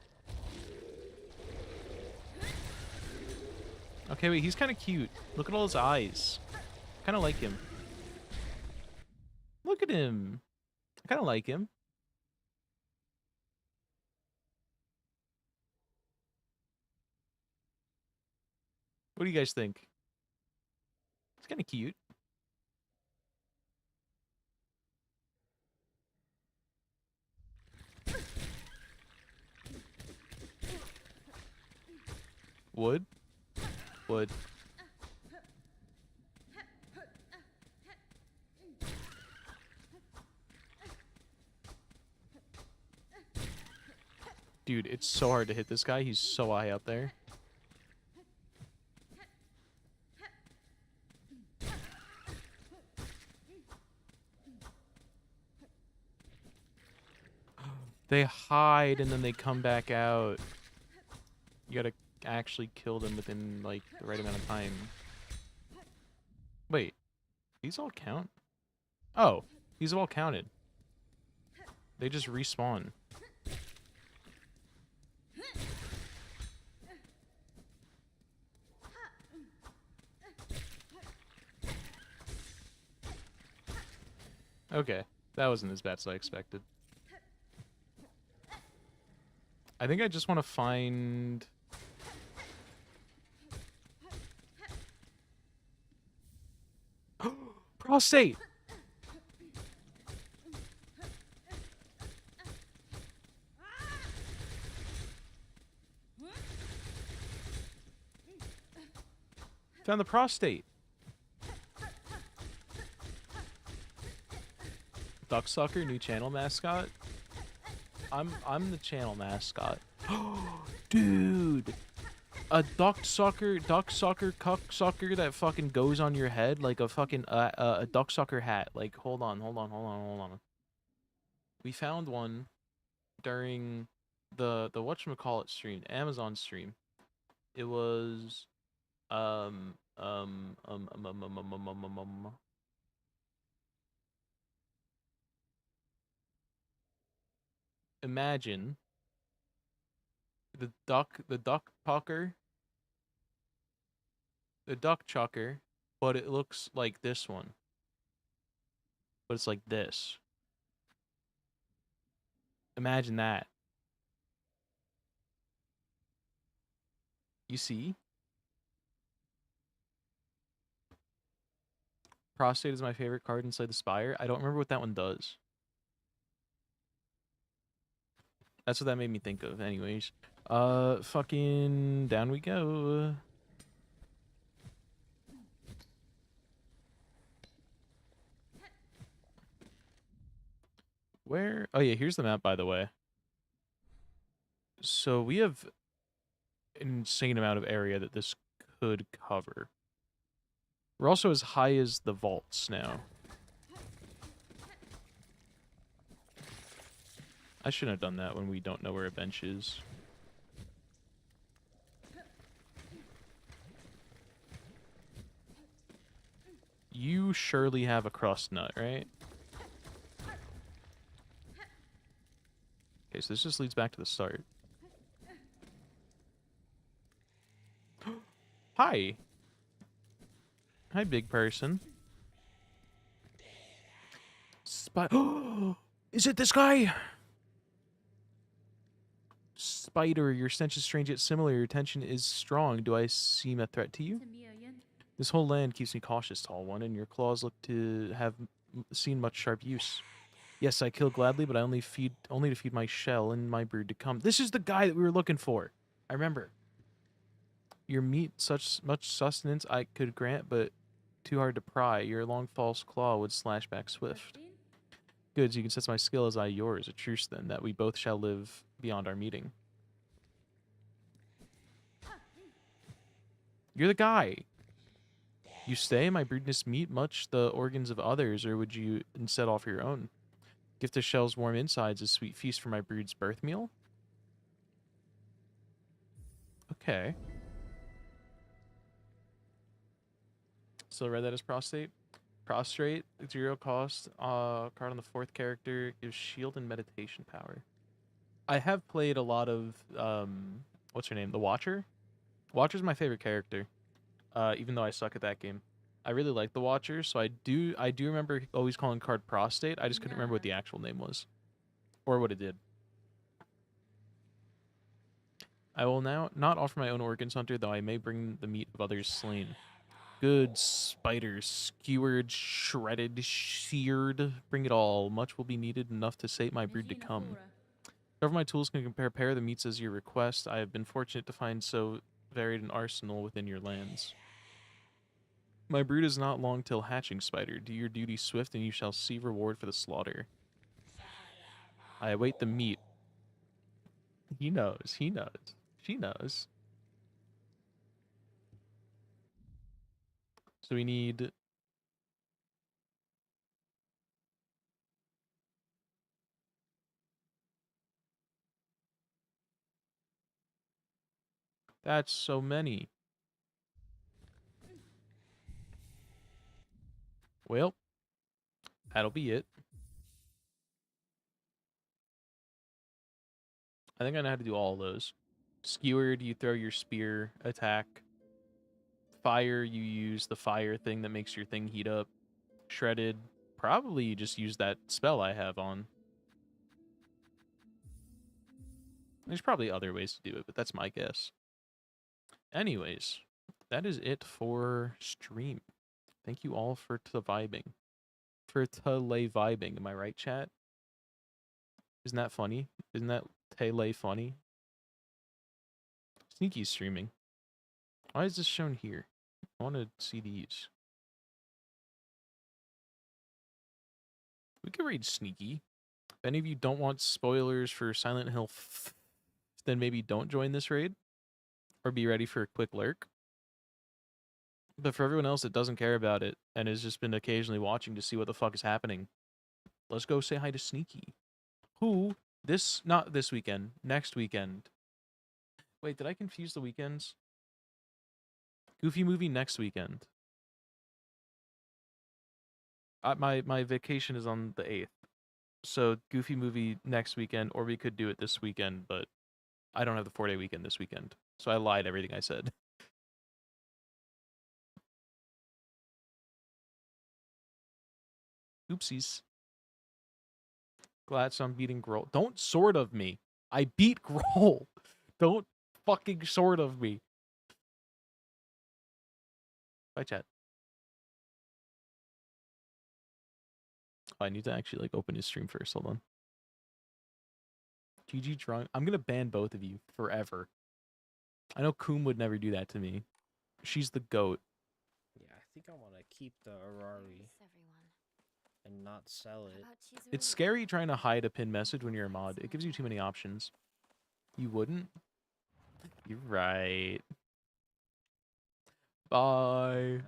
Okay, wait, he's kind of cute. Look at all his eyes. Kind of like him. Look at him. I kind of like him. What do you guys think? It's kind of cute. Wood? Wood. Dude, it's so hard to hit this guy. He's so high up there. They hide and then they come back out. You gotta actually kill them within, like, the right amount of time. Wait. These all count? Oh, these have all counted. They just respawn. Okay, that wasn't as bad as I expected. I think I just want to find... Prostate! Found the prostate. Ducksucker, new channel mascot. I'm the channel mascot. Dude, a ducksucker, cucksucker that fucking goes on your head like a fucking a ducksucker hat. Like, hold on. We found one during the whatchamacallit stream, Amazon stream. It was imagine the duck pucker, the duck chucker, but it looks like this one. But it's like this. Imagine that. You see? Prostate is my favorite card inside the Spire. I don't remember what that one does. That's what that made me think of. Anyways. Fucking down we go. Where? Oh yeah, here's the map, by the way. So we have an insane amount of area that this could cover. We're also as high as the vaults now. I shouldn't have done that when we don't know where a bench is. You surely have a crust nut, right? Okay, so this just leads back to the start. Hi. Hi, big person. Is it this guy? Spider, your stench is strange yet similar. Your attention is strong. Do I seem a threat to you? This whole land keeps me cautious, tall one, and your claws look to have seen much sharp use. Yes, I kill gladly, but I only to feed my shell and my brood to come. This is the guy that we were looking for. I remember. Your meat, such much sustenance I could grant, but too hard to pry. Your long false claw would slash back swift. Good, you can sense my skill as I yours. A truce then, that we both shall live beyond our meeting. You're the guy. You stay, my broodness meet much the organs of others, or would you instead offer your own? Gift of shells warm insides, a sweet feast for my brood's birth meal? Okay. Still read that as prostate? Prostrate, 0 cost. Card on the 4th character gives shield and meditation power. I have played a lot of what's her name? The Watcher. Watcher's my favorite character. Even though I suck at that game. I really like the Watcher, so I do remember always calling card Prostate. I just couldn't remember what the actual name was. Or what it did. I will now not offer my own organs, Hunter, though I may bring the meat of others slain. Good spiders, skewered, shredded, seared. Bring it all. Much will be needed, enough to sate my brood to come. However, my tools can prepare the meats as you request. I have been fortunate to find so varied an arsenal within your lands. My brood is not long till hatching, spider. Do your duty swift, and you shall see reward for the slaughter. I await the meat. He knows. He knows. She knows. So we need... That's so many. Well, that'll be it. I think I know how to do all of those. Skewered, you throw your spear attack. Fire, you use the fire thing that makes your thing heat up. Shredded, probably you just use that spell I have on. There's probably other ways to do it, but that's my guess. Anyways, that is it for stream. Thank you all for vibing. For tele vibing, am I right, chat? Isn't that funny? Isn't that tele funny? Sneaky's streaming. Why is this shown here? I want to see these. We could read Sneaky. If any of you don't want spoilers for Silent Hill, then maybe don't join this raid. Or be ready for a quick lurk. But for everyone else that doesn't care about it and has just been occasionally watching to see what the fuck is happening, let's go say hi to Sneaky. Who, not this weekend, next weekend. Wait, did I confuse the weekends? Goofy movie next weekend. My vacation is on the 8th. So Goofy movie next weekend, or we could do it this weekend, but I don't have the 4-day weekend this weekend. So I lied everything I said. Oopsies. Glad I'm beating Grohl. Don't sort of me. I beat Grohl. Don't fucking sort of me. Bye, chat. Oh, I need to actually like open his stream first. Hold on. GG drunk. I'm gonna ban both of you forever. I know Koom would never do that to me. She's the goat. Yeah, I think I want to keep the Arari and not sell it. It's scary trying to hide a pin message when you're a mod. It gives you too many options. You wouldn't? You're right. Bye.